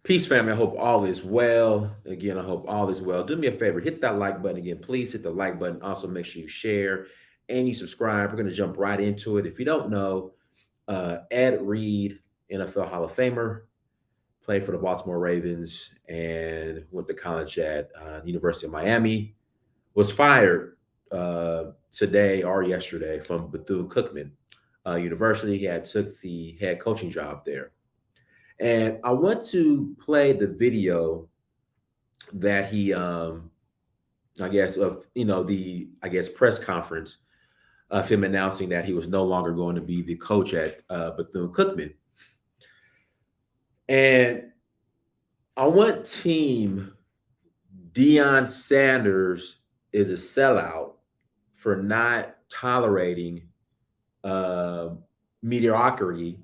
Peace, family. I hope all is well. Again, I hope all is well. Do me a favor, hit that like button again. Please hit the like button. Also, make sure you share and you subscribe. We're going to jump right into it. If you don't know, Ed Reed, NFL Hall of Famer, played for the Baltimore Ravens and went to college at University of Miami, was fired today or yesterday from Bethune Cookman University. He had took the head coaching job there. And I want to play the video that he, I guess, of the I guess press conference of him announcing that he was no longer going to be the coach at Bethune Cookman. And I want team Deion Sanders is a sellout for not tolerating uh, mediocrity,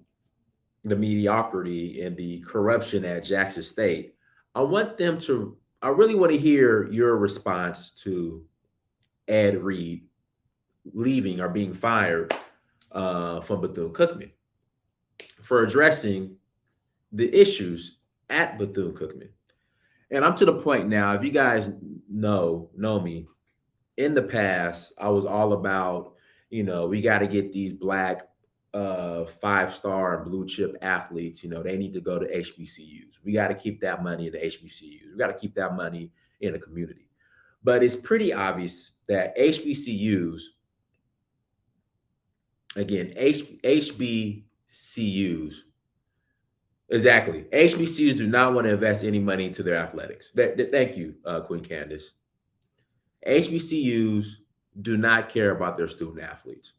the mediocrity and the corruption at Jackson State. I want them to. I really want to hear your response to Ed Reed leaving or being fired from Bethune Cookman for addressing the issues at Bethune Cookman. And I'm to the point now. If you guys know me, in the past, I was all about, we got to get these black 5-star and blue chip athletes. They need to go to HBCUs. We got to keep that money in the HBCUs. We got to keep that money in the community. But it's pretty obvious that HBCUs, again, HBCUs, exactly. HBCUs do not want to invest any money into their athletics. Thank you, Queen Candace. HBCUs do not care about their student athletes.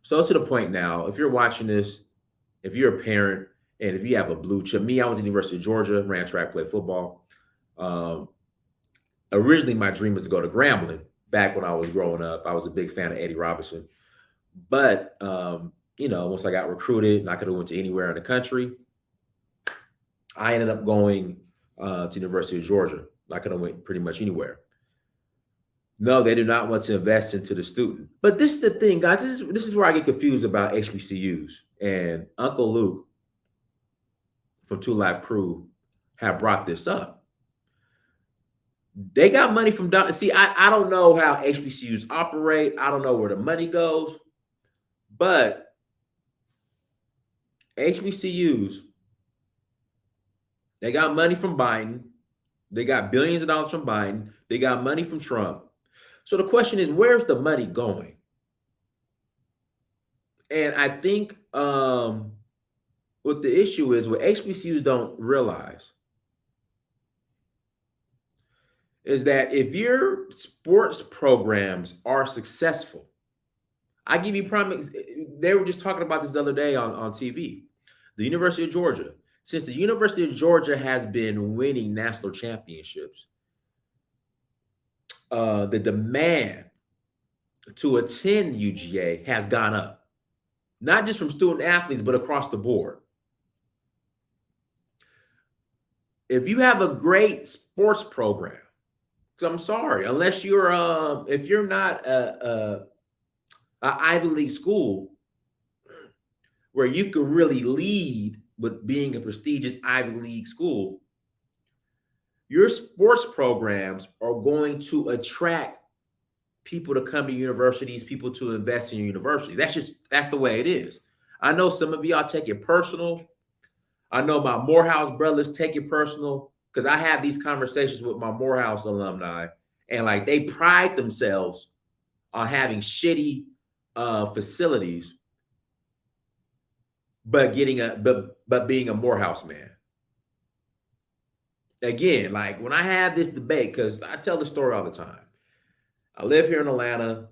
So to the point now, if you're watching this, if you're a parent, and if you have a blue chip, me, I went to the University of Georgia, ran track, played football. Um, Originally, my dream was to go to Grambling. Back when I was growing up, I was a big fan of Eddie Robinson. But once I got recruited and I could have went to anywhere in the country, I ended up going to the University of Georgia. I could have went pretty much anywhere. No, they do not want to invest into the student. But this is the thing, guys. This is where I get confused about HBCUs. And Uncle Luke from Two Live Crew have brought this up. They got money from down. See, I don't know how HBCUs operate. I don't know where the money goes. But HBCUs, they got money from Biden. They got billions of dollars from Biden. They got money from Trump. So the question is, where's the money going? And I think what the issue is, what HBCUs don't realize is that if your sports programs are successful, I give you prime. They were just talking about this the other day on TV. The University of Georgia. Since the University of Georgia has been winning national championships, the demand to attend UGA has gone up, not just from student athletes, but across the board. If you have a great sports program, because I'm sorry, unless you're if you're not a Ivy League school where you can really lead with being a prestigious Ivy League school, your sports programs are going to attract people to come to universities, people to invest in your universities. That's the way it is. I know some of y'all take it personal. I know my Morehouse brothers take it personal because I have these conversations with my Morehouse alumni, and like they pride themselves on having shitty facilities, but being a Morehouse man. Again, like when I have this debate, because I tell the story all the time. I live here in Atlanta.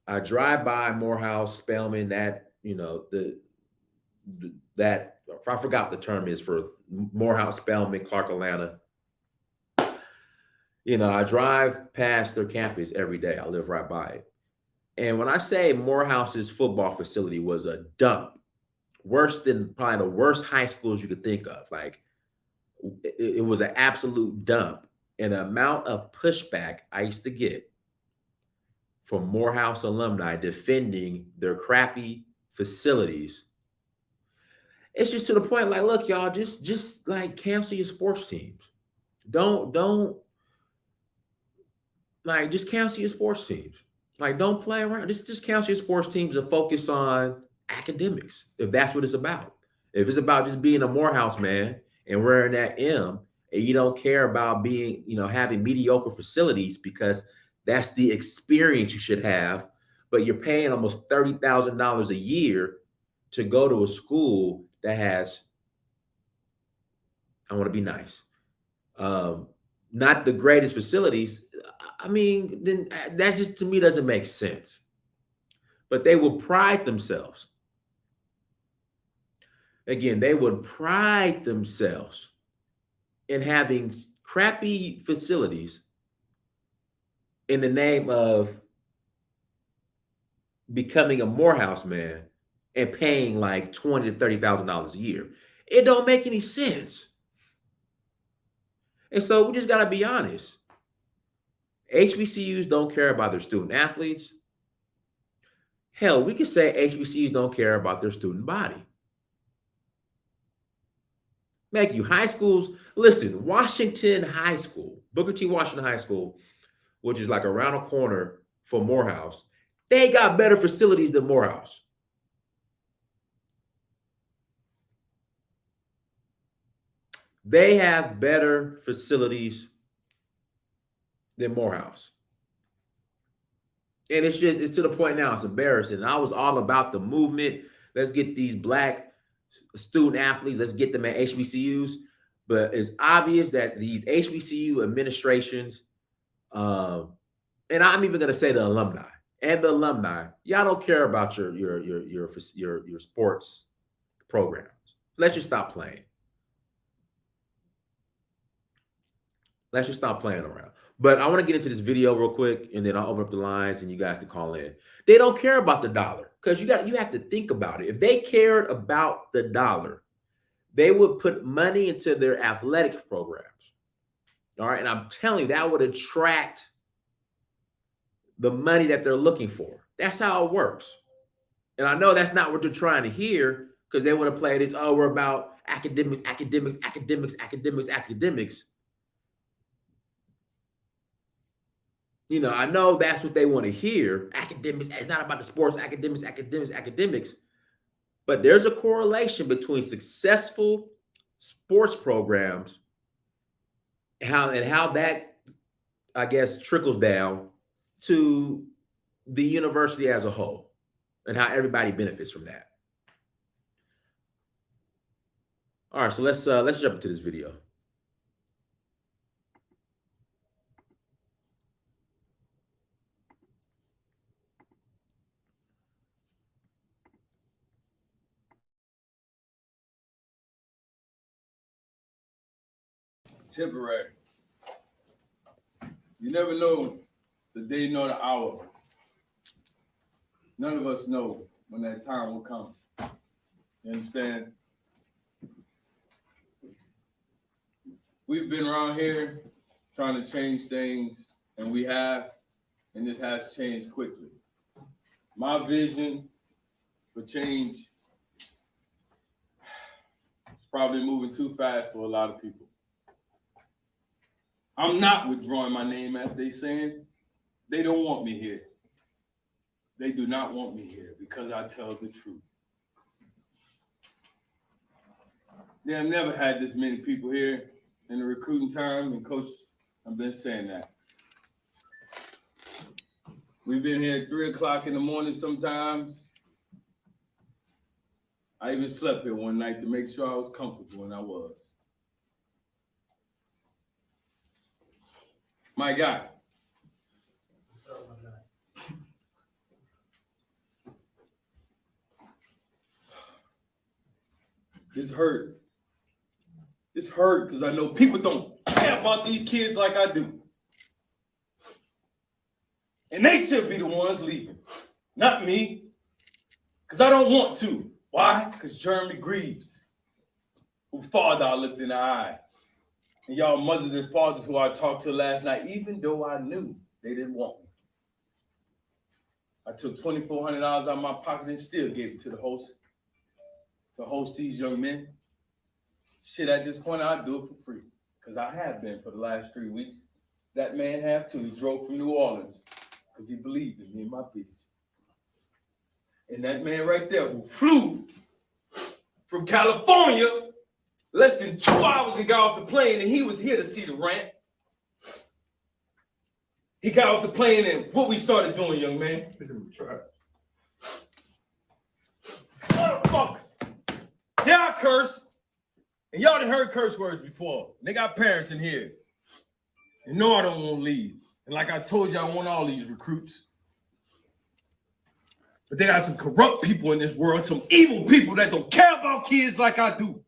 I drive by Morehouse, Spelman, that, that, I forgot what the term is for Morehouse, Spelman, Clark, Atlanta. I drive past their campus every day. I live right by it. And when I say Morehouse's football facility was a dump, worse than probably the worst high schools you could think of, like it was an absolute dump. And the amount of pushback I used to get from Morehouse alumni defending their crappy facilities. It's just to the point, like, look, y'all, just like cancel your sports teams. Don't like just cancel your sports teams. Like, don't play around. Just cancel your sports teams and focus on academics if that's what it's about. If it's about just being a Morehouse man and wearing that M, and you don't care about being, having mediocre facilities because that's the experience you should have, but you're paying almost $30,000 a year to go to a school that has, I want to be nice, not the greatest facilities. I mean, then that just to me doesn't make sense. But they will pride themselves. Again, they would pride themselves in having crappy facilities in the name of becoming a Morehouse man and paying like $20,000 to $30,000 a year. It don't make any sense. And so we just got to be honest. HBCUs don't care about their student athletes. Hell, we could say HBCUs don't care about their student body. Thank you. High schools, listen, Washington High School, Booker T. Washington High School, which is like around a corner for Morehouse, they got better facilities than Morehouse. They have better facilities than Morehouse. And it's to the point now, it's embarrassing. I was all about the movement. Let's get these Black student athletes, let's get them at HBCUs. But it's obvious that these HBCU administrations, and I'm even going to say the alumni, y'all don't care about your sports programs. Let's just stop playing. Let's just stop playing around. But I want to get into this video real quick, and then I'll open up the lines, and you guys can call in. They don't care about the dollar, because you have to think about it. If they cared about the dollar, they would put money into their athletic programs. All right, and I'm telling you, that would attract the money that they're looking for. That's how it works. And I know that's not what they're trying to hear, because they want to play this, oh, we're about academics. I know that's what they want to hear. Academics, it's not about the sports, academics. But there's a correlation between successful sports programs and how that, I guess, trickles down to the university as a whole and how everybody benefits from that. All right, so let's jump into this video. Temporary. You never know the day nor the hour. None of us know when that time will come. You understand? We've been around here trying to change things, and we have, and this has changed quickly. My vision for change is probably moving too fast for a lot of people. I'm not withdrawing my name, as they saying. They don't want me here. They do not want me here because I tell the truth. They have never had this many people here in the recruiting time, and Coach, I've been saying that. We've been here at 3 o'clock in the morning sometimes. I even slept here one night to make sure I was comfortable, and I was. My guy. This hurt. This hurt because I know people don't care about these kids like I do. And they should be the ones leaving, not me. Because I don't want to. Why? Because Jeremy grieves. Who father I looked in the eye. And y'all mothers and fathers who I talked to last night, even though I knew they didn't want me. I took $2,400 out of my pocket and still gave it to the host. to host these young men. Shit, at this point, I'll do it for free. Because I have been for the last 3 weeks. That man have too. He drove from New Orleans because he believed in me and my bitch. And that man right there who flew from California less than 2 hours and got off the plane, and he was here to see the ramp. He got off the plane, and what we started doing, young man? Motherfuckers. Yeah, I curse. And y'all done heard curse words before. They got parents in here. And no, I don't want to leave. And like I told you, I want all these recruits. But they got some corrupt people in this world, some evil people that don't care about kids like I do.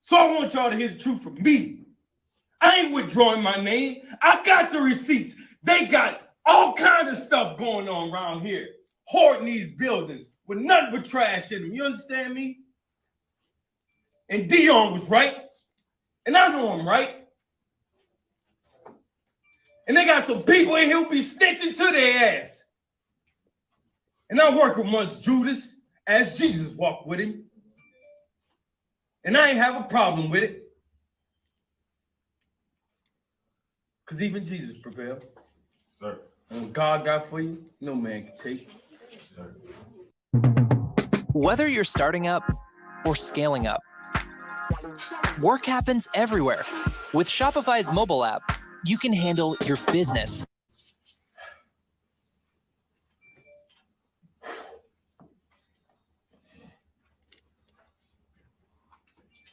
So I want y'all to hear the truth from me. I ain't withdrawing my name. I got the receipts. They got all kinds of stuff going on around here, hoarding these buildings with nothing but trash in them. You understand me? And Deion was right. And I know I'm right. And they got some people in here who be snitching to their ass. And I work amongst Judas as Jesus walked with him. And I ain't have a problem with it. Because even Jesus prevailed. Sir. And what God got for you, no man can take. Sir. Whether you're starting up or scaling up, work happens everywhere. With Shopify's mobile app, you can handle your business.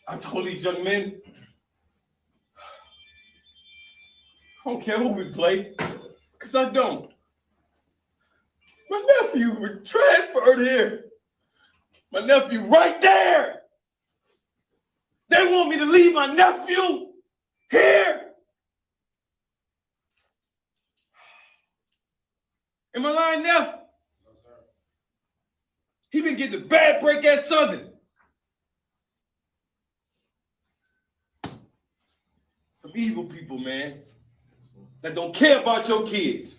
I told these young men, I don't care who we play, because I don't. My nephew was transferred here. My nephew right there. They want me to leave my nephew here. Am I lying, Neff? No, sir. He been getting a bad break at Southern. Some evil people, man, that don't care about your kids.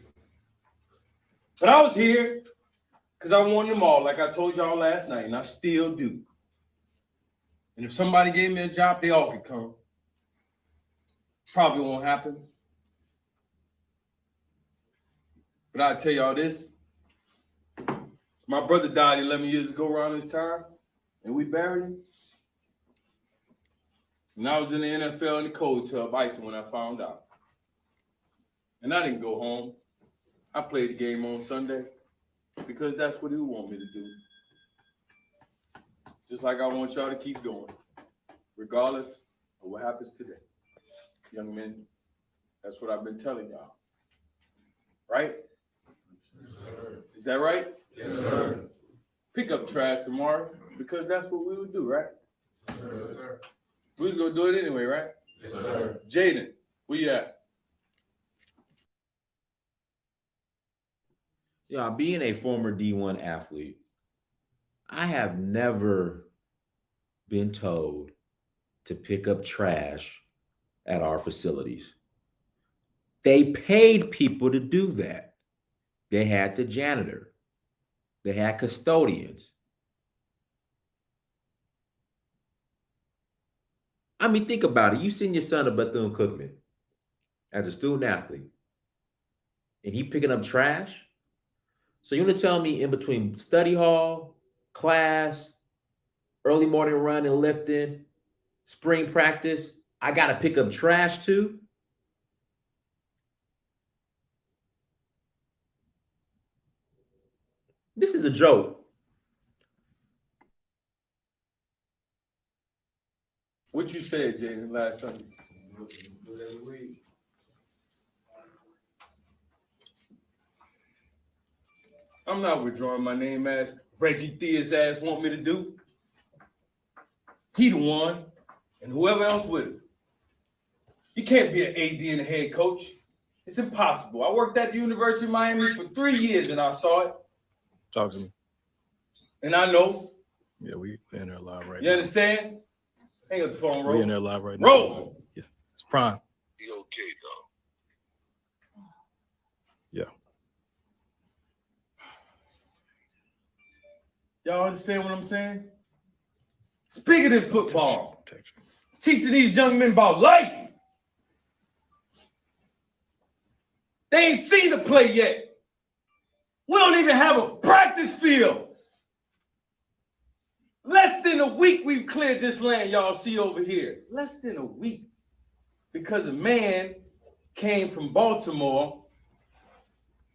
But I was here because I wanted them all, like I told y'all last night, and I still do. And if somebody gave me a job, they all could come. Probably won't happen. But I'll tell y'all this. My brother died 11 years ago around this time, and we buried him. And I was in the NFL in the cold tub icing when I found out. And I didn't go home. I played the game on Sunday because that's what he would want me to do. Just like I want y'all to keep going, regardless of what happens today. Young men, that's what I've been telling y'all. Right? Yes, sir. Is that right? Yes, sir. Pick up trash tomorrow because that's what we would do, right? Yes, sir. Yes, sir. We was gonna do it anyway, right? Yes, sir. Jaden, where you at? Yeah, being a former D1 athlete, I have never been told to pick up trash at our facilities. They paid people to do that. They had the janitor. They had custodians. I mean, think about it. You send your son to Bethune Cookman as a student athlete, and he picking up trash. So you want to tell me in between study hall, class, early morning run and lifting, spring practice, I got to pick up trash too? This is a joke. What you said, Jaden, last Sunday? I'm not withdrawing my name as Reggie Thea's ass want me to do. He the one, and whoever else with him. You can't be an AD and a head coach. It's impossible. I worked at the University of Miami for 3 years and I saw it. Talk to me. And I know. Yeah, we in there live right now. You understand? Hang up the phone, Ro. We in there live right now. Ro! Yeah, it's prime. Be okay, though. Yeah. Y'all understand what I'm saying? It's bigger than football. Teaching these young men about life. They ain't seen the play yet. We don't even have a practice field. Less than a week we've cleared this land y'all see over here. Less than a week. Because a man came from Baltimore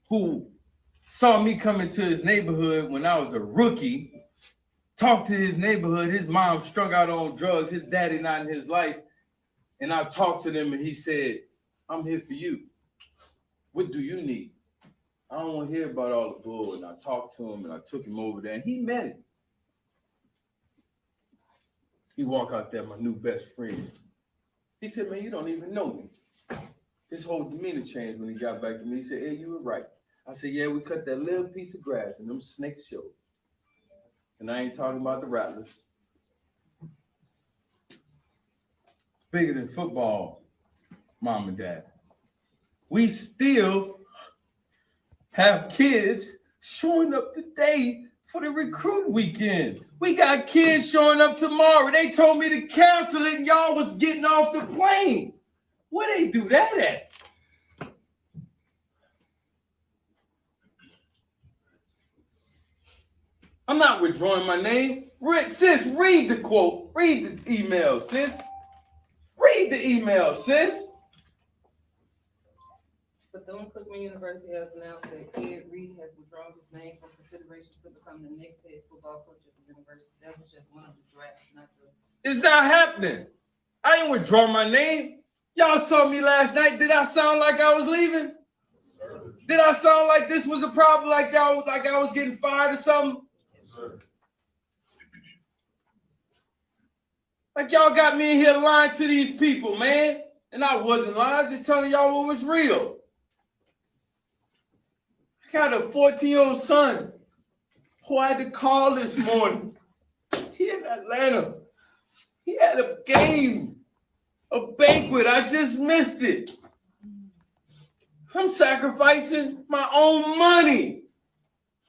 who saw me come into his neighborhood when I was a rookie, talked to his neighborhood, his mom strung out on drugs, his daddy not in his life, and I talked to them and he said, I'm here for you. What do you need? I don't want to hear about all the bull. And I talked to him and I took him over there and he met him. He walked out there, my new best friend. He said, man, you don't even know me. His whole demeanor changed when he got back to me. He said, hey, you were right. I said, yeah, we cut that little piece of grass and them snakes showed. And I ain't talking about the rattlers. Bigger than football, mom and dad. We still have kids showing up today for the recruit weekend. We got kids showing up tomorrow. They told me to cancel it and y'all was getting off the plane. Where they do that at? I'm not withdrawing my name. Sis, read the quote. Read the email, sis. Read the email, sis. Bethune Cookman University has announced that Ed Reed has withdrawn his name from consideration to become the next head football coach at the university. That was just one of the drafts, not the. It's not happening. I ain't withdraw my name. Y'all saw me last night. Did I sound like I was leaving? Did I sound like this was a problem, like y'all, like I was getting fired or something? Like y'all got me in here lying to these people, man. And I wasn't lying. I was just telling y'all what was real. I got a 14-year-old son who I had to call this morning. He in Atlanta. He had a game, a banquet. I just missed it. I'm sacrificing my own money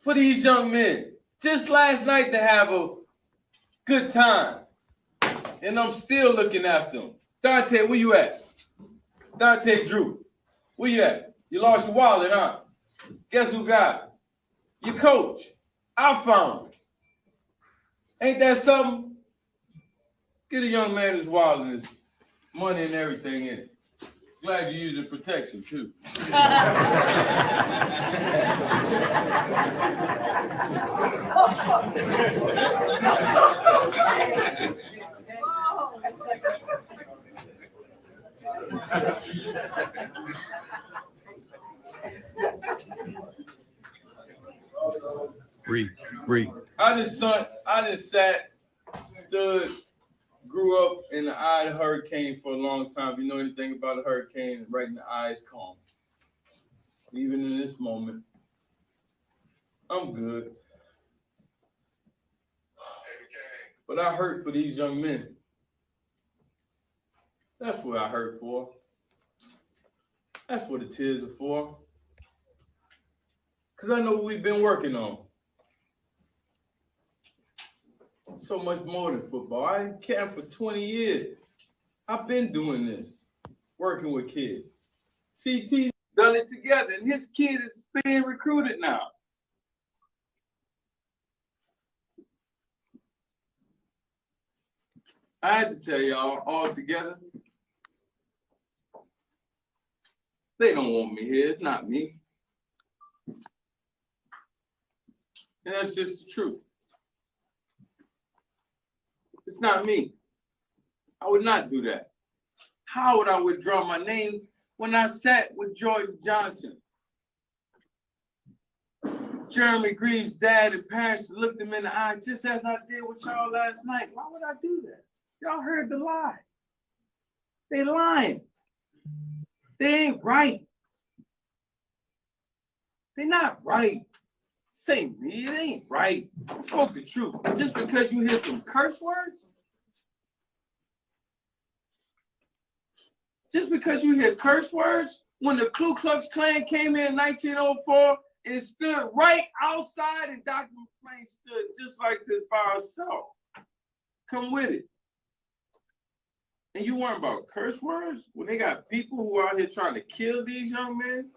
for these young men. Just last night to have a good time. And I'm still looking after them. Dante, where you at? Dante Drew, where you at? You lost your wallet, huh? Guess who got it? Your coach. I found it. Ain't that something? Get a young man his wallet and his money and everything in it. Glad you're using protection, too. Read. I just sat, stood, grew up in the eye of the hurricane for a long time. If you know anything about a hurricane, right in the eye is calm. Even in this moment, I'm good. But I hurt for these young men. That's what I hurt for. That's what the tears are for. Because I know what we've been working on. So much more than football. I didn't care for 20 years. I've been doing this, working with kids. CT done it together, and his kid is being recruited now. I had to tell y'all all together, they don't want me here. It's not me. And that's just the truth. It's not me. I would not do that. How would I withdraw my name when I sat with Jordan Johnson? Jeremy Greaves' dad and parents looked him in the eye just as I did with y'all last night. Why would I do that? Y'all heard the lie. They lying. They ain't right. They not right. Say me, it ain't right. I spoke the truth. Just because you hear some curse words? Just because you hear curse words? When the Ku Klux Klan came in 1904 and stood right outside, and Dr. McClain stood just like this by herself. Come with it. And you worrying about curse words when they got people who are out here trying to kill these young men?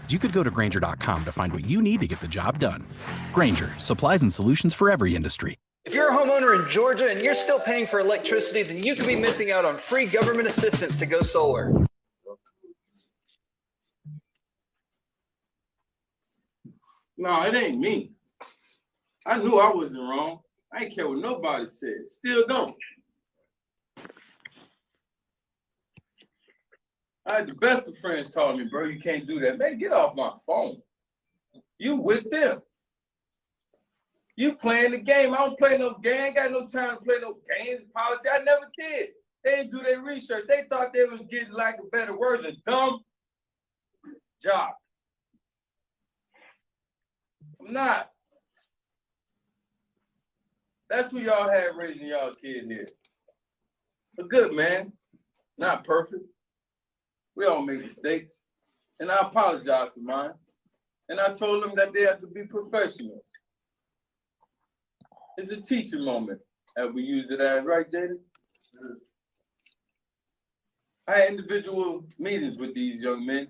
You could go to Grainger.com to find what you need to get the job done. Grainger, supplies and solutions for every industry. If you're a homeowner in Georgia and you're still paying for electricity, then you could be missing out on free government assistance to go solar. No, it ain't me. I knew I wasn't wrong. I ain't care what nobody said. Still don't. I had the best of friends calling me, bro, you can't do that. Man, get off my phone. You with them. You playing the game. I don't play no game. I ain't got no time to play no games, politics. I never did. They didn't do their research. They thought they was getting, like, a better words, a dumb job. I'm not. That's who y'all had raising y'all kid here. But good, man. Not perfect. We all make mistakes. And I apologize for mine. And I told them that they have to be professional. It's a teaching moment, as we use it as, right, Jaden? I had individual meetings with these young men,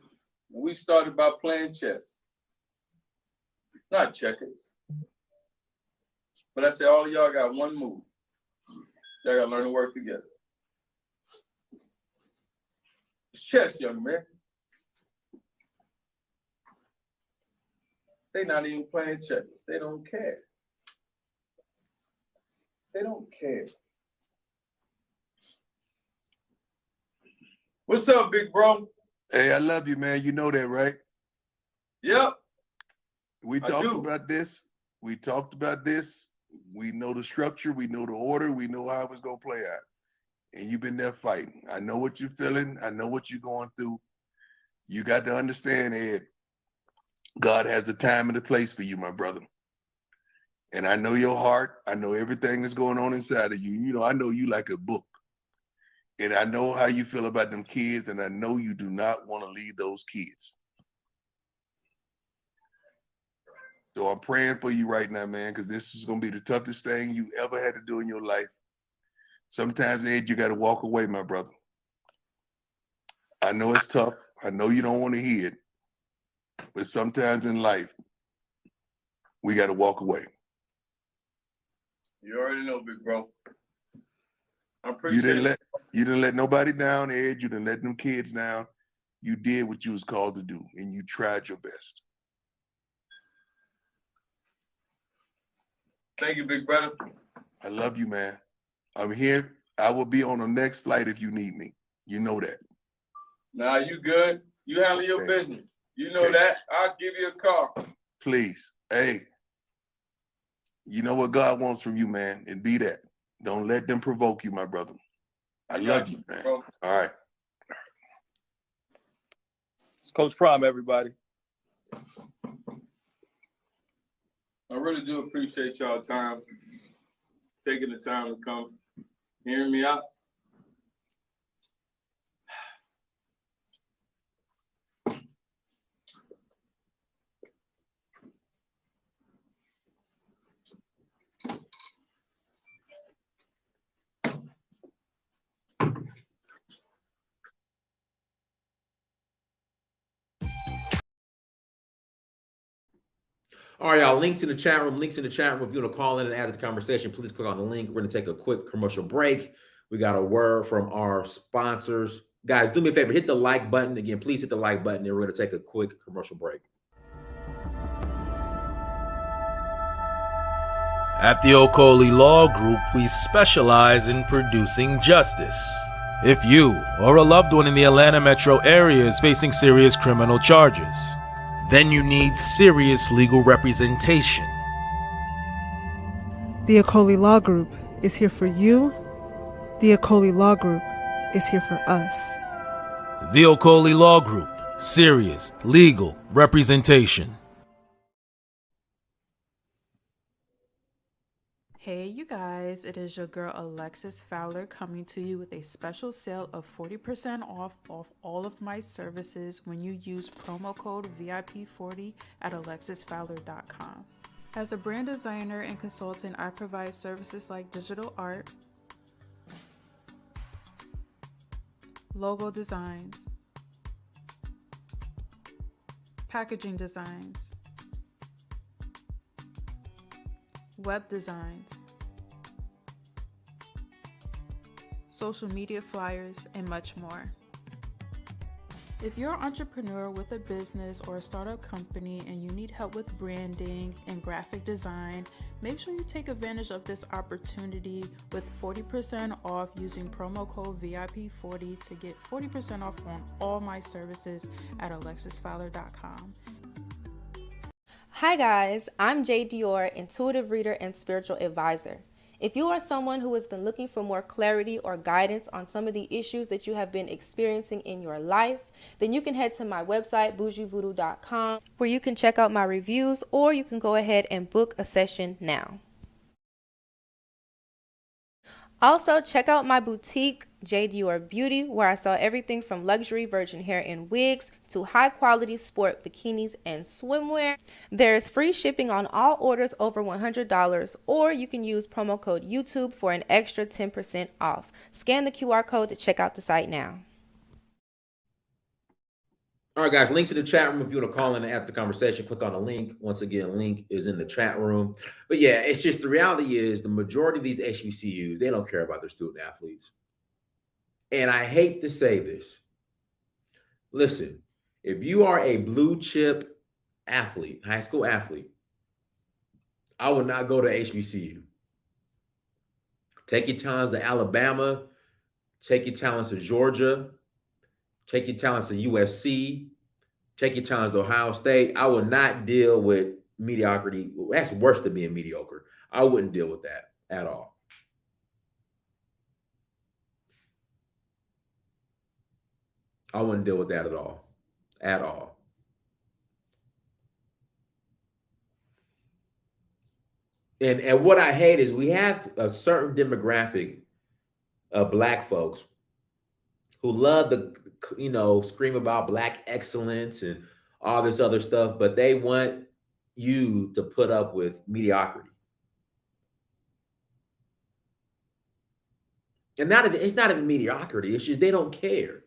and we started by playing chess. Not checkers. But I said, all of y'all got one move. Y'all got to learn to work together. It's chess, young man. They not even playing checkers. They don't care. They don't care. What's up, big bro? Hey, I love you, man. You know that, right? Yep. We talked about this. We talked about this. We know the structure. We know the order. We know how it's going to play out. And you've been there fighting. I know what you're feeling. I know what you're going through. You got to understand, Ed, God has a time and a place for you, my brother. And I know your heart. I know everything that's going on inside of you. You know, I know you like a book. And I know how you feel about them kids, and I know you do not want to leave those kids. So I'm praying for you right now, man, because this is going to be the toughest thing you ever had to do in your life. Sometimes, Ed, you got to walk away, my brother. I know it's tough. I know you don't want to hear it. But sometimes in life, we got to walk away. You already know, big bro. You didn't let nobody down, Ed. You didn't let them kids down. You did what you was called to do, and you tried your best. Thank you, big brother. I love you, man. I'm here. I will be on the next flight if you need me. You know that. Nah, you good. You handle your business. You know that. I'll give you a call. Please. Hey, you know what God wants from you, man, and be that. Don't let them provoke you, my brother. I love you, man. Bro. All right. Coach Prime, everybody. I really do appreciate y'all time, taking the time to come, hearing me out. All right, y'all. Links in the chat room. Links in the chat room. If you want to call in and add to the conversation, please click on the link. We're going to take a quick commercial break. We got a word from our sponsors. Guys, do me a favor. Hit the like button. Again, please hit the like button. And we're going to take a quick commercial break. At the Okoli Law Group, we specialize in producing justice. If you or a loved one in the Atlanta metro area is facing serious criminal charges, then you need serious legal representation. The Okoli Law Group is here for you. The Okoli Law Group is here for us. The Okoli Law Group, serious legal representation. Hey you guys, it is your girl Alexis Fowler coming to you with a special sale of 40% off all of my services when you use promo code VIP40 at alexisfowler.com. As a brand designer and consultant, I provide services like digital art, logo designs, packaging designs, web designs, social media flyers, and much more. If you're an entrepreneur with a business or a startup company and you need help with branding and graphic design, make sure you take advantage of this opportunity with 40% off using promo code VIP40 to get 40% off on all my services at alexisfowler.com. Hi guys, I'm Jay Dior, intuitive reader and spiritual advisor. If you are someone who has been looking for more clarity or guidance on some of the issues that you have been experiencing in your life, then you can head to my website, boujievoodoo.com, where you can check out my reviews, or you can go ahead and book a session now. Also, check out my boutique, J. Dior Beauty, where I sell everything from luxury virgin hair and wigs to high-quality sport bikinis and swimwear. There is free shipping on all orders over $100, or you can use promo code YouTube for an extra 10% off. Scan the QR code to check out the site now. All right, guys, links in the chat room. If you want to call in and add the conversation, click on the link. Once again, link is in the chat room. But yeah, it's just the reality is the majority of these HBCUs, they don't care about their student athletes. And I hate to say this. Listen, if you are a blue chip athlete, high school athlete, I would not go to HBCU. Take your talents to Alabama, take your talents to Georgia, take your talents to USC, take your talents to Ohio State. I will not deal with mediocrity. That's worse than being mediocre. I wouldn't deal with that at all. I wouldn't deal with that at all. At all. And what I hate is we have a certain demographic of Black folks who love to, scream about Black excellence and all this other stuff, but they want you to put up with mediocrity. And it's not even mediocrity. It's just they don't care.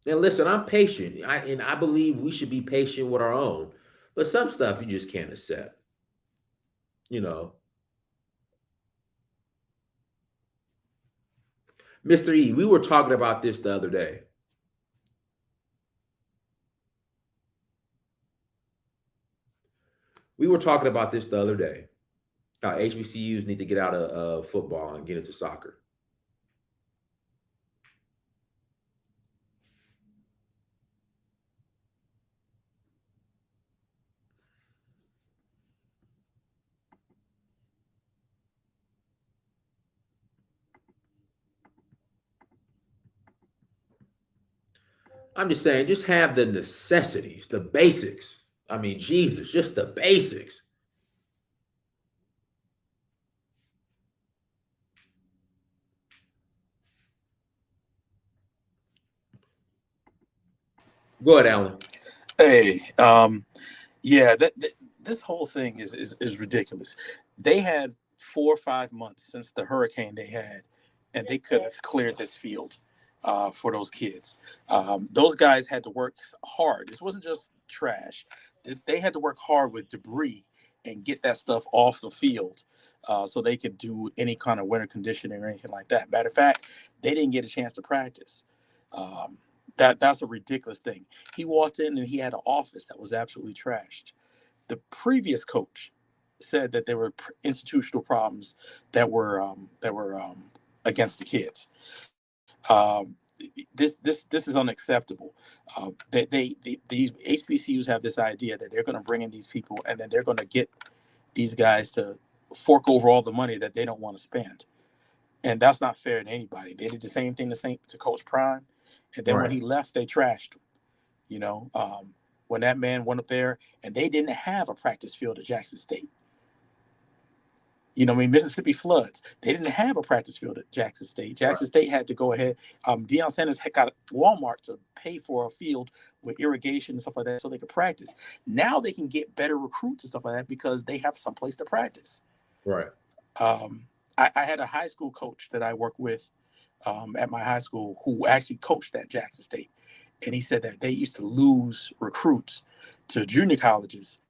And listen, I'm patient. I believe we should be patient with our own. But some stuff you just can't accept. Mr. E, we were talking about this the other day. How HBCUs need to get out of football and get into soccer. I'm just saying, just have the necessities, the basics. I mean, Jesus, just the basics. Go ahead, Alan. Hey, yeah, this whole thing is ridiculous. They had 4 or 5 months since the hurricane they had, and they could have cleared this field for those kids. Those guys had to work hard. This wasn't just trash. They had to work hard with debris and get that stuff off the field so they could do any kind of winter conditioning or anything like that. Matter of fact, they didn't get a chance to practice. That's a ridiculous thing. He walked in and he had an office that was absolutely trashed. The previous coach said that there were institutional problems that were against the kids. This is unacceptable. These HBCUs have this idea that they're going to bring in these people and then they're going to get these guys to fork over all the money that they don't want to spend, and that's not fair to anybody. They did the same thing to Coach Prime, and then when he left, they trashed him. when that man went up there, and they didn't have a practice field at Jackson State. You know, I mean, Mississippi floods. They didn't have a practice field at Jackson State. Jackson State had to go ahead. Deion Sanders had got Walmart to pay for a field with irrigation and stuff like that so they could practice. Now they can get better recruits and stuff like that because they have someplace to practice. Right. I had a high school coach that I worked with at my high school who actually coached at Jackson State. And he said that they used to lose recruits to junior colleges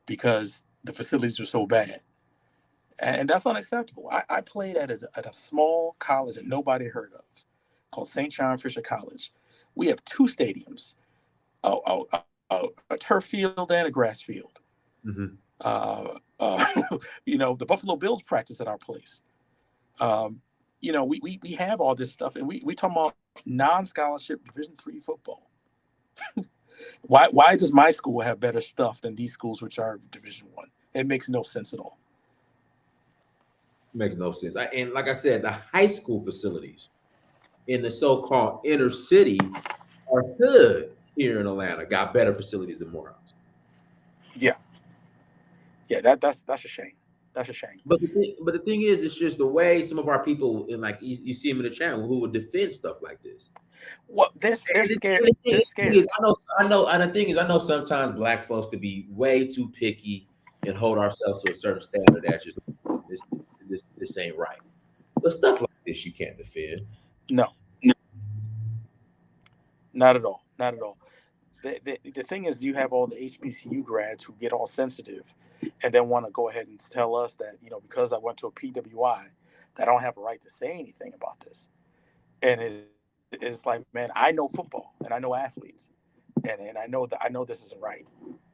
because the facilities were so bad. And that's unacceptable. I played at a small college that nobody heard of called St. John Fisher College. We have two stadiums, a turf field and a grass field. Mm-hmm. You know, the Buffalo Bills practice at our place. You know, we have all this stuff, and we talking about non-scholarship Division III football. Why does my school have better stuff than these schools which are Division I? It makes no sense at all. Makes no sense. And like I said, the high school facilities in the so-called inner city are good here in Atlanta. Got better facilities than Morehouse. Yeah, that's a shame. That's a shame. But the thing is, it's just the way some of our people, and like you see them in the channel, who would defend stuff like this. Well, they're scared. They're scared. I know. And the thing is, I know sometimes Black folks could be way too picky and hold ourselves to a certain standard. That's just this ain't right. But stuff like this, you can't defend. No, not at all. Not at all. The thing is, you have all the HBCU grads who get all sensitive and then want to go ahead and tell us that, you know, because I went to a PWI, that I don't have a right to say anything about this. And it's like, man, I know football and I know athletes, and I know this isn't right.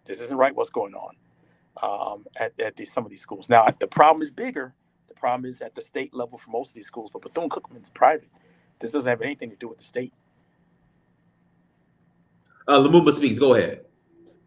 This isn't right. What's going on at some of these schools? Now, the problem is bigger. The problem is at the state level for most of these schools, but Bethune Cookman is private. This doesn't have anything to do with the state. Lumumba speaks. Go ahead.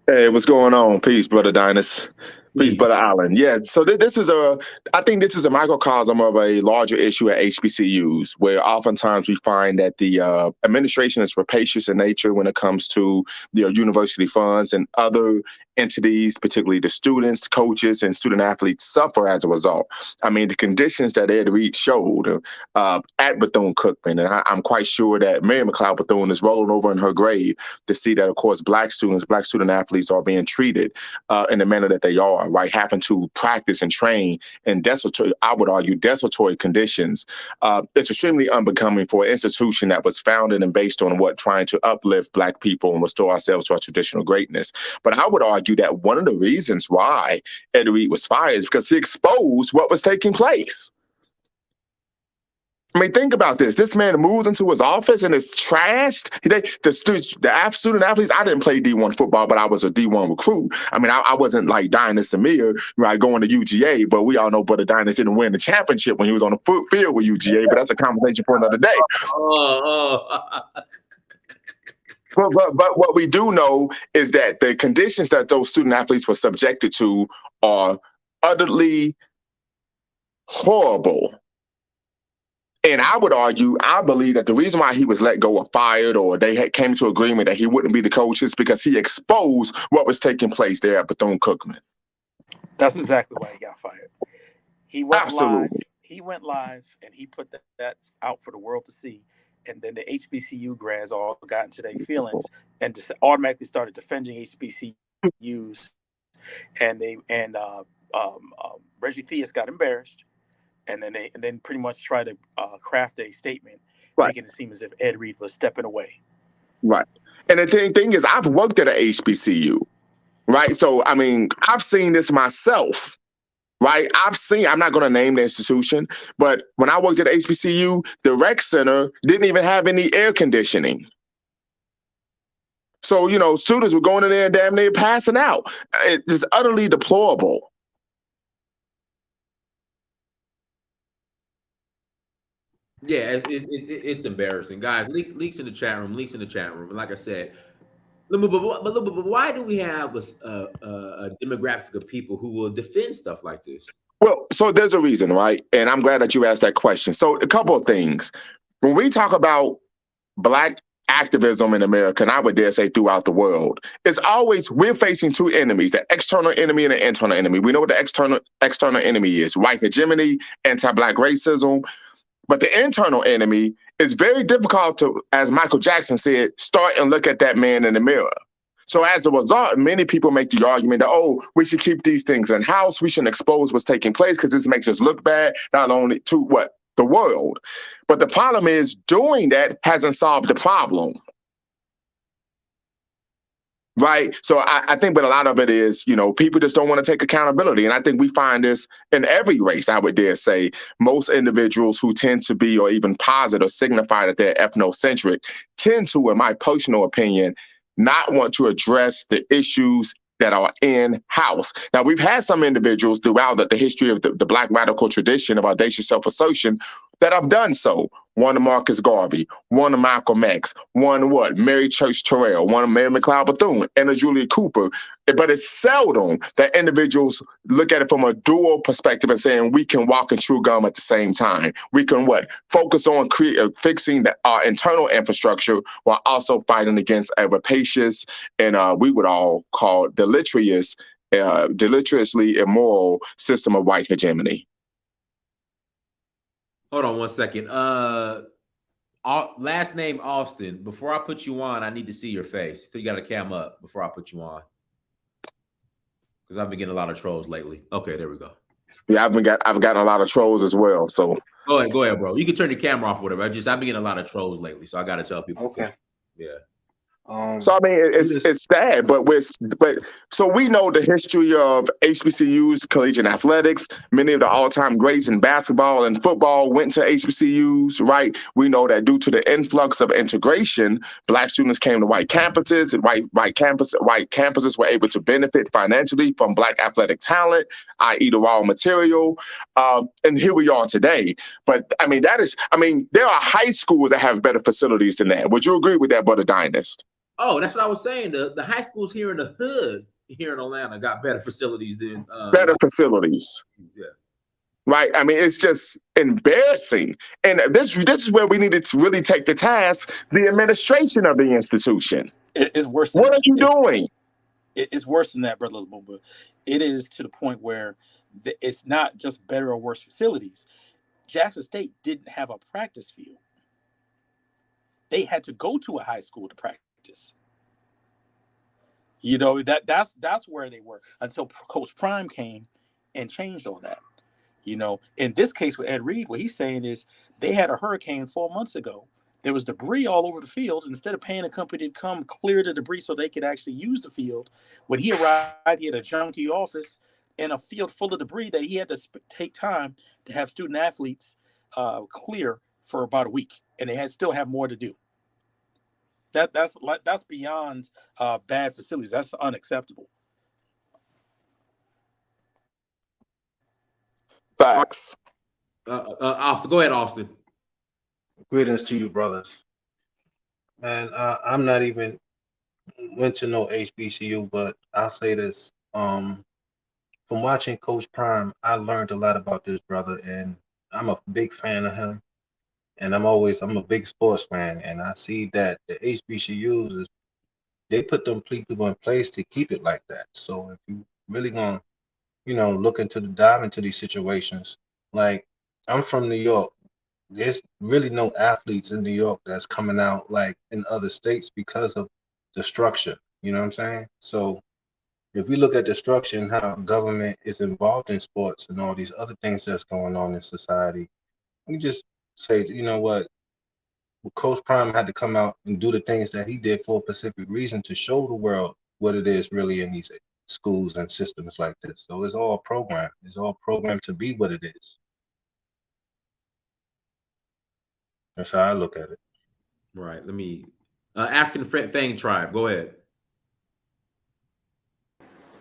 Hey, what's going on? Peace, brother Dynast. Peace, brother Allen. Yeah, so I think this is a microcosm of a larger issue at HBCUs, where oftentimes we find that the administration is rapacious in nature when it comes to the university funds, and other entities, particularly the students, coaches, and student athletes, suffer as a result. I mean, the conditions that Ed Reed showed at Bethune Cookman, and I'm quite sure that Mary McLeod Bethune is rolling over in her grave to see that, of course, Black student athletes are being treated in the manner that they are, right? Having to practice and train in desultory, I would argue, desultory conditions. It's extremely unbecoming for an institution that was founded and based on trying to uplift Black people and restore ourselves to our traditional greatness. But I would argue that one of the reasons why Ed Reed was fired is because he exposed what was taking place. I mean, think about this. This man moves into his office and is trashed. The student athletes, I didn't play D1 football, but I was a D1 recruit. I mean, I wasn't like Dynast Amir, right, going to UGA, but we all know Brother Dynast didn't win the championship when he was on the field with UGA, but that's a conversation for another day. But what we do know is that the conditions that those student athletes were subjected to are utterly horrible. And I would argue, I believe that the reason why he was let go or fired, or they came to agreement that he wouldn't be the coach, is because he exposed what was taking place there at Bethune Cookman. That's exactly why he got fired. He went live. He went live, and he put that out for the world to see. And then the HBCU grads all got into their feelings and just automatically started defending HBCUs. And Reggie Theus got embarrassed. And then pretty much try to craft a statement, making it seem as if Ed Reed was stepping away. Right. And the thing is, I've worked at an HBCU, right? So, I mean, I've seen this myself, right? I'm not going to name the institution, but when I worked at HBCU, the rec center didn't even have any air conditioning. So, you know, students were going in there and damn near passing out. It's just utterly deplorable. Yeah, it's embarrassing, guys. Leaks in the chat room. And like I said, but why do we have a demographic of people who will defend stuff like this? Well, so there's a reason, right? And I'm glad that you asked that question. So a couple of things. When we talk about Black activism in America, and I would dare say throughout the world, it's always we're facing two enemies, the external enemy and the internal enemy. We know what the external enemy is, white hegemony, anti-Black racism. But the internal enemy is very difficult to, as Michael Jackson said, start and look at that man in the mirror. So as a result, many people make the argument that, oh, we should keep these things in-house. We shouldn't expose what's taking place because this makes us look bad, not only to what? The world. But the problem is doing that hasn't solved the problem. Right. So I think, but a lot of it is, people just don't want to take accountability. And I think we find this in every race, I would dare say. Most individuals who tend to be or even posit or signify that they're ethnocentric tend to, in my personal opinion, not want to address the issues that are in-house. Now, we've had some individuals throughout the history of the Black radical tradition of audacious self-assertion that have done so. One of Marcus Garvey, one of Malcolm X, one what? Mary Church Terrell, one of Mary McLeod Bethune, and a Julia Cooper. But it's seldom that individuals look at it from a dual perspective and saying we can walk and chew gum at the same time. We can what? Focus on fixing our internal infrastructure while also fighting against a rapacious and we would all call deleteriously immoral system of white hegemony. Hold on one second. Last name Austin. Before I put you on, I need to see your face. So you got to cam up before I put you on, because I've been getting a lot of trolls lately. Okay, there we go. Yeah, I've gotten a lot of trolls as well. So go ahead, bro. You can turn your camera off, or whatever. I've been getting a lot of trolls lately, so I got to tell people. Okay. Yeah. So I mean, it's sad, but so we know the history of HBCUs, collegiate athletics. Many of the all-time greats in basketball and football went to HBCUs, right? We know that due to the influx of integration, Black students came to white campuses, and white campuses were able to benefit financially from Black athletic talent, i.e., the raw material. And here we are today. But I mean, there are high schools that have better facilities than that. Would you agree with that, Brother Dynast? Oh, that's what I was saying. The high schools here in the hood here in Atlanta got better facilities than facilities. Yeah. Right. I mean, it's just embarrassing. And this is where we needed to really take the task, the administration of the institution. It's worse. What are you doing? It's worse than that, Brother Lumumba. It is to the point where it's not just better or worse facilities. Jackson State didn't have a practice field. They had to go to a high school to practice. That's where they were until Coach Prime came and changed all that. In this case with Ed Reed, what he's saying is they had a hurricane 4 months ago. There was debris all over the field. Instead of paying a company to come clear the debris so they could actually use the field, when he arrived, he had a junky office and a field full of debris that he had to take time to have student athletes clear for about a week, and they still have more to do. That's beyond bad facilities. That's unacceptable. Facts. Austin, go ahead, Austin. Greetings to you, brothers. Man, I'm not even went to no HBCU, but I'll say this. From watching Coach Prime, I learned a lot about this brother, and I'm a big fan of him. And I'm a big sports fan, and I see that the HBCUs, they put them people in place to keep it like that. So if you really gonna, dive into these situations, like I'm from New York, there's really no athletes in New York that's coming out like in other states because of the structure. You know what I'm saying? So if we look at the structure and how government is involved in sports and all these other things that's going on in society, we just say, Coach Prime had to come out and do the things that he did for a specific reason to show the world what it is really in these schools and systems like this. So it's all programmed. It's all programmed to be what it is. That's how I look at it. Right. Let me African Fang Tribe. Go ahead.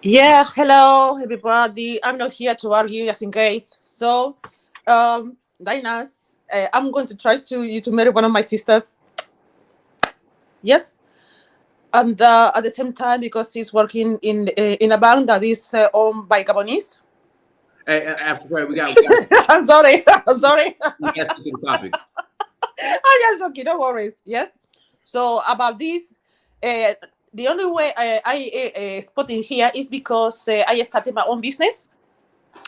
Yeah, hello everybody. I'm not here to argue, just in case. So, Dynast, I'm going to try to marry one of my sisters. Yes, and at the same time, because she's working in a bank that is owned by Gabonese. Hey, after we got. I'm sorry. We got to the topic. I'm just joking. No worries. Yes. So about this, the only way I spot in here is because I started my own business,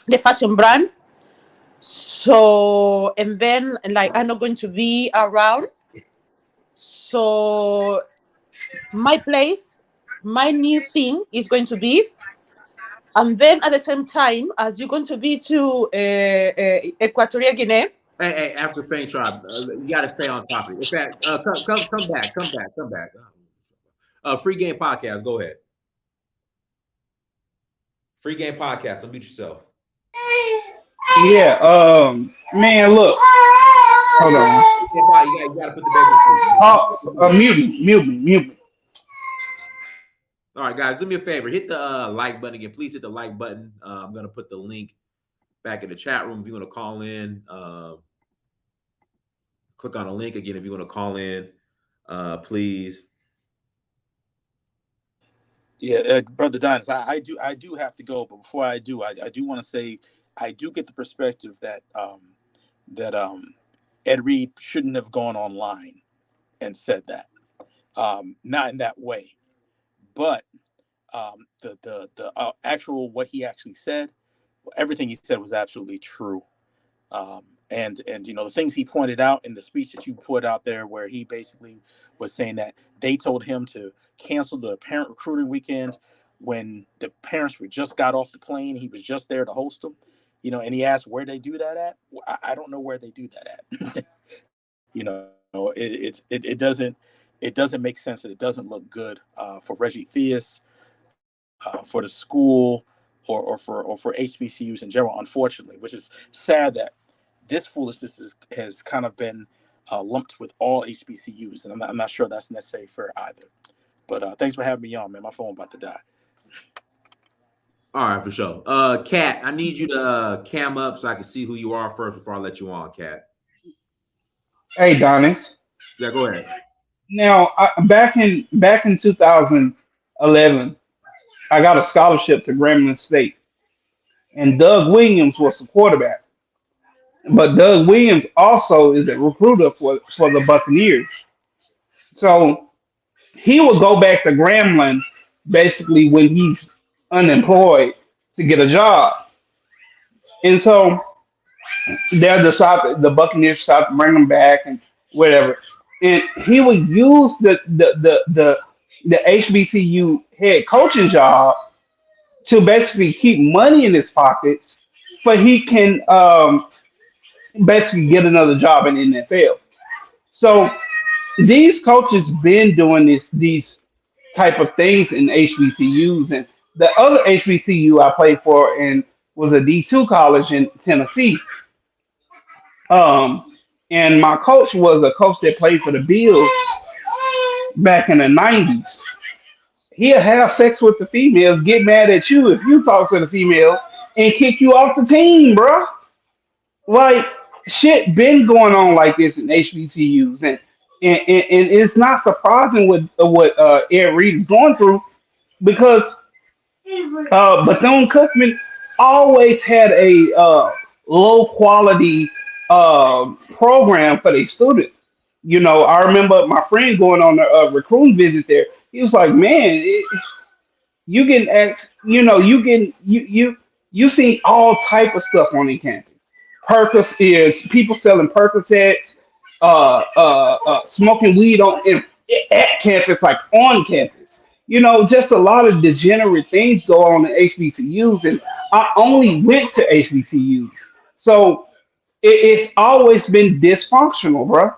the fashion brand. So, and then like I'm not going to be around. So my place, my new thing is going to be, and then at the same time as you're going to be to Equatorial Guinea. Hey, African Faint Tribe, you got to stay on topic. In fact, come back. Free Game Podcast, go ahead. Free Game Podcast, unmute yourself. Yeah, man, look. Hold on. You got to put the baby. Mute me. All right, guys, do me a favor. Hit the like button again. Please hit the like button. I'm going to put the link back in the chat room if you want to call in. Click on the link again if you want to call in, please. Yeah, Brother Deion, I do have to go, but before I do, I do want to say I do get the perspective that Ed Reed shouldn't have gone online and said that, not in that way, but the actual what he actually said, everything he said was absolutely true. And you know, the things he pointed out in the speech that you put out there, where he basically was saying that they told him to cancel the parent recruiting weekend when the parents were just got off the plane. He was just there to host them, you know, and he asked where they do that at. I don't know where they do that at. You know, it doesn't make sense, and it doesn't look good for Reggie Theus, for the school, or for HBCUs in general, unfortunately, which is sad that this foolishness has kind of been lumped with all HBCUs, and I'm not sure that's necessarily fair either. But thanks for having me on, man. My phone about to die. All right, for sure. Kat, I need you to cam up so I can see who you are first before I let you on, Kat. Hey, Donis. Yeah, go ahead. Now, back in 2011, I got a scholarship to Grambling State, and Doug Williams was the quarterback. But Doug Williams also is a recruiter for the Buccaneers. So he will go back to Grambling basically when he's unemployed to get a job. And so the Buccaneers decided to bring him back and whatever. And he would use the HBCU head coaching job to basically keep money in his pockets so he can basically get another job in the NFL. So these coaches been doing these type of things in HBCUs, and the other HBCU I played for and was a D2 college in Tennessee. And my coach was a coach that played for the Bills back in the 90s. He'll have sex with the females, get mad at you if you talk to the female, and kick you off the team, bro. Like, shit been going on like this in HBCUs, and it's not surprising what Ed Reed is going through, because Bethune Cookman always had a low quality program for their students. You know, I remember my friend going on a recruiting visit there. He was like, "Man, you can ask, you know, you see all type of stuff on the campus. Percocets, people selling Percocets, smoking weed at campus, like on campus. You know, just a lot of degenerate things go on in HBCUs, and I only went to HBCUs, so it's always been dysfunctional, bro.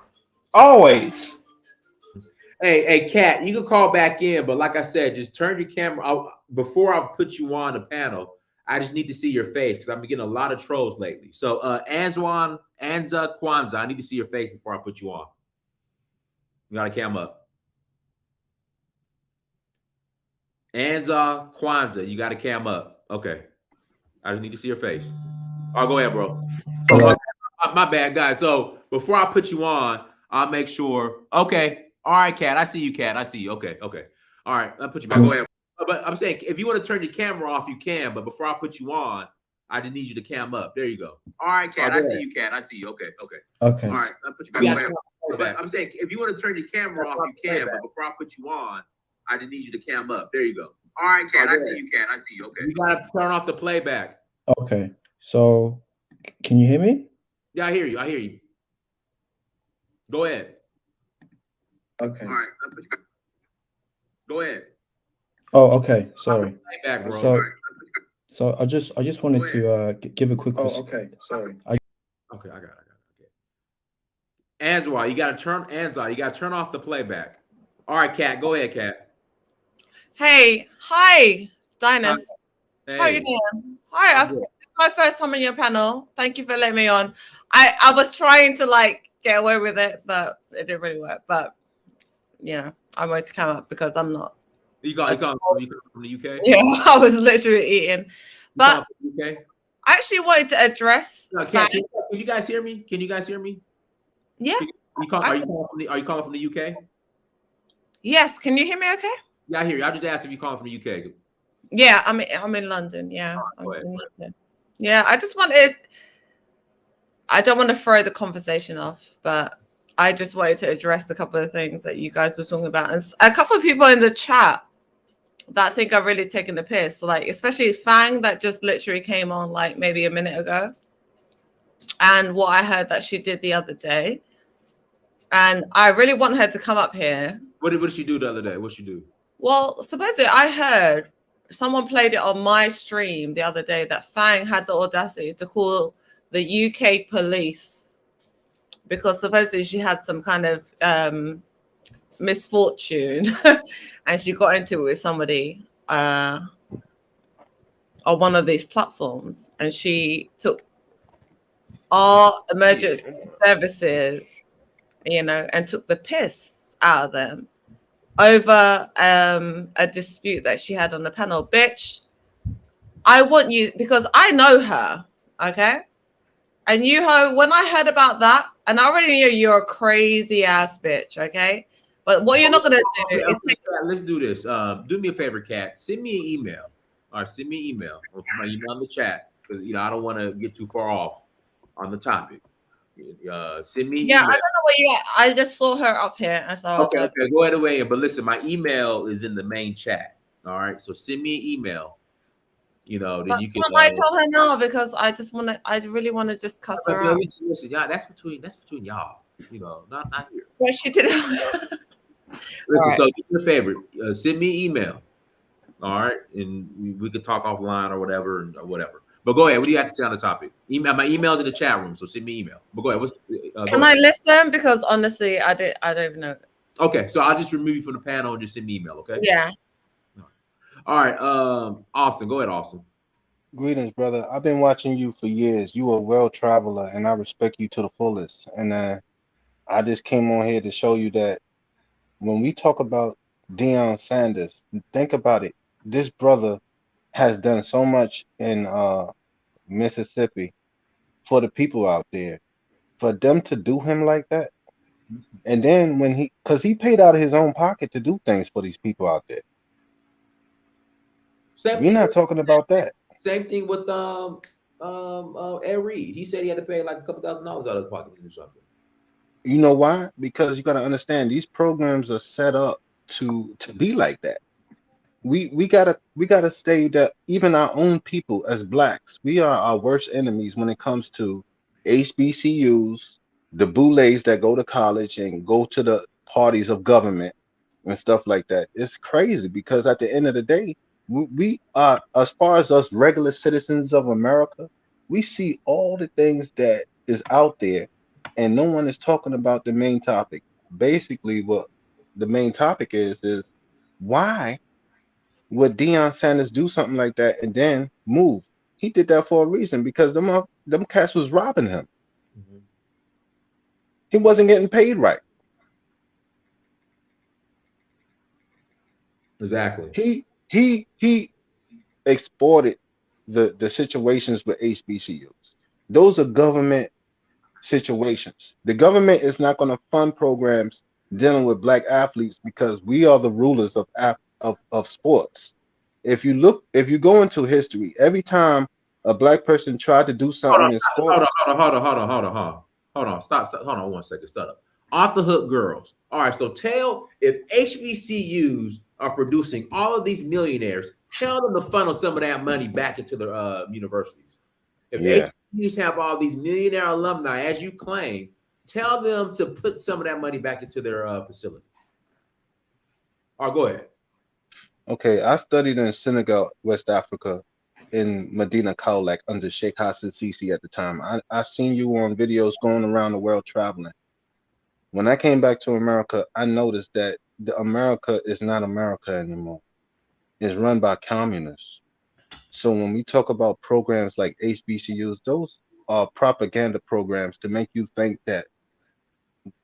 Always." Hey, Kat, you can call back in, but like I said, just turn your camera out before I put you on the panel. I just need to see your face because I've been getting a lot of trolls lately. So Anza Kwanzaa, I need to see your face before I put you on. You got a cam up. Anza Kwanzaa, you got a cam up. Okay. I just need to see your face. Oh, go ahead, bro. So, my bad, guys. So before I put you on, I'll make sure. Okay. All right, Kat. I see you, Kat. I see you. Okay. All right. I'll put you back. Go ahead. But I'm saying, if you want to turn your camera off, you can. But before I put you on, I just need you to cam up. There you go. All right, Kat. I see you, Kat. I see you. Okay. All right. I'll put you back. But I'm saying if you want to turn your camera off, you can. But before I put you on, I just need you to cam up. There you go. All right, Cat. I see you, Cat. I see you. Okay. You gotta turn off the playback. Okay. So, can you hear me? Yeah, I hear you. I hear you. Go ahead. Okay. All right. Go ahead. Oh, okay. Sorry. Playback, bro. So I just wanted to give a quick. Okay. Sorry. Okay, I got it. Okay. Anzar, you gotta turn off the playback. All right, Cat. Go ahead, Cat. Hey, hi, Dynast. Hey. How are you doing? Hi, it's my first time on your panel. Thank you for letting me on. I was trying to like get away with it, but it didn't really work. But you know, I wanted to come up because I'm not. You come from the UK? Yeah, I was literally eating. But UK? I actually wanted to address. Can you guys hear me? Can you guys hear me? Yeah. Are you calling from the UK? Yes. Can you hear me? Okay. Yeah, I hear you. I just asked if you calling from the UK. Yeah, I'm in London. Yeah, I'm in London. Yeah, I don't want to throw the conversation off, but I just wanted to address a couple of things that you guys were talking about, and a couple of people in the chat that I think are really taking the piss, like especially Fang that just literally came on like maybe a minute ago, and what I heard that she did the other day, and I really want her to come up here. What did she do the other day? What she do? Well, supposedly I heard someone played it on my stream the other day that Fang had the audacity to call the UK police because supposedly she had some kind of misfortune and she got into it with somebody on one of these platforms, and she took all emergency services, and took the piss out of them over a dispute that she had on the panel. Bitch, I want you, because I know her, okay? And when I heard about that, and I already knew you're a crazy ass bitch, okay? But what you're not gonna do is let's do this. Do me a favor, Kat. Send me an email. All right, send me an email. Or put my email in the chat because I don't want to get too far off on the topic. Send me. Yeah, email. I don't know what you. I just saw her up here, and so Okay, go ahead away. But listen, my email is in the main chat. All right, so send me an email. Then but you can. I tell her now because I really want to just cuss her out. Listen, y'all. That's between y'all. Not here. But she did it. Listen, right. So do me a favor. Send me an email. All right, and we could talk offline or whatever. But go ahead. What do you have to say on the topic? My email's in the chat room, so send me an email. But go ahead. Can I listen? Because honestly, I don't even know. Okay, so I'll just remove you from the panel and just send me an email. Okay. Yeah. All right. Austin, go ahead, Austin. Greetings, brother. I've been watching you for years. You are a world traveler, and I respect you to the fullest. And I just came on here to show you that when we talk about Deion Sanders, think about it. This brother has done so much in Mississippi for the people out there. For them to do him like that, and then because he paid out of his own pocket to do things for these people out there. We're not talking about that. Same thing with Ed Reed. He said he had to pay like a couple $1,000s out of his pocket or something. You know why? Because you got to understand these programs are set up to be like that. We gotta say that even our own people as blacks, we are our worst enemies when it comes to HBCUs, the boulets that go to college and go to the parties of government and stuff like that. It's crazy because at the end of the day, we are, as far as us regular citizens of America, we see all the things that is out there and no one is talking about the main topic. Basically, what the main topic is why would Deion Sanders do something like that and then move? He did that for a reason, because them cats was robbing him. Mm-hmm. He wasn't getting paid right. Exactly. He exported the situations with HBCUs. Those are government situations. The government is not going to fund programs dealing with black athletes because we are the rulers of sports. If you go into history, every time a black person tried to do something in sports. Hold on. Stop. Hold on 1 second. Stop. Off the hook girls. All right, so tell if HBCUs are producing all of these millionaires, tell them to funnel some of that money back into their universities. If HBCUs have all these millionaire alumni, as you claim, tell them to put some of that money back into their facility. All right, go ahead. Okay, I studied in Senegal, West Africa, in Medina Kaolack under Sheikh Hassan Sisi at the time. I've seen you on videos going around the world traveling. When I came back to America, I noticed that America is not America anymore. It's run by communists. So when we talk about programs like HBCUs, those are propaganda programs to make you think that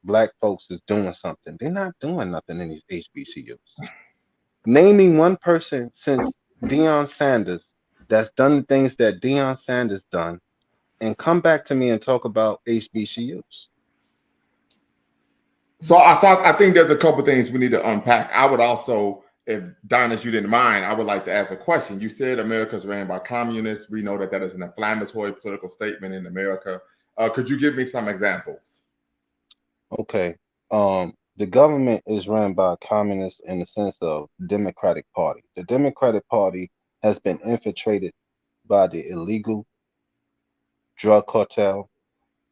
Black folks is doing something. They're not doing nothing in these HBCUs. Name me one person since Deion Sanders that's done the things that Deion Sanders done, and come back to me and talk about HBCUs. So I think there's a couple things we need to unpack. I would also, if Dynast, you didn't mind, I would like to ask a question. You said America's ran by communists. We know that is an inflammatory political statement in America. Could you give me some examples? Okay. The government is run by communists in the sense of Democratic Party. The Democratic Party has been infiltrated by the illegal drug cartel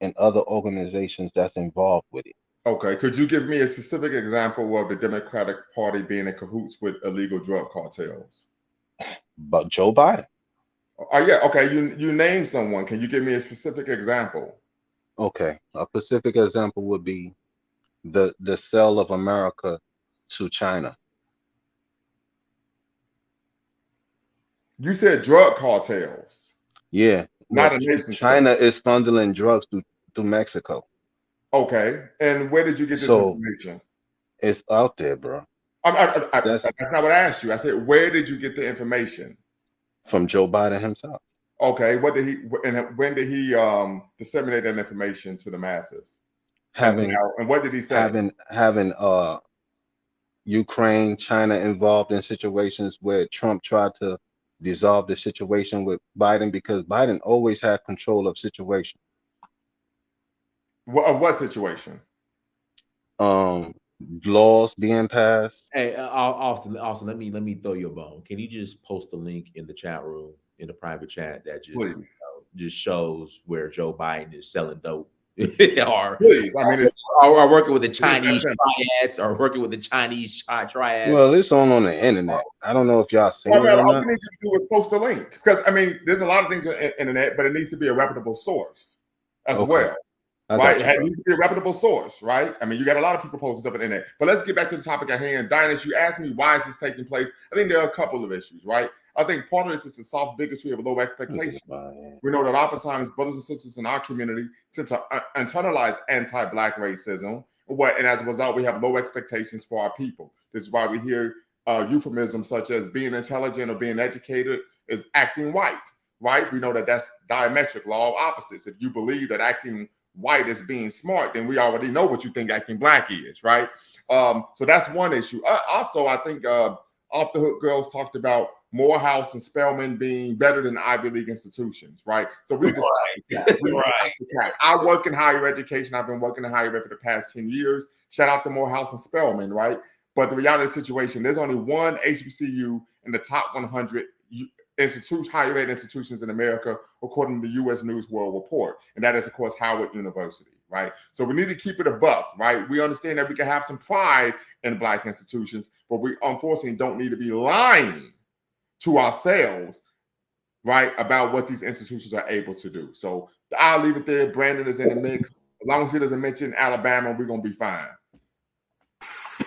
and other organizations that's involved with it. Okay, could you give me a specific example of the Democratic Party being in cahoots with illegal drug cartels? But Joe Biden. Yeah, okay, you name someone. Can you give me a specific example? Okay, a specific example would be the sale of America to China. You said drug cartels. Yeah. Not a nation China is funneling drugs through Mexico. Okay. And where did you get this information? It's out there, bro. That's not what I asked you. I said, where did you get the information? From Joe Biden himself. Okay. When did he disseminate that information to the masses? And what did he say? Having Ukraine, China involved in situations where Trump tried to dissolve the situation with Biden, because Biden always had control of situation. What situation? Laws being passed. Hey, Austin, let me throw you a bone. Can you just post a link in the chat room, in the private chat, that just shows where Joe Biden is selling dope? Please, I mean, are working with the Chinese triads, or working with the Chinese triads. Well, it's on the internet. I don't know if y'all seen it or all not. we need to do is post a link, because I mean, there's a lot of things on the internet, but it needs to be a reputable source as well. Right? It needs to be a reputable source, right? I mean, you got a lot of people posting stuff on the internet. But let's get back to the topic at hand. Dynast, you asked me, why is this taking place? I think there are a couple of issues, right? I think part of this is the soft bigotry of low expectations. We know that oftentimes brothers and sisters in our community tend to internalize anti-Black racism, and as a result, we have low expectations for our people. This is why we hear euphemisms such as being intelligent or being educated is acting white, right? We know that that's diametric, law of opposites. If you believe that acting white is being smart, then we already know what you think acting Black is, right? So that's one issue. Also, I think Off the Hook Girls talked about Morehouse and Spelman being better than Ivy League institutions, right? So we I work in higher education. I've been working in higher ed for the past 10 years. Shout out to Morehouse and Spelman, right? But the reality of the situation, there's only one HBCU in the top 100 higher ed institutions in America, according to the U.S. News World Report. And that is, of course, Howard University, right? So we need to keep it a buck, right? We understand that we can have some pride in Black institutions, but we unfortunately don't need to be lying to ourselves, right, about what these institutions are able to do. So I'll leave it there. Brandon is in the mix. As long as he doesn't mention Alabama, we're going to be fine.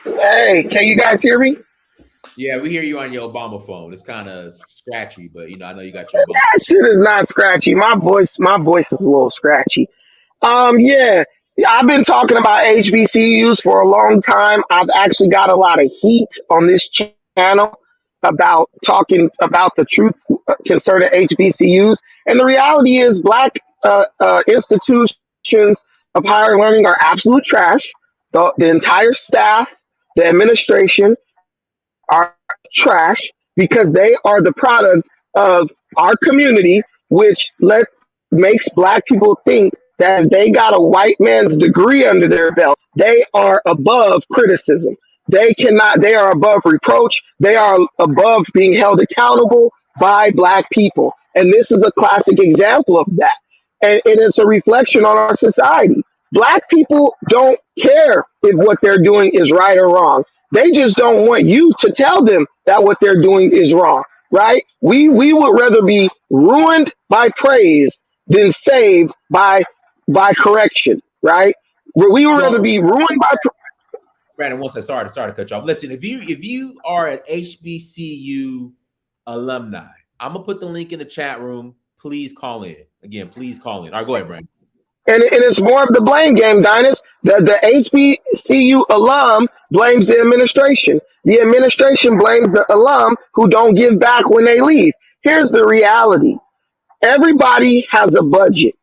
Hey, can you guys hear me? Yeah, we hear you on your Obama phone. It's kind of scratchy, but I know you got your. That shit is not scratchy. My voice is a little scratchy. Yeah, I've been talking about HBCUs for a long time. I've actually got a lot of heat on this channel about talking about the truth concerning HBCUs. And the reality is Black institutions of higher learning are absolute trash. The entire staff, the administration are trash, because they are the product of our community, which makes Black people think that if they got a white man's degree under their belt, they are above criticism. They are above reproach. They are above being held accountable by black people. And this is a classic example of that. And it's a reflection on our society. Black people don't care if what they're doing is right or wrong. They just don't want you to tell them that what they're doing is wrong, right? We would rather be ruined by praise than saved by correction, right? We would rather be ruined by. Brandon, one second. Sorry to cut you off. Listen, if you are an HBCU alumni, I'm gonna put the link in the chat room. Please call in. Again, please call in. All right, go ahead, Brandon. And it's more of the blame game, Dynast. The HBCU alum blames the administration. The administration blames the alum who don't give back when they leave. Here's the reality. Everybody has a budget.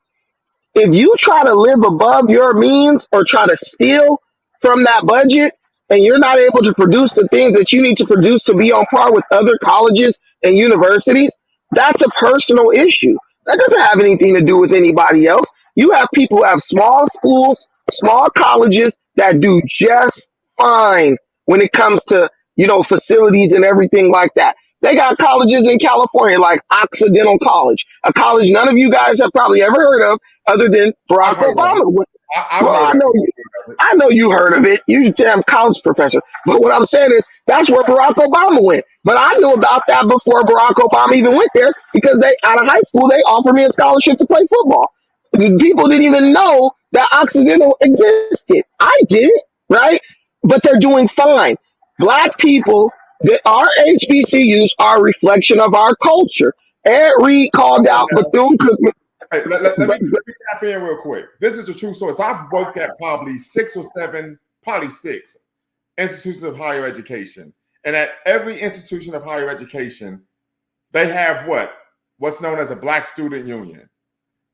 If you try to live above your means or try to steal from that budget and you're not able to produce the things that you need to produce to be on par with other colleges and universities, that's a personal issue. That doesn't have anything to do with anybody else. You have people who have small schools, small colleges that do just fine when it comes to, facilities and everything like that. They got colleges in California like Occidental College, a college none of you guys have probably ever heard of other than Barack Obama. I know you heard of it. You damn college professor. But what I'm saying is that's where Barack Obama went. But I knew about that before Barack Obama even went there because out of high school, they offered me a scholarship to play football. People didn't even know that Occidental existed. I did, right? But they're doing fine. Black people, our HBCUs are a reflection of our culture. Ed Reed called out Bethune Cookman. Hey, let me tap in real quick. This is a true story. So I've worked at probably 6 institutions of higher education. And at every institution of higher education, they have what's known as a Black Student Union.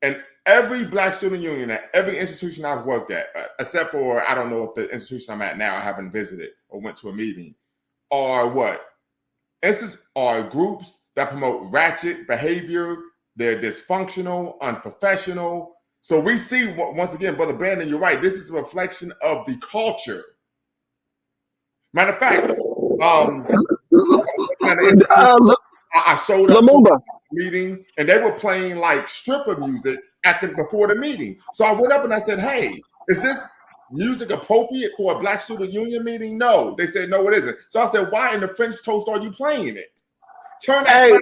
And every Black Student Union at every institution I've worked at, except for, I don't know if the institution I'm at now, I haven't visited or went to a meeting, are are groups that promote ratchet behavior. They're dysfunctional, unprofessional. So we see, once again, Brother Brandon, you're right. This is a reflection of the culture. Matter of fact, I showed up to a meeting and they were playing like stripper music before the meeting. So I went up and I said, hey, is this music appropriate for a Black Student Union meeting? No. They said, no, it isn't. So I said, why in the French toast are you playing it? Turn that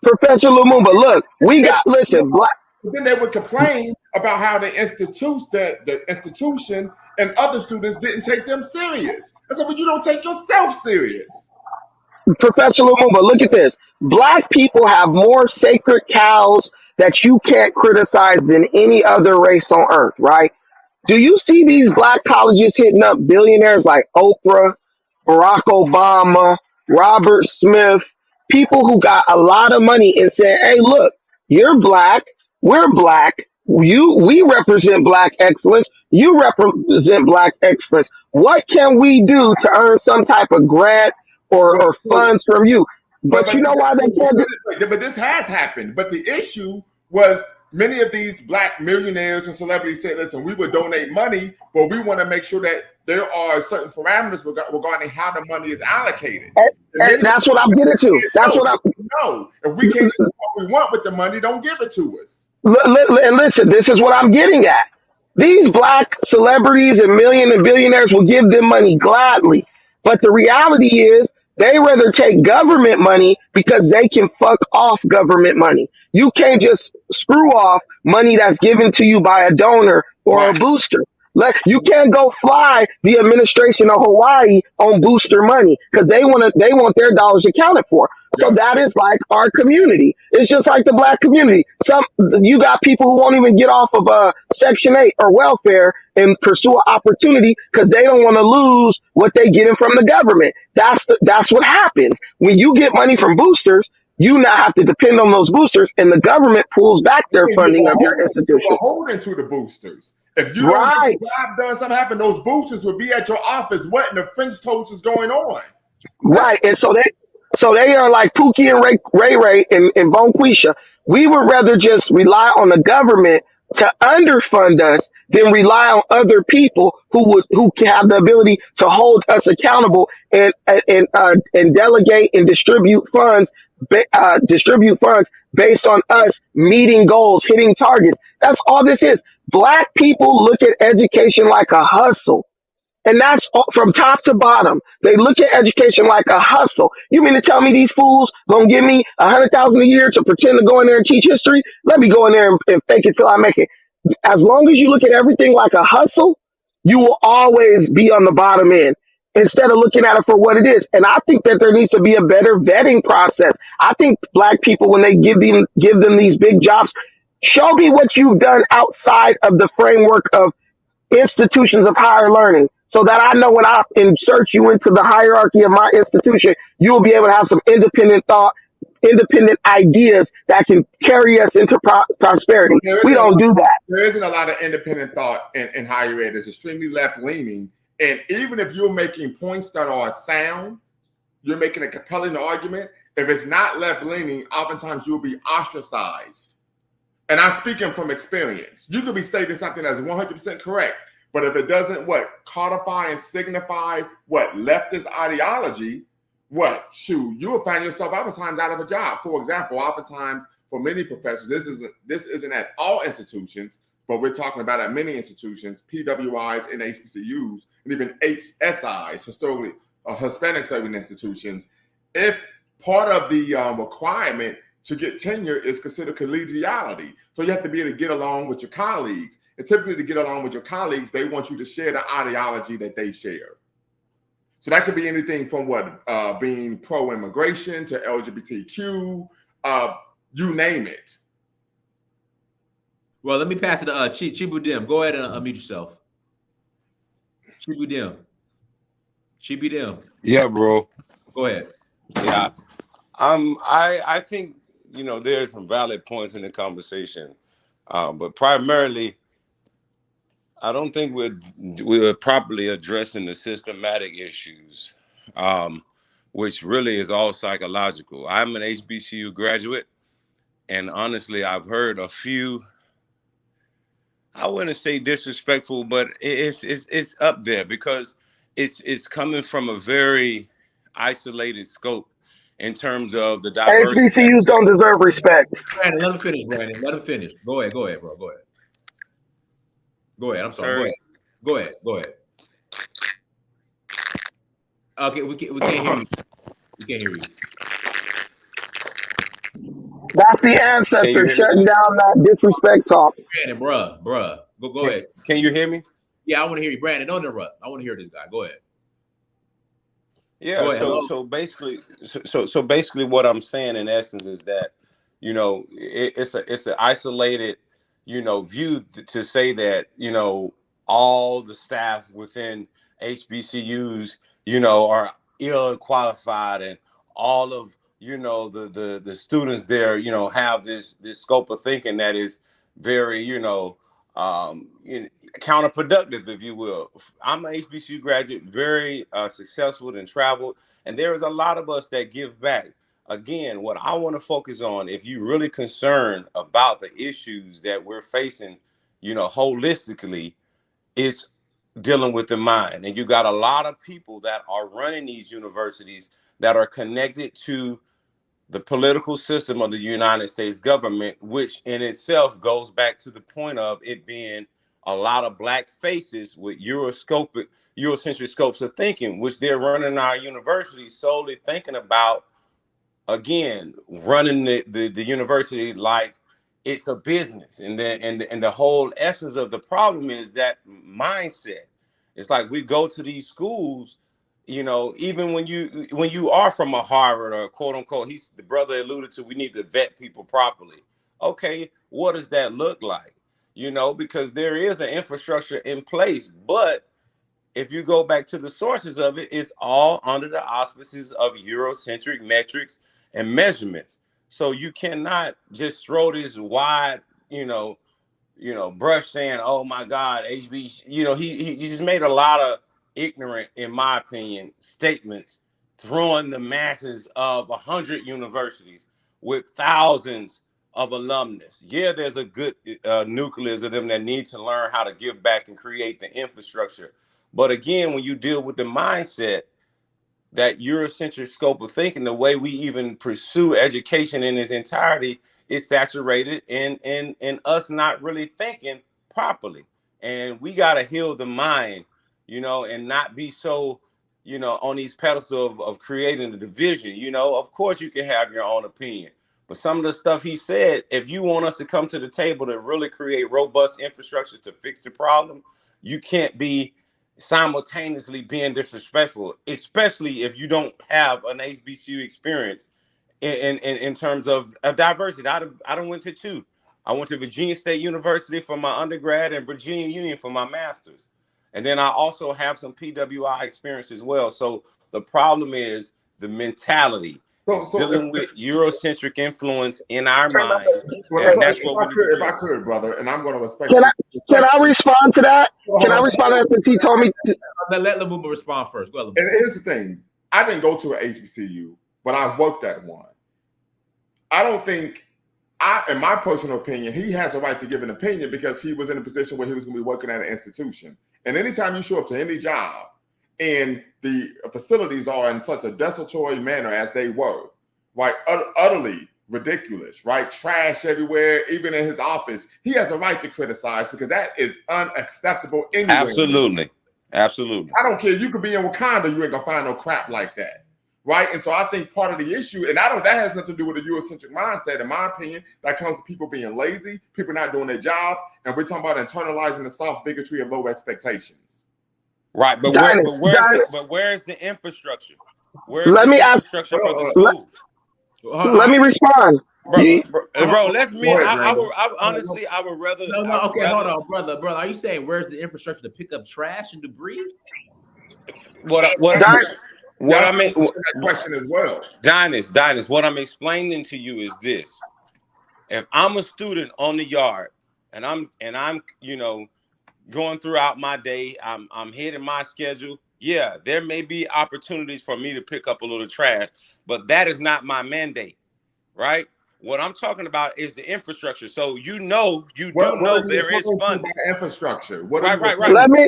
Professor Lumumba, look, Black. Then they would complain about how the institution and other students didn't take them serious. I said, well, you don't take yourself serious. Professor Lumumba, look at this. Black people have more sacred cows that you can't criticize than any other race on earth, right? Do you see these black colleges hitting up billionaires like Oprah, Barack Obama, Robert Smith, people who got a lot of money and said, hey, look, you're black, we're black, we represent black excellence, you represent black excellence. What can we do to earn some type of grant or funds from you? But you know why they can't do it? But this has happened. But the issue was many of these black millionaires and celebrities said, listen, we would donate money, but we want to make sure that there are certain parameters regarding how the money is allocated. And that's what I'm getting to. That's what I'm. No, if we can't do what we want with the money, don't give it to us. And listen, this is what I'm getting at. These black celebrities and billionaires will give them money gladly. But the reality is they rather take government money because they can fuck off government money. You can't just screw off money that's given to you by a donor or a booster. Like, you can't go fly the administration of Hawaii on booster money because they want their dollars accounted for. So that is like our community. It's just like the black community. You got people who won't even get off of Section 8 or welfare and pursue an opportunity because they don't want to lose what they getting from the government. That's what happens when you get money from boosters. You now have to depend on those boosters, and the government pulls back their funding of your institution. You're holding to the boosters. If you don't get the job done, something happened, those boosters will be at your office. What in the French toast is going on? Right, and so they are like Pookie and Ray Ray and Bonquisha. We would rather just rely on the government to underfund us than rely on other people who can have the ability to hold us accountable and delegate and distribute funds based on us meeting goals, hitting targets. That's all this is. Black people look at education like a hustle. And that's from top to bottom. They look at education like a hustle. You mean to tell me these fools gonna give me $100,000 a year to pretend to go in there and teach history? Let me go in there and fake it till I make it. As long as you look at everything like a hustle, you will always be on the bottom end instead of looking at it for what it is. And I think that there needs to be a better vetting process. I think black people, when they give them these big jobs, show me what you've done outside of the framework of institutions of higher learning, so that I know when I insert you into the hierarchy of my institution, you will be able to have some independent thought, independent ideas that can carry us into prosperity. We don't do that. There isn't a lot of independent thought in higher ed. It's extremely left-leaning. And even if you're making points that are sound, you're making a compelling argument, if it's not left-leaning, oftentimes you'll be ostracized. And I'm speaking from experience. You could be stating something that's 100% correct, but if it doesn't codify and signify leftist ideology, you'll find yourself oftentimes out of a job. For example, oftentimes for many professors, this isn't at all institutions, but we're talking about at many institutions, PWIs and HBCUs, and even HSIs, historically Hispanic serving institutions. If part of the requirement to get tenure is considered collegiality. So you have to be able to get along with your colleagues. And typically to get along with your colleagues, they want you to share the ideology that they share. So that could be anything from being pro-immigration to LGBTQ, you name it. Well, let me pass it to Chibudim. Go ahead and unmute yourself. Chibudim. Yeah, bro. Go ahead. Yeah. I think, there's some valid points in the conversation. But primarily, I don't think we're properly addressing the systematic issues, which really is all psychological. I'm an HBCU graduate, and honestly, I've heard a few, I wouldn't say disrespectful, but it's up there because it's coming from a very isolated scope in terms of the diversity. HBCUs don't deserve respect. Brandon, let him finish, Brandon. Let him finish. Go ahead, bro. Go ahead. I'm sorry. Go ahead. Okay, we can't hear you. We can't hear you. That's the ancestor shutting down that disrespect talk. Brandon, bruh. Go ahead. Can you hear me? Yeah, I want to hear you. Brandon, don't interrupt. I want to hear this guy. Go ahead. Yeah, so basically what I'm saying in essence is that, it's an isolated, view to say that, all the staff within HBCUs, are ill qualified, and all of, the students there, have this scope of thinking that is very, counterproductive, if you will. I'm an HBCU graduate, very successful and traveled, and there is a lot of us that give back. Again, what I want to focus on, if you're really concerned about the issues that we're facing, holistically, it's dealing with the mind. And you got a lot of people that are running these universities that are connected to the political system of the United States government, which in itself goes back to the point of it being a lot of black faces with Eurocentric scopes of thinking, which they're running our universities solely thinking about, again, running the university like it's a business. And the whole essence of the problem is that mindset. It's like we go to these schools, even when you are from a Harvard or quote unquote, the brother alluded to, we need to vet people properly. Okay, what does that look like? Because there is an infrastructure in place, but if you go back to the sources of it, it's all under the auspices of Eurocentric metrics and measurements. So you cannot just throw this wide, brush saying, oh my God, HB, he just made a lot of ignorant, in my opinion, statements, throwing the masses of 100 universities with thousands of alumnus. Yeah, there's a good nucleus of them that need to learn how to give back and create the infrastructure. But again, when you deal with the mindset, that Eurocentric scope of thinking, the way we even pursue education in its entirety is saturated in us not really thinking properly. And we got to heal the mind, you know, and not be so, you know, on these pedestals of creating a division. You know, of course you can have your own opinion, but some of the stuff he said, if you want us to come to the table to really create robust infrastructure to fix the problem, you can't be simultaneously being disrespectful, especially if you don't have an HBCU experience in terms of diversity. I done went to two. I went to Virginia State University for my undergrad and Virginia Union for my master's. And then I also have some PWI experience as well. So the problem is the mentality. It's dealing with Eurocentric influence in our mind. And that's what we need to if I could, brother, and I'm going to respect. Can I respond to that? Can I respond to that since he told me? Let Lumumba respond first. Go ahead, And here's the thing: I didn't go to an HBCU, but I worked at one. I don't think, in my personal opinion, he has a right to give an opinion because he was in a position where he was going to be working at an institution. And anytime you show up to any job and the facilities are in such a desultory manner as they were, right, utterly ridiculous, right, trash everywhere, even in his office, he has a right to criticize because that is unacceptable anywhere. Absolutely. Absolutely. I don't care. You could be in Wakanda, you ain't gonna find no crap like that. Right. And so I think part of the issue, and that has nothing to do with the Eurocentric mindset, in my opinion, that comes to people being lazy, people not doing their job, and we're talking about internalizing the soft bigotry of low expectations. Right, but where's the infrastructure? Let me ask. Let me respond. Bro, let's meet. Honestly, I would rather. Okay, hold on, brother. Are you saying where's the infrastructure to pick up trash and debris? What I mean, question as well. Dinus, what I'm explaining to you is this: if I'm a student on the yard and I'm you know, going throughout my day, I'm hitting my schedule. Yeah, there may be opportunities for me to pick up a little trash, but that is not my mandate, right? What I'm talking about is the infrastructure. So you do know there is funding. Infrastructure. Right. Let me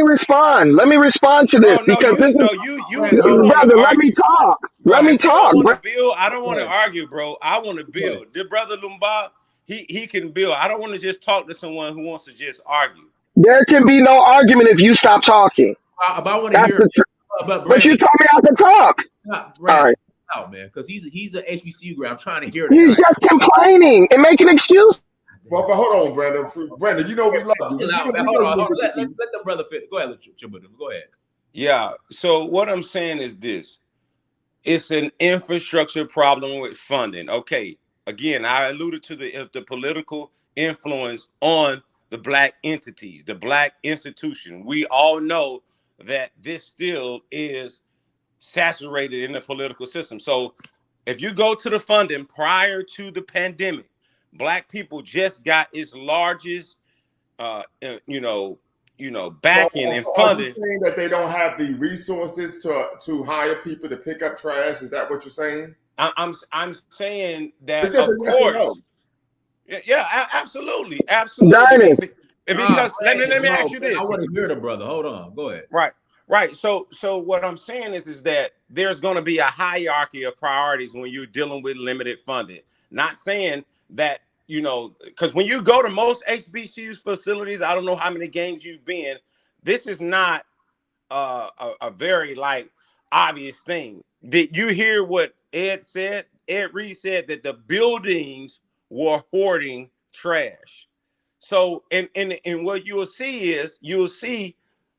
respond. Let me respond to this because this is brother. Let me talk. Let me talk. I don't want to argue, bro. I want to build. The brother Lumba, he can build. I don't want to just talk to someone who wants to just argue. There can be no argument if you stop talking. But I want to hear. But you told me I could talk. All right. Out, man, because he's an HBCU grad. I'm trying to hear it. He's just complaining and making excuses. Well, but hold on, Brandon. Brandon, you know we love you. Hold on. Let the brother fit. Go ahead, go ahead. Yeah. So what I'm saying is this: it's an infrastructure problem with funding. Okay. Again, I alluded to the political influence on the Black entities, the Black institution. We all know that this still is saturated in the political system. So if you go to the funding prior to the pandemic, Black people just got its largest backing and funding. Are you saying that they don't have the resources to hire people to pick up trash? Is that what you're saying? I'm saying that it's just of course. No. Yeah, absolutely. Because let me ask you this. I want to hear the brother. Hold on. Go ahead. Right. So what I'm saying is that there's going to be a hierarchy of priorities when you're dealing with limited funding. Not saying that, you know, because when you go to most HBCUs facilities, I don't know how many games you've been. This is not a very obvious thing. Did you hear what Ed said? Ed Reed said that the buildings were hoarding trash. So and what you'll see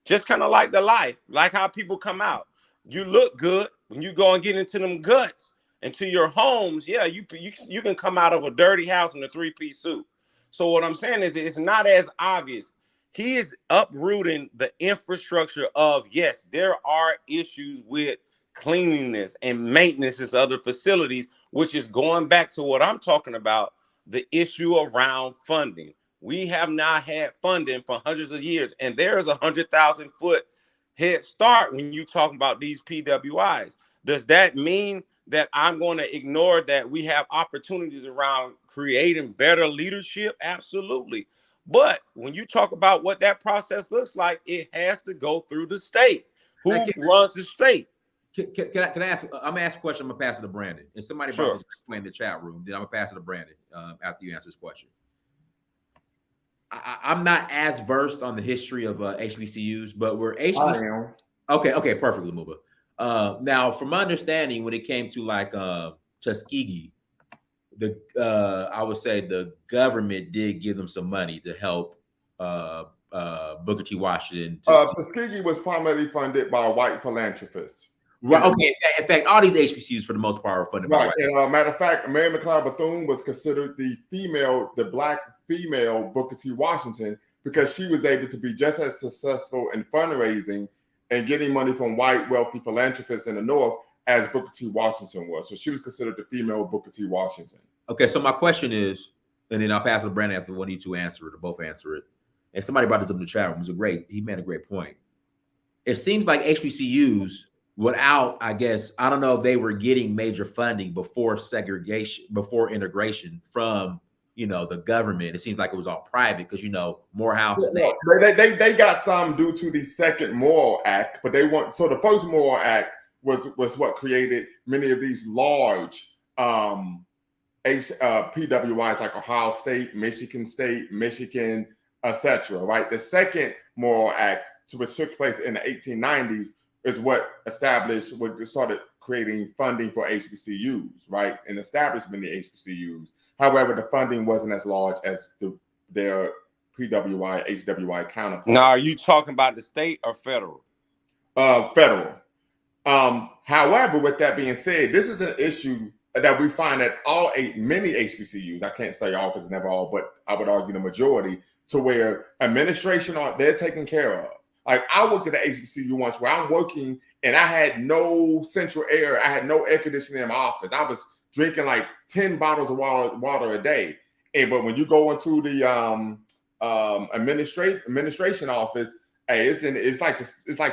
just kind of like the life, like how people come out. You look good when you go and get into them guts, into your homes. Yeah, you can come out of a dirty house in a 3-piece suit. So what I'm saying is it's not as obvious. He is uprooting the infrastructure of, yes, there are issues with cleanliness and maintenance of other facilities, which is going back to what I'm talking about, the issue around funding. We have not had funding for hundreds of years, and there is 100,000 foot head start when you talk about these PWIs. Does that mean that I'm going to ignore that we have opportunities around creating better leadership? Absolutely. But when you talk about what that process looks like, it has to go through the state. Who runs the state? Can I ask? I'm gonna ask a question. I'm gonna pass it to Brandon. And somebody brought this point in the chat room. Then I'm gonna pass it to Brandon after you answer this question. I'm not as versed on the history of HBCUs, but we're HBCUs. Okay, perfect, Lumumba. Now, from my understanding, when it came to like Tuskegee, I would say the government did give them some money to help Booker T. Washington. Tuskegee was primarily funded by white philanthropists. Right. Okay. In fact, all these HBCUs for the most part are funded by white. And matter of fact, Mary McLeod Bethune was considered the black female Booker T. Washington because she was able to be just as successful in fundraising and getting money from white wealthy philanthropists in the North as Booker T. Washington was. So she was considered the female Booker T. Washington. Okay. So my question is, and then I'll pass it to Brandon after one of you two answer it or both answer it. And somebody brought this up in the chat room. He made a great point. It seems like HBCUs, without, I guess, I don't know if they were getting major funding before segregation, before integration from, the government. It seems like it was all private because, Morehouse. They got some due to the second Morrill Act, but they want, so the first Morrill Act was what created many of these large PWIs like Ohio State, Michigan, etc. Right. The second Morrill Act, which took place in the 1890s, is what started creating funding for HBCUs, right, and established many HBCUs. However, the funding wasn't as large as their PWI, HWI counterparts. Now, are you talking about the state or federal? Federal. However, with that being said, this is an issue that we find at many HBCUs. I can't say all because it's never all, but I would argue the majority, to where administration they're taken care of. Like I worked at an HBCU once where I'm working and I had no central air. I had no air conditioning in my office. I was drinking like 10 bottles of water a day. But when you go into the administration office, hey, it's like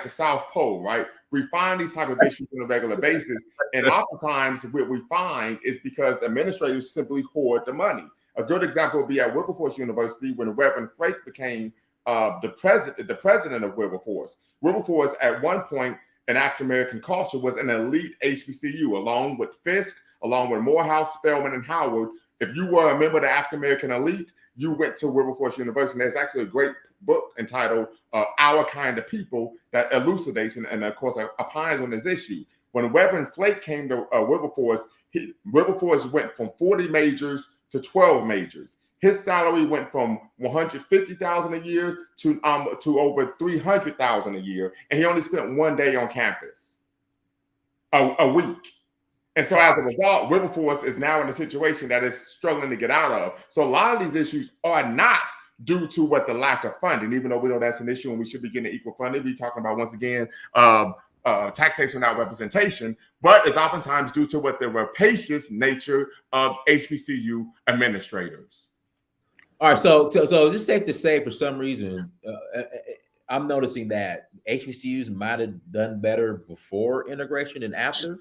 the South Pole, right? We find these type of issues on a regular basis. And oftentimes what we find is because administrators simply hoard the money. A good example would be at Wilberforce University when Reverend Flake became the president of Wilberforce. Wilberforce, at one point, in African American culture, was an elite HBCU, along with Fisk, along with Morehouse, Spelman, and Howard. If you were a member of the African American elite, you went to Wilberforce University. And there's actually a great book entitled Our Kind of People that elucidates and of course, opines on this issue. When Reverend Flake came to Wilberforce, Wilberforce went from 40 majors to 12 majors. His salary went from $150,000 a year to over $300,000 a year, and he only spent one day on campus a week. And so as a result, Wilberforce is now in a situation that is struggling to get out of. So a lot of these issues are not due to the lack of funding, even though we know that's an issue and we should be getting equal funding. We're talking about, once again, taxation without representation, but it's oftentimes due to the rapacious nature of HBCU administrators. All right, so is it safe to say, for some reason, I'm noticing that HBCUs might have done better before integration and after?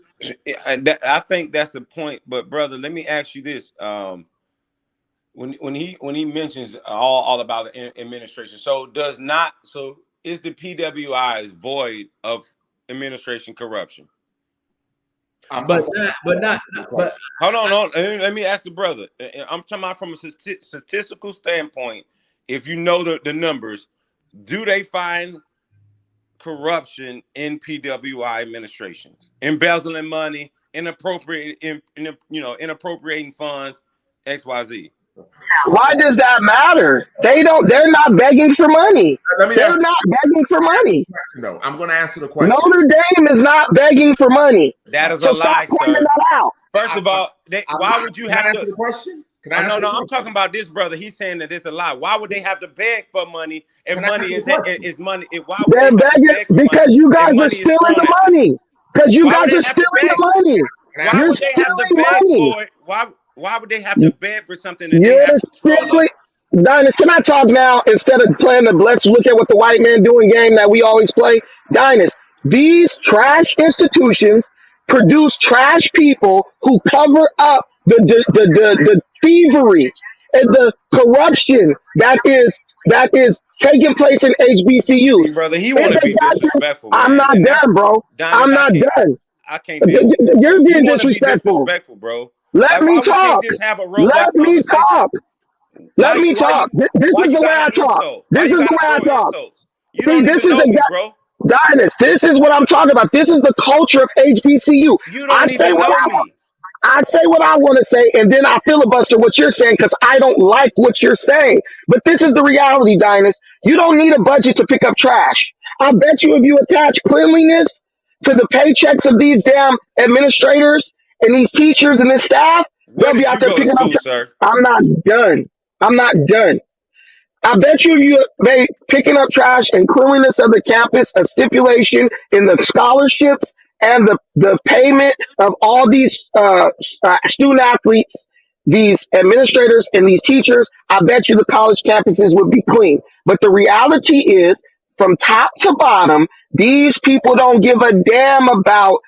I think that's the point. But brother, let me ask you this: when he mentions all about the administration, so is the PWIs void of administration corruption? But hold on. Let me ask the brother. I'm talking about from a statistical standpoint. If you know the numbers, do they find corruption in PWI administrations, embezzling money, inappropriating funds, XYZ? Why does that matter? They're not begging for money. They're not begging for money. No, I'm going to answer the question. Notre Dame is not begging for money. That is a lie, sir. That out. First of all, why would you have to answer the question? No, I'm talking about this brother. He's saying that it's a lie. Why would they have to beg for money if money is money? Why would they're begging because you guys are stealing the money. Because you guys are stealing the money. Why would they have to beg for it? Why would they have to beg for something that they have to control of? Dynast, can I talk now instead of playing the let's look at what the white man doing game that we always play? Dynast, these trash institutions produce trash people who cover up the thievery and the corruption that is taking place in HBCUs. See, brother, he want If to they be got to, disrespectful, I'm man, not and that's done, bro. Donis. I'm not done. I can't deal with that, bro. You're You being want to be disrespectful. disrespectful, bro. Let Like, me why we can't talk. just have a robust Let me conversation? talk. Let me Why talk. you This why is you the way I gotta talk. insult? Why This you is the gotta way I throw talk. insults? You See, don't this even is know me, exact. bro. Dynast, this is what I'm talking about. This is the culture of HBCU. You I don't say even what know I want. me. I say what I want to say, and then I filibuster what you're saying because I don't like what you're saying. But this is the reality, Dynast. You don't need a budget to pick up trash. I bet you if you attach cleanliness to the paychecks of these damn administrators and these teachers and this staff, Where they'll be did out you there go to picking up school, trash. sir? I'm not done. I'm not done. I bet you made picking up trash and cleanliness of the campus a stipulation in the scholarships and the payment of all these student athletes, these administrators and these teachers. I bet you the college campuses would be clean. But the reality is, from top to bottom, these people don't give a damn about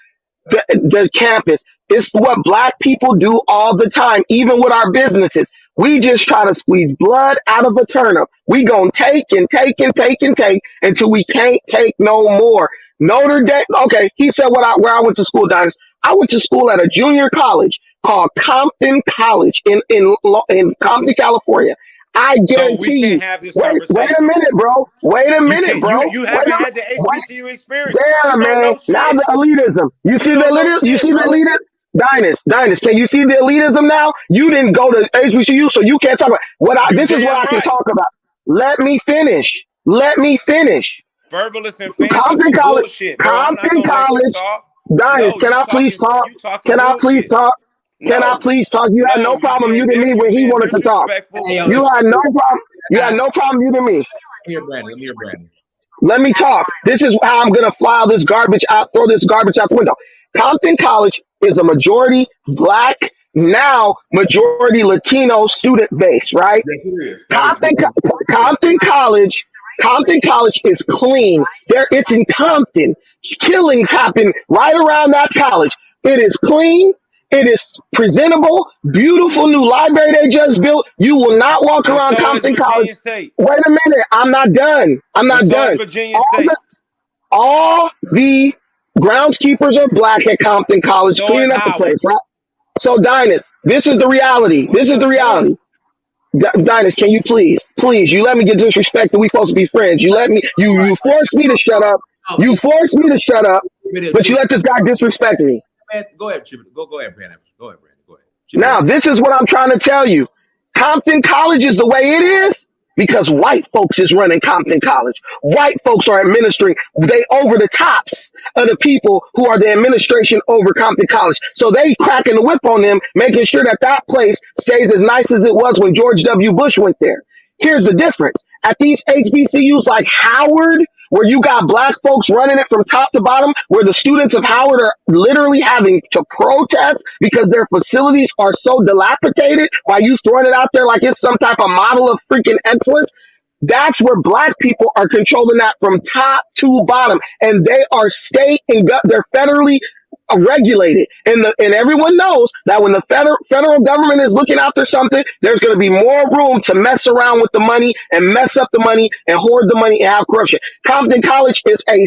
the campus. It's what black people do all the time, even with our businesses. We just try to squeeze blood out of a turnip. We gonna take and take and take and take until we can't take no more. Notre Dame. Okay, he said where I went to school, Dennis. I went to school at a junior college called Compton College in Compton, California. I So we guarantee can't you. have this Wait a conversation. minute, bro. Wait a You minute, can't. bro. You Wait haven't a had the minute. HBCU experience. You Damn, don't man. know Now shit. the elitism. You see You the don't know elitism? You shit, see the bro. elitism? Dynast, can you see the elitism now? You didn't go to HBCU, so you can't talk about You this is what damn I can right. talk about. Let me finish. Let me finish. Verbalists and Compton fanciful College, bullshit, bro. I'm not Compton gonna let you College. talk. Dynast, No, you talking Can I please bullshit. talk? Can I No, please talk? You had no no, problem muting me you when he being wanted to talk. disrespectful. Hey, yo, You had no problem. You had no problem muting me. let me hear Brandon. Let me hear Brandon. Let me talk. This is how I'm gonna fly this garbage out, throw this garbage out the window. Compton College is a majority black, now majority Latino student base, right? Yes, it is. That is Compton, one. Compton College, Compton College is clean. It's in Compton. Killings happen right around that college. It is clean. It is presentable, beautiful new library they just built. You will not walk And around so is Compton College. Virginia State. Wait a minute. I'm not done. I'm And not so is done. Virginia All State. the groundskeepers are black at Compton College, So is cleaning up the Howard. place, right? So, Dynast, this is the reality. What This is the the fuck? reality. Dynast, can you please, you let me get disrespected. We supposed to be friends. You let me, you forced me to shut up. You forced me to shut up, but you let this guy disrespect me. Man, go ahead, Chip. Go ahead, Brandon. Go ahead, Brandon. Go ahead. Now, this is what I'm trying to tell you. Compton College is the way it is because white folks is running Compton College. White folks are administering. They over the tops of the people who are the administration over Compton College. So they cracking the whip on them, making sure that that place stays as nice as it was when George W. Bush went there. Here's the difference. At these HBCUs like Howard, where you got black folks running it from top to bottom, where the students of Howard are literally having to protest because their facilities are so dilapidated while you throwing it out there like it's some type of model of freaking excellence. That's where black people are controlling that from top to bottom. And they are state and they're federally regulated. And everyone knows that when the federal government is looking after something, there's going to be more room to mess around with the money and mess up the money and hoard the money and have corruption. Compton College is a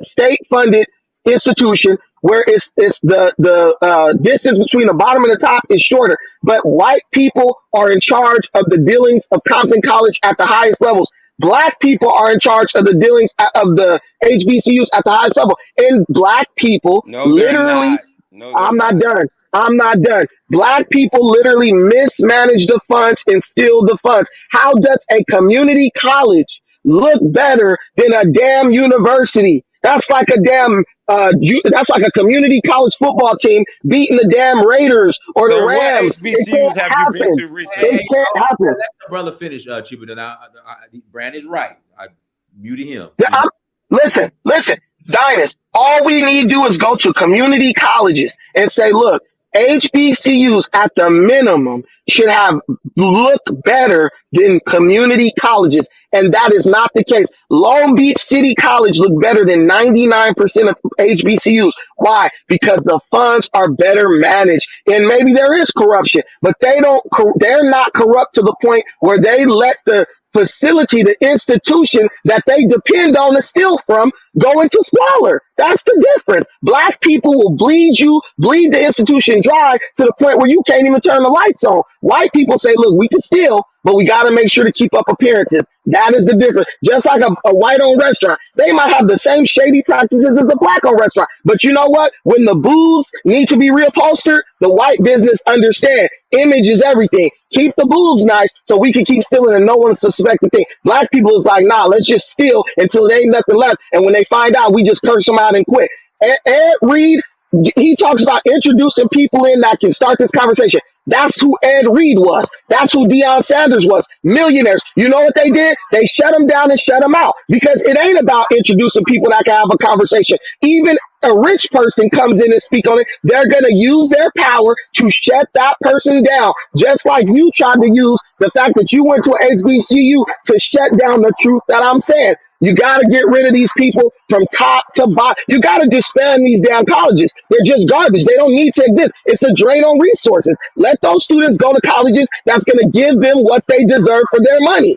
state funded institution where it's the distance between the bottom and the top is shorter, but white people are in charge of the dealings of Compton College at the highest levels. Black people are in charge of the dealings of the HBCUs at the highest level. And black people No, they're literally, not. No, they're I'm not not. done. I'm not done. Black people literally mismanage the funds and steal the funds. How does a community college look better than a damn university? That's like a damn, that's like a community college football team beating the damn Raiders or the Sir, what Rams. It HBCUs can't have you been happen. to It recently? can't happen. Let the brother finish, Chiba. Then Brandon's right. I muted him. Listen, Dynast, all we need to do is go to community colleges and say, look, HBCUs at the minimum should have look better than community colleges, and that is not the case. Long Beach City College look better than 99% of HBCUs. Why? Because the funds are better managed, and maybe there is corruption, but they're not corrupt to the point where they let the facility, the institution that they depend on to steal from, go into squalor. That's the difference. Black people will bleed the institution dry to the point where you can't even turn the lights on. White people say, look, we can steal, but we got to make sure to keep up appearances. That is the difference. Just like a white-owned restaurant, they might have the same shady practices as a black-owned restaurant. But you know what? When the booths need to be reupholstered, the white business understand. Image is everything. Keep the booths nice so we can keep stealing and no one suspect a thing. Black people is like, nah, let's just steal until there ain't nothing left. And when they find out, we just curse them out and quit. Ed Reed, he talks about introducing people in that can start this conversation. That's who Ed Reed was. That's who Deion Sanders was. Millionaires. You know what they did? They shut them down and shut them out because it ain't about introducing people that can have a conversation. Even a rich person comes in and speak on it, they're going to use their power to shut that person down. Just like you tried to use the fact that you went to an HBCU to shut down the truth that I'm saying. You got to get rid of these people from top to bottom. You got to disband these damn colleges. They're just garbage. They don't need to exist. It's a drain on resources. Let those students go to colleges that's going to give them what they deserve for their money.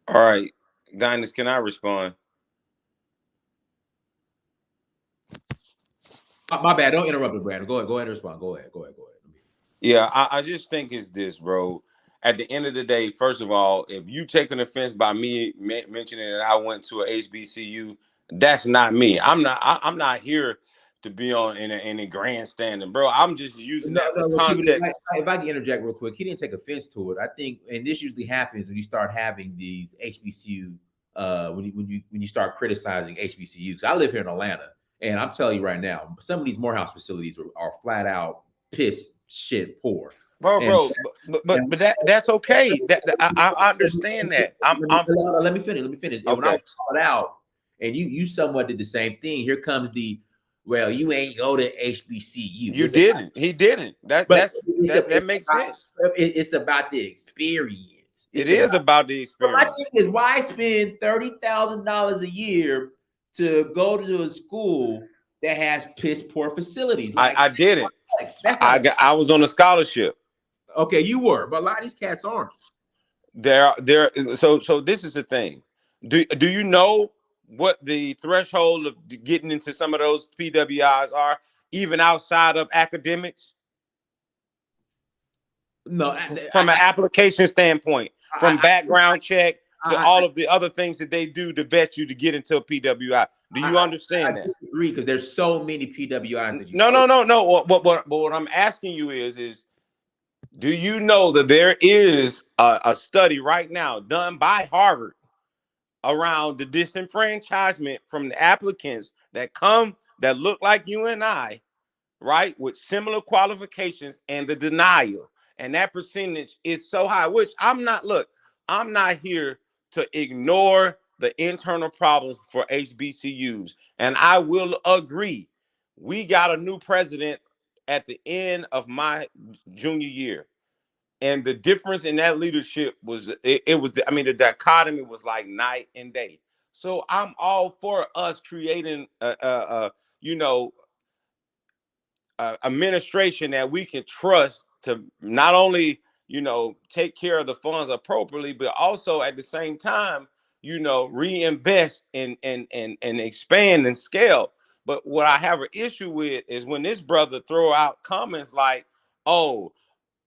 All right, Dynast, can I respond? My bad. Don't interrupt me, Brandon. Go ahead and respond. Go ahead. Yeah, I just think it's this, bro. At the end of the day, first of all, if you take an offense by me mentioning that I went to a HBCU, that's not me. I'm not here to be on in any grandstanding, bro. I'm just using that for context. If I can interject real quick, he didn't take offense to it. I think, and this usually happens when you start having these HBCU, when you start criticizing HBCUs. I live here in Atlanta, and I'm telling you right now, some of these Morehouse facilities are flat out piss shit poor. Bro, but that's okay. I understand that. Let me finish. Okay. When I was called out, and you somewhat did the same thing. Here comes well, you ain't go to HBCU. You didn't. He didn't. That makes sense. It's about the experience. It is about the experience. My thing is, why spend $30,000 a year to go to a school that has piss poor facilities? I didn't. I was on a scholarship. Okay, you were, but a lot of these cats aren't. So this is the thing. Do you know what the threshold of getting into some of those PWIs are, even outside of academics? No, from an application standpoint, from background check to all of the other things that they do to vet you to get into a PWI. Do you understand that? I disagree because there's so many PWIs. That No. But what I'm asking you is do you know that there is a study right now done by Harvard around the disenfranchisement from the applicants that look like you and I, right, with similar qualifications, and the denial, and that percentage is so high, which I'm not here to ignore the internal problems for HBCUs. And I will agree, we got a new president at the end of my junior year. And the difference in that leadership was, the dichotomy was like night and day. So I'm all for us creating administration that we can trust to not only, take care of the funds appropriately, but also at the same time, reinvest and expand and scale. But what I have an issue with is when this brother throw out comments like, oh,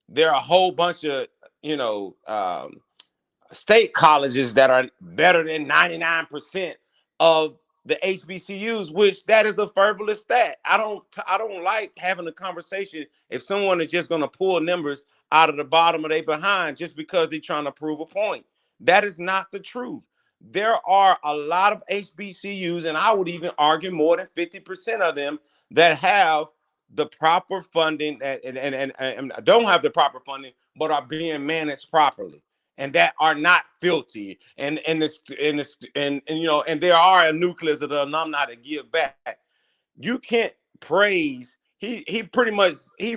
there are a whole bunch of, state colleges that are better than 99% of the HBCUs, which that is a frivolous stat. I don't like having a conversation if someone is just going to pull numbers out of the bottom of their behind just because they're trying to prove a point. That is not the truth. There are a lot of HBCUs, and I would even argue more than 50% of them that have the proper funding and don't have the proper funding, but are being managed properly, and that are not filthy. And there are a nucleus of the alumni to give back. You can't praise he pretty much he's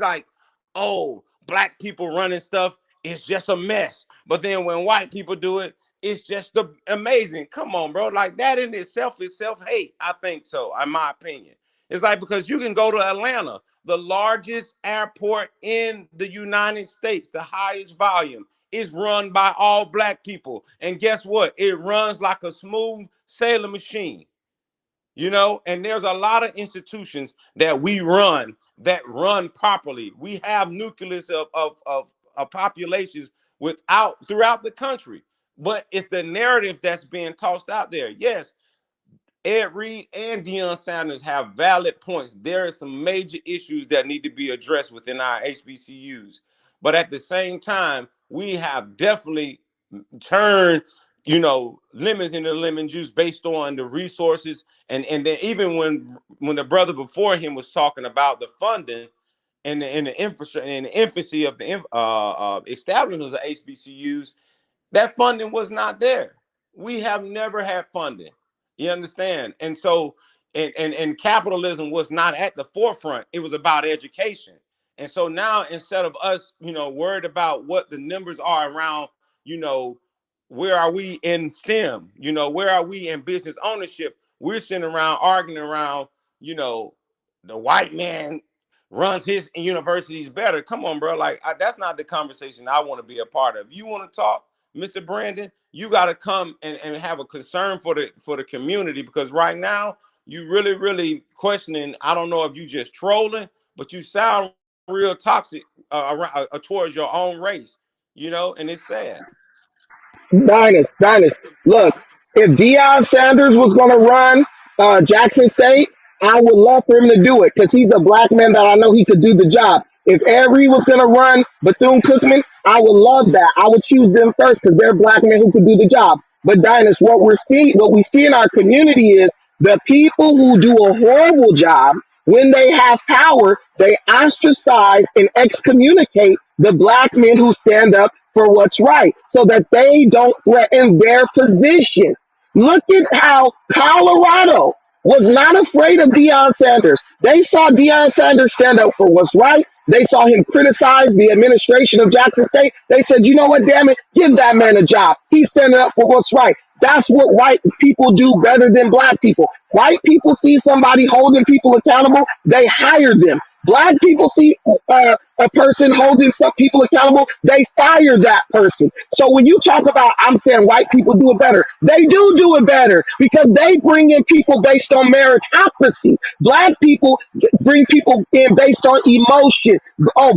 like, oh, black people running stuff is just a mess. But then when white people do it, it's just amazing. Come on, bro. Like that in itself is self-hate. I think so, in my opinion. It's like, because you can go to Atlanta, the largest airport in the United States, the highest volume, is run by all black people. And guess what? It runs like a smooth sailing machine. You know, and there's a lot of institutions that we run that run properly. We have nucleus of populations throughout the country, but it's the narrative that's being tossed out there. Yes, Ed Reed and Deion Sanders have valid points. There are some major issues that need to be addressed within our HBCUs, but at the same time, we have definitely turned, you know, lemons into lemon juice based on the resources. And then even when the brother before him was talking about the funding and the infrastructure and the infancy of the establishment of HBCUs, that funding was not there. We have never had funding. You understand? And so, and capitalism was not at the forefront. It was about education. And so now, instead of us, you know, worried about what the numbers are around, you know, where are we in STEM? You know, where are we in business ownership? We're sitting around arguing around, you know, the white man runs his universities better. Come on, bro. Like, that's not the conversation I want to be a part of. You want to talk, Mr. Brandon, you got to come and have a concern for the community, because right now you really questioning. I don't know if you just trolling, but you sound real toxic towards your own race, you know, and it's sad. Dynast, look, if Deion Sanders was going to run Jackson State, I would love for him to do it because he's a black man that I know he could do the job. If Avery was going to run Bethune Cookman, I would love that. I would choose them first because they're black men who could do the job. But Dynast, what we see in our community is the people who do a horrible job, when they have power, they ostracize and excommunicate the black men who stand up for what's right so that they don't threaten their position. Look at how Colorado was not afraid of Deion Sanders. They saw Deion Sanders stand up for what's right. They saw him criticize the administration of Jackson State. They said, you know what, damn it, give that man a job. He's standing up for what's right. That's what white people do better than black people. White people see somebody holding people accountable, they hire them. Black people see a person holding some people accountable, they fire that person. So when you talk about, I'm saying white people do it better, they do it better because they bring in people based on meritocracy. Black people bring people in based on emotion,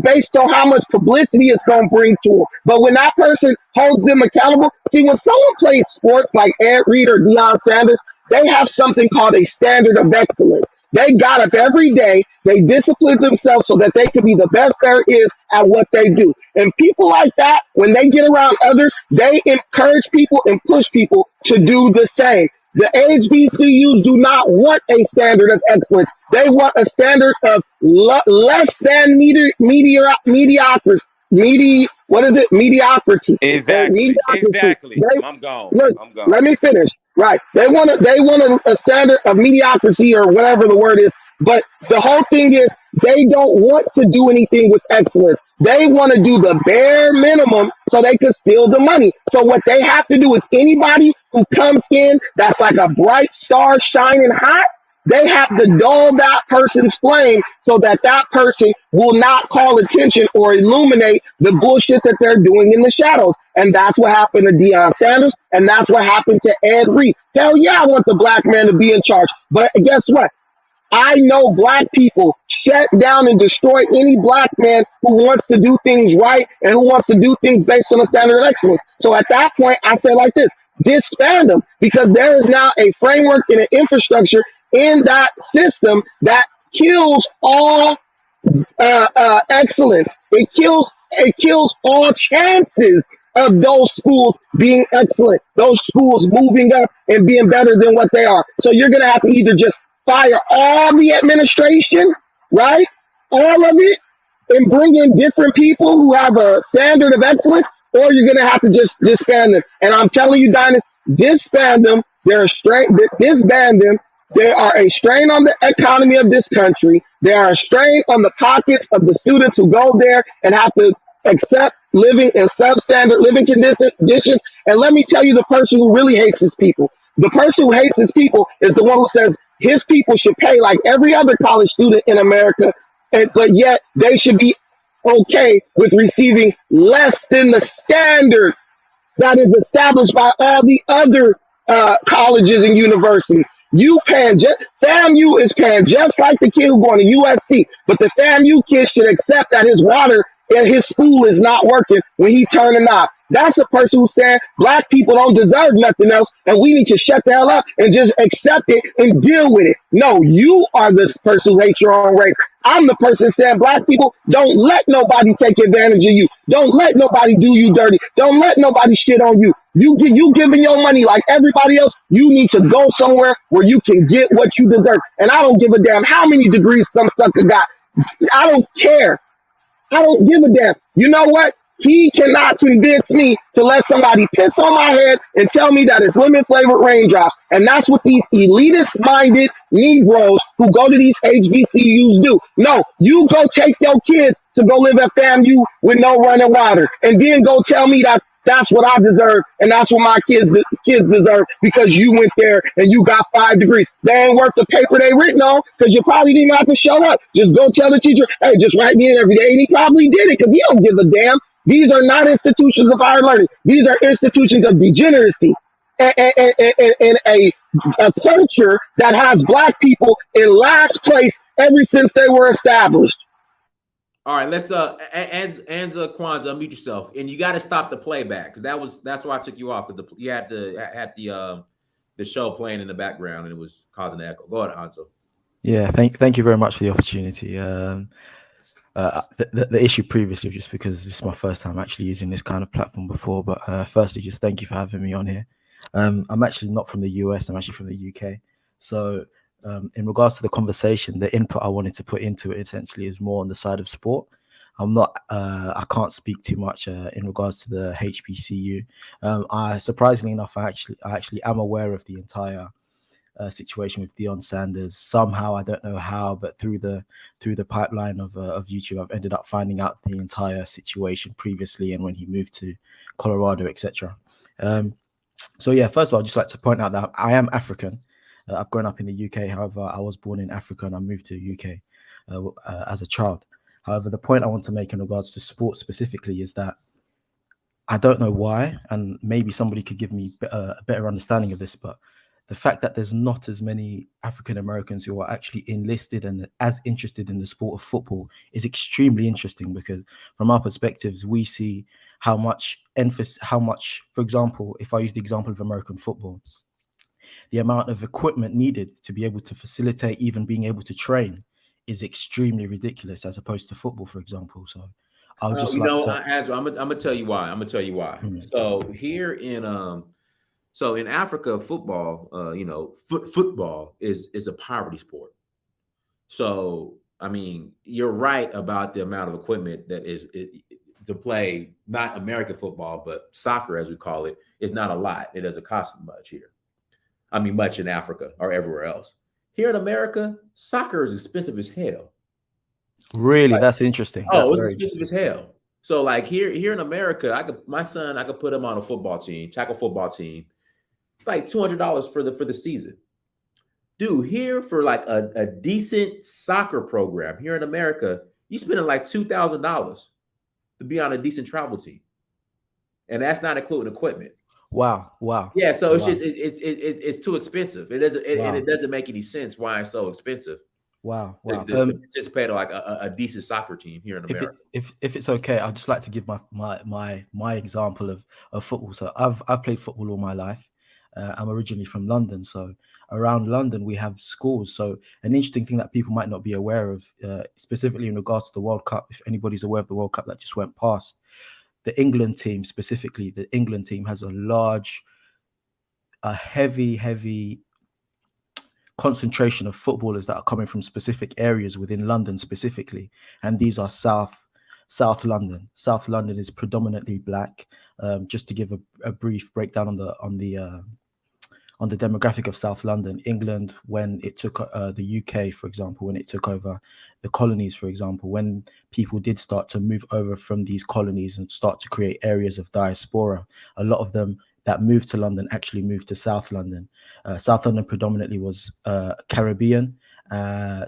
based on how much publicity it's going to bring to them. But when that person holds them accountable, see, when someone plays sports like Ed Reed or Deion Sanders, they have something called a standard of excellence. They got up every day. They disciplined themselves so that they could be the best there is at what they do. And people like that, when they get around others, they encourage people and push people to do the same. The HBCUs do not want a standard of excellence. They want a standard of less than mediocrity. Mediocrity. Exactly. I'm gone. Let me finish. Right. They want a standard of mediocrity or whatever the word is. But the whole thing is they don't want to do anything with excellence. They want to do the bare minimum so they can steal the money. So what they have to do is anybody who comes in that's like a bright star shining hot, they have to dull that person's flame so that that person will not call attention or illuminate the bullshit that they're doing in the shadows. And that's what happened to Deion Sanders, and that's what happened to Ed Reed. Hell yeah, I want the black man to be in charge. But guess what? I know black people shut down and destroy any black man who wants to do things right and who wants to do things based on a standard of excellence. So at that point, I say like this, disband them, because there is now a framework and an infrastructure in that system that kills all excellence. It kills all chances of those schools being excellent, those schools moving up and being better than what they are. So you're going to have to either just fire all the administration, right? All of it, and bring in different people who have a standard of excellence, or you're going to have to just disband them. And I'm telling you, Dynast, disband them. Disband them. They are a strain on the economy of this country. They are a strain on the pockets of the students who go there and have to accept living in substandard living conditions. And let me tell you, the person who really hates his people, the person who hates his people is the one who says his people should pay like every other college student in America, but yet they should be okay with receiving less than the standard that is established by all the other colleges and universities. You paying FAMU is paying just like the kid who going to USC, but the FAMU kid should accept that his water in his school is not working when he turn a knob. That's the person who's saying black people don't deserve nothing else, and we need to shut the hell up and just accept it and deal with it. No, you are this person who hates your own race. I'm the person saying black people, don't let nobody take advantage of you. Don't let nobody do you dirty. Don't let nobody shit on you. You giving your money like everybody else. You need to go somewhere where you can get what you deserve. And I don't give a damn how many degrees some sucker got. I don't care. I don't give a damn. You know what? He cannot convince me to let somebody piss on my head and tell me that it's lemon flavored raindrops. And that's what these elitist minded Negroes who go to these HBCUs do. No, you go take your kids to go live at FAMU with no running water and then go tell me that that's what I deserve and that's what my kids deserve because you went there and you got 5 degrees. They ain't worth the paper they written on because you probably didn't even have to show up. Just go tell the teacher, hey, just write me in every day. And he probably did it because he don't give a damn. These are not institutions of higher learning. These are institutions of degeneracy and a culture that has black people in last place ever since they were established. All right, let's Anza Kwanzaa, unmute yourself, and you got to stop the playback because that's why I took you off because you had the show playing in the background and it was causing an echo. Go ahead, Anza. Yeah, thank you very much for the opportunity. The issue previously was just because this is my first time actually using this kind of platform before. But firstly, just thank you for having me on here. I'm actually not from the US. I'm actually from the UK. So in regards to the conversation, the input I wanted to put into it essentially is more on the side of sport. I'm not. I can't speak too much in regards to the HBCU. I surprisingly enough, I actually am aware of the entire situation with Deion Sanders. Somehow, I don't know how, but through the pipeline of YouTube, I've ended up finding out the entire situation previously and when he moved to Colorado, etc. So yeah, first of all, I'd just like to point out that I am African. I've grown up in the UK. However, I was born in Africa and I moved to the UK as a child. However, the point I want to make in regards to sports specifically is that I don't know why, and maybe somebody could give me a better understanding of this, but the fact that there's not as many African Americans who are actually enlisted and as interested in the sport of football is extremely interesting because from our perspectives, we see how much emphasis, for example, if I use the example of American football, the amount of equipment needed to be able to facilitate even being able to train is extremely ridiculous as opposed to football, for example. So I'll just Andrew, I'm gonna tell you why. So here in Africa, football, football is a poverty sport. So I mean, you're right about the amount of equipment that is to play not American football, but soccer as we call it is not a lot. It doesn't cost much here. I mean, much in Africa or everywhere else. Here in America, soccer is expensive as hell. Really, that's interesting. It's expensive as hell. So, like here in America, I could put him on a football team, tackle football team. It's like $200 for the season. Dude, here for like a decent soccer program here in America, you spending like $2,000 to be on a decent travel team, and that's not including equipment. Wow. Yeah, so it's just it's too expensive. It doesn't make any sense why it's so expensive. Wow. To participate in like a decent soccer team here in America. If it's okay, I'd just like to give my example of football. So I've played football all my life. I'm originally from London, so around London we have schools. So an interesting thing that people might not be aware of, specifically in regards to the World Cup, if anybody's aware of the World Cup that just went past, the England team specifically, the England team has a heavy concentration of footballers that are coming from specific areas within London specifically, and these are South London. South London is predominantly black. Just to give a brief breakdown on the demographic of South London. England, when it took the UK, for example, when it took over the colonies, for example, when people did start to move over from these colonies and start to create areas of diaspora, a lot of them that moved to London actually moved to South London. South London predominantly was Caribbean,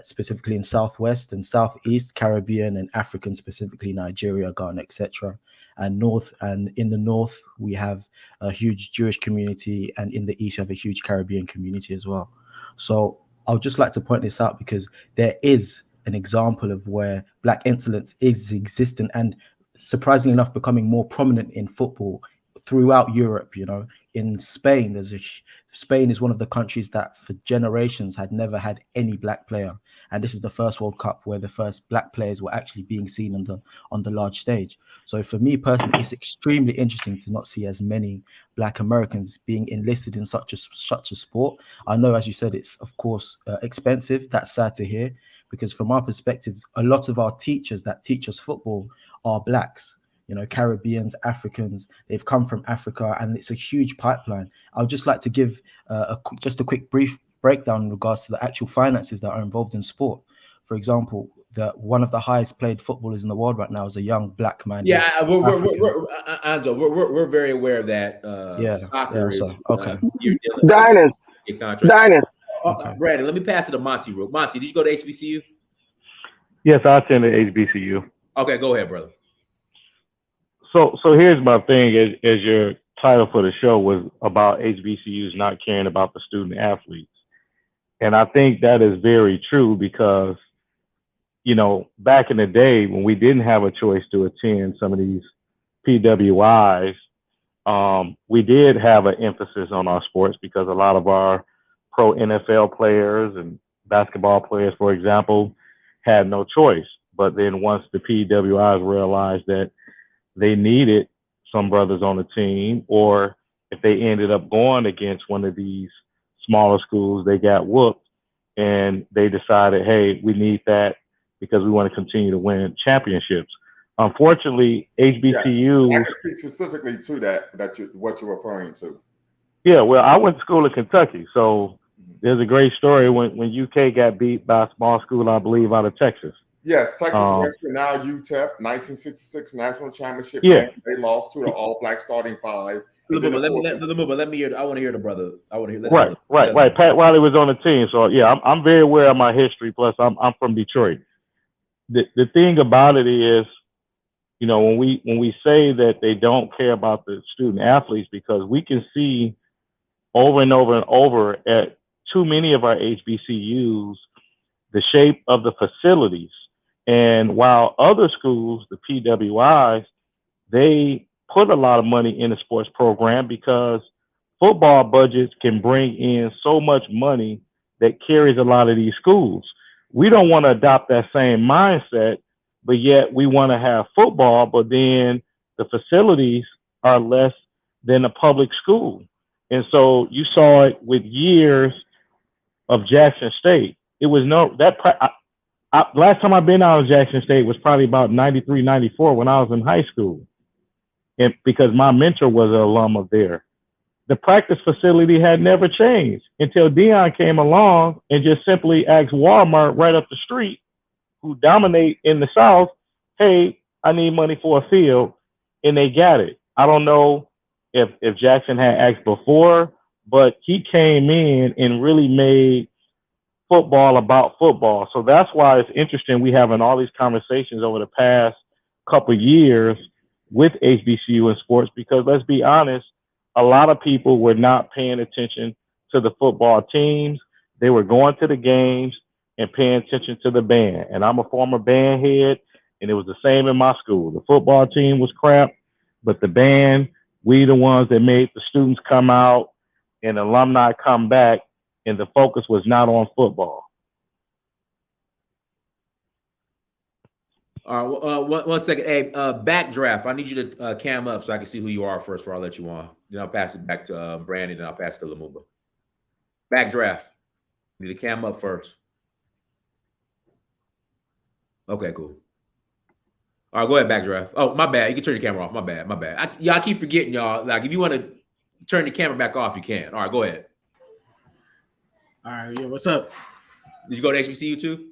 specifically in Southwest and Southeast, Caribbean and African, specifically Nigeria, Ghana, etc. And in the north, we have a huge Jewish community, and in the east, you have a huge Caribbean community as well. So I would just like to point this out because there is an example of where Black excellence is existing and, surprisingly enough, becoming more prominent in football throughout Europe. You know, in Spain, Spain is one of the countries that for generations had never had any Black player, and this is the first World Cup where the first Black players were actually being seen on the large stage. So for me personally, it's extremely interesting to not see as many Black Americans being enlisted in such a sport. I know, as you said, it's of course expensive. That's sad to hear, because from our perspective, a lot of our teachers that teach us football are Blacks. You know, Caribbeans, Africans, they've come from Africa, and it's a huge pipeline. I would just like to give just a quick brief breakdown in regards to the actual finances that are involved in sport. For example, one of the highest paid footballers in the world right now is a young Black man. Yeah, we're very aware of that. Soccer is okay. Dynast. Brandon, let me pass it to Monty. Monty, did you go to HBCU? Yes, I attended HBCU. Okay, go ahead, brother. So here's my thing. As your title for the show was about HBCUs not caring about the student athletes, and I think that is very true because, you know, back in the day when we didn't have a choice to attend some of these PWIs, we did have an emphasis on our sports because a lot of our pro NFL players and basketball players, for example, had no choice. But then once the PWIs realized that they needed some brothers on the team, or if they ended up going against one of these smaller schools, they got whooped, and they decided, hey, we need that because we want to continue to win championships. Unfortunately, HBCUs. Yes, I can speak specifically to what you're referring to. Yeah, well, I went to school in Kentucky, so there's a great story when UK got beat by a small school, I believe, out of Texas. Yes, Texas Western, now UTEP, 1966 national championship. Yeah. Game. They lost to the All-Black starting five. Let me hear. I want to hear the brother. I want to hear. Right. Pat Riley was on the team, so yeah, I'm very aware of my history. Plus, I'm from Detroit. The thing about it is, you know, when we say that they don't care about the student athletes, because we can see over and over and over at too many of our HBCUs the shape of the facilities. And while other schools, the PWIs, they put a lot of money in the sports program because football budgets can bring in so much money that carries a lot of these schools. We don't want to adopt that same mindset, but yet we want to have football, but then the facilities are less than a public school. And so you saw it with years of Jackson State. It was last time I've been out of Jackson State was probably about 93, 94 when I was in high school. And because my mentor was an alum of there. The practice facility had never changed until Deion came along and just simply asked Walmart right up the street, who dominate in the South, hey, I need money for a field, and they got it. I don't know if Jackson had asked before, but he came in and really made football about football. So that's why it's interesting we having all these conversations over the past couple of years with HBCU and sports, because let's be honest, a lot of people were not paying attention to the football teams. They were going to the games and paying attention to the band. And I'm a former band head, and it was the same in my school. The football team was crap, but the band, we the ones that made the students come out and alumni come back, and the focus was not on football. All right, one second. Hey, backdraft. I need you to cam up so I can see who you are first before I let you on. Then I'll pass it back to Brandon, and I'll pass it to Lumumba. Backdraft. You need to cam up first. Okay, cool. All right, go ahead, backdraft. Oh, my bad. You can turn your camera off. My bad. I keep forgetting, y'all. Like, if you want to turn the camera back off, you can. All right, go ahead. All right, yeah, what's up? Did you go to HBCU too?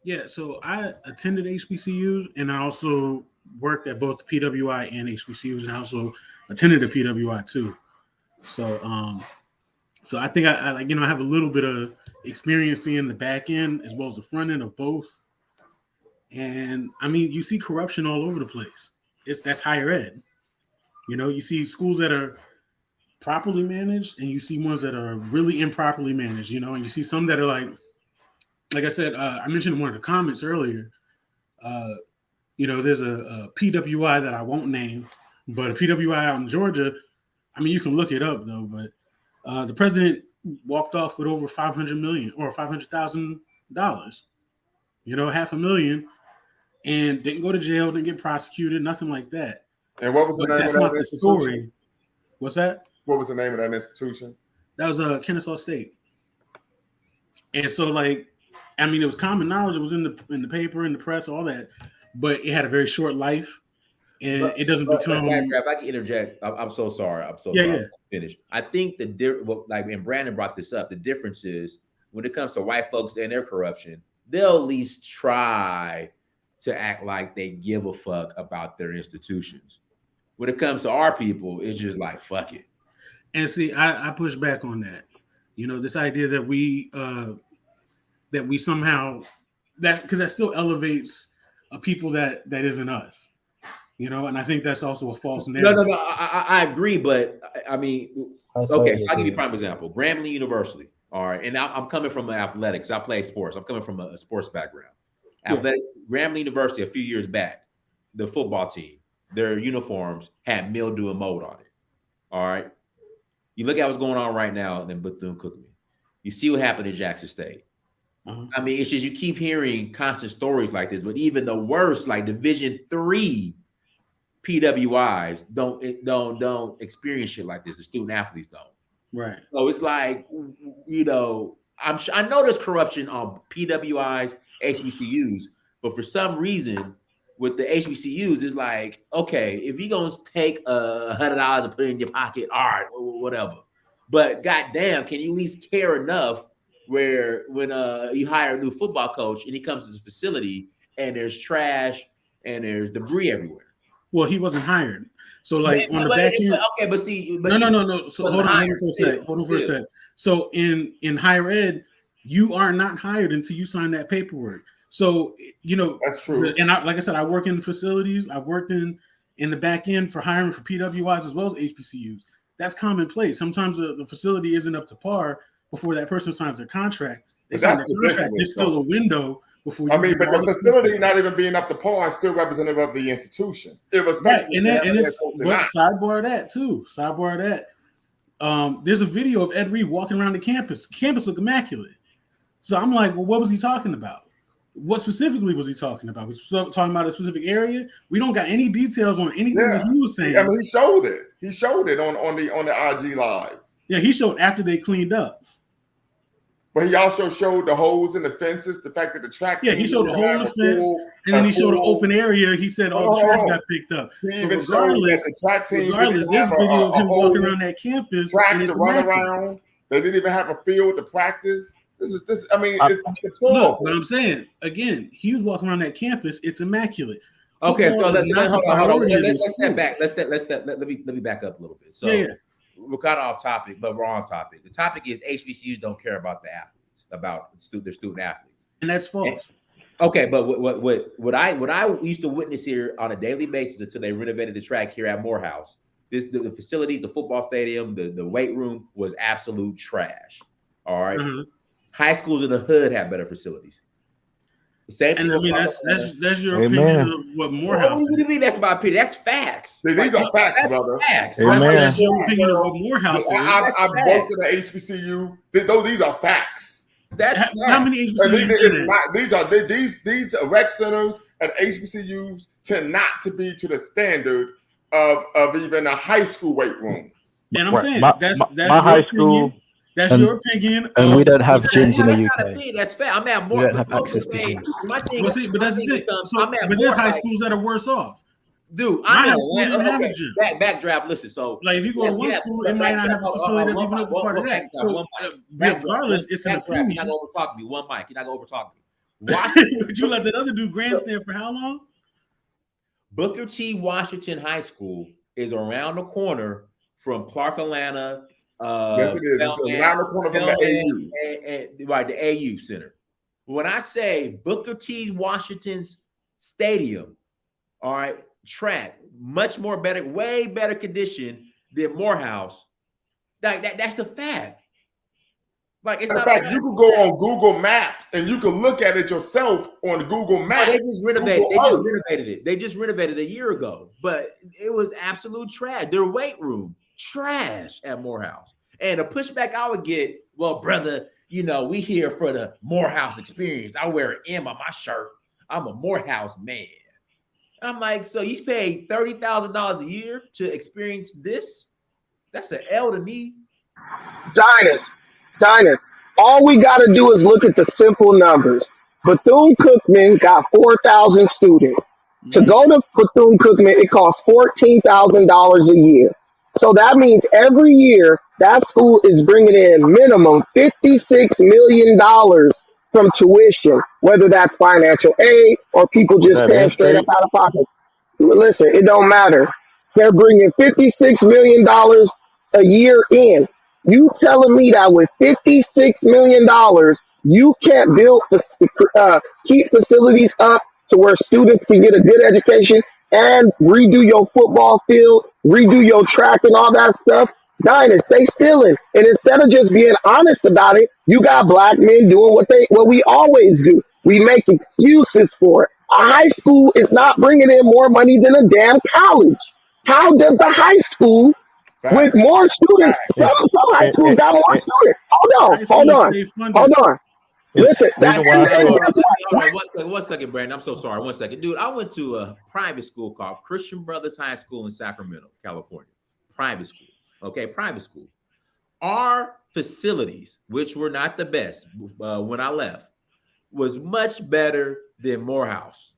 Yeah, so I attended HBCUs and I also worked at both the PWI and HBCUs, and I also attended the PWI too. So so I think I like, I have a little bit of experience seeing the back end as well as the front end of both. And I mean, you see corruption all over the place. That's higher ed. You see schools that are properly managed, and you see ones that are really improperly managed. And you see some that are like I said, I mentioned in one of the comments earlier. There's a PWI that I won't name, but a PWI out in Georgia. I mean, you can look it up though. But the president walked off with over $500 million or $500,000. $500,000, and didn't go to jail, didn't get prosecuted, nothing like that. And what was the name of that institution? Story. What's that? What was the name of that institution? That was Kennesaw State. And so, it was common knowledge. It was in the paper, in the press, all that. But it had a very short life, and it doesn't become. If I can interject, I'm so sorry. I'm so sorry. Finish. I think and Brandon brought this up. The difference is when it comes to white folks and their corruption, they'll at least try to act like they give a fuck about their institutions. When it comes to our people, it's just like, fuck it. And see, I push back on that. This idea that we somehow, because that still elevates a people that isn't us. And I think that's also a false narrative. No, I agree, but I mean, okay, so I'll give you a prime example. Grambling University, all right, and I'm coming from athletics. I play sports. I'm coming from a sports background. Athletic, Grambling University, a few years back, the football team, their uniforms had mildew and mold on it. All right. You look at what's going on right now in Bethune Cookman. You see what happened in Jackson State. I mean, it's just you keep hearing constant stories like this, but even the worst, like Division III PWIs don't experience shit like this. The student athletes don't. Right. So it's like, I know there's corruption on PWIs, HBCUs, but for some reason with the HBCUs, it's like, okay, if you're gonna take $100 and put it in your pocket, all right, whatever. But goddamn, can you at least care enough where when you hire a new football coach and he comes to the facility and there's trash and there's debris everywhere? Well, he wasn't hired. So on the back end. Okay, but see, no. So hold on for a sec. So in higher ed, you are not hired until you sign that paperwork. So that's true. And like I said, I work in facilities. I've worked in the back end for hiring for PWIs as well as HBCUs. That's commonplace. Sometimes the facility isn't up to par before that person signs their contract. They sign their contract. There's still a window before. But the facility not even being up to par is still representative of the institution. It was right, and sidebar that too. There's a video of Ed Reed walking around the campus. Campus looked immaculate. So I'm like, well, what was he talking about? What specifically was he talking about? Was he talking about a specific area? We don't got any details on anything that he was saying. I mean, he showed it. He showed it on the IG live. Yeah, he showed after they cleaned up. But he also showed the holes in the fences, the fact that the track. Yeah, he showed the hole in the fence, and then he showed an open area. He said all the trash got picked up. He even showed that the track team regardless, this video of him walking around that campus, track to run around. They didn't even have a field to practice. I mean, it's no, but I'm saying again, he was walking around that campus. It's immaculate. Okay, so let's hold on. Let's step back. Let me back up a little bit. So we're kind of off topic, but we're on topic. The topic is HBCUs don't care about the athletes, about their student athletes, and that's false. Okay, but what I used to witness here on a daily basis until they renovated the track here at Morehouse, the facilities, the football stadium, the weight room was absolute trash. All right. Mm-hmm. High schools in the hood have better facilities. The same thing. And I mean, that's your opinion of what Morehouse. What do you mean that's my opinion? That's facts. These are facts, brother. Facts. That's your opinion of what Morehouse is. I've worked in the HBCU. These are facts. That's how many HBCUs? These rec centers and HBCUs tend not to be to the standard of even a high school weight rooms. And I'm saying that's my high school. That's your opinion. And we don't have gyms in the UK. That's fair. I'm at more. We don't have access to gyms. But that's the thing. But there's high schools that are worse off. Dude, I'm in My school didn't have a okay, gym. backdraft. Listen, so like if you go to one school, it might not have a facility that's even up to part of that. So regardless, it's an opinion. You're not gonna overtalk me. One mic. You're not gonna overtalk me. Would you let that other dude grandstand for how long? Booker T. Washington High School is around the corner from Clark Atlanta. Yes, it is. It's around the corner from the AU. Right, the AU Center. When I say Booker T. Washington's stadium, all right, track, much more better, way better condition than Morehouse. That's a fact. Like, it's in not fact, you could go on Google Maps and you can look at it yourself on Google Maps. They just renovated. It. They just renovated a year ago, but it was absolute trash. Their weight room, trash at Morehouse. And the pushback I would get, well, brother, you know, we here for the Morehouse experience. I wear an M on my shirt. I'm a Morehouse man. I'm like, so you paid $30,000 a year to experience this? That's an L to me. Dynast, all we got to do is look at the simple numbers. Bethune Cookman got 4,000 students. To go to Bethune Cookman, it costs $14,000 a year. So that means every year that school is bringing in minimum $56 million from tuition, whether that's financial aid or people just paying straight up out of pockets. Listen, it don't matter. They're bringing $56 million a year in. You telling me that with $56 million, you can't keep facilities up to where students can get a good education and redo your football field, redo your track and all that stuff? Dynast, they stealing. And instead of just being honest about it, you got black men doing what we always do. We make excuses for it. A high school is not bringing in more money than a damn college. How does the high school with more students? Some high schools got more students. Hold on. Listen, one second, Brandon. I'm so sorry. 1 second, dude. I went to a private school called Christian Brothers High School in Sacramento, California. Private school. Okay, private school. Our facilities, which were not the best when I left, was much better than Morehouse.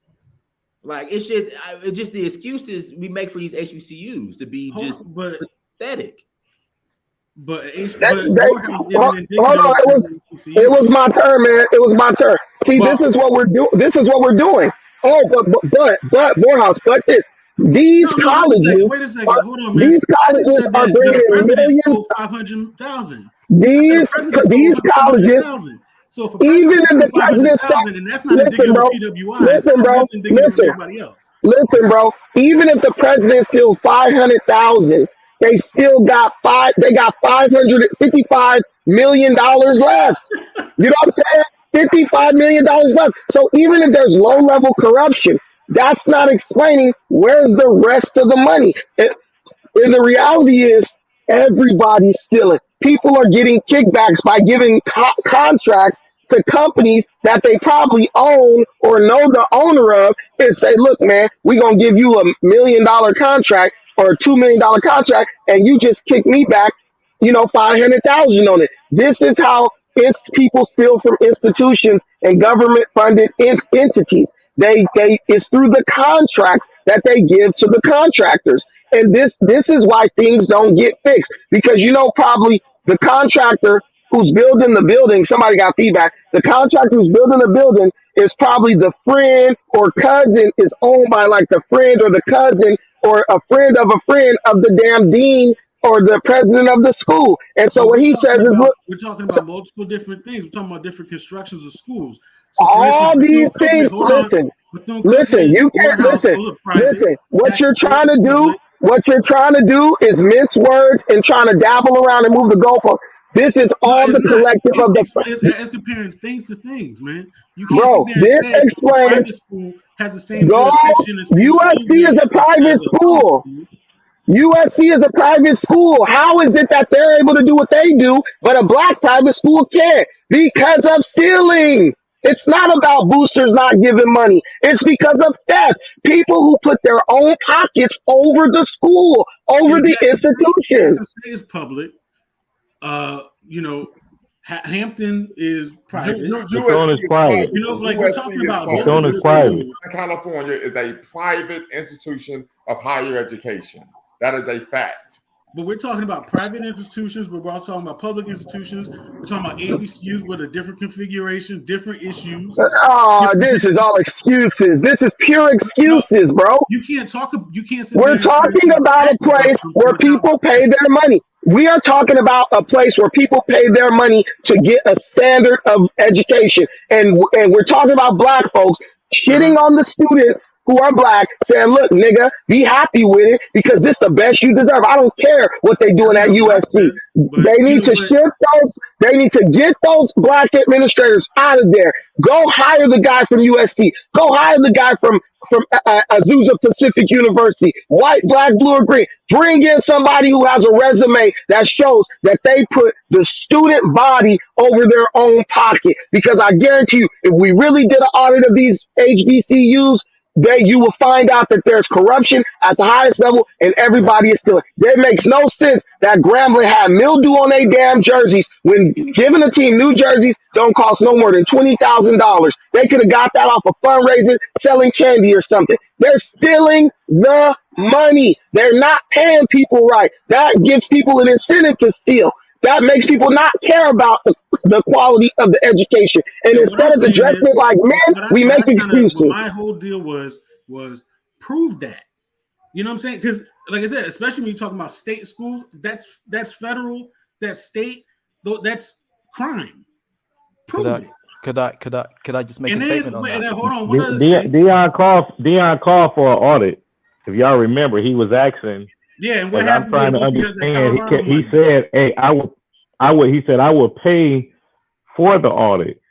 Like, it's just the excuses we make for these HBCUs to be pathetic. Hold on, it was my turn, man. It was my turn. See, this is what we're doing. Oh, but Morehouse, but this. These colleges, wait a second. Hold on, man. These colleges are bringing in millions. 500,000. These colleges. So if even if the president listen, bro. Even if the president steals 500,000, they still got $555 million left. You know what I'm saying? $55 million left. So even if there's low level corruption, that's not explaining where's the rest of the money. And the reality is everybody's stealing. People are getting kickbacks by giving contracts to companies that they probably own or know the owner of and say, look, man, we're going to give you $1 million contract or a $2 million contract, and you just kick me back, 500,000 on it. This is how people steal from institutions and government funded entities. It's through the contracts that they give to the contractors. And this is why things don't get fixed, because probably the contractor who's building the building, somebody got feedback, the contractor who's building the building is probably the friend or cousin, is owned by like the friend or the cousin or a friend of the damn dean or the president of the school. And so what he says is, look, we're talking about multiple different things. We're talking about different constructions of schools. So all these things, listen, you can't listen. What you're trying to do is mince words and trying to dabble around and move the goalpost. This is all the collective of the. It's comparing things to things, man. You can't bro, this explains. School has the same. USC is a private school. USC is a private school. How is it that they're able to do what they do, but a black private school can't? Because of stealing. It's not about boosters not giving money. It's because of theft. People who put their own pockets over the school, over the institution. Is public. Hampton is private. USC is private. You know, like we're talking about University those schools. of California is a private institution of higher education. That is a fact. But we're talking about private institutions, but we're also talking about public institutions. We're talking about HBCUs with a different configuration, different issues. Oh, this is all excuses. This is pure excuses, bro. You can't talk. You can't. We're talking about a place where people pay their money. We are talking about a place where people pay their money to get a standard of education, and we're talking about black folks shitting on the students who are black, saying, "Look, nigga, be happy with it because this is the best you deserve." I don't care what they doing at USC. They need to shift those. They need to get those black administrators out of there. Go hire the guy from USC. Go hire the guy from Azusa Pacific University. White, black, blue, or green. Bring in somebody who has a resume that shows that they put the student body over their own pocket. Because I guarantee you, if we really did an audit of these HBCUs, you will find out that there's corruption at the highest level and everybody is still. It makes no sense that Grambling had mildew on their damn jerseys when giving a team new jerseys don't cost no more than $20,000. They could have got that off of fundraising, selling candy or something. They're stealing the money. They're not paying people right. That gives people an incentive to steal. That makes people not care about the quality of the education. And instead of addressing it like men, we make excuses. My whole deal was prove that. You know what I'm saying? Because, like I said, especially when you're talking about state schools, that's federal, that's state, that's crime. Prove it. Could I just make a statement on that? Hold on. Deion called for an audit. If y'all remember, he was asking. Yeah, and what happened? I'm trying to understand. He said, "Hey, I would." He said, "I will pay for the audit."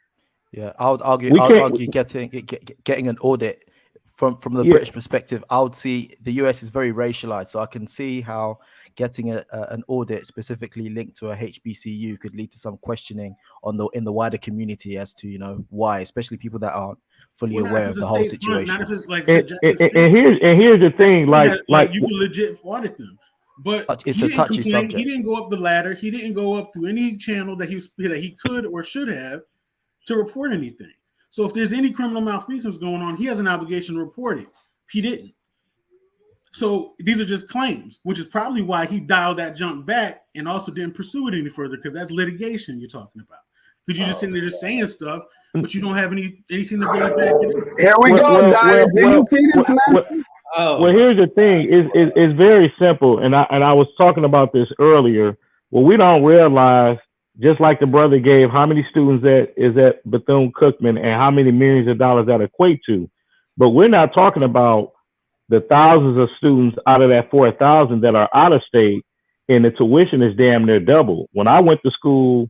Yeah, I would argue getting an audit from the British perspective. I would see the US is very racialized, so I can see how getting an audit specifically linked to a HBCU could lead to some questioning in the wider community as to why, especially people that aren't fully aware of the whole situation. And here's the thing, like you can legit audit them, but it's a touchy subject. He didn't go up the ladder. He didn't go up through any channel that he could or should have to report anything. So if there's any criminal malfeasance going on, he has an obligation to report it. He didn't. So these are just claims, which is probably why he dialed that junk back and also didn't pursue it any further, because that's litigation you're talking about. Because you're just sitting there just saying stuff, but you don't have anything to bring it back. Here we go, guys. Did you see this mess? Well, here's the thing: it's very simple, and I was talking about this earlier. Well, we don't realize, just like the brother gave, how many students that is at Bethune Cookman and how many millions of dollars that equate to, but we're not talking about the thousands of students out of that 4,000 that are out of state, and the tuition is damn near double. When I went to school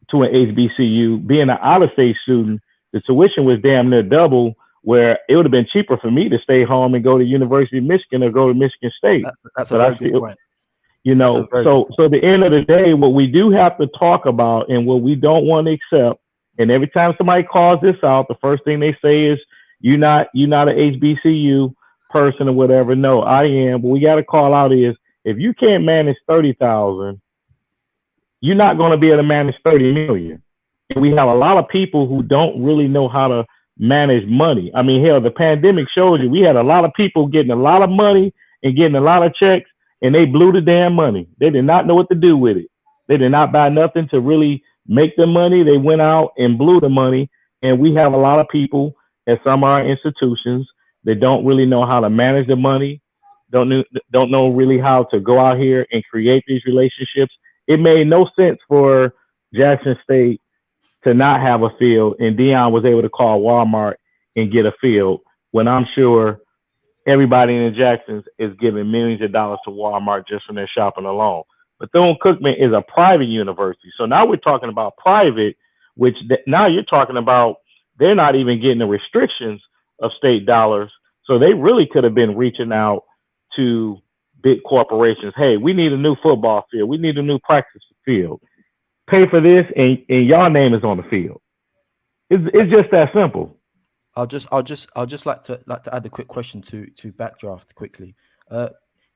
to an HBCU, being an out-of-state student, the tuition was damn near double, where it would have been cheaper for me to stay home and go to University of Michigan or go to Michigan State. That's a very good point. So at the end of the day, what we do have to talk about and what we don't want to accept, and every time somebody calls this out, the first thing they say is, you're not an HBCU person or whatever. No, I am. What we got to call out is, if you can't manage 30,000, you're not going to be able to manage 30 million. And we have a lot of people who don't really know how to manage money. I mean, hell, the pandemic showed you we had a lot of people getting a lot of money and getting a lot of checks, and they blew the damn money. They did not know what to do with it. They did not buy nothing to really make the money. They went out and blew the money. And we have a lot of people at some of our institutions that don't really know how to manage the money, don't know really how to go out here and create these relationships. It made no sense for Jackson State to not have a field, and Deion was able to call Walmart and get a field, when I'm sure everybody in the Jacksons is giving millions of dollars to Walmart just from their shopping alone. Bethune Cookman is a private university. So now we're talking about private, which now you're talking about they're not even getting the restrictions of state dollars. So they really could have been reaching out to big corporations. Hey, we need a new football field. We need a new practice field. Pay for this, and y'all name is on the field. It's just that simple. I'll just like to add a quick question to Backdraft quickly.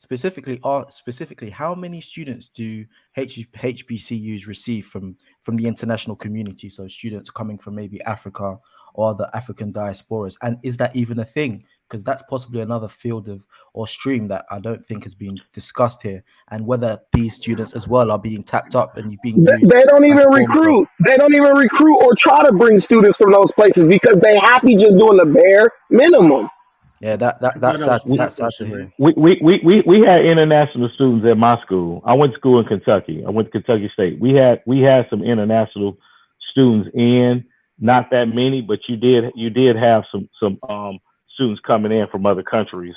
specifically, how many students do HBCUs receive from the international community? So students coming from maybe Africa or other African diasporas, and is that even a thing? Because that's possibly another field of or stream that I don't think has been discussed here, and whether these students as well are being tapped up and being used. They don't as even forms of- recruit. They don't even recruit or try to bring students from those places because they happy just doing the bare minimum. Yeah, that's sad. That's sad to hear. We had international students at my school. I went to school in Kentucky. I went to Kentucky State. We had some international students in, not that many, but you did have some students coming in from other countries.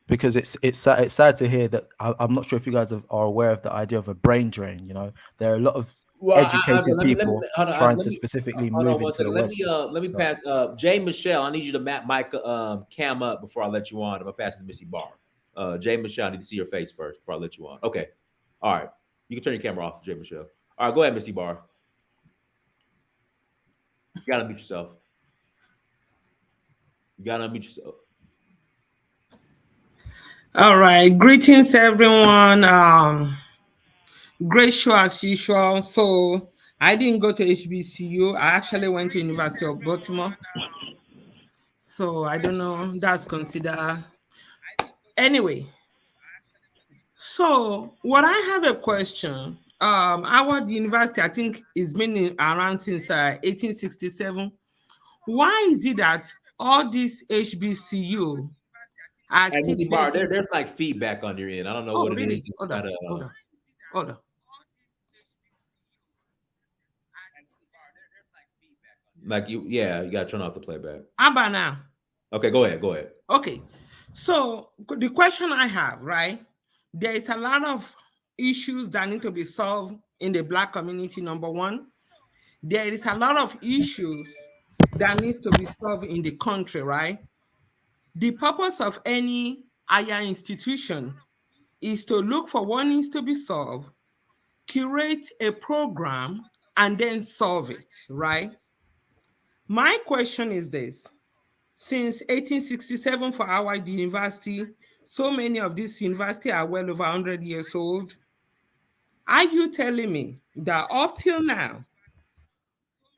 Because it's sad to hear that. I'm not sure if you guys are aware of the idea of a brain drain. You know, there are a lot of educated people trying to specifically move into the West. Let me pass. Jay Michelle, I need you to mic cam up before I let you on. I'm gonna pass it to Missy Barr. Jay Michelle, I need to see your face first before I let you on. Okay, all right. You can turn your camera off, Jay Michelle. All right, go ahead, Missy Barr. You gotta unmute yourself. All right, greetings everyone. Great show as usual. So I didn't go to HBCU. I actually went to University of Baltimore. So I don't know, that's considered. Anyway, so what I have a question. Our university, I think, is been around since 1867. Why is it that all these HBCU are Hey, Missy still Barr, taking- there's like feedback on your end. I don't know what it really? is. Hold on. Like you gotta turn off the playback. How about now? Okay, go ahead. Okay, so the question I have, right? There is a lot of issues that need to be solved in the Black community, number one. There is a lot of issues that needs to be solved in the country, right? The purpose of any higher institution is to look for what needs to be solved, curate a program, and then solve it, right? My question is this. Since 1867 for our university, so many of these universities are well over 100 years old. Are you telling me that up till now,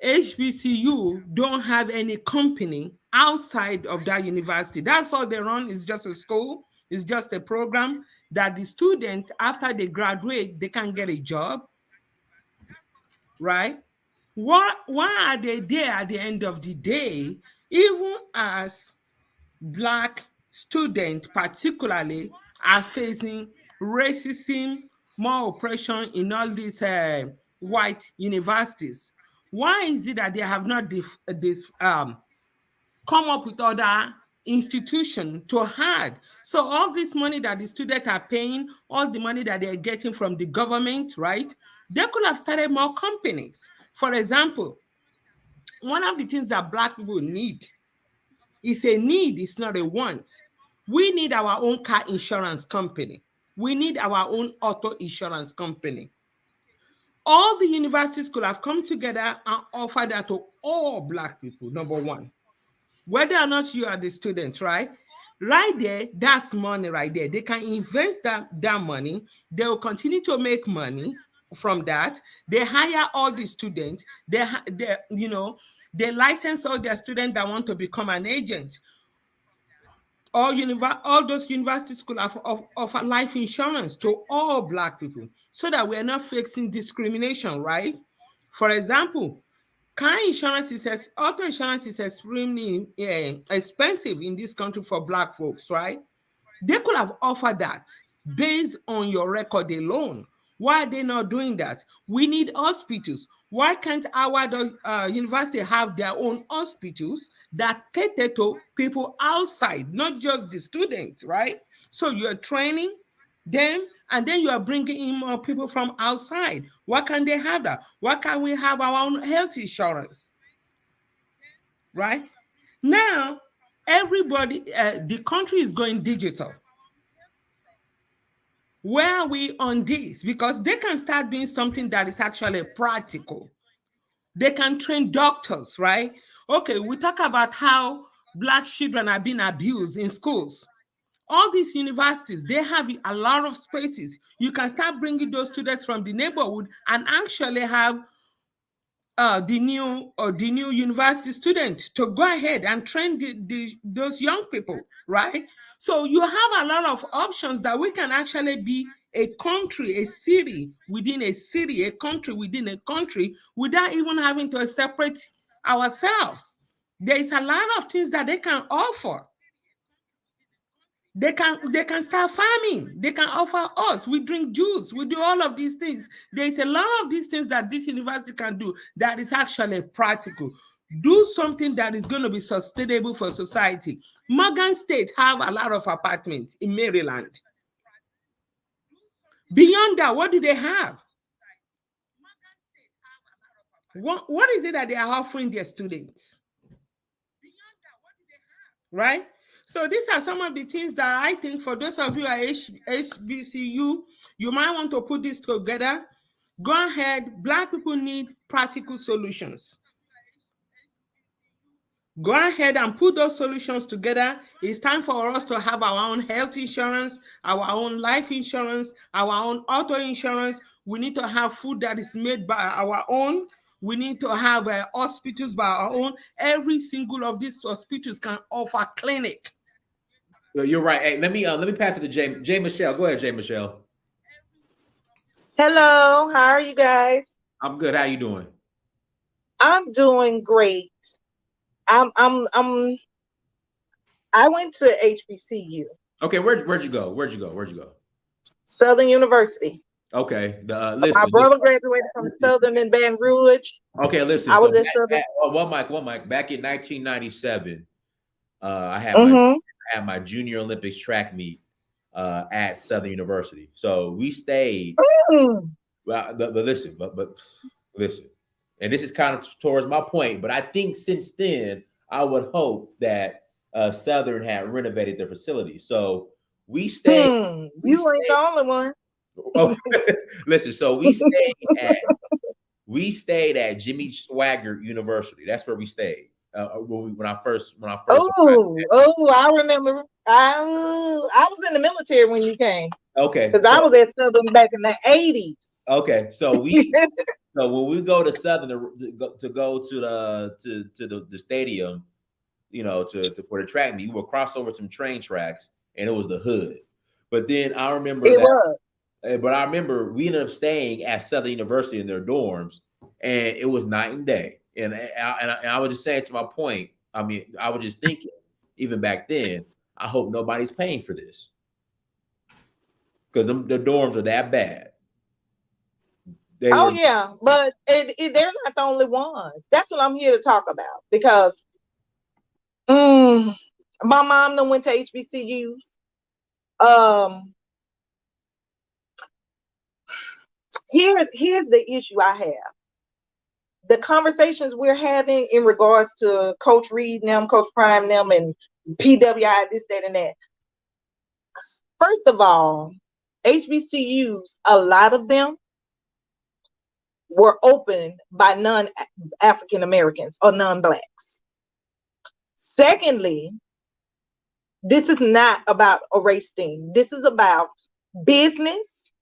HBCU don't have any company outside of that university? That's all they run, is just a school, it's just a program that the student, after they graduate, they can get a job, right? Why are they there at the end of the day, even as Black students particularly are facing racism, more oppression in all these white universities? Why is it that they have not come up with other institutions to add? So all this money that the students are paying, all the money that they're getting from the government, right? They could have started more companies. For example, one of the things that Black people need is a need, it's not a want. We need our own car insurance company. We need our own auto insurance company. All the universities could have come together and offered that to all Black people, number one. Whether or not you are the student, right? Right there, that's money right there. They can invest that money. They will continue to make money from that. They hire all the students. They license all their students that want to become an agent. All those universities could offer life insurance to all Black people so that we're not facing discrimination, right? For example, auto insurance is extremely expensive in this country for Black folks, right? They could have offered that based on your record alone. Why are they not doing that? We need hospitals. Why can't our university have their own hospitals that cater to people outside, not just the students, right? So you're training them, and then you are bringing in more people from outside. Why can't they have that? Why can't we have our own health insurance? Right? Now, everybody, the country is going digital. Where are we on this? Because they can start doing something that is actually practical. They can train doctors, right? Okay, we talk about how Black children are being abused in schools. all these universities, they have a lot of spaces. You can start bringing those students from the neighborhood and actually have the new university students to go ahead and train those young people, right? So you have a lot of options that we can actually be a country, a city within a city, a country within a country, without even having to separate ourselves. There is a lot of things that they can offer. They can start farming. They can offer us. We drink juice. We do all of these things. There is a lot of these things that this university can do that is actually practical. Do something that is going to be sustainable for society. Morgan State have a lot of apartments in Maryland. Beyond that, what do they have? What is it that they are offering their students? Right? So these are some of the things that I think for those of you at HBCU, you might want to put this together. Go ahead. Black people need practical solutions. Go ahead and put those solutions together. It's time for us to have our own health insurance, our own life insurance, our own auto insurance. We need to have food that is made by our own. We need to have hospitals by our own. Every single of these hospitals can offer clinic. You're right. Hey, let me pass it to Jay Michelle. Go ahead, Jay Michelle. Hello, how are you guys? I'm good. How you doing? I'm doing great. I went to HBCU. Okay, where'd you go? Where'd you go? Southern University. Okay. My brother graduated from Southern in Baton Rouge. Okay, listen. I was at Southern. One mic. Back in 1997, I had my junior Olympics track meet at Southern University. So we stayed. But listen, and this is kind of towards my point, but I think since then, I would hope that Southern had renovated their facility. So we stayed. You ain't the only one. Oh, listen, so we stayed at Jimmy Swaggart University. That's where we stayed. When I first. I remember. I was in the military when you came. Okay. Because I was at Southern back in the 80s. Okay, so when we go to Southern to go to the stadium, for the track meet, we will cross over some train tracks, and it was the hood. But then I remember But I remember we ended up staying at Southern University in their dorms, and it was night and day. And I was just saying, to my point, I mean, I was just thinking, even back then, I hope nobody's paying for this, because the dorms are that bad. Yeah, but they're not the only ones. That's what I'm here to talk about, because my mom done went to HBCUs. Here's the issue I have. The conversations we're having in regards to Coach Reed and them, Coach Prime and them, and PWI, this, that, and that. First of all, HBCUs, a lot of them were opened by non-African Americans or non-Blacks. Secondly, this is not about a race thing. This is about business,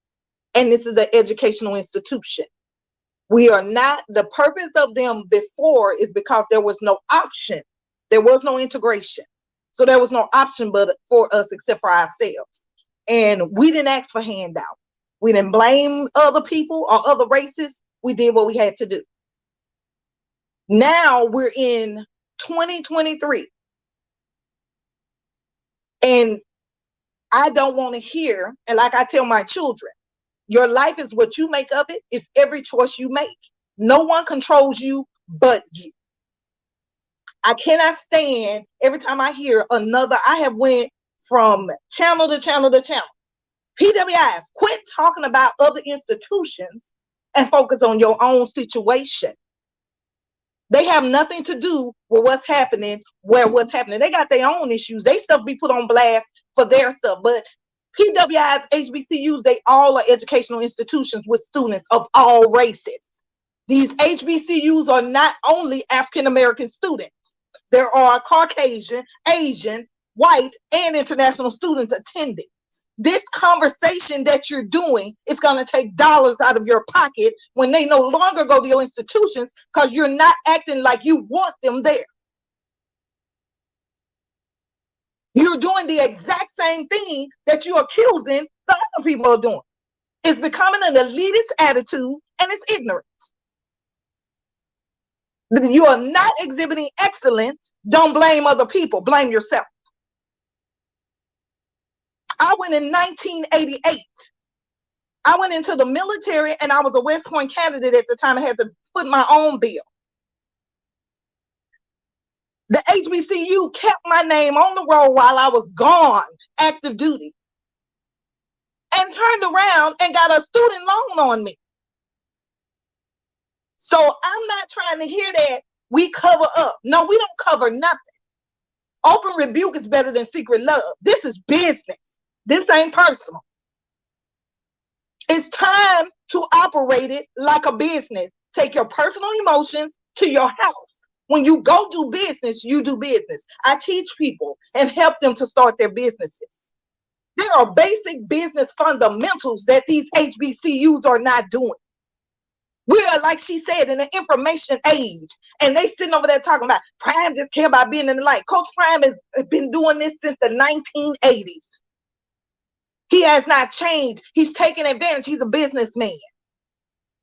and this is an educational institution. We are not, the purpose of them before is because there was no option. There was no integration. So there was no option but for us except for ourselves. And we didn't ask for handout. We didn't blame other people or other races. We did what we had to do. Now we're in 2023. And I don't want to hear, and like I tell my children, your life is what you make of it. It's every choice you make. No one controls you but you. I cannot stand every time I hear another. I have went from channel to channel to channel. PWIs, quit talking about other institutions and focus on your own situation. They have nothing to do with what's happening, what's happening. They got their own issues. They stuff be put on blast for their stuff. But PWIs, HBCUs, they all are educational institutions with students of all races. These HBCUs are not only African American students. There are Caucasian, Asian, white, and international students attending. This conversation that you're doing is going to take dollars out of your pocket when they no longer go to your institutions because you're not acting like you want them there. You're doing the exact same thing that you're accusing the other people of doing. It's becoming an elitist attitude and it's ignorance. You are not exhibiting excellence. Don't blame other people. Blame yourself. I went in 1988. I went into the military and I was a West Point candidate at the time. I had to put my own bill. The HBCU kept my name on the roll while I was gone, active duty, and turned around and got a student loan on me. So I'm not trying to hear that we cover up. No, we don't cover nothing. Open rebuke is better than secret love. This is business. This ain't personal. It's time to operate it like a business. Take your personal emotions to your house. When you go do business, you do business. I teach people and help them to start their businesses. There are basic business fundamentals that these HBCUs are not doing. We are, like she said, in an information age, and they sitting over there talking about Prime just care about being in the light. Coach Prime has been doing this since the 1980s. He has not changed. He's taking advantage. He's a businessman.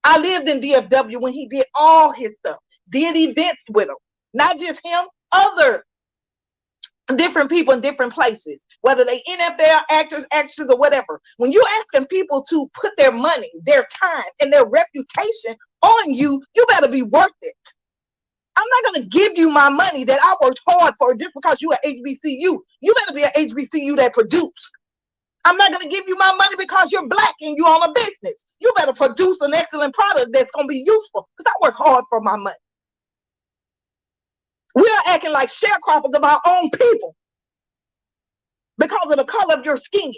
I lived in DFW when he did all his stuff, did events with him, not just him, other different people in different places, whether they NFL actors, actors, or whatever. When you're asking people to put their money, their time, and their reputation on you, you better be worth it. I'm not going to give you my money that I worked hard for just because you're an HBCU. You better be an HBCU that produce. I'm not going to give you my money because you're black and you own a business. You better produce an excellent product that's going to be useful because I work hard for my money. We are acting like sharecroppers of our own people because of the color of your skin.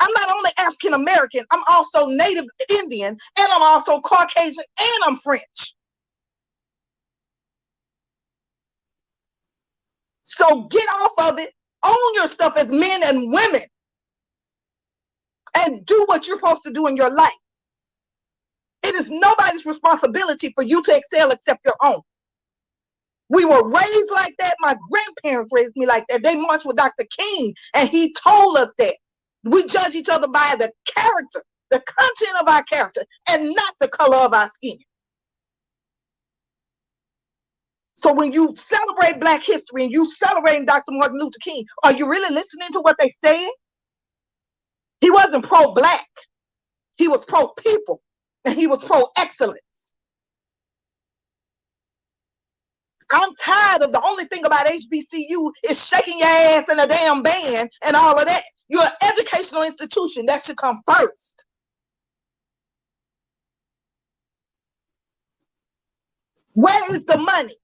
I'm not only African American, I'm also Native Indian, and I'm also Caucasian, and I'm French. So get off of it, own your stuff as men and women, and do what you're supposed to do in your life. It is nobody's responsibility for you to excel except your own. We were raised like that. My grandparents raised me like that. They marched with Dr. King, and he told us that. We judge each other by the character, the content of our character, and not the color of our skin. So when you celebrate Black history and you celebrating Dr. Martin Luther King, are you really listening to what they saying? He wasn't pro-Black. He was pro-people, and he was pro-excellence. I'm tired of the only thing about HBCU is shaking your ass in a damn band and all of that. You're an educational institution. That should come first. Where is the money?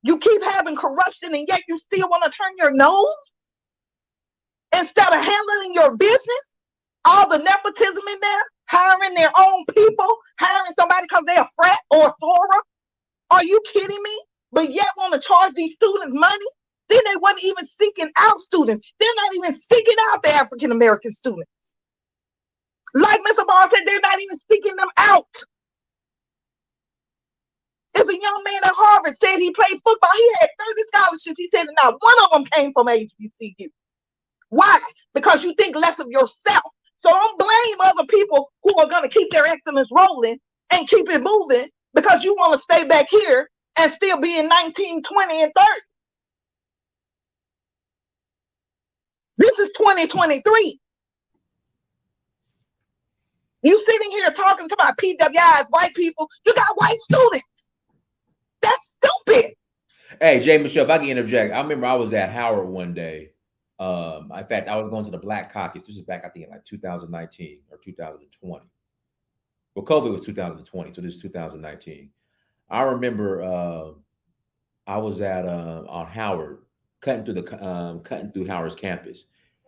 You keep having corruption and yet you still want to turn your nose? Instead of handling your business, all the nepotism in there, hiring their own people, hiring somebody because they're a frat or a soror. Are you kidding me? But yet want to charge these students money? Then they weren't even seeking out students. They're not even seeking out the African American students. Like Mr. Barr said, they're not even seeking them out. There's a young man at Harvard said he played football. He had 30 scholarships. He said not one of them came from HBCU. Why? Because you think less of yourself. So don't blame other people who are going to keep their excellence rolling and keep it moving because you want to stay back here and still be in 19, 20, and 30. This is 2023. You sitting here talking to my PWIs, white people, you got white students. That's stupid. Hey, Jay Michelle, if I can interject, I remember I was at Howard one day. In fact, I was going to the Black Caucus. This is back, I think, in like 2019 or 2020. Well, COVID was 2020, so this is 2019. I remember I was at on Howard, cutting through Howard's campus,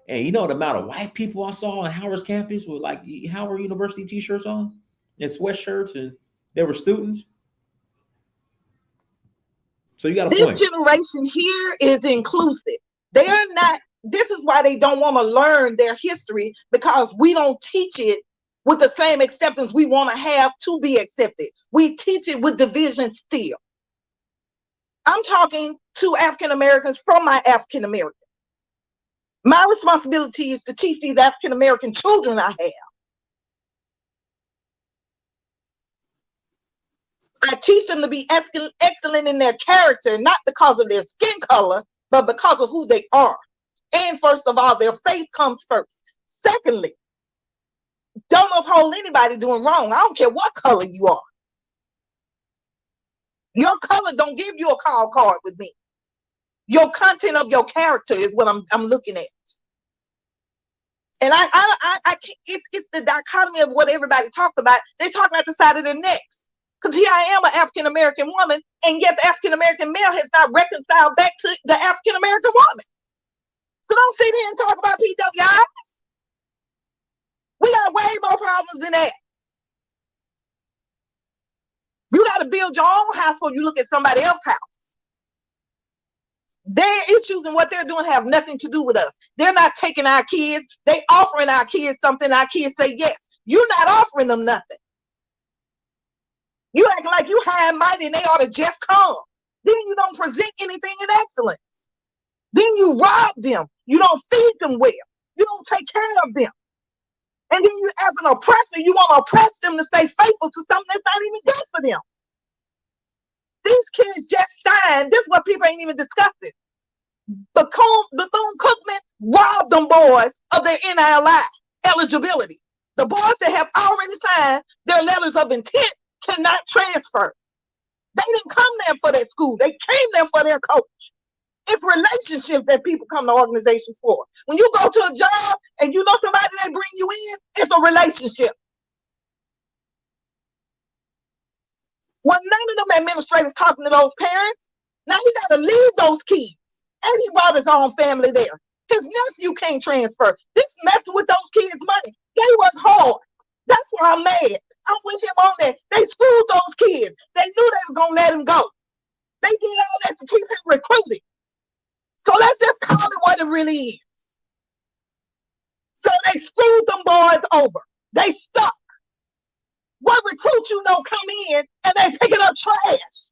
and you know the amount of white people I saw on Howard's campus with like Howard University T-shirts on and sweatshirts, and they were students. So you got a point. This generation here is inclusive. They are not This is why they don't want to learn their history, because we don't teach it with the same acceptance we want to have to be accepted. We teach it with division still. I'm talking to African Americans from my African American. My responsibility is to teach these African American children I have. I teach them to be excellent in their character, not because of their skin color, but because of who they are. And first of all, their faith comes first. Secondly, don't uphold anybody doing wrong. I don't care what color you are. Your color don't give you a call card with me. Your content of your character is what I'm looking at. And I can't, it's the dichotomy of what everybody talked about. They talk about the side of their necks. Because here I am, an African American woman, and yet the African American male has not reconciled back to the African American woman. So don't sit here and talk about PWIs. We got way more problems than that. You got to build your own house before you look at somebody else's house. Their issues and what they're doing have nothing to do with us. They're not taking our kids. They offering our kids something. Our kids say yes. You're not offering them nothing. You act like you high and mighty and they ought to just come. Then you don't present anything in excellence. Then you rob them. You don't feed them well. You don't take care of them. And then you, as an oppressor, you want to oppress them to stay faithful to something that's not even good for them. These kids just signed. This is what people ain't even discussing. Bethune Cookman robbed them boys of their NILI eligibility. The boys that have already signed their letters of intent cannot transfer. They didn't come there for that school. They came there for their coach. It's relationships that people come to organizations for. When you go to a job and you know somebody they bring you in, it's a relationship. When none of them administrators talking to those parents, now he got to leave those kids. And he brought his own family there. His nephew can't transfer. This messing with those kids' money. They work hard. That's why I'm mad. I'm with him on that. They screwed those kids. They knew they were going to let him go. They did all that to keep him recruited. So let's just call it what it really is. So they screwed them boys over. They stuck. What recruit you know come in and they picking up trash?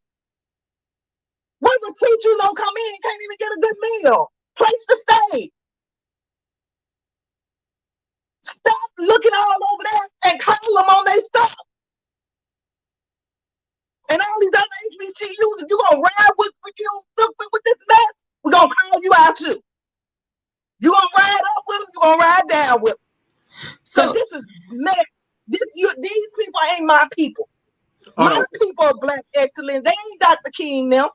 What recruit you know come in and can't even get a good meal? Place to stay. Stop looking all over there and call them on their stuff. And all these other HBCUs, if you're going to ride with this mess, we're going to call you out too. You're going to ride up with them, you're going to ride down with them. So this is mess. These people ain't my people. My people are Black excellence. They ain't Dr. King them.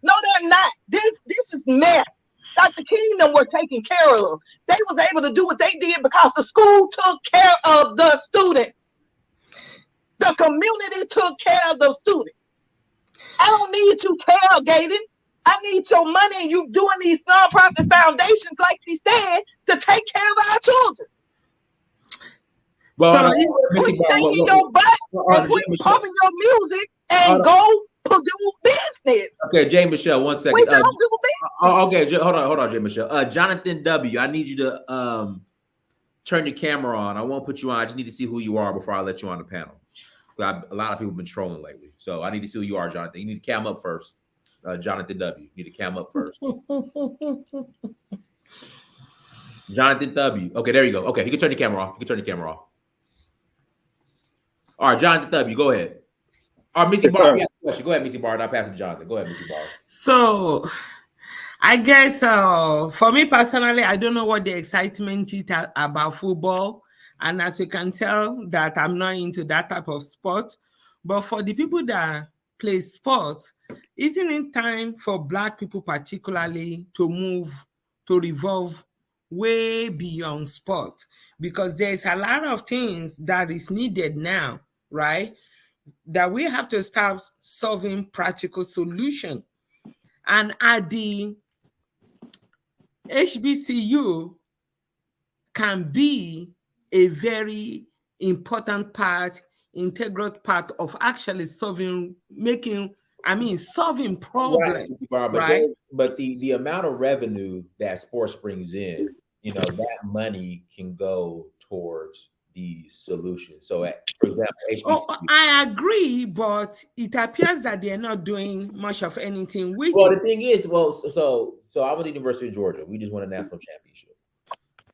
No, they're not. This is mess. Dr. King them were taken care of. They was able to do what they did because the school took care of the students. The community took care of the students. I don't need you tailgating. I need your money and you doing these nonprofit foundations, like she said, to take care of our children. Well, so quit shaking your butt and quit pumping your music and go do business. Okay, Jay Michelle, 1 second. We don't do business. Okay, hold on, Jay Michelle. Jonathan W., I need you to turn your camera on. I won't put you on. I just need to see who you are before I let you on the panel. A lot of people have been trolling lately, so I need to see who you are, Jonathan. You need to cam up first. Jonathan W., you need to cam up first. Jonathan W. Okay, there you go. Okay, you can turn your camera off. All right, Jonathan W., go ahead. Or Missy Barr, you ask a question. Go ahead, Missy Barr, and I'll pass it to Jonathan. Go ahead, Missy Barr. So, I guess for me personally, I don't know what the excitement is about football. And as you can tell, that I'm not into that type of sport. But for the people that play sports, isn't it time for Black people particularly to revolve way beyond sport? Because there's a lot of things that is needed now, right? That we have to start solving practical solutions. And at the HBCU can be a very important part, integral part of actually making solving problems, right? But the amount of revenue that sports brings in, that money can go towards these solutions. So, for example, HBCU. I agree, but it appears that they're not doing much of anything with Well, it. the thing is, so I went to the University of Georgia. We just won a national championship,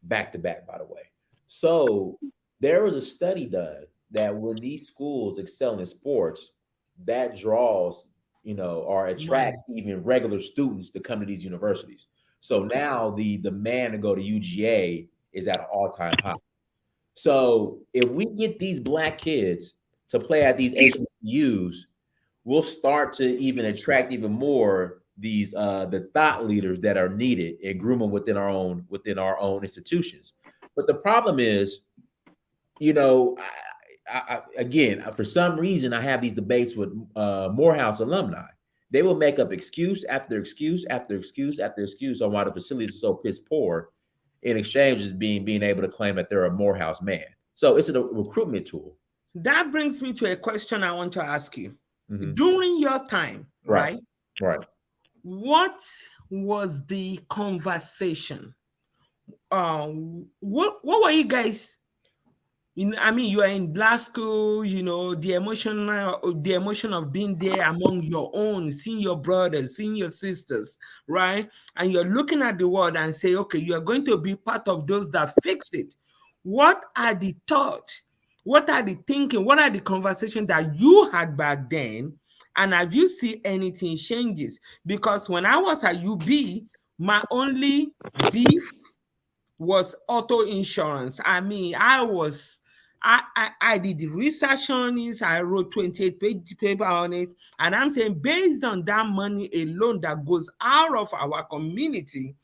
back to back, by the way. So there was a study done that when these schools excel in sports, that draws, or attracts even regular students to come to these universities. So now the demand to go to UGA is at an all-time high. So if we get these Black kids to play at these HBCUs, we'll start to even attract even more these the thought leaders that are needed and groom them within our own institutions. But the problem is, again, for some reason, I have these debates with Morehouse alumni. They will make up excuse after excuse after excuse after excuse on why the facilities are so piss poor, in exchange of being able to claim that they're a Morehouse man. So it's a recruitment tool. That brings me to a question I want to ask you. Mm-hmm. During your time, right? What was the conversation? What were you guys? You are in Black school. The emotion of being there among your own, seeing your brothers, seeing your sisters, right? And you're looking at the world and say, okay, you are going to be part of those that fix it. What are the thoughts? What are the thinking? What are the conversations that you had back then? And have you seen anything changes? Because when I was at UB, my only beef was auto insurance. I did the research on it. I wrote 28-page paper on it. And I'm saying, based on that money alone that goes out of our community,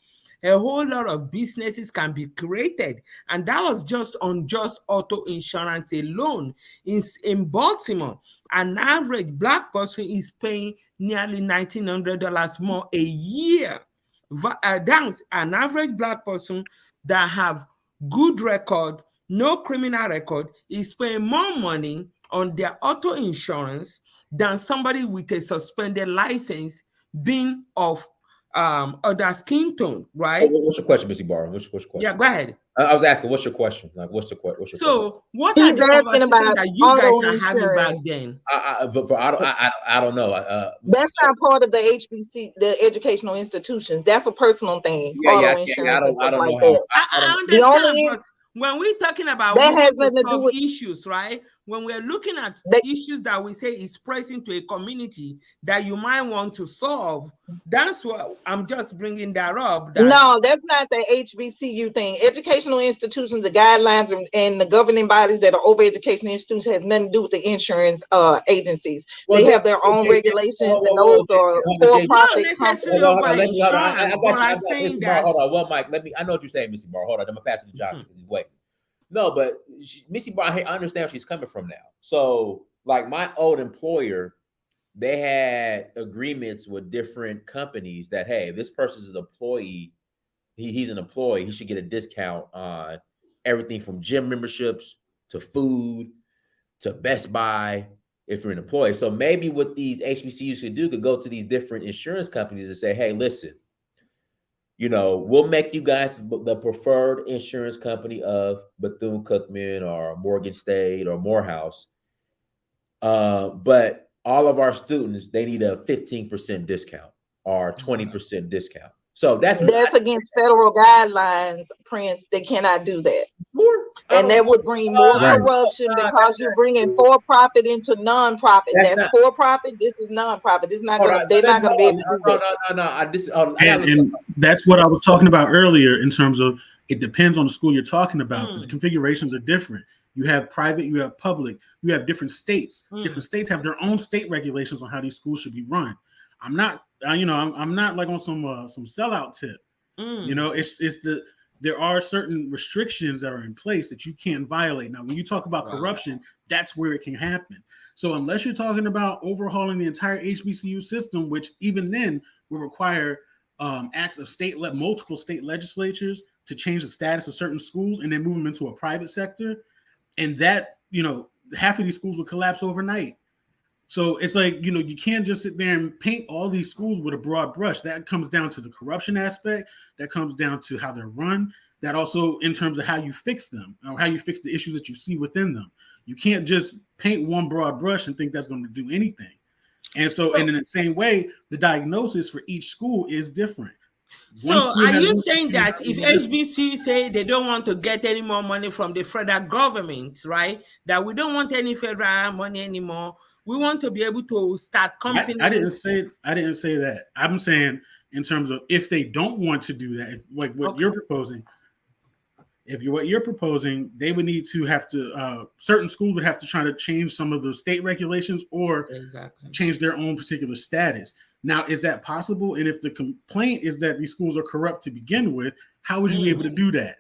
a whole lot of businesses can be created. And that was just on just auto insurance alone. In Baltimore, an average Black person is paying nearly $1,900 more a year. That's an average Black person that have good record, no criminal record, is paying more money on their auto insurance than somebody with a suspended license being of other skin tone, right? So what's your question, Missy Barr? What's your question? Yeah, go ahead. I was asking, what's your question? Like, what's your question? So, what are the conversations that you guys are having back then? I don't know. That's not part of the HBC, the educational institutions. That's a personal thing. Auto insurance and stuff like that. I understand, but when we're talking about that has nothing to do with issues, right? When we're looking at the issues that we say is pressing to a community that you might want to solve, that's what I'm just bringing that up. No, that's not the HBCU thing. Educational institutions, the guidelines and the governing bodies that are over educational institutions has nothing to do with the insurance agencies. They have their own regulations, and those are for-profit companies. Hold on, well, Mike, I know what you're saying, Missy Barr. Hold on, I'm gonna pass it to John because he's waiting. No, but Missy Barr, I understand where she's coming from now. So, like my old employer, they had agreements with different companies that, hey, this person's an employee, he's an employee, he should get a discount on everything from gym memberships to food to Best Buy if you're an employee. So maybe what these HBCUs could go to these different insurance companies and say, hey, listen, we'll make you guys the preferred insurance company of Bethune Cookman or Morgan State or Morehouse. But all of our students, they need a 15% discount or 20% discount. So that's against federal guidelines, Prince. They cannot do that. And that would bring more corruption because you're bringing for-profit into non-profit. That's for-profit. This is non-profit. It's not gonna. They're not gonna be able to do that. And that's what I was talking about earlier in terms of it depends on the school you're talking about. The configurations are different. You have private, you have public, you have different states. Different states have their own state regulations on how these schools should be run. I'm not, I'm not like on some sellout tip. There are certain restrictions that are in place that you can't violate. Now, when you talk about corruption, that's where it can happen. So unless you're talking about overhauling the entire HBCU system, which even then will require acts of multiple state legislatures to change the status of certain schools and then move them into a private sector, and that half of these schools will collapse overnight. So it's like, you know, you can't just sit there and paint all these schools with a broad brush. That comes down to the corruption aspect. That comes down to how they're run. That also in terms of how you fix them or how you fix the issues that you see within them. You can't just paint one broad brush and think that's going to do anything. And so, and in the same way, the diagnosis for each school is different. So are you saying that if HBC say they don't want to get any more money from the federal government, right? That we don't want any federal money anymore. We want to be able to start companies. I didn't say that. I'm saying in terms of if they don't want to do that, like what you're proposing. What you're proposing, they would need to have to, certain schools would have to try to change some of the state regulations or change their own particular status. Now, is that possible? And if the complaint is that these schools are corrupt to begin with, how would you be able to do that?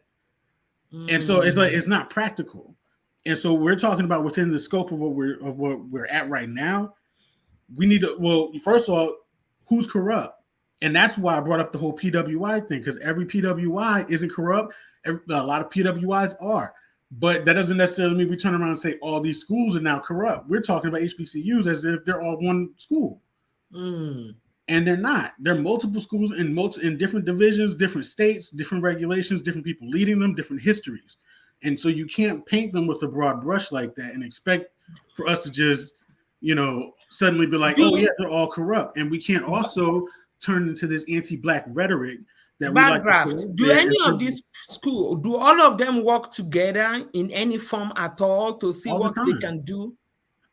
And so it's like, it's not practical. And so we're talking about within the scope of what we're at right now. We need to, well, first of all, who's corrupt? And that's why I brought up the whole PWI thing, because every PWI isn't corrupt. A lot of PWIs are, but that doesn't necessarily mean we turn around and say all these schools are now corrupt. We're talking about HBCUs as if they're all one school, and they're not. They're multiple schools in different divisions, different states, different regulations, different people leading them, different histories, and so you can't paint them with a broad brush like that and expect for us to just, you know, suddenly be like, oh yeah, they're all corrupt, and we can't also turn into this anti-Black rhetoric. Backdraft. Do any of these schools, do all of them work together in any form at all to see what they can do?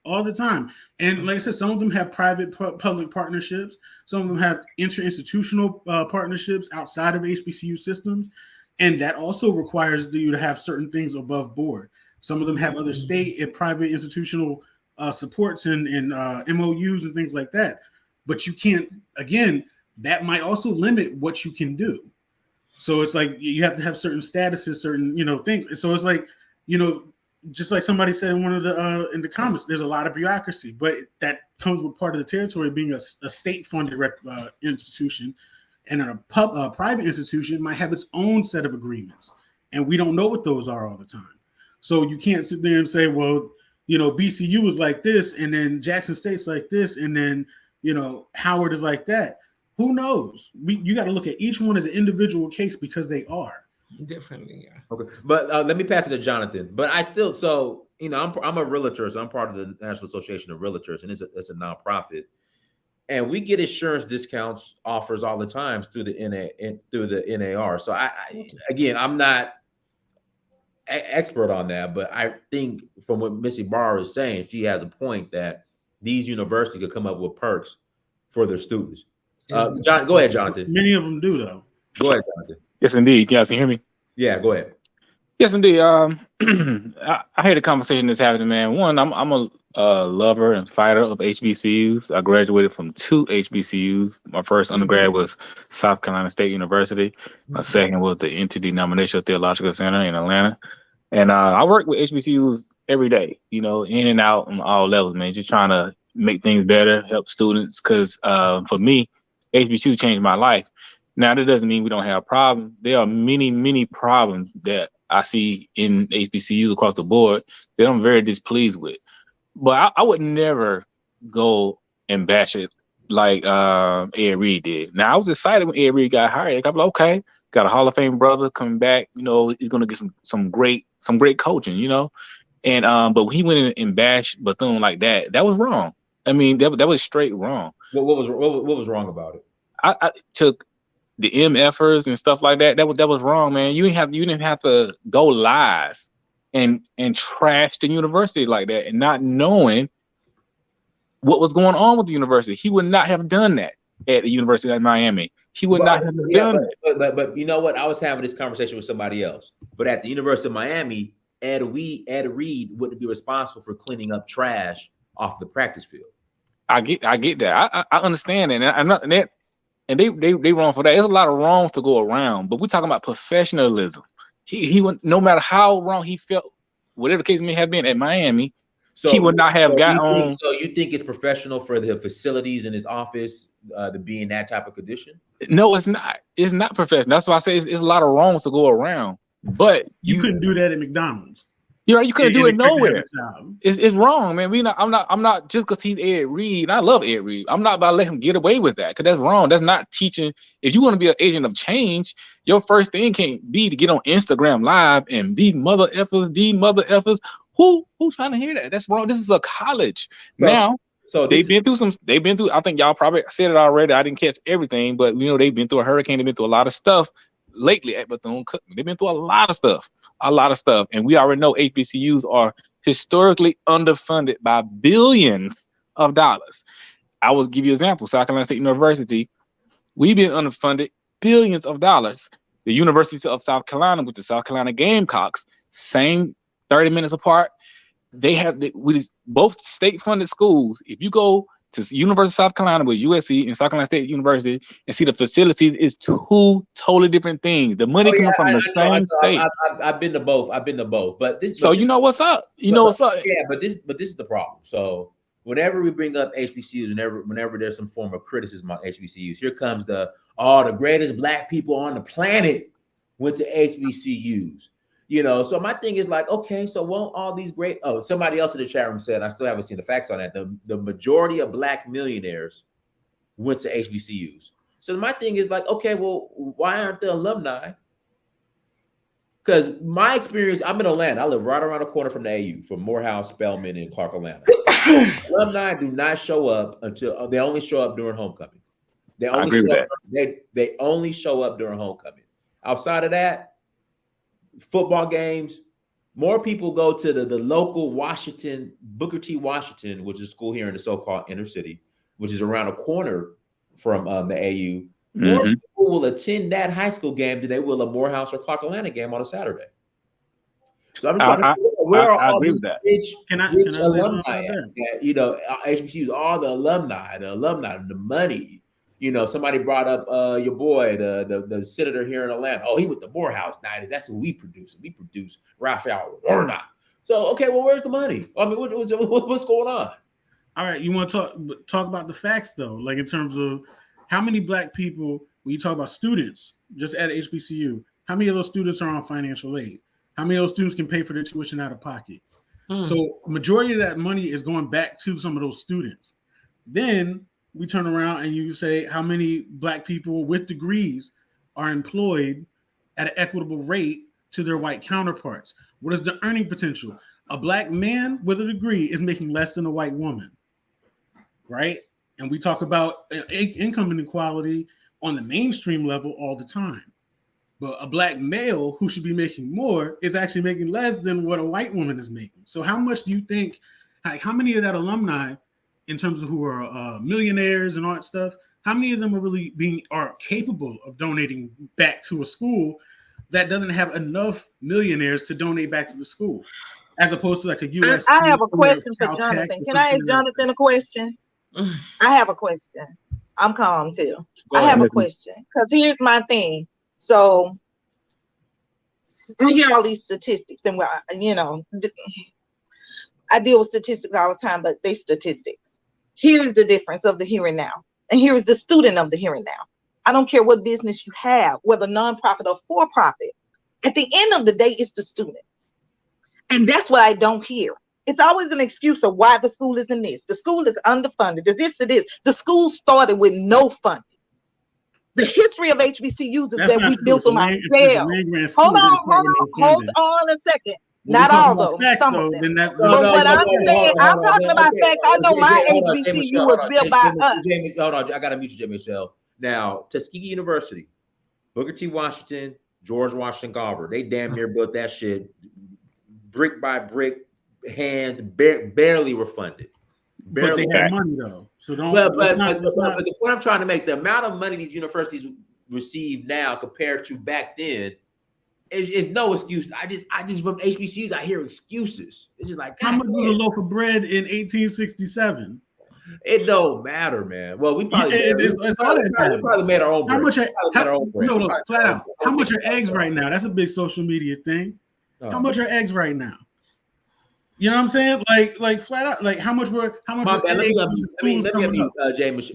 All the time. And like I said, some of them have private public partnerships. Some of them have interinstitutional partnerships outside of HBCU systems. And that also requires you to have certain things above board. Some of them have other state and private institutional supports and MOUs and things like that. But you can't, again, that might also limit what you can do. So it's like you have to have certain statuses, certain, you know, things. So it's like, you know, just like somebody said in one of the in the comments, there's a lot of bureaucracy, but that comes with part of the territory being a state-funded institution, and a private institution might have its own set of agreements, and we don't know what those are all the time. So you can't sit there and say, well, you know, BCU is like this, and then Jackson State's like this, and then, you know, Howard is like that. Who knows? You got to look at each one as an individual case because they are differently. Yeah. Okay, but let me pass it to Jonathan. But I still, so you know, I'm a realtor, so I'm part of the National Association of Realtors, and it's a nonprofit, and we get insurance discounts offers all the time through the NAR. So again, I'm not expert on that, but I think from what Missy Barr is saying, she has a point that these universities could come up with perks for their students. John, go ahead, Jonathan. Many of them do, though. Go ahead, Jonathan. Yes, indeed. You guys can hear me? Yeah, go ahead. Yes, indeed. I heard the conversation that's happening, man. One, I'm a lover and fighter of HBCUs. I graduated from 2 HBCUs. My first undergrad was South Carolina State University. My second was the Interdenominational Theological Center in Atlanta. And I work with HBCUs every day, you know, in and out on all levels, man. Just trying to make things better, help students. Because for me, HBCU changed my life. Now, that doesn't mean we don't have problems. There are many, many problems that I see in HBCUs across the board that I'm very displeased with. But I would never go and bash it like Ed Reed did. Now, I was excited when Ed Reed got hired. I'm like, okay, got a Hall of Fame brother coming back. You know, he's gonna get some great coaching. You know, and but when he went in and bashed Bethune like that, that was wrong. I mean, that was straight wrong. What was wrong about it? I took the MFers and stuff like that. That was wrong, man. You didn't have to go live and trash the university like that and not knowing what was going on with the university. He would not have done that at the University of Miami. He would not have done that. But you know what? I was having this conversation with somebody else. But at the University of Miami, Ed Reed wouldn't be responsible for cleaning up trash off the practice field. I get that. I understand it. And I'm not that. And they wrong for that. There's a lot of wrongs to go around, but we're talking about professionalism. He would, no matter how wrong he felt, whatever the case may have been at Miami, so he would not have got on. So you think it's professional for the facilities in his office to be in that type of condition? No, it's not. It's not professional. That's why I say it's a lot of wrongs to go around. But you couldn't do that at McDonald's. You're right. You couldn't do it expect to have nowhere. a job. It's wrong, man. I'm not just because he's Ed Reed. And I love Ed Reed. I'm not about to let him get away with that because that's wrong. That's not teaching. If you want to be an agent of change, your first thing can't be to get on Instagram Live and these mother effers. Who's trying to hear that? That's wrong. This is a college. Bro, now. So They've been through. I think y'all probably said it already. I didn't catch everything, but they've been through a hurricane. They've been through a lot of stuff lately at Bethune Cookman. They've been through a lot of stuff, and we already know HBCUs are historically underfunded by billions of dollars. I will give you an example. South Carolina State University, we've been underfunded billions of dollars. The University of South Carolina with the South Carolina Gamecocks, same 30 minutes apart. They have both state-funded schools. If you go to University of South Carolina with USC and South Carolina State University and see the facilities, is two totally different things. The money coming from the same state. I've been to both. But this. So you know what's up. What's up. Yeah, but this is the problem. So whenever we bring up HBCUs, whenever there's some form of criticism on HBCUs, here comes the greatest black people on the planet went to HBCUs. So my thing is like, okay, so won't all these great, somebody else in the chat room said, I still haven't seen the facts on that. The majority of black millionaires went to HBCUs. So my thing is like, okay, well, why aren't the alumni? Because my experience, I'm in Atlanta. I live right around the corner from the AU, from Morehouse, Spelman, and Clark, Atlanta. Alumni do not show up until, they only show up during homecoming. They only show up during homecoming. Outside of that, football games, more people go to the local Washington, Booker T. Washington, which is a school here in the so-called inner city, which is around a corner from the AU. More people will attend that high school game than they will a Morehouse or Clark Atlanta game on a Saturday. So I'm just trying to figure out where are all these rich alumni at? HBCUs, all the alumni, the money. Somebody brought up your boy, the senator here in Atlanta. Oh, he with the Morehouse 90s. That's what we produce. We produce Raphael or not. So, okay, well, where's the money? I mean, what's going on? All right, you want to talk about the facts though, like in terms of how many black people, when you talk about students, just at HBCU, how many of those students are on financial aid? How many of those students can pay for their tuition out of pocket? So, majority of that money is going back to some of those students. Then we turn around and you say how many black people with degrees are employed at an equitable rate to their white counterparts. What is the earning potential? A black man with a degree is making less than a white woman, right? And we talk about income inequality on the mainstream level all the time. But a black male who should be making more is actually making less than what a white woman is making. So how much do you think, how many of that alumni, in terms of who are millionaires and all that stuff, how many of them are capable of donating back to a school that doesn't have enough millionaires to donate back to the school, as opposed to like a U.S. I have a question for Jonathan. Can I ask Jonathan a question? I have a question. I'm calm too. I have a question because here's my thing. So I hear all these statistics, and I deal with statistics all the time, but they statistics. Here's the difference of the here and now. And here is the student of the here and now. I don't care what business you have, whether nonprofit or for-profit. At the end of the day, it's the students. And that's what I don't hear. It's always an excuse of why the school isn't this. The school is underfunded. The school started with no funding. The history of HBCUs is that we built them ourselves. Hold on a second. Not all though, some of them. But what I'm saying, I'm talking about facts. I know my HBCU was built by us. Hold on, I gotta meet you, J. Michelle. Now, Tuskegee University, Booker T. Washington, George Washington Carver, they damn near built that shit brick by brick, barely were funded. But they had money though. So don't. But the point I'm trying to make, the amount of money these universities receive now compared to back then. It's no excuse. I just from HBCUs, I hear excuses. It's just like, how much was a loaf of bread in 1867? It don't matter, man. Well, we probably made our own bread. How much are eggs right now? That's a big social media thing. How much are eggs right now? You know what I'm saying? Like flat out. Like how much? Let me James. Go ahead, James.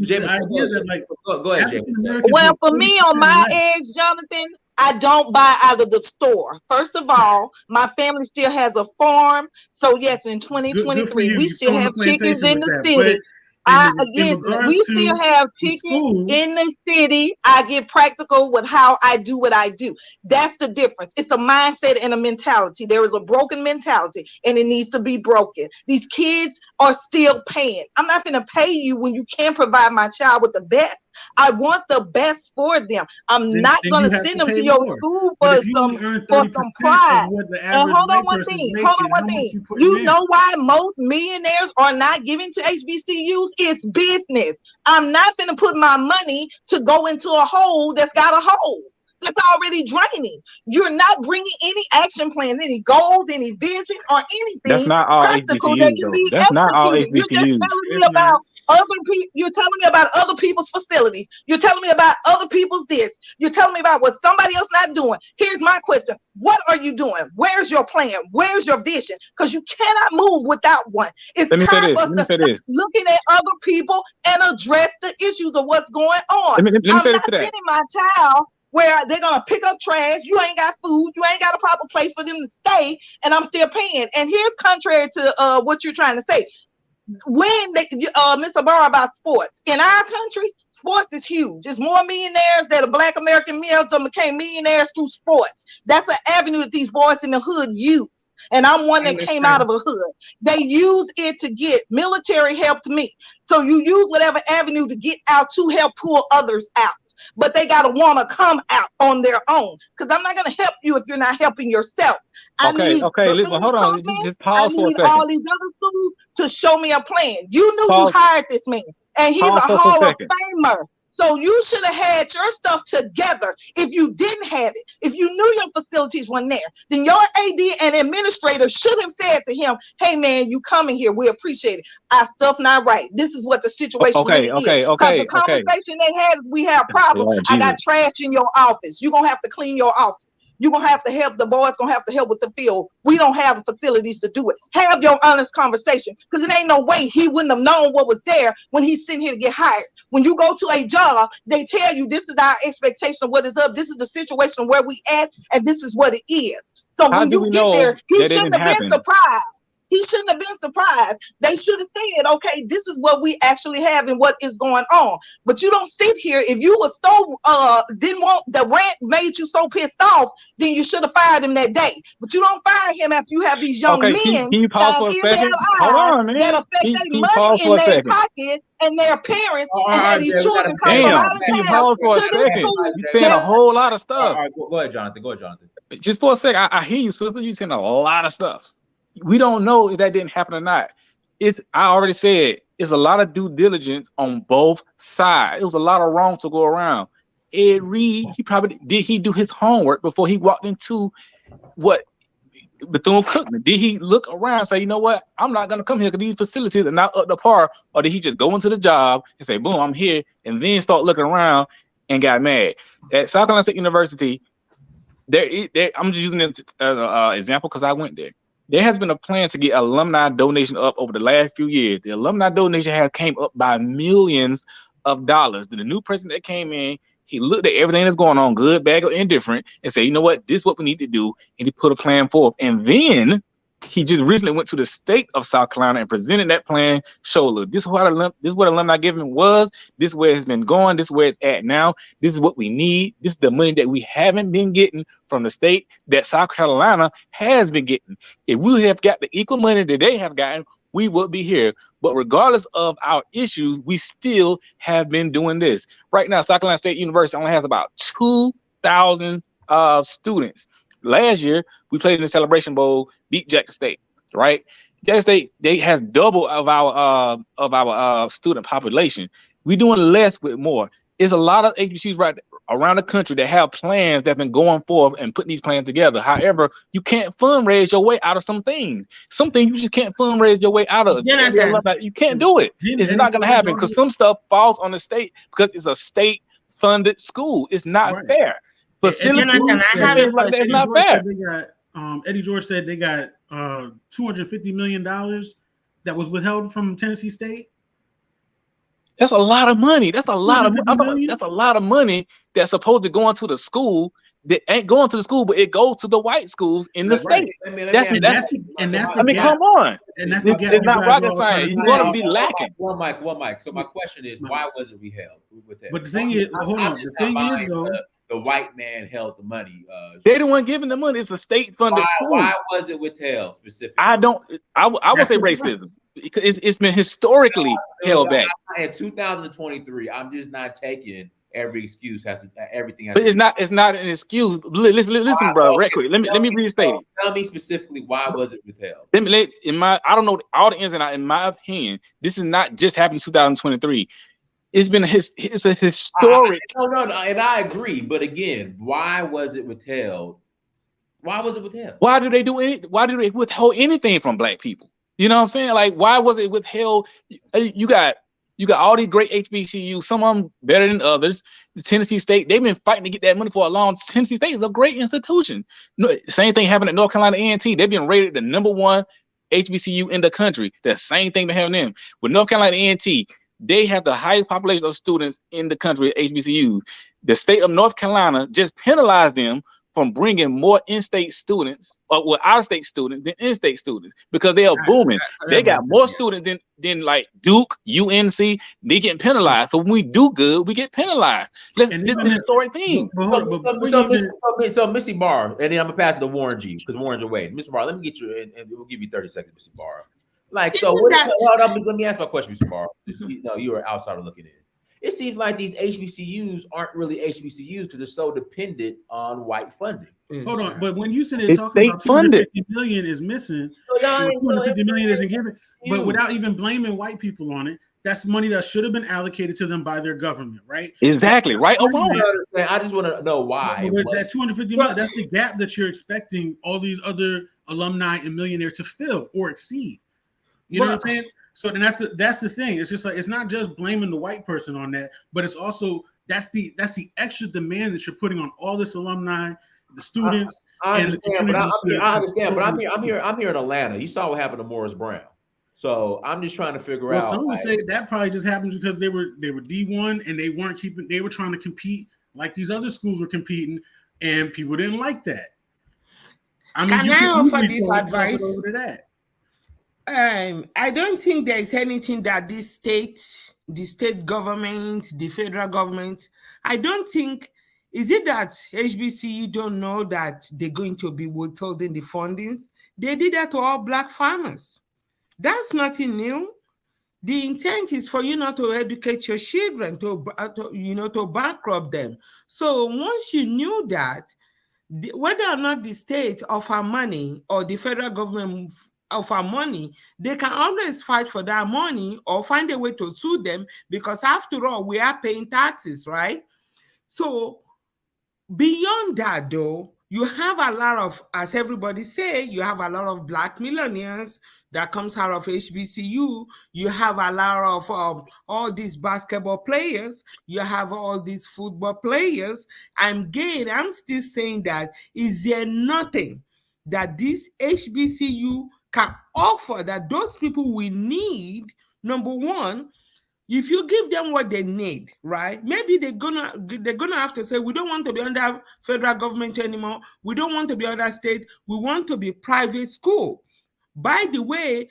Well, for me on my eggs, Jonathan, I don't buy out of the store. First of all, my family still has a farm. So yes, in Good for 2023, you. we You still still on the have chickens plantation in with the that. But city. I in again, regards we still to have the chickens schools, in the city. I get practical with how I do what I do. That's the difference. It's a mindset and a mentality. There is a broken mentality, and it needs to be broken. These kids are still paying. I'm not going to pay you when you can't provide my child with the best. I want the best for them. I'm not then going you to have send to them pay to your more. school But for if you only earn some 30% pride. of what the And average hold on white one person is thing. making, Hold on how one much thing. you putting You in? know why most millionaires are not giving to HBCUs? It's business. I'm not going to put my money to go into a hole that's got a hole. That's already draining. You're not bringing any action plans, any goals, any vision, or That's anything not all practical that HBCUs can though. be That's not all executed. You're just HBCUs. telling me It's not. about other people. You're telling me about other people's facilities. You're telling me about other people's this. You're telling me about what somebody else not doing. Here's my question. What are you doing? Where's your plan? Where's your vision? Because you cannot move without one. It's Let me say time this. for us to stop looking at other people and address the issues of what's going on. Let me I'm say not this to that. sending my child where they're gonna pick up trash. You ain't got food. You ain't got a proper place for them to stay, and I'm still paying. And here's contrary to what you're trying to say. When they, Mr. Barr, about sports in our country, sports is huge. There's more millionaires that are Black American males that became millionaires through sports. That's an avenue that these boys in the hood use. And I'm one that came out of a hood. They use it to get military helped me. So you use whatever avenue to get out to help pull others out. But they gotta want to come out on their own. Because I'm not gonna help you if you're not helping yourself. I need Listen, hold on. Just pause for a second. all these other schools to show me a plan. You knew Pause. you hired this man, and he's Pause a for a Hall of second. Famer. So you should have had your stuff together. If you didn't have it, if you knew your facilities weren't there, then your AD and administrator should have said to him, "Hey man, you coming here? We appreciate it. Our stuff not right. This is what the situation really is." Because the conversation they had, we have problems. Lord I got Jesus. trash in your office. You're gonna have to clean your office. You're gonna have to help, the boys gonna have to help with the field. We don't have the facilities to do it. Have your honest conversation, because it ain't no way he wouldn't have known what was there when he's sitting here to get hired. When you go to a job, they tell you this is our expectation of what is up, this is the situation where we at, and this is what it is. So How when do you we get know there, he that it shouldn't didn't have been happen? surprised. He shouldn't have been surprised. They should have said, okay, this is what we actually have and what is going on. But you don't sit here. If you were so didn't want the rent, made you so pissed off, then you should have fired him that day. But you don't fire him after you have these young Okay, men can you pause for a second? Hold on, man. that affect Can their you money pause in for a their second? pocket and their parents, All and right, have these Jay, we gotta children come from Damn, out of can you town pause for a to this second? school. You're saying a whole lot of All stuff. right, go ahead, Jonathan. Go ahead, Jonathan. Just for a second, I hear you, sister. You're saying a lot of stuff. We don't know if that didn't happen or not. I already said it's a lot of due diligence on both sides. It was a lot of wrong to go around. Ed Reed, he do his homework before he walked into what Bethune Cookman? Did he look around and say, you know what, I'm not gonna come here because these facilities are not up to par? Or did he just go into the job and say, boom, I'm here, and then start looking around and got mad? At South Carolina State University, I'm just using it as an example because I went there. There has been a plan to get alumni donation up over the last few years. The alumni donation has came up by millions of dollars. The new president that came in, he looked at everything that's going on, good, bad, or indifferent, and said, you know what, this is what we need to do. And he put a plan forth. And then he just recently went to the state of South Carolina and presented that plan. Show, look, this is what alumni giving was. This is where it's been going. This is where it's at now. This is what we need. This is the money that we haven't been getting from the state that South Carolina has been getting. If we have got the equal money that they have gotten, we would be here. But regardless of our issues, we still have been doing this. Right now, South Carolina State University only has about 2,000 students. Last year, we played in the Celebration Bowl, beat Jackson State, right? Jackson State, they has double of our student population. We're doing less with more. There's a lot of HBCUs right around the country that have plans that have been going forth and putting these plans together. However, you can't fundraise your way out of some things. Some things you just can't fundraise your way out of. You can't do it. It's not going to happen because some stuff falls on the state because it's a state-funded school. It's not fair. Facilities, like that's not fair. Eddie George said they got $250 million that was withheld from Tennessee State. That's a lot of money. That's a lot of money. That's a lot of money that's supposed to go into the school that ain't going to the school, but it goes to the white schools in the state. And that's the I mean, gap. come on. And that's the gap. It's not rocket science. You're going to be lacking. One mic. So my question is, why was it withheld? But the thing is, hold on. The thing is, though, the white man held the money. They the one giving the money. It's a state-funded school. Why was it withheld specifically? I would say racism. It's been historically held back. In 2023, I'm just not taking every excuse has everything. But it's not an excuse. Listen, bro, right quick. Let me restate it. Tell me specifically why was it withheld? I don't know all the ins and outs. In my opinion, this is not just happened in 2023. It's been it's a historic. No, and I agree. But again, why was it withheld? Why was it withheld? Why do they withhold anything from black people? You know what I'm saying? Like, why was it withheld? You got all these great HBCUs, some of them better than others. The Tennessee State, they've been fighting to get that money for a long time. Tennessee State is a great institution. Same thing happened at North Carolina A&T. They've been rated the #1 HBCU in the country. The same thing been happening them. With North Carolina A&T, they have the highest population of students in the country at HBCUs. The state of North Carolina just penalized them from bringing more in-state students or out-of-state students than in-state students because they are booming. They got more students than like Duke, UNC. They getting penalized. So when we do good, we get penalized. This is a historic thing. So Missy Barr, and then I'm gonna pass it to Warren G because Warren's away. Mr. Barr, let me get you, and we'll give you 30 seconds, Missy Barr. Like, so let me ask my question, Mr. Barr. You are outsider looking in. It seems like these HBCUs aren't really HBCUs because they're so dependent on white funding. Hold on, but when you said it's state funded, 250 million is missing, 250 million isn't given, but without even blaming white people on it, that's money that should have been allocated to them by their government, right? Exactly, right? I just want to know why. But that 250 million, that's the gap that you're expecting all these other alumni and millionaires to fill or exceed. You know what I'm saying? So then that's the thing. It's just like it's not just blaming the white person on that, but it's also that's the extra demand that you're putting on all this alumni, the students. I understand, but I'm here in Atlanta. You saw what happened to Morris Brown. So I'm just trying to figure out. Some would say that probably just happened because they were D1 and they were trying to compete like these other schools were competing, and people didn't like that. I mean, Can I offer this advice? Over that. I don't think there is anything that the state government, the federal government, I don't think, is it that HBCU don't know that they're going to be withholding the fundings? They did that to all black farmers. That's nothing new. The intent is for you not to educate your children, to bankrupt them. So once you knew that, whether or not the state offer money or the federal government offer money, they can always fight for that money or find a way to sue them because after all, we are paying taxes, right? So beyond that though, you have a lot of, as everybody say, you have a lot of black millionaires that comes out of HBCU. You have a lot of all these basketball players. You have all these football players. I'm still saying that, is there nothing that this HBCU can offer that those people will need? Number one, if you give them what they need, right? Maybe they're gonna have to say, we don't want to be under federal government anymore. We don't want to be under state. We want to be private school. By the way,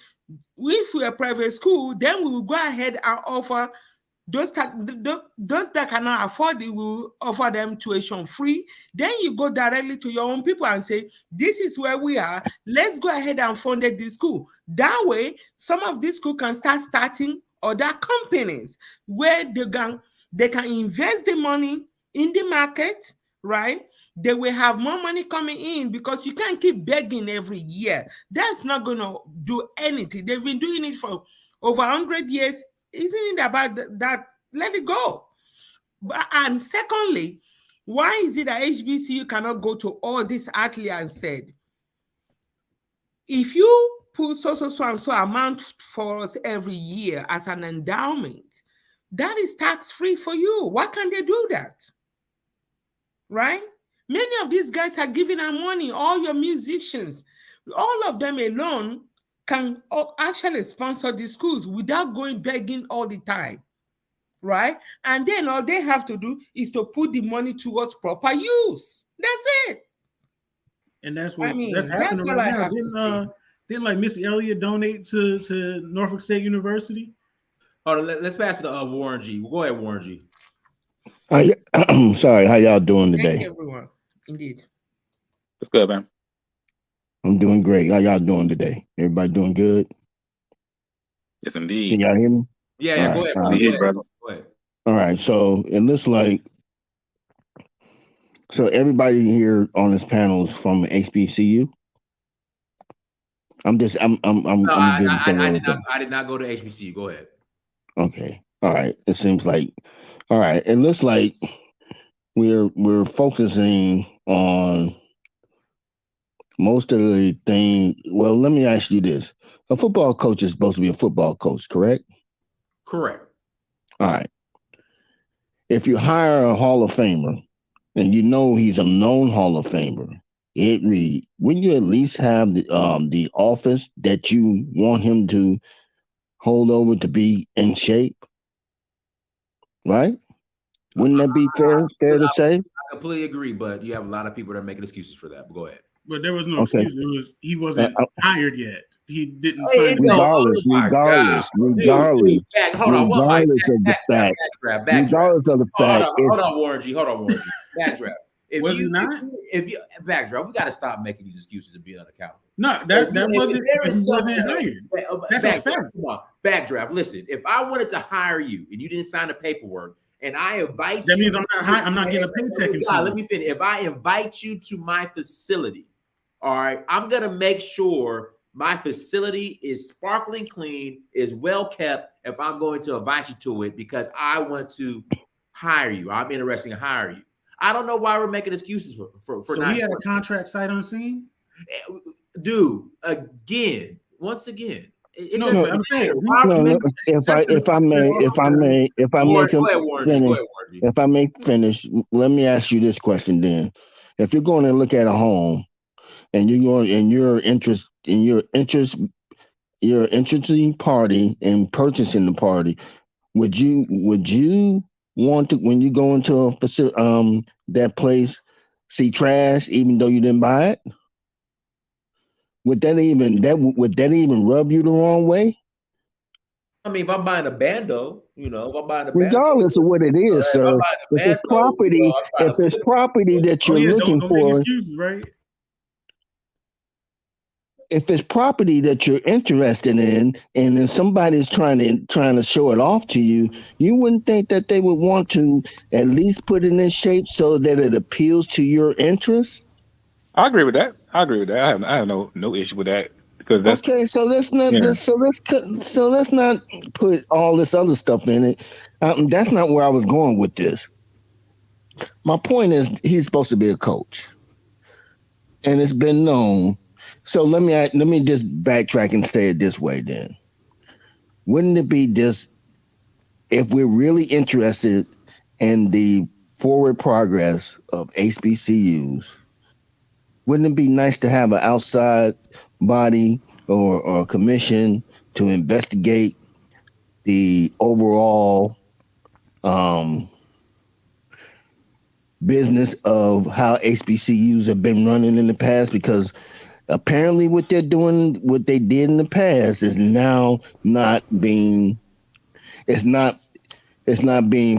if we're a private school, then we will go ahead and offer those that cannot afford it, will offer them tuition free. Then you go directly to your own people and say, this is where we are. Let's go ahead and fund this school. That way, some of these schools can start starting other companies where they can invest the money in the market, right? They will have more money coming in because you can't keep begging every year. That's not going to do anything. They've been doing it for over 100 years. Isn't it about that? Let it go. And secondly, why is it that HBCU cannot go to all this athletes and said, if you put so and so amount for us every year as an endowment, that is tax-free for you. Why can't they do that? Right? Many of these guys are giving our money, all your musicians, all of them alone can actually sponsor the schools without going begging all the time, right? And then all they have to do is to put the money towards proper use. That's it. And that's I what's mean, that's that's happening all right I now. have to say. Didn't like Missy Elliott donate to Norfolk State University? Hold on, let's pass it to Warren G. Go ahead, Warren G. Sorry, how y'all doing Thank today? you, everyone. Indeed. What's good, man? I'm doing great. How y'all doing today? Everybody doing good? Yes, Can indeed. y'all hear me? Yeah, All yeah. right, Go ahead, all brother. right. Go ahead, brother. Go ahead. All right. So it looks like everybody here on this panel is from HBCU. I'm No, getting I did not go to HBCU. Go ahead. Okay. All right. It seems like all right. It looks like we're focusing on most of the thing. Well, let me ask you this. A football coach is supposed to be a football coach, correct? Correct. All right. If you hire a Hall of Famer and you know he's a known Hall of Famer, wouldn't you at least have the office that you want him to hold over to be in shape? Right? Wouldn't that be fair to say? I completely agree, but you have a lot of people that are making excuses for that. But go ahead. But there was no Okay. excuse. He wasn't hired yet. He didn't Hey, sign. Regardless Dude, hold on. regardless of the fact, regardless of the fact, Hold on, Warren G. Backdraft. Was he not? If you backdraft, we got to stop making these excuses and be unaccountable. No, that wasn't. There is He wasn't something. hired. That's a fact. Come on, backdraft. Listen, if I wanted to hire you and you didn't sign the paperwork, and I invite That you, means I'm not getting a paycheck. Let me finish. If I invite you to my facility, all right, I'm gonna make sure my facility is sparkling clean, is well kept. If I'm going to invite you to it, because I want to hire you, I'm interested in hiring you. I don't know why we're making excuses for So not. he had a contract sight unseen. Dude, once again. No, I'm saying. If I may finish, let me ask you this question then. If you're going to look at a home and you're interested party in purchasing the party, would you want to, when you go into a facility, that place, see trash even though you didn't buy it? Would that even rub you the wrong way? I mean, if I'm buying a bando, if I'm buying a regardless of what it is, sir. If it's property that you're looking don't for, make excuses, right? if it's property that you're interested in, and then somebody's trying to show it off to you, you wouldn't think that they would want to at least put it in shape so that it appeals to your interests? I agree with that. I have no issue with that, because that's okay. So let's not let's not put all this other stuff in it. That's not where I was going with this. My point is, he's supposed to be a coach, and it's been known. So let me just backtrack and say it this way then. Wouldn't it be just, if we're really interested in the forward progress of HBCUs, wouldn't it be nice to have an outside body or commission to investigate the overall business of how HBCUs have been running in the past? Because apparently what they did in the past is now not being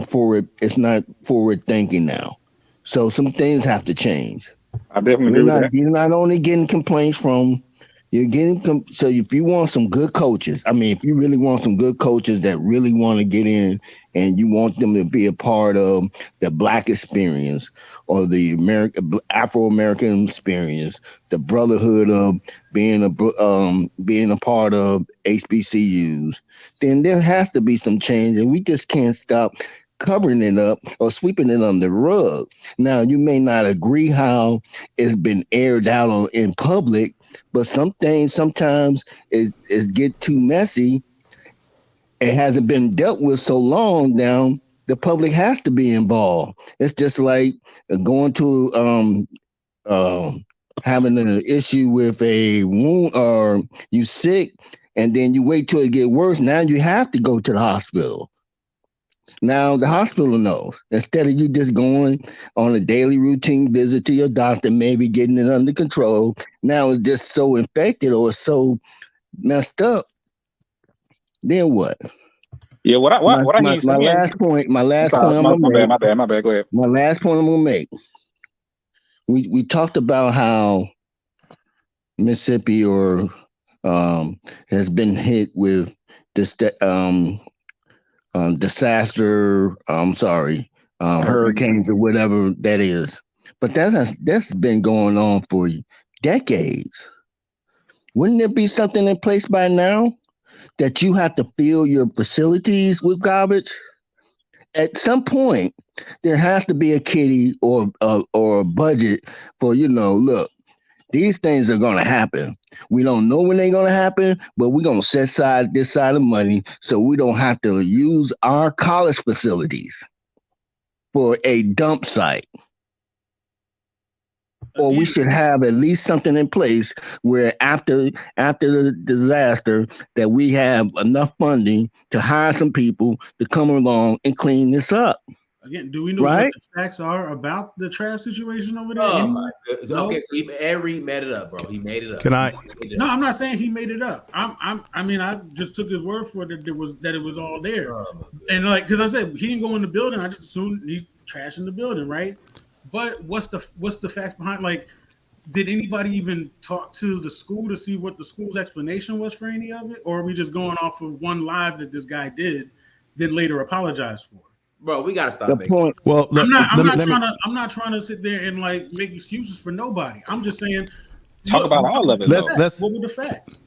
forward thinking now. So some things have to change. I definitely agree with that. You're not only getting complaints from, so if you want some good coaches, if you really want some good coaches that really want to get in, and you want them to be a part of the Black experience or the Afro-American experience, the brotherhood of being a part of HBCUs, then there has to be some change, and we just can't stop covering it up or sweeping it under the rug. Now, you may not agree how it's been aired out in public, but some things sometimes it get too messy. It hasn't been dealt with so long now. The public has to be involved. It's just like going to having an issue with a wound, or you sick, and then you wait till it get worse. Now you have to go to the hospital. Now the hospital knows. Instead of you just going on a daily routine visit to your doctor, maybe getting it under control, now it's just so infected or so messed up. Then what? Yeah, what I hear you My saying. last point. My last Sorry, point I'm gonna make. my bad. Go ahead. My last point I'm gonna make. We talked about how Mississippi or has been hit with this disaster. Hurricanes or whatever that is. But that's been going on for decades. Wouldn't there be something in place by now that you have to fill your facilities with garbage? At some point, there has to be a kitty or a budget for, look, these things are going to happen. We don't know when they're going to happen, but we're going to set aside this side of money so we don't have to use our college facilities for a dump site. Or we should have at least something in place where after the disaster that we have enough funding to hire some people to come along and clean this up. Again, do we know what the facts are about the trash situation over there? Oh my goodness. No? Okay, so Ed Reed made it up, bro. He made it up. Can I? No, I'm not saying he made it up. I just took his word for it that it was all there. And because I said he didn't go in the building, I just assumed he's trash in the building, right? But what's the facts behind? Did anybody even talk to the school to see what the school's explanation was for any of it, or are we just going off of one live that this guy did, then later apologized for? Bro, we gotta stop the making. Point. Well, I'm not trying to sit there and make excuses for nobody. I'm just saying talk about all of it. What were the facts?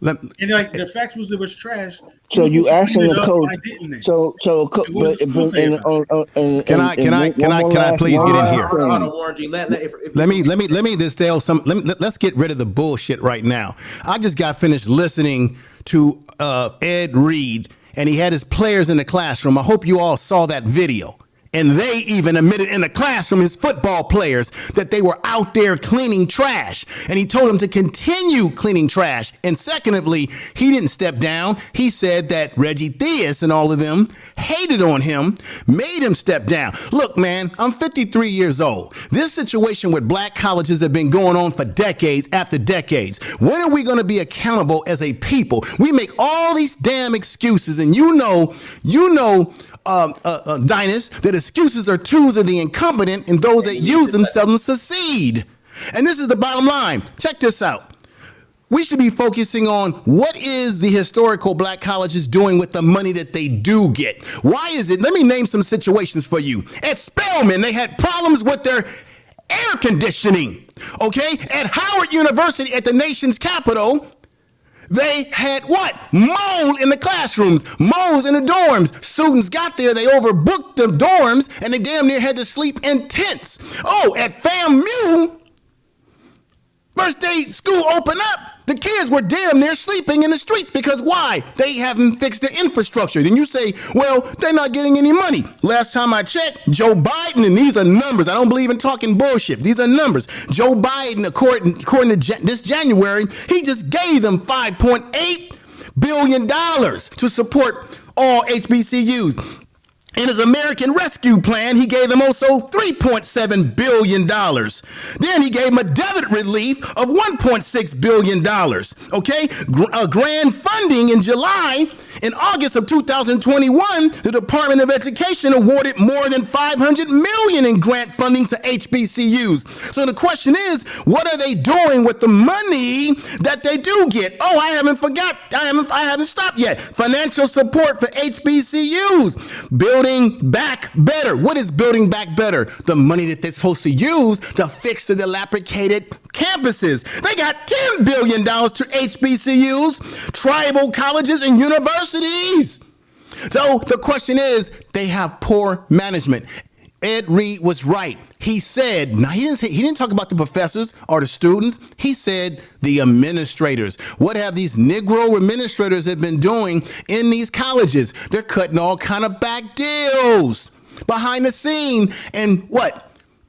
The facts was it was trash. So you asking the coach? Can I please get in here? Let me distill some. Let's get rid of the bullshit right now. I just got finished listening to Ed Reed, and he had his players in the classroom. I hope you all saw that video. And they even admitted in the classroom, his football players, that they were out there cleaning trash. And he told them to continue cleaning trash. And secondly, he didn't step down. He said that Reggie Theus and all of them hated on him, made him step down. Look, man, I'm 53 years old. This situation with black colleges have been going on for decades after decades. When are we going to be accountable as a people? We make all these damn excuses, and Deion, that excuses are tools of the incompetent, and those that use them seldom succeed. And this is the bottom line. Check this out. We should be focusing on what is the historical black colleges doing with the money that they do get. Why is it? Let me name some situations for you. At Spelman, they had problems with their air conditioning. Okay? At Howard University, at the nation's capital, they had what? Mold in the classrooms, molds in the dorms. Students got there, they overbooked the dorms, and they damn near had to sleep in tents. Oh, at FAMU, first day school opened up, the kids were damn near sleeping in the streets because why? They haven't fixed their infrastructure. Then you say, well, they're not getting any money. Last time I checked, Joe Biden, and these are numbers. I don't believe in talking bullshit. These are numbers. Joe Biden, according to this January, he just gave them $5.8 billion to support all HBCUs. In his American Rescue Plan, he gave them also $3.7 billion. Then he gave them a debit relief of $1.6 billion. Okay? Grant funding in July. In August of 2021, the Department of Education awarded more than $500 million in grant funding to HBCUs. So the question is, what are they doing with the money that they do get? Oh, I haven't stopped yet. Financial support for HBCUs. Building back better. What is building back better? The money that they're supposed to use to fix the dilapidated campuses. They got $10 billion to HBCUs, tribal colleges, and universities. So the question is, they have poor management. Ed Reed was right. He said, now he didn't talk about the professors or the students. He said the administrators. What have these Negro administrators have been doing in these colleges? They're cutting all kind of back deals behind the scene. And what?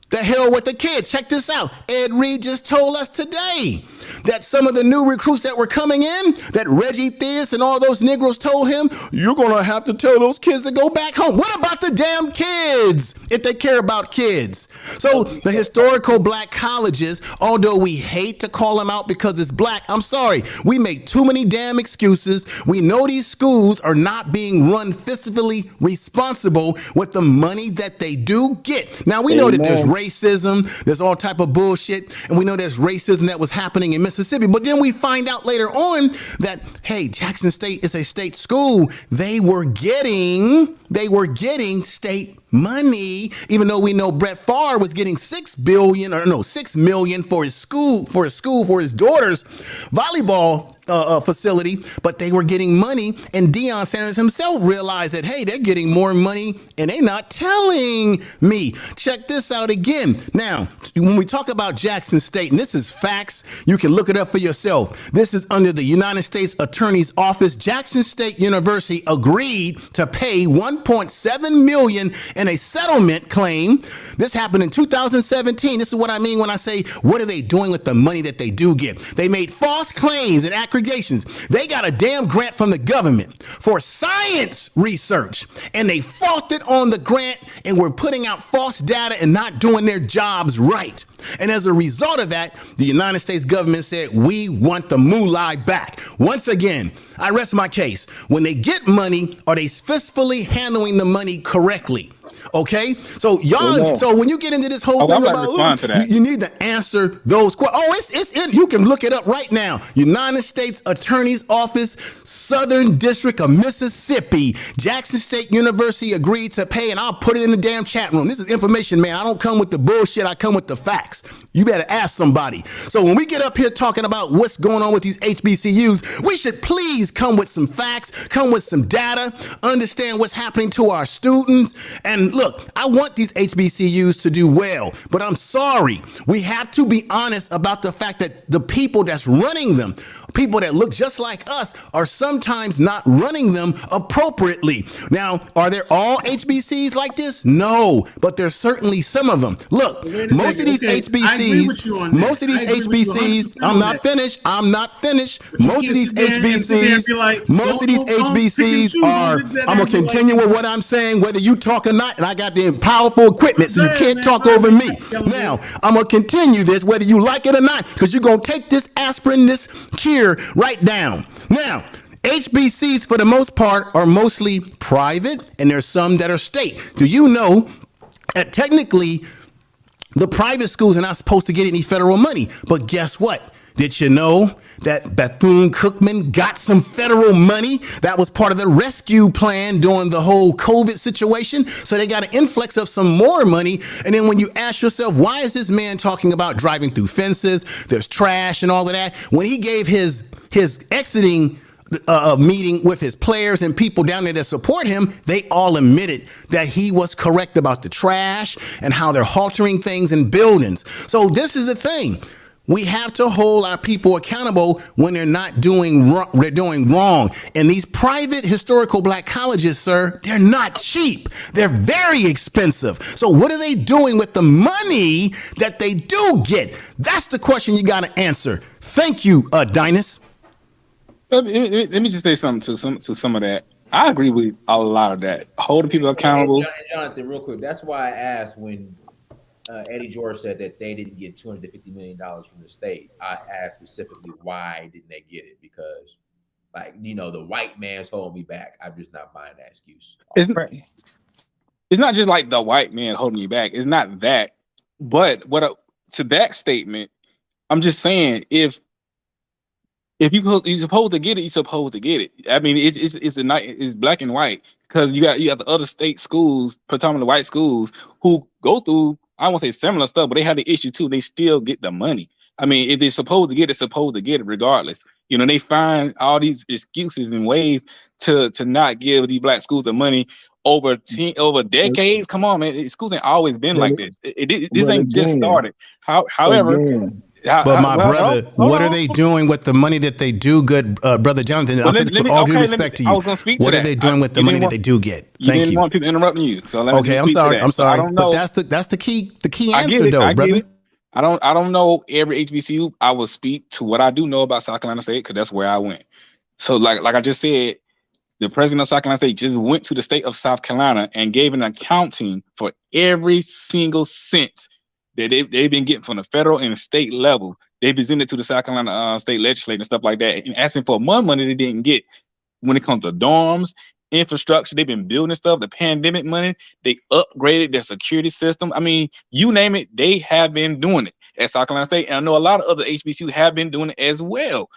The hell with the kids. Check this out. Ed Reed just told us today that some of the new recruits that were coming in, that Reggie Theus and all those Negroes told him, you're going to have to tell those kids to go back home. What about the damn kids if they care about kids? So the historical black colleges, although we hate to call them out because it's black, I'm sorry, we make too many damn excuses. We know these schools are not being run fiscally responsible with the money that they do get. Now, we know that there's racism, there's all type of bullshit, and we know there's racism that was happening in Mississippi. But then we find out later on that, hey, Jackson State is a state school. They were getting state money, even though we know Brett Favre was getting $6 million for his daughter's volleyball facility, but they were getting money, and Deion Sanders himself realized that, hey, they're getting more money and they're not telling me. Check this out again. Now, when we talk about Jackson State, and this is facts, you can look it up for yourself. This is under the United States Attorney's Office. Jackson State University agreed to pay $1.7 million in a settlement claim. This happened in 2017. This is what I mean when I say, what are they doing with the money that they do get? They made false claims and accusations. They got a damn grant from the government for science research, and they faulted on the grant and were putting out false data and not doing their jobs right. And as a result of that, the United States government said, we want the moolah back. Once again, I rest my case. When they get money, are they fiscally handling the money correctly? Okay, so y'all. So when you get into this whole thing about, you need to answer those questions. It's in. You can look it up right now. United States Attorney's Office, Southern District of Mississippi, Jackson State University agreed to pay, and I'll put it in the damn chat room. This is information, man. I don't come with the bullshit. I come with the facts. You better ask somebody. So when we get up here talking about what's going on with these HBCUs, we should please come with some facts, come with some data, understand what's happening to our students. And look, I want these HBCUs to do well, but I'm sorry. We have to be honest about the fact that the people that's running them, people that look just like us, are sometimes not running them appropriately. Now, are there all HBCs like this? No, but there's certainly some of them. Look, most of these HBCs, I'm not finished. Most of these HBCs are, I'm going to continue with what I'm saying, whether you talk or not, and I got the powerful equipment, so you can't talk over me. Now, I'm going to continue this, whether you like it or not, because you're going to take this aspirin, this cure, right down. Now, HBCs for the most part are mostly private, and there's some that are state. Do you know that technically the private schools are not supposed to get any federal money? But guess what? Did you know that Bethune Cookman got some federal money? That was part of the rescue plan during the whole COVID situation. So they got an influx of some more money. And then when you ask yourself, why is this man talking about driving through fences? There's trash and all of that. When he gave his exiting meeting with his players and people down there that support him, they all admitted that he was correct about the trash and how they're haltering things in buildings. So this is the thing. We have to hold our people accountable when they're not doing wrong. They're doing wrong. And these private historical black colleges, sir, they're not cheap. They're very expensive. So what are they doing with the money that they do get? That's the question you got to answer. Thank you, Deion. Let me just say something to some of that. I agree with a lot of that. Holding people accountable. Hey, Jonathan, real quick. That's why I asked when Eddie George said that they didn't get $250 million from the state. I asked specifically why didn't they get it? Because, like, you know, the white man's holding me back. I'm just not buying that excuse. It's not just like the white man holding you back. It's not that. But to that statement, I'm just saying if you're supposed to get it, you're supposed to get it. I mean, it's black and white, because you have the other state schools, predominantly white schools, who go through, I won't say similar stuff, but they have the issue too. They still get the money. I mean, if they're supposed to get it regardless. You know, they find all these excuses and ways to not give these black schools the money over decades. Come on, man. Schools ain't always been like this. This ain't just started. However. But my brother, what are they doing with the money that they do get, Brother Jonathan? I'll say this with all due respect to you. What are they doing with the money that they do get? Thank you. You didn't want people interrupting you. So let me I'm sorry. But that's the key answer, though, brother. I don't know every HBCU. I will speak to what I do know about South Carolina State because that's where I went. So like I just said, the president of South Carolina State just went to the state of South Carolina and gave an accounting for every single cent that they've been getting from the federal and state level. They presented to the South Carolina state legislature and stuff like that, and asking for more money they didn't get. When it comes to dorms, infrastructure, they've been building stuff. The pandemic money, they upgraded their security system. I mean, you name it, they have been doing it at South Carolina State, and I know a lot of other HBCUs have been doing it as well.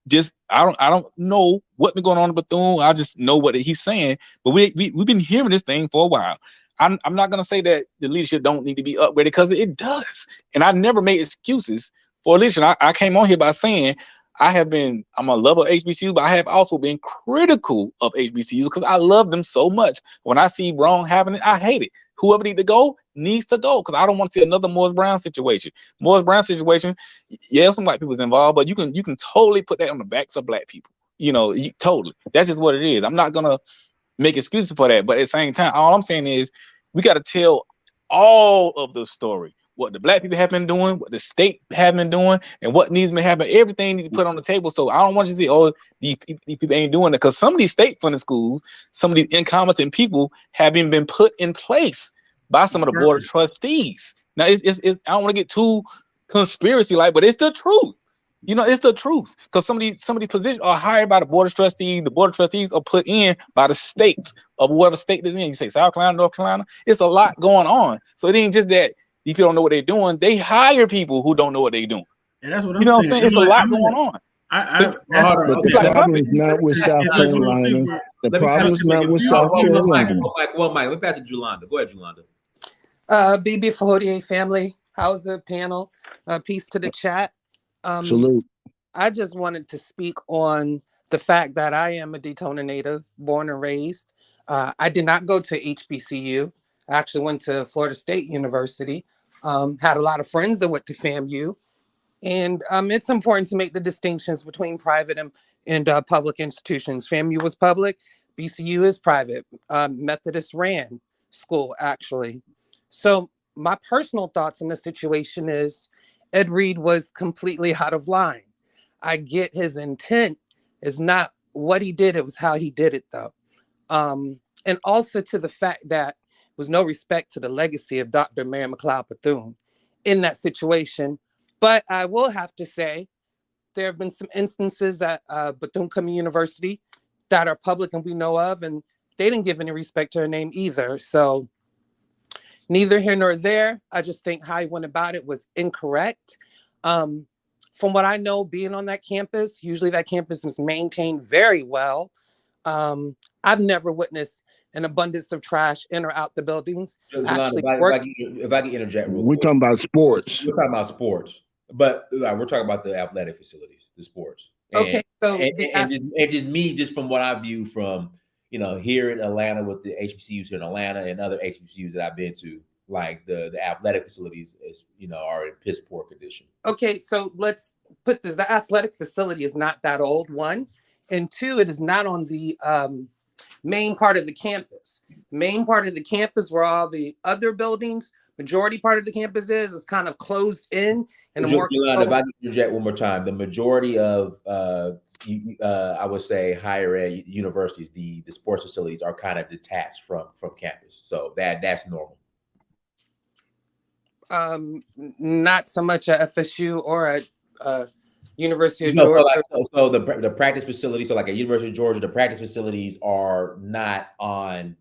Just I don't know what's been going on in Bethune. I just know what he's saying. But we've been hearing this thing for a while. I'm not gonna say that the leadership don't need to be upgraded because it does. And I never made excuses for leadership. I came on here by saying I'm a lover of HBCU, but I have also been critical of HBCU because I love them so much. When I see wrong happening, I hate it. Whoever needs to go because I don't want to see another Morris Brown situation. Yeah, some white people's involved, but you can totally put that on the backs of black people. Totally. That's just what it is. I'm not gonna make excuses for that, but at the same time, all I'm saying is we got to tell all of the story. What the black people have been doing, what the state have been doing, and what needs to happen. Everything needs to put on the table. So I don't want you to say, these people ain't doing it, because some of these state-funded schools, some of these incompetent people have been put in place by some of the board of trustees. Now, I don't want to get too conspiracy-like, but it's the truth. It's the truth, because some of these positions are hired by the board of trustees. The board of trustees are put in by the state of whatever state is in. You say South Carolina, North Carolina. It's a lot going on. So it ain't just that these people don't know what they're doing. They hire people who don't know what they're doing. And that's what I'm saying. It's a lot going on. The problem is not with South Carolina. The problem is not with South Carolina. Well, Mike, let me pass it to Julanda. Go ahead, Julanda. BB48 family, how's the panel? Peace to the chat. Salute. I just wanted to speak on the fact that I am a Daytona native, born and raised. I did not go to HBCU. I actually went to Florida State University. Had a lot of friends that went to FAMU. And it's important to make the distinctions between private and public institutions. FAMU was public, BCU is private. Methodist ran school, actually. So my personal thoughts in this situation is Ed Reed was completely out of line. I get his intent is not what he did, it was how he did it, though. And also to the fact that was no respect to the legacy of Dr. Mary McLeod Bethune in that situation. But I will have to say, there have been some instances at Bethune Cookman University that are public and we know of, and they didn't give any respect to her name either. So neither here nor there. I just think how he went about it was incorrect. From what I know, being on that campus, usually that campus is maintained very well. I've never witnessed an abundance of trash in or out the buildings. If I can interject real quick. We're talking about sports. We're talking about sports, but we're talking about the athletic facilities, the sports. Okay, so just from what I view from here in Atlanta with the HBCUs here in Atlanta and other HBCUs that I've been to, like the athletic facilities are in piss poor condition. Okay, so let's put this: the athletic facility is not that old, one, and two, it is not on the main part of the campus. Main part of the campus where all the other buildings, majority part of the campus is kind of closed in. And if I can interject one more time, the majority of I would say higher ed universities, the sports facilities are kind of detached from campus, so that's normal. Not so much at FSU or at University of Georgia. So the practice facilities, so like at University of Georgia, the practice facilities are not on,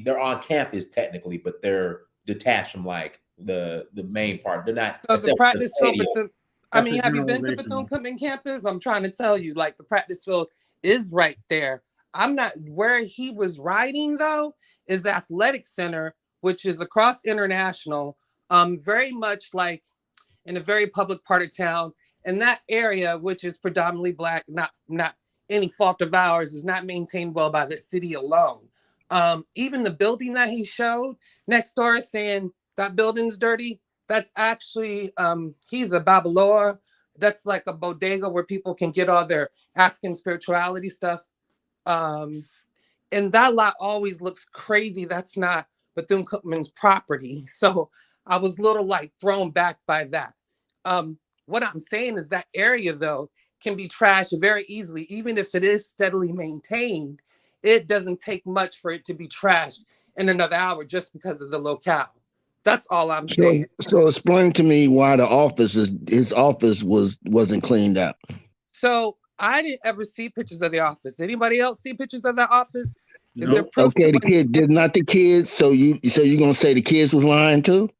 they're on campus technically, but they're detached from the main part. They're not. So the practice field, have you been to Bethune Cookman campus? I'm trying to tell you, the practice field is right there. I'm not where he was riding though, is the athletic center, which is across International, very much in a very public part of town. And that area, which is predominantly Black, not any fault of ours, is not maintained well by the city alone. Even the building that he showed next door saying that building's dirty, that's actually, he's a Babaloa. That's like a bodega where people can get all their African spirituality stuff. And that lot always looks crazy. That's not Bethune Cookman's property. So I was a little thrown back by that. What I'm saying is that area, though, can be trashed very easily. Even if it is steadily maintained, it doesn't take much for it to be trashed in another hour just because of the locale. That's all I'm saying. So explain to me why his office wasn't cleaned up. So I didn't ever see pictures of the office. Did anybody else see pictures of that office? Is there proof? Okay, not the kids. So you're gonna say the kids was lying too?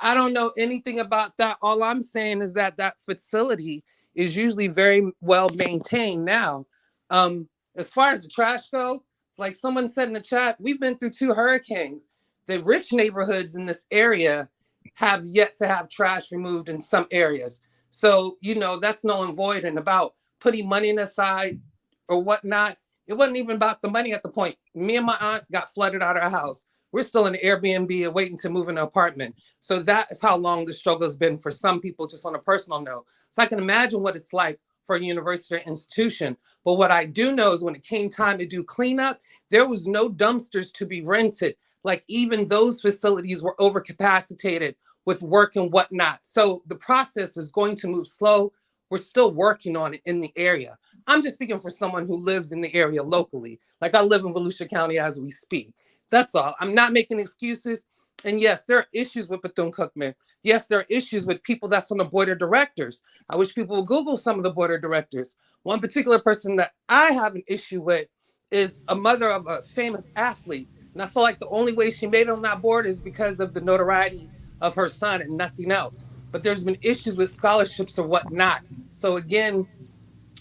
I don't know anything about that. All I'm saying is that that facility is usually very well maintained now. As far as the trash go, like someone said in the chat, we've been through 2 hurricanes. The rich neighborhoods in this area have yet to have trash removed in some areas. So, that's null and void. And about putting money aside or whatnot, it wasn't even about the money at the point. Me and my aunt got flooded out of our house. We're still in the Airbnb waiting to move in an apartment. So that is how long the struggle has been for some people, just on a personal note. So I can imagine what it's like for a university or institution. But what I do know is when it came time to do cleanup, there was no dumpsters to be rented. Like even those facilities were overcapacitated with work and whatnot. So the process is going to move slow. We're still working on it in the area. I'm just speaking for someone who lives in the area locally. Like I live in Volusia County as we speak. That's all. I'm not making excuses. And yes, there are issues with Bethune Cookman. Yes, there are issues with people that's on the board of directors. I wish people would Google some of the board of directors. One particular person that I have an issue with is a mother of a famous athlete. And I feel like the only way she made it on that board is because of the notoriety of her son and nothing else. But there's been issues with scholarships or whatnot. So again,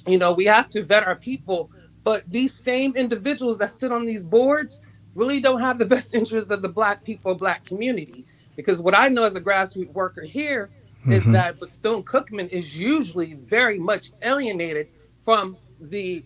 we have to vet our people. But these same individuals that sit on these boards really don't have the best interests of the Black people, Black community. Because what I know as a grassroots worker here is that Bethune Cookman is usually very much alienated from the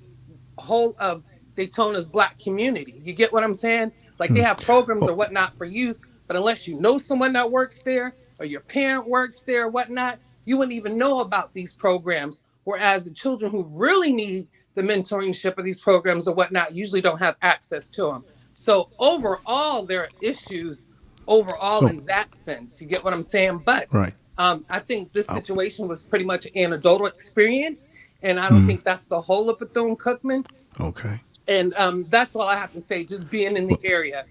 whole of Daytona's Black community. You get what I'm saying? Like they have programs or whatnot for youth, but unless you know someone that works there or your parent works there or whatnot, you wouldn't even know about these programs. Whereas the children who really need the mentorship of these programs or whatnot usually don't have access to them. So overall, there are issues in that sense. You get what I'm saying? But I think this situation was pretty much an anecdotal experience. And I don't think that's the whole of Bethune Cookman. Okay. And that's all I have to say, just being in the area.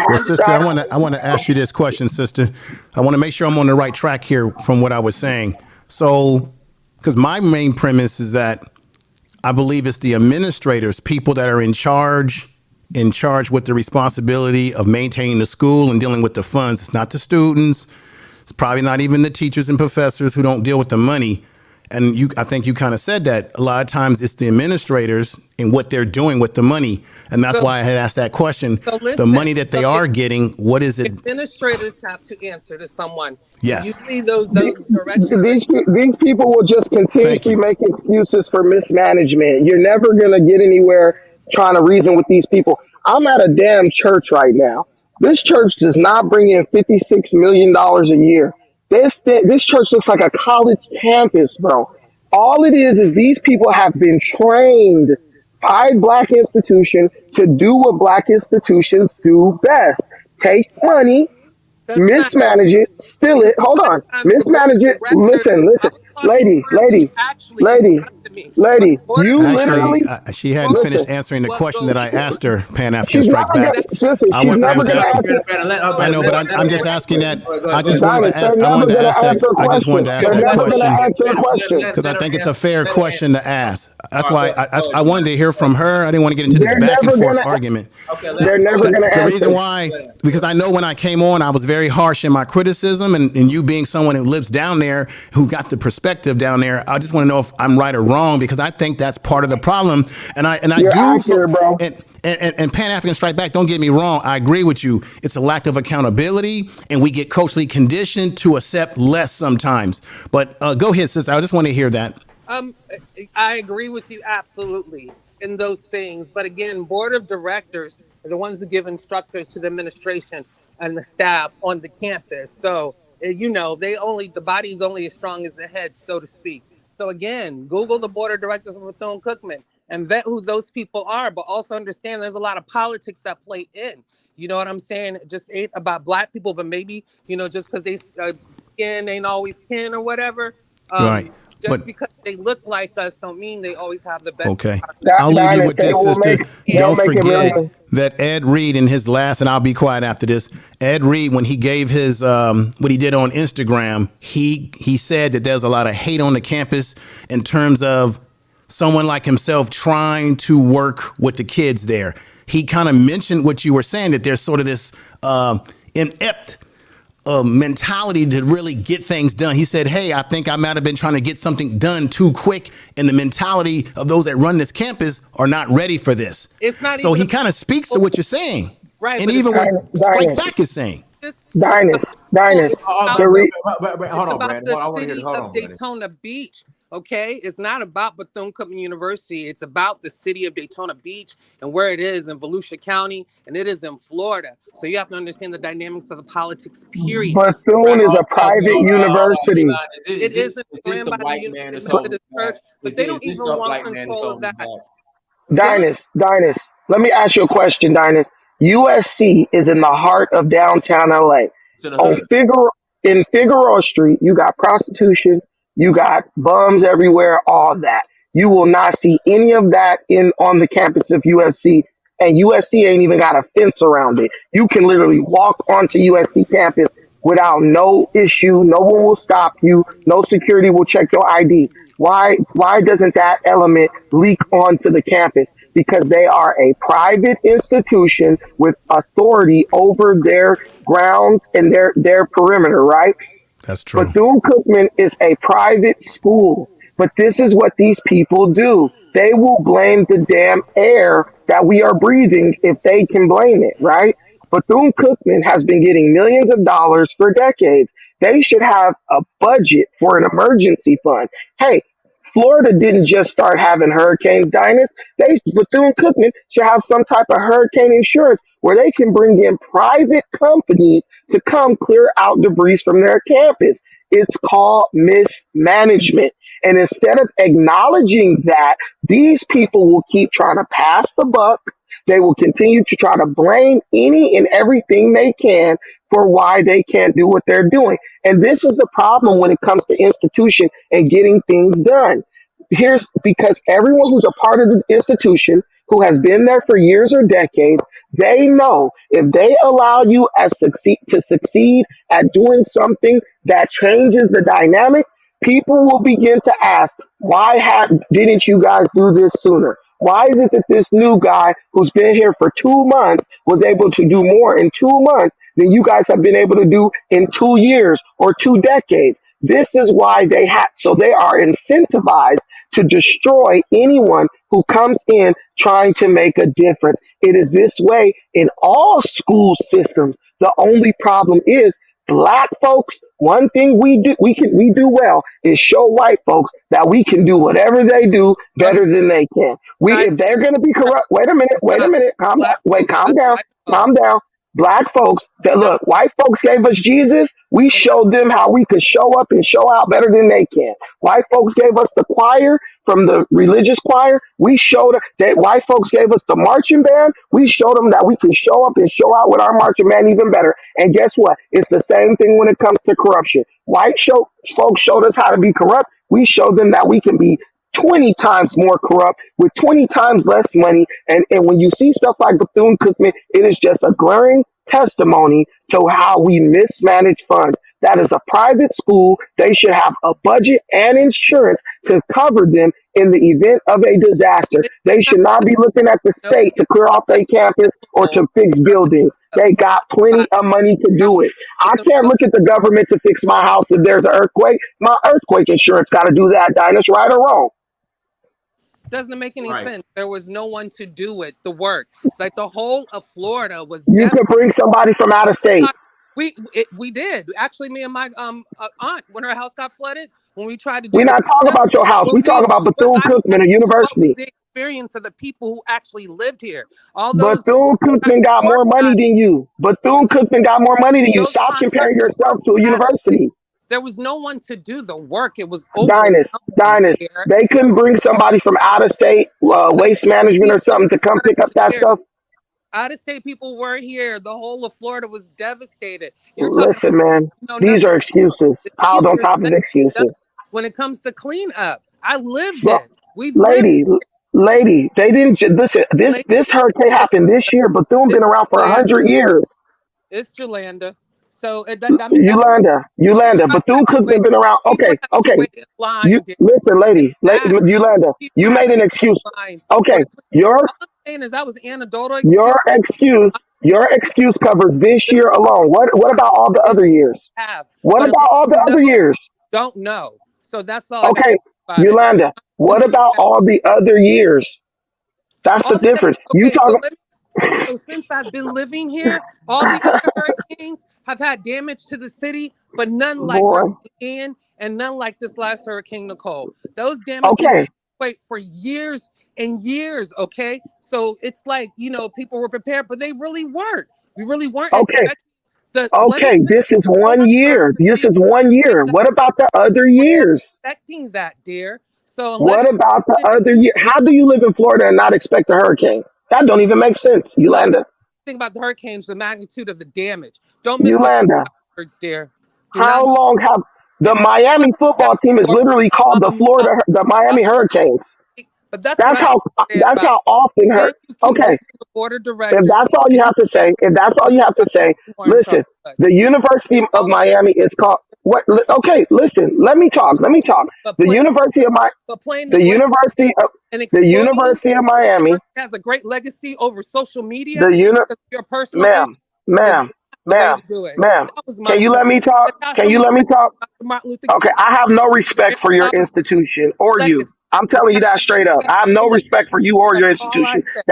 Well, sister, I want to ask you this question, sister. I want to make sure I'm on the right track here from what I was saying. So, because my main premise is that I believe it's the administrators, people that are in charge with the responsibility of maintaining the school and dealing with the funds. It's not the students. It's probably not even the teachers and professors who don't deal with the money. And I think you kind of said that a lot of times it's the administrators and what they're doing with the money. And that's why I had asked that question. So listen, the money that they are getting, what is it? Administrators have to answer to someone. Yes. Usually those directions. These people will just continuously make excuses for mismanagement. You're never going to get anywhere trying to reason with these people. I'm at a damn church right now. This church does not bring in $56 million a year. This church looks like a college campus, bro. All it is these people have been trained by Black institution to do what Black institutions do best. Take money, mismanage it, steal it. Hold on. Mismanage it. Listen. Lady. You literally. She hadn't finished answering the question that I asked her, Pan-African She's Strike Back. I know, but I'm just asking that. I just wanted to ask that question because I think it's a fair question to ask. That's why I wanted to hear from her. I didn't want to get into this back and forth argument. They're never going to answer. The reason why, because I know when I came on, I was very harsh in my criticism, and you being someone who lives down there, who got the perspective down there, I just want to know if I'm right or wrong, because I think that's part of the problem. And I You're do, accurate, bro. And Pan-African Strike Back, don't get me wrong, I agree with you. It's a lack of accountability, and we get culturally conditioned to accept less sometimes. But go ahead, sister. I just want to hear that. I agree with you absolutely in those things. But again, board of directors are the ones who give instructors to the administration and the staff on the campus. So, the body's only as strong as the head, so to speak. So again, Google the board of directors of Bethune Cookman and vet who those people are, but also understand there's a lot of politics that play in. You know what I'm saying? It just ain't about Black people, but maybe, just because they skin ain't always kin or whatever. Right. Just because they look like us don't mean they always have the best. Okay. I'll leave you with this, sister. Don't forget that Ed Reed in his last, and I'll be quiet after this. Ed Reed, when he gave his what he did on Instagram, he said that there's a lot of hate on the campus in terms of someone like himself trying to work with the kids there. He kind of mentioned what you were saying, that there's sort of this inept mentality to really get things done. He said, hey, I think I might have been trying to get something done too quick, and the mentality of those that run this campus are not ready for this. It's not so even he kind of speaks to what you're saying. Right. And even what Strike Back is saying. Dynast. Hold on, It's Brandon. about the city of Daytona Beach. Okay, it's not about Bethune Cookman University. It's about the city of Daytona Beach and where it is in Volusia County, and it is in Florida. So you have to understand the dynamics of the politics. Period. Bethune is a private university. It isn't ran by the United Methodist Church, but they don't even want control of that. Dynast. Let me ask you a question, Dynast. USC is in the heart of downtown LA. In Figueroa Street, you got prostitution, you got bums everywhere, all that. You will not see any of that on the campus of USC, and USC ain't even got a fence around it. You can literally walk onto USC campus without no issue. No one will stop you. No security will check your ID. Why doesn't that element leak onto the campus? Because they are a private institution with authority over their grounds and their perimeter, right? That's true. Bethune Cookman is a private school, but this is what these people do. They will blame the damn air that we are breathing if they can blame it, right? Bethune Cookman has been getting millions of dollars for decades. They should have a budget for an emergency fund. Hey, Florida didn't just start having hurricanes, Dynast. Bethune Cookman should have some type of hurricane insurance where they can bring in private companies to come clear out debris from their campus. It's called mismanagement. And instead of acknowledging that, these people will keep trying to pass the buck. They will continue to try to blame any and everything they can for why they can't do what they're doing. And this is the problem when it comes to institution and getting things done. Because everyone who's a part of the institution, who has been there for years or decades, they know if they allow you to succeed at doing something that changes the dynamic, people will begin to ask, why didn't you guys do this sooner? Why is it that this new guy who's been here for 2 months was able to do more in 2 months than you guys have been able to do in 2 years or 2 decades? This is why they are incentivized to destroy anyone who comes in trying to make a difference. It is this way in all school systems. The only problem is Black folks, one thing we do well is show white folks that we can do whatever they do better than they can. If they're going to be corrupt, wait a minute, calm down. Black folks, look, white folks gave us Jesus. We showed them how we could show up and show out better than they can. White folks gave us the choir from the religious choir. We showed that white folks gave us the marching band. We showed them that we can show up and show out with our marching band even better. And guess what? It's the same thing when it comes to corruption. Folks showed us how to be corrupt. We showed them that we can be 20 times more corrupt with 20 times less money. And when you see stuff like Bethune Cookman, it is just a glaring testimony to how we mismanage funds. That is a private school. They should have a budget and insurance to cover them in the event of a disaster. They should not be looking at the state to clear off their campus or to fix buildings. They got plenty of money to do it. I can't look at the government to fix my house if there's an earthquake. My earthquake insurance got to do that, Dynast, right or wrong? Doesn't make any sense. There was no one to do it, the work. Like the whole of Florida was. You could bring somebody from out of state. We did. Actually, me and my aunt, when her house got flooded, when we tried to do. We're not talking about your house. We talk about Bethune Cookman, a university. What was the experience of the people who actually lived here? All those Bethune Cookman got more money than you. Bethune Cookman got more money than you. Stop comparing yourself to a university. There was no one to do the work. It was Dynast. They couldn't bring somebody from out of state, waste management or something to come pick up that stuff. Out of state people were here. The whole of Florida was devastated. Listen, man, these are excuses. Piled on top of excuses. when it comes to cleanup. I lived Bro, it. We've lived lady, they didn't listen. it. This hurricane happened this year. Bethune been around for It's 100 years. It's Jolanda. So Yolanda, Bethune Cookman been around. Okay. wait in line, You dear. listen, lady, That Yolanda. people You have made an to excuse. line Okay, for the your all I'm saying is that was anecdotal experience. your excuse covers this year alone. What about all the other years? Have, What but about all the other years? don't know. So that's all I got to Okay, say about it. Yolanda, what about all the other years? That's the All the difference. You okay, talk, so since I've been living here, all the other hurricanes have had damage to the city, but none like boy. Hurricane Ian and none like this last Hurricane Nicole. Those damages Okay, wait for years and years. Okay, so it's like people were prepared, but they really weren't. We really weren't okay, expecting the. Let me okay. This is 1 year. This is 1 year. What about the other years? expecting that, dear. So unless What about the other year? How do you live in Florida and not expect a hurricane? That don't even make sense, no, Yolanda. think about the hurricanes, the magnitude of the damage. Don't misconstrue Yolanda, words, dear. Do how not. long have the Miami football team is literally called the Miami Hurricanes? But that's what That's I how say about. often And then her. you keep Okay, blaming the board of if directors. that's all you have to say, listen. The University of Miami is called what? Okay, listen. Let me talk. But The University of the blame and the exploiting University of Miami. has a great legacy over social media The uni, because of your personal issue ma'am, is ma'am, not the way to ma'am, do it. ma'am. That was my Can you let point. me talk? That's how Can you someone let me said talk? Dr. Martin Luther Okay, I have no respect for your King institution or you. legacy. I'm telling you that straight up. I have no respect for you or your That's all I institution. said.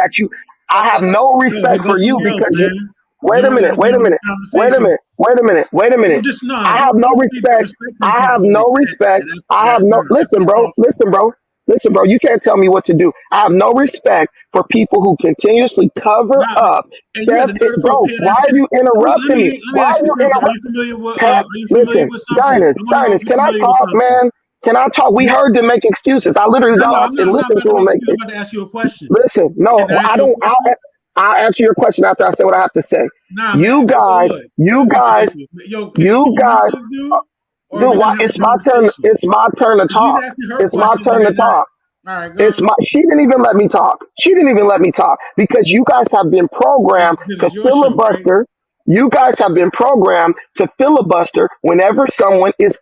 I That's have all. no Yo, respect go for you somewhere else, because you. man. Wait You a don't got minute. to be on this conversation. Wait a minute. Don't just no. I have no Don't be respect. disrespecting I have people no like that. respect. I have no. That's Listen, bro. uncalled for. Listen, bro. You can't tell me what to do. I have no respect for people who continuously cover Nah, up and you had the theft. nerve to call Bro, Pan why are African. you interrupting me? Let me Why ask are you you something. Are interrupting? you familiar with Listen, something? I want to know if you're Can I familiar with talk, something. man? Can I talk? We heard them make excuses. I literally got No, off and I'm not listened about to to them make make excuse. it. I'm about to ask you a question. Listen, no, Can I ask I you a don't. question? I'll answer your question after I say what I have to say. Nah, man. You So guys, look, this is ridiculous. Yo, can you you mute guys. this dude, or are Dude, we why? gonna have a conversation? It's my turn to She's talk. asking her It's my questions, and turn to then not. talk. All right, go on. She didn't even let me talk. Because you guys have been programmed This to is your show, right? filibuster. You guys have been programmed to filibuster whenever someone is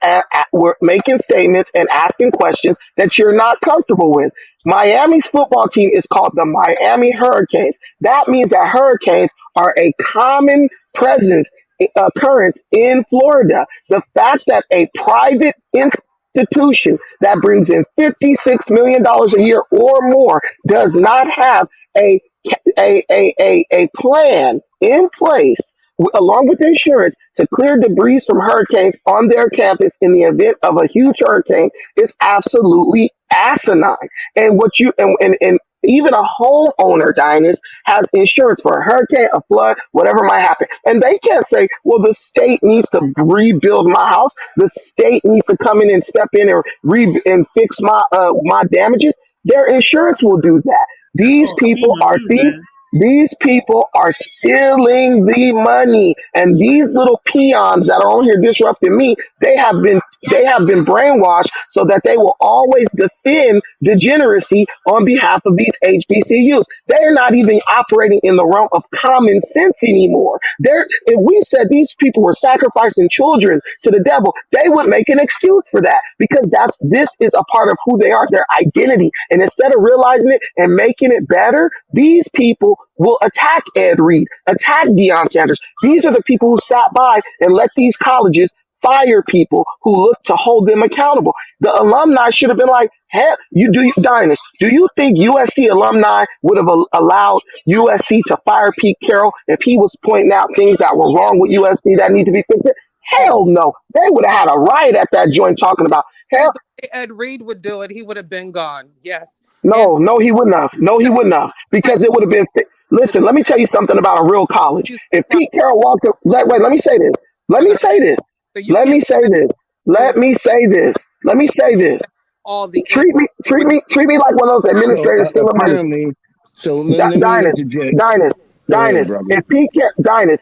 we're making statements and asking questions that you're not comfortable with. Miami's football team is called the Miami Hurricanes. That means that hurricanes are a common presence occurrence in Florida. The fact that a private institution that brings in $56 million a year or more does not have a a plan in place along with insurance to clear debris from hurricanes on their campus in the event of a huge hurricane is absolutely asinine. And what you and even a homeowner, Dinus, has insurance for a hurricane, a flood, whatever might happen. And they can't say, well, the state needs to rebuild my house. The state needs to come in and step in and and fix my damages. Their insurance will do that. That's These called people FEMA are too, thieves. man. These people are stealing the money, and these little peons that are on here disrupting me, they have been brainwashed so that they will always defend degeneracy on behalf of these HBCUs. They're not even operating in the realm of common sense anymore. If we said these people were sacrificing children to the devil, they would make an excuse for that because this is a part of who they are, their identity. And instead of realizing it and making it better, these people will attack Ed Reed, attack Deion Sanders. These are the people who sat by and let these colleges fire people who look to hold them accountable. The alumni should have been like, hey, Dinus, do you think USC alumni would have allowed USC to fire Pete Carroll if he was pointing out things that were wrong with USC that need to be fixed? Hell no. They would have had a riot at that joint talking about, hell, Ed Reed would do it, he would have been gone. Yes. no, he wouldn't have. No, he wouldn't have. Because it would have been. Listen, let me tell you something about a real college. If Pete Carroll walked up, wait, let me say this. Let me say this. Let me say this. Let me say this. Let me say this. All the Treat me like one of those So administrators stealing money. apparently, so let me interject. Go ahead, brother.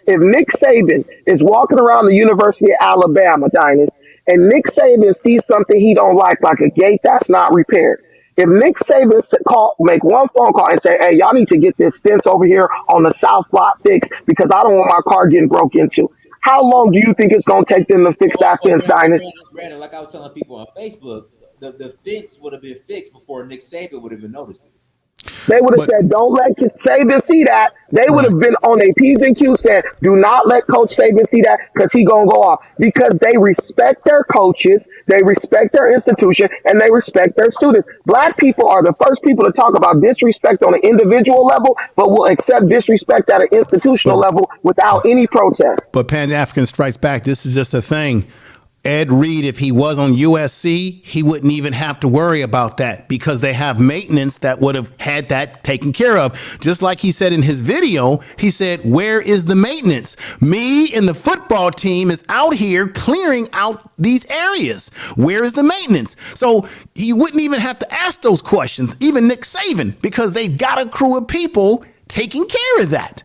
If Nick Saban is walking around the University of Alabama, Dinus, and Nick Saban sees something he don't like a gate that's not repaired. If Nick Saban make one phone call and say, "Hey, y'all need to get this fence over here on the south lot fixed because I don't want my car getting broke into," how long do you think it's gonna take them to fix that fence, Dinus? Brandon, like I was telling people on Facebook, the fix would have been fixed before Nick Saban would have even noticed it. They would have said, "Don't let Saban see that." They would have been on a P's and Q's saying, "Do not let Coach Saban see that because he gonna go off." Because they respect their coaches, they respect their institution, and they respect their students. Black people are the first people to talk about disrespect on an individual level, but will accept disrespect at an institutional level without any protest. But Pan-African Strikes Back, this is just the thing. Ed Reed, if he was on USC, he wouldn't even have to worry about that because they have maintenance that would have had that taken care of. Just like he said in his video, he said, "Where is the maintenance? Me and the football team is out here clearing out these areas. Where is the maintenance?" So you wouldn't even have to ask those questions, even Nick Saban, because they've got a crew of people taking care of that.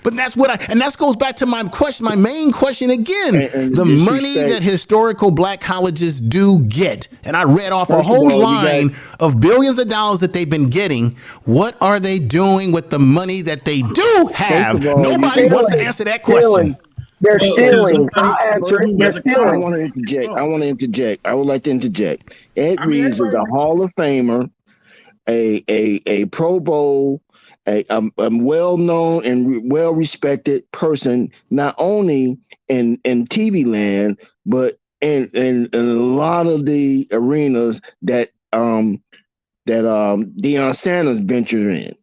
But that's and that goes back to my question, my main question again, and the money that historical black colleges do get. And I read off a whole line of billions of dollars that they've been getting. What are they doing with the money that they do have? Nobody wants to answer that question. They're stealing. I'll answer it. They're stealing. I want to interject. I would like to interject. Ed Reeves is a Hall of Famer, a Pro Bowl, a well-known and well-respected person, not only in TV land, but in a lot of the arenas that Deion Sanders ventured in.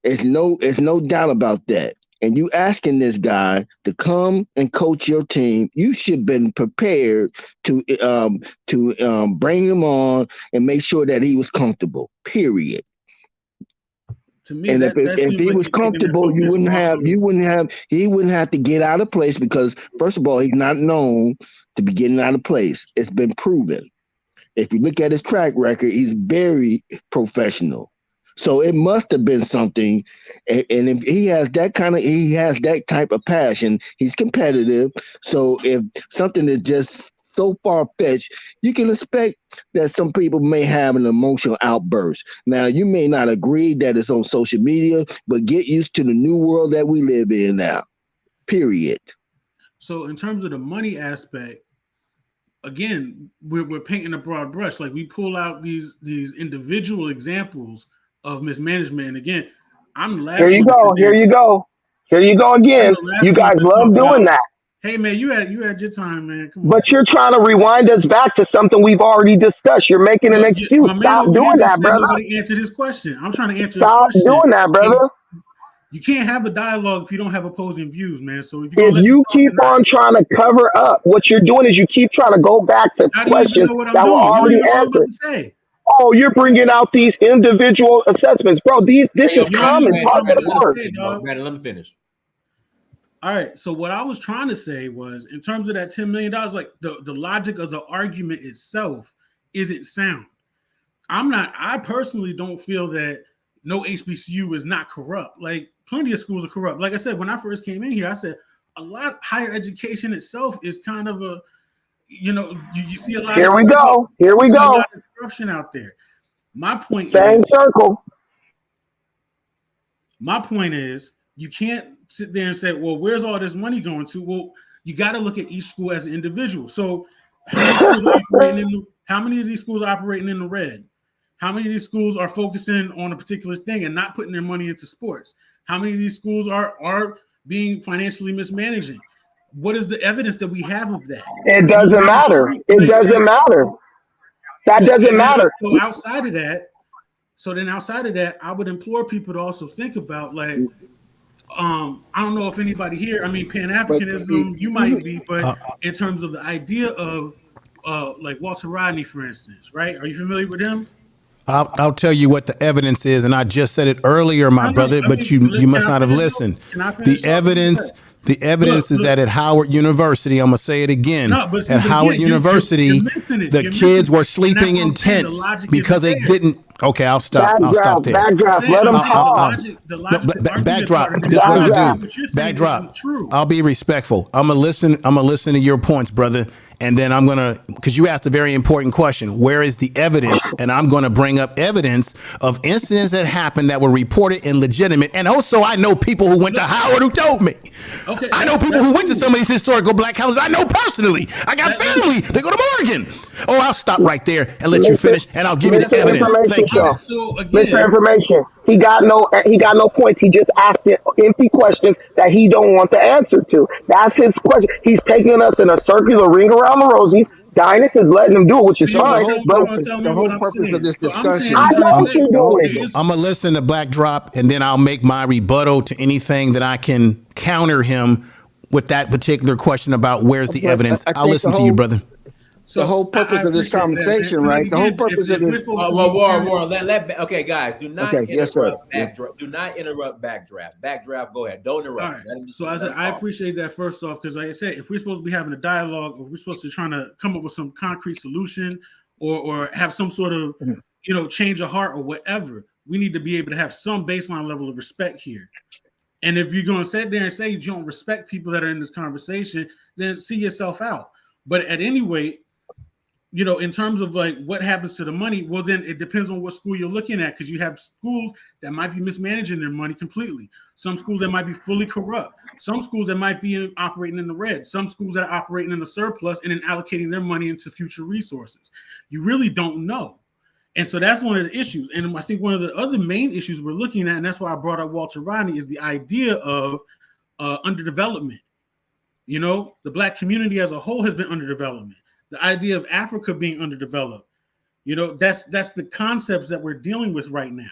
It's no doubt about that. And you asking this guy to come and coach your team, you should have been prepared to bring him on and make sure that he was comfortable. Period. To me, and if he was comfortable, he wouldn't have to get out of place because, first of all, he's not known to be getting out of place. It's been proven. If you look at his track record, he's very professional. So it must have been something. And if he has that type of passion, he's competitive. So if something is just so far-fetched, you can expect that some people may have an emotional outburst. Now, you may not agree that it's on social media, but get used to the new world that we live in now, period. So in terms of the money aspect, again, we're painting a broad brush. Like we pull out these individual examples of mismanagement. And again, I'm the last Here you go again. You guys love doing that. Hey man, you had your time, man. Come on. But you're trying to rewind us back to something we've already discussed. You're making an excuse. Stop doing that, brother. Nobody answered his question. I'm trying to answer Stop his question. doing that, brother. You can't have a dialogue if you don't have opposing views, man. So if you keep on trying to cover up, what you're doing is you keep trying to go back to questions that were already answered. Oh, you're bringing out these individual assessments, bro. This is common. Brandon, let me finish. All right. So what I was trying to say was, in terms of that $10 million, like the logic of the argument itself isn't sound. I personally don't feel that no HBCU is not corrupt. Like plenty of schools are corrupt. Like I said, when I first came in here, I said a lot of higher education itself is kind of a, you see a lot. Here we go. A lot of corruption out there. My point is, you can't sit there and say, well, where's all this money going to? Well, you got to look at each school as an individual. So how many of these schools are operating in the red? How many of these schools are focusing on a particular thing and not putting their money into sports? How many of these schools are being financially mismanaging? What is the evidence that we have of that? It doesn't matter. It doesn't matter. That doesn't matter. So outside of that, I would implore people to also think about, like, I don't know if anybody here, I mean, Pan-Africanism, you might be, but in terms of the idea of like Walter Rodney, for instance, right? Are you familiar with him? I'll tell you what the evidence is, and I just said it earlier, my brother, but you must not have listened. The evidence is that at Howard University, I'm gonna say it again. At Howard University, the kids were sleeping in tents because they didn't. Okay, I'll stop. I'll stop there. Backdrop. Let them talk. Backdrop. This is what I'll do. Backdrop. I'll be respectful. I'm gonna listen to your points, brother. And then I'm going to, because you asked a very important question, where is the evidence? And I'm going to bring up evidence of incidents that happened that were reported and legitimate. And also, I know people who went to Howard who told me. Okay, I know people who went to some of these historical black colleges. I know personally. I got family. They go to Morgan. Oh, I'll stop right there and let you finish, and I'll give you the evidence. Thank you. So Misinformation. He got no points. He just asked empty questions that he don't want the answer to. That's his question. He's taking us in a circular ring around the rosies. Dynast is letting him do it, which is fine. The whole purpose of this discussion. I know what you're doing. I'm gonna listen to Black Drop, and then I'll make my rebuttal to anything that I can counter him with that particular question about where's the evidence. I'll listen to you, brother. So the whole purpose of this conversation, right? The whole purpose of this. Warren, okay, guys, do not interrupt. Yes, sir. Backdraft. Do not interrupt backdraft. Backdraft, go ahead. Don't interrupt. All right. So I appreciate that first off, because like I said, if we're supposed to be having a dialogue, or we're supposed to trying to come up with some concrete solution, or have some sort of change of heart or whatever, we need to be able to have some baseline level of respect here. And if you're going to sit there and say you don't respect people that are in this conversation, then see yourself out. But at any rate, in terms of like what happens to the money, well, then it depends on what school you're looking at, because you have schools that might be mismanaging their money completely. Some schools that might be fully corrupt. Some schools that might be operating in the red. Some schools that are operating in the surplus and then allocating their money into future resources. You really don't know. And so that's one of the issues. And I think one of the other main issues we're looking at, and that's why I brought up Walter Rodney, is the idea of underdevelopment. The Black community as a whole has been underdevelopment. The idea of Africa being underdeveloped, that's the concepts that we're dealing with right now.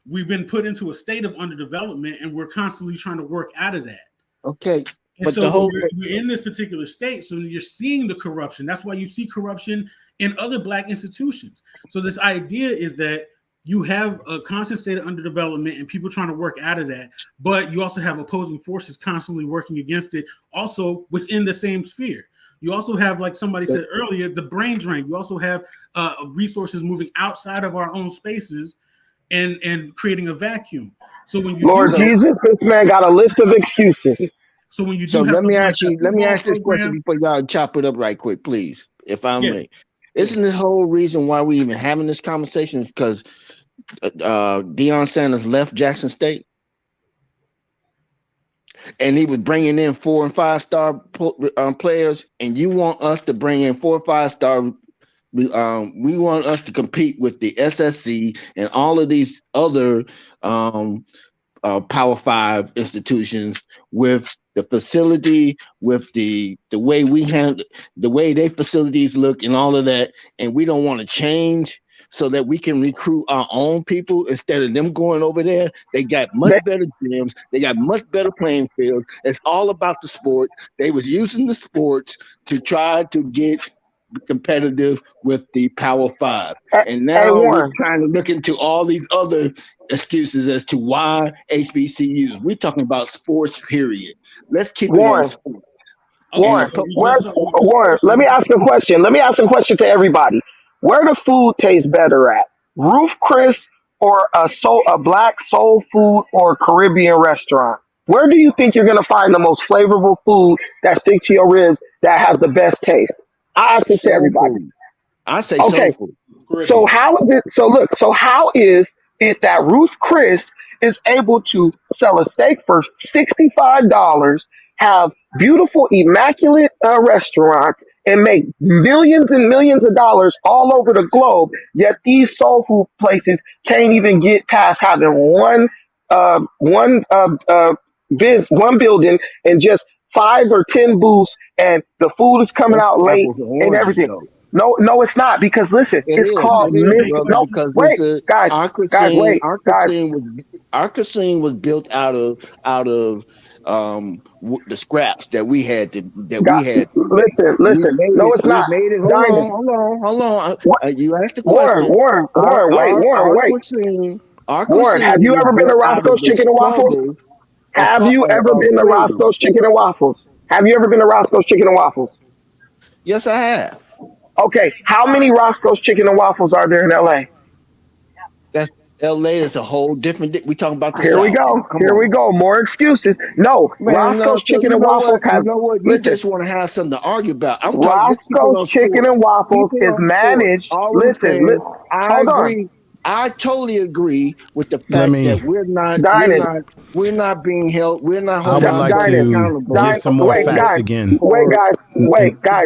We've been put into a state of underdevelopment, and we're constantly trying to work out of that. Okay, but so we're in this particular state, so you're seeing the corruption. That's why you see corruption in other Black institutions. So this idea is that you have a constant state of underdevelopment and people trying to work out of that, but you also have opposing forces constantly working against it, also within the same sphere. You also have, like somebody said earlier, the brain drain. You also have resources moving outside of our own spaces and creating a vacuum. So when you Lord Jesus, this man got a list of excuses. So when you let me ask this question before y'all chop it up right quick, please, if I may. Isn't the whole reason why we even having this conversation because Deion Sanders left Jackson State? And he was bringing in 4 and 5 star players, and you want us to bring in 4 or 5 star. We want us to compete with the SSC and all of these other Power 5 institutions with the facility, with the way we handle, the way their facilities look, and all of that, and we don't want to change so that we can recruit our own people instead of them going over there. They got much better gyms. They got much better playing fields. It's all about the sport. They was using the sports to try to get competitive with the Power 5. And now we're trying to look into all these other excuses as to why HBCUs. We're talking about sports, period. Let's keep it on sports. Warren, let me ask a question. Let me ask a question to everybody. Where the food tastes better at? Roof Chris or a Black soul food or Caribbean restaurant? Where do you think you're going to find the most flavorful food that sticks to your ribs that has the best taste? I ask it to everybody. I say soul food. So how is it? So how is it that Ruth Chris is able to sell a steak for $65, have beautiful, immaculate restaurants, and make millions and millions of dollars all over the globe, yet these soul food places can't even get past having one building and just 5 or 10 booths, and the food is coming out late and everything. No, it's not, because listen, it's called guys. Our casino was built out of the scraps that we had to Listen. No, it's not. Hold on. You asked the question. Warren, wait. Have you ever been to Roscoe's Chicken and Waffles? Have you ever been to Roscoe's Chicken and Waffles? Yes, I have. Okay, how many Roscoe's Chicken and Waffles are there in LA? LA is a whole different. We talking about the Here we South. go. Come Here on. we go. More excuses. No, Man, no, Roscoe's so Chicken you and know Waffles what? You has, know what? You listen, just want to have something to argue about. I'm talking. Let's keep it Roscoe's on Chicken sports. and Keep Waffles it is on sports. managed. All I'm Listen, saying, I hold on. agree. I totally agree with the Let fact that me. Dinan, we're not being held. We're not I holding would like ourselves Dinan, to accountable give some more wait, facts guys, again. wait, And guys.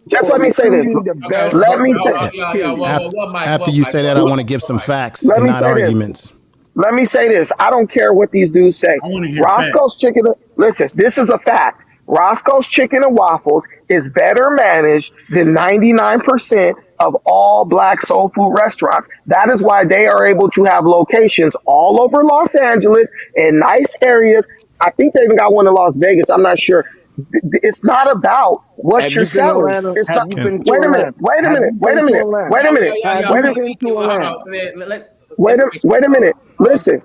Just let me say this. the Okay, best. Let me hold say, on. Yeah. Period. after you say that, I want to give some facts let and me not say this. arguments. Let me say this. I don't care what these dudes say. I want to hear facts. Roscoe's Chicken. Listen, this is a fact. Roscoe's Chicken and Waffles is better managed than 99% of all black soul food restaurants. That is why they are able to have locations all over Los Angeles in nice areas. I think they even got one in Las Vegas. I'm not sure. It's not about what Have you're you been to selling. Atlanta? It's Have not. you Can been to Wait a minute. Atlanta? Wait a Have minute. you Wait been a to minute. Atlanta? Wait a minute. Have Wait you a been to Atlanta? wait a minute. Listen.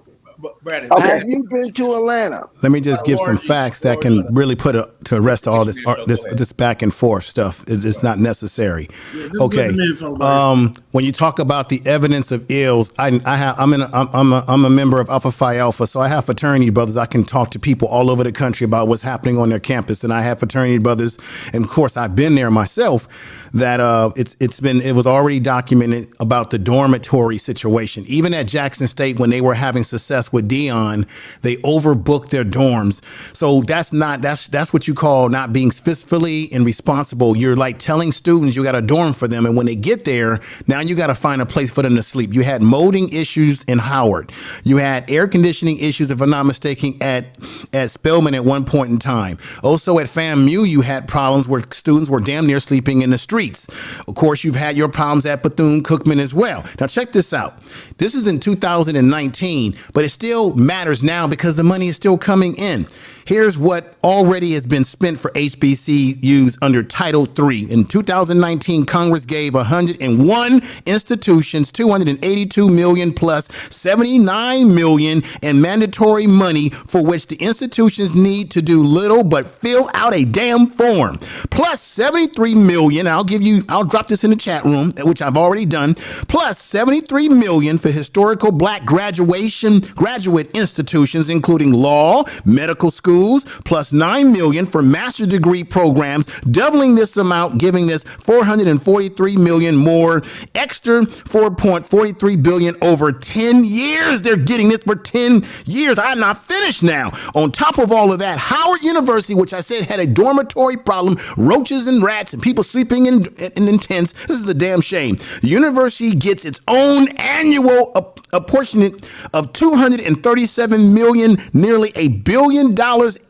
Brandon, Okay. Have you been to Atlanta? Let me just give some facts that can really put to rest all this this back and forth stuff. It's not necessary. Yeah, just let the Okay. man talk about it. When you talk about the evidence of ills, I'm a member of Alpha Phi Alpha, so I have fraternity brothers. I can talk to people all over the country about what's happening on their campus, and I have fraternity brothers, and of course I've been there myself. That it was already documented about the dormitory situation. Even at Jackson State, when they were having success with Deion, they overbooked their dorms. So that's what you call not being fiscally and responsible. You're like telling students you got a dorm for them, and when they get there, now you got to find a place for them to sleep. You had molding issues in Howard. You had air conditioning issues, if I'm not mistaken, at Spelman at one point in time. Also at FAMU, you had problems where students were damn near sleeping in the streets. Of course, you've had your problems at Bethune Cookman as well. Now, check this out. This is in 2019, but it still matters now because the money is still coming in. Here's what already has been spent for HBCUs under Title III. In 2019, Congress gave 101 institutions $282 million plus $79 million in mandatory money for which the institutions need to do little but fill out a damn form. Plus $73 million. I'll drop this in the chat room, which I've already done. Plus $73 million for historical black graduate institutions, including law, medical schools, plus $9 million for master degree programs, doubling this amount, giving this $443 million more, extra $4.43 billion over 10 years. They're getting this for 10 years. I'm not finished now. On top of all of that, Howard University, which I said had a dormitory problem, roaches and rats and people sleeping in tents. This is a damn shame. The university gets its own annual apportionment of $237 million, nearly $1 billion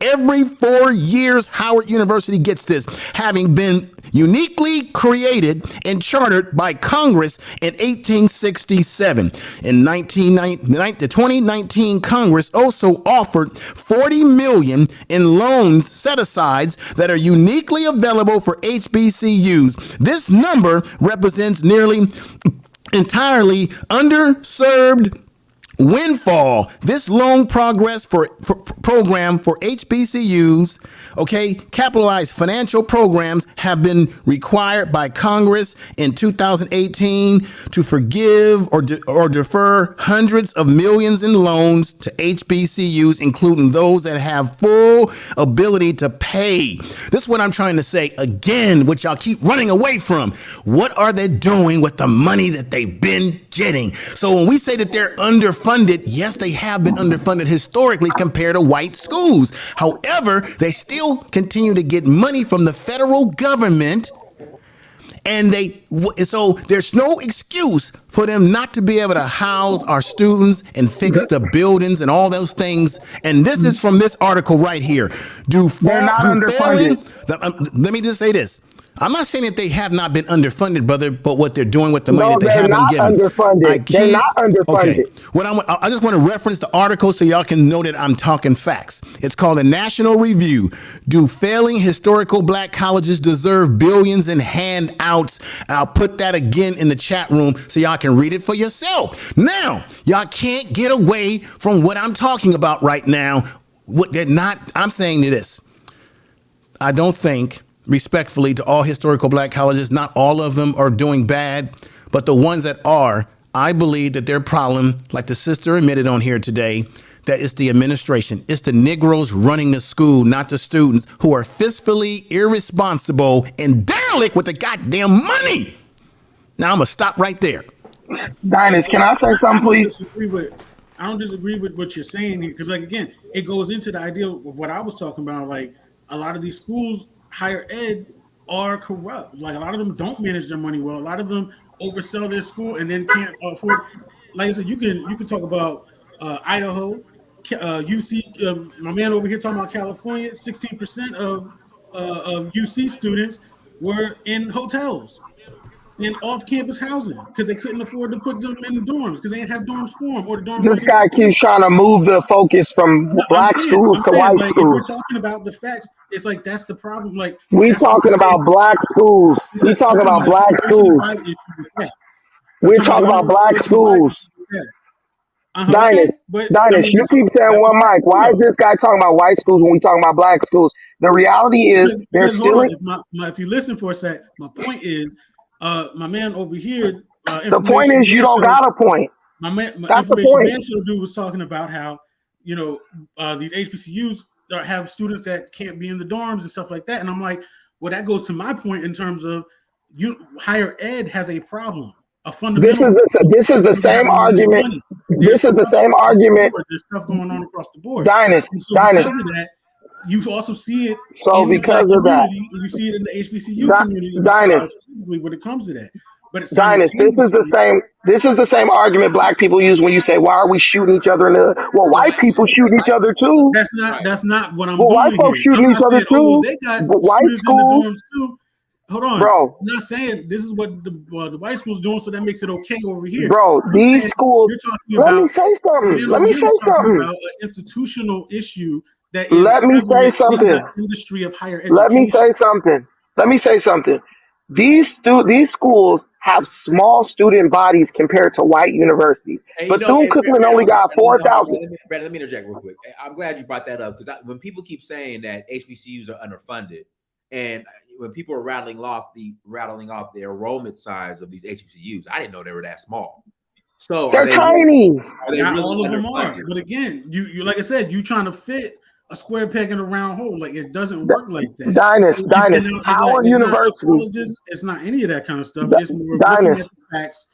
every 4 years. Howard University gets this, having been uniquely created and chartered by Congress in 1867. In the 2019 Congress also offered $40 million in loans set-asides that are uniquely available for HBCUs. This number represents nearly entirely underserved windfall. This loan progress program for HBCUs, capitalized financial programs have been required by Congress in 2018 to forgive or defer hundreds of millions in loans to HBCUs, including those that have full ability to pay. This is what I'm trying to say again, which y'all keep running away from. What are they doing with the money that they've been getting? So when we say that they're underfunded, yes, they have been underfunded historically compared to white schools. However, they still continue to get money from the federal government, and so there's no excuse for them not to be able to house our students and fix the buildings and all those things. And this is from this article right here. They're not underfunded. Let me just say this. I'm not saying that they have not been underfunded, brother, but what they're doing with the money No, that they they're have been not given. underfunded. They're not underfunded. Okay. I just want to reference the article so y'all can know that I'm talking facts. It's called the National Review. Do failing historical black colleges deserve billions in handouts? I'll put that again in the chat room so y'all can read it for yourself. Now, y'all can't get away from what I'm talking about right now. I'm saying this. I don't think, respectfully to all historical black colleges, not all of them are doing bad, but the ones that are, I believe that their problem, like the sister admitted on here today, that it's the administration. It's the Negroes running the school, not the students, who are fiscally irresponsible and derelict with the goddamn money. Now I'm gonna stop right there. Dinus, can I say something, please? I don't disagree with what you're saying here, because, like, again, it goes into the idea of what I was talking about. Like, a lot of these schools, higher ed, are corrupt. Like, a lot of them don't manage their money well. A lot of them oversell their school and then can't afford. Like I said, you can talk about Idaho, UC. My man over here talking about California. 16% of UC students were in hotels, in off-campus housing, because they couldn't afford to put them in the dorms because they didn't have dorms for them, or the dorms. This guy keeps trying to move the focus from black schools to white like, schools. if we're talking about the facts, it's like that's the problem. Like, We talking about black schools. We talking about black schools. We're talking about black schools. Dinus, you keep saying one mic. Why is this guy talking about white schools when we talking about black schools? The reality is they're still. If you listen for a sec, my point is, my man over here. The point is you don't got a point. My That's the information point. man show dude was talking about how, you know, these HBCUs have students that can't be in the dorms and stuff like that, and I'm like, well, that goes to my point in terms of higher ed has a problem. This is the same argument. This is the same argument. There's stuff going on across the board. Dinus. Because of that, you also see it. So in because the of that, you see it in the HBCU community. Dinus. Specifically when it comes to that. But it's Dinus, this is the same argument black people use when you say, why are we shooting each other in the? Well, white people shooting each other too. That's not what I'm doing. Well, white folks here. shooting each other too. They got white schools in the dorms too. Hold on, bro. I'm not saying this is what the white schools doing, so that makes it okay over here. Bro, these schools. Let me say something. Let me say something. About an institutional issue that is. Let me say something. In the industry of higher education. Let me say something. These schools have small student bodies compared to white universities. Bethune Cookman only got 4,000. Brad, let me interject real quick. I'm glad you brought that up, because when people keep saying that HBCUs are underfunded, and when people are rattling off the enrollment size of these HBCUs, I didn't know they were that small. So they're tiny. Not all of them are. But again, you like I said, you trying to fit a square peg in a round hole. Like, it doesn't work like that. Dinus, Howard University. It's not any of that kind of stuff. It's more looking at the facts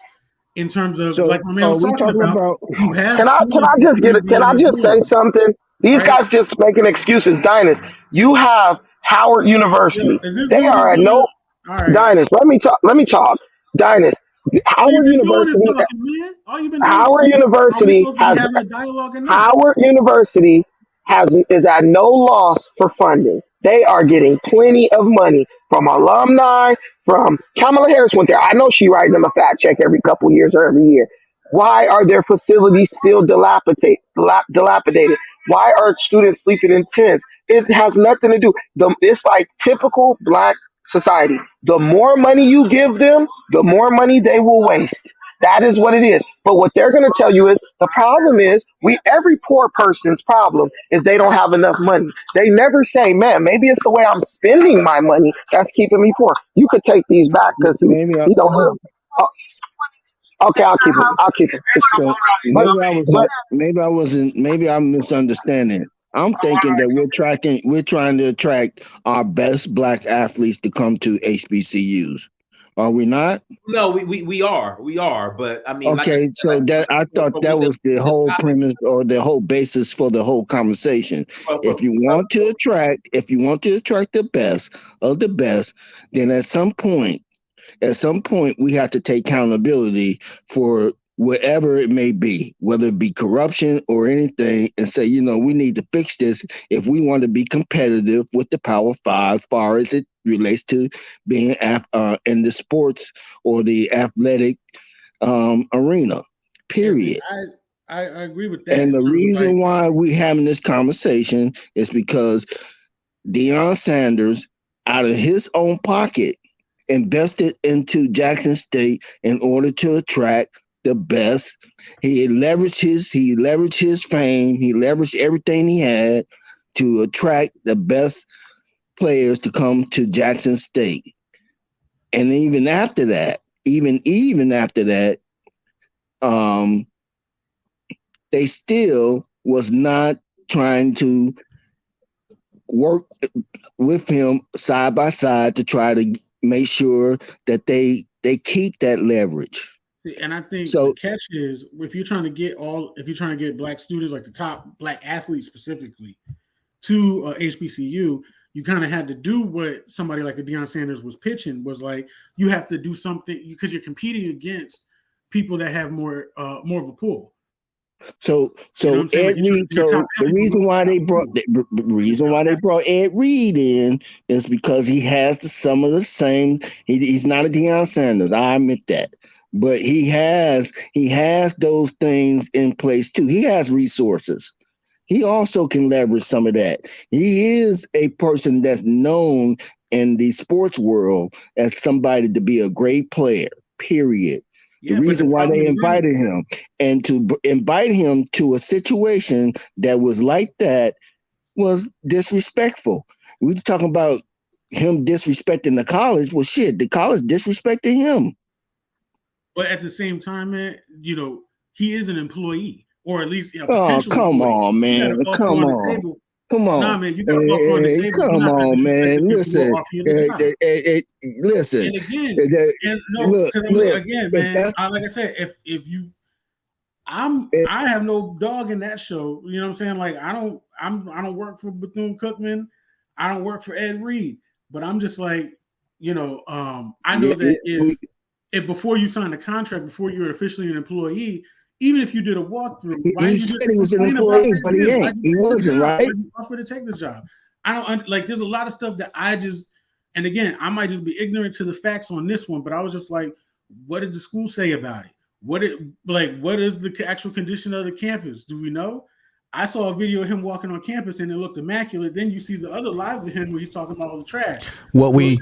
in terms of, like my man was talking about. Can I just say something? These guys just making excuses. Dinus, you have Howard University. They are at no. Dinus, let me talk. Dinus, Howard University. Howard University is at no loss for funding. They are getting plenty of money from alumni, from Kamala Harris went there. I know she writes them a fact check every couple years or every year. Why are their facilities still dilapidated? Why are students sleeping in tents? It has nothing to do. It's like typical black society. The more money you give them, the more money they will waste. That is what it is. But what they're going to tell you is the problem is every poor person's problem is they don't have enough money. They never say, man, maybe it's the way I'm spending my money that's keeping me poor. You could take these back because he don't live. Okay, I'll keep it. So maybe I'm misunderstanding. I'm thinking that we're trying to attract our best black athletes to come to HBCUs. Are we not? No, we are, but I mean, okay. So that I thought that was the whole premise or the whole basis for the whole conversation. If you want to attract the best of the best, then at some point we have to take accountability for whatever it may be, whether it be corruption or anything, and say, we need to fix this if we want to be competitive with the Power Five as far as it relates to being in the sports or the athletic arena, period. I agree with that. And the reason why we're having this conversation is because Deion Sanders, out of his own pocket, invested into Jackson State in order to attract the best. He leveraged his fame, he leveraged everything he had to attract the best players to come to Jackson State. And even after that, they still was not trying to work with him side by side to try to make sure that they keep that leverage. And I think So the catch is if you're trying to get black students, like the top black athletes specifically, to HBCU, you kind of had to do what somebody like a Deion Sanders was pitching, was like you have to do something because you're competing against people that have more of a pull. So Ed Reed. So the reason why they brought Ed Reed in is because he has some of the same. He's not a Deion Sanders. I admit that, but he has those things in place too. He has resources. He also can leverage some of that. He is a person that's known in the sports world as somebody to be a great player. Period. The reason why they invited him, and to invite him to a situation that was like that was disrespectful. We were talking about him disrespecting the college. Well, shit, the college disrespected him. But at the same time, man, he is an employee, or at least a potential come employee. On, man. Come on. Come on. Nah, man, you got to offer on the table. Come on, man. Listen. Listen. And again, again, man, like I said, I have no dog in that show. You know what I'm saying? Like I don't work for Bethune Cookman. I don't work for Ed Reed. But I'm just like, I know that if before you signed a contract, before you were officially an employee, even if you did a walkthrough, he said he was an employee, but he ain't. He wasn't, right? Offer to take the job. I don't like. There's a lot of stuff that and again, I might just be ignorant to the facts on this one, but I was just like, what did the school say about it? What is the actual condition of the campus? Do we know? I saw a video of him walking on campus and it looked immaculate. Then you see the other live with him where he's talking about all the trash. What we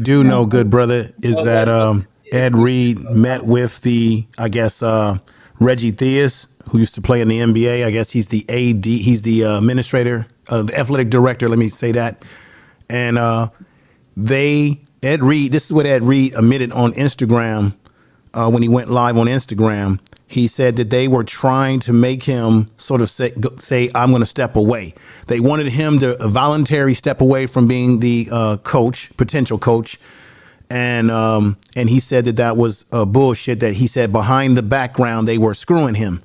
do know, good brother, is that Ed Reed met with Reggie Theus, who used to play in the NBA. I guess he's the AD, he's the administrator, the athletic director. Let me say that. And Ed Reed, this is what Ed Reed admitted on Instagram when he went live on Instagram. He said that they were trying to make him sort of say I'm going to step away. They wanted him to voluntarily step away from being the potential coach. And he said that was bullshit, that he said behind the background, they were screwing him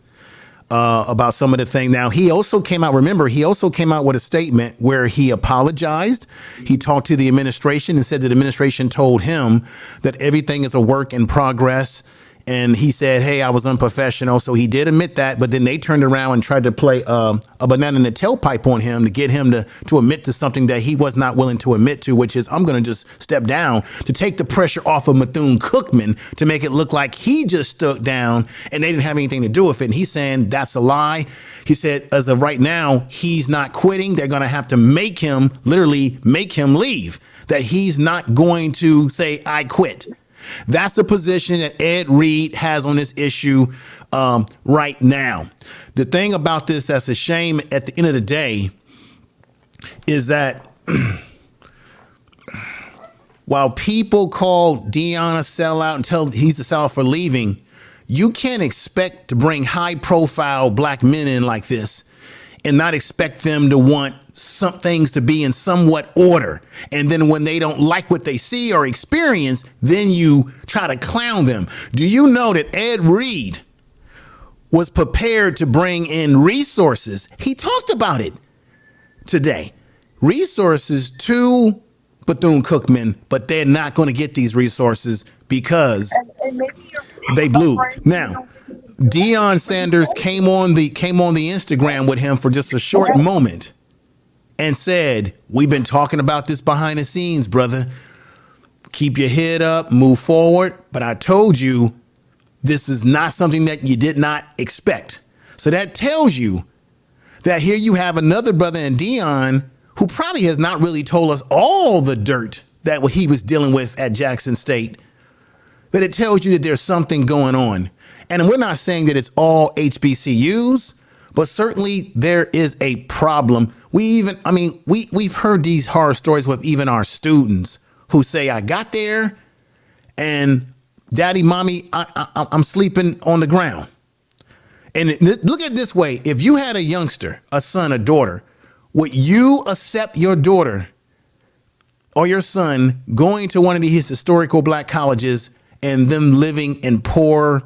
about some of the things. Now, he also came out with a statement where he apologized. He talked to the administration and said that the administration told him that everything is a work in progress. And he said, hey, I was unprofessional. So he did admit that. But then they turned around and tried to play a banana in the tailpipe on him to get him to admit to something that he was not willing to admit to, which is I'm going to just step down to take the pressure off of Bethune Cookman to make it look like he just stood down and they didn't have anything to do with it. And he's saying that's a lie. He said, as of right now, he's not quitting. They're going to have to literally make him leave, that he's not going to say, I quit. That's the position that Ed Reed has on this issue right now. The thing about this that's a shame at the end of the day is that while people call Deion a sellout and tell he's the sellout for leaving, you can't expect to bring high profile black men in like this and not expect them to want some things to be in somewhat order. And then when they don't like what they see or experience, then you try to clown them. Do you know that Ed Reed was prepared to bring in resources? He talked about it today. Resources to Bethune Cookman, but they're not going to get these resources because they blew. Now, Deion Sanders came on the Instagram with him for just a short moment and said, we've been talking about this behind the scenes, brother. Keep your head up, move forward. But I told you this is not something that you did not expect. So that tells you that here you have another brother in Deion who probably has not really told us all the dirt that he was dealing with at Jackson State. But it tells you that there's something going on. And we're not saying that it's all HBCUs, but certainly there is a problem. We've heard these horror stories with even our students who say, I got there and Daddy, mommy, I'm sleeping on the ground. And look at it this way. If you had a youngster, a son, a daughter, would you accept your daughter or your son going to one of these historical black colleges and them living in poor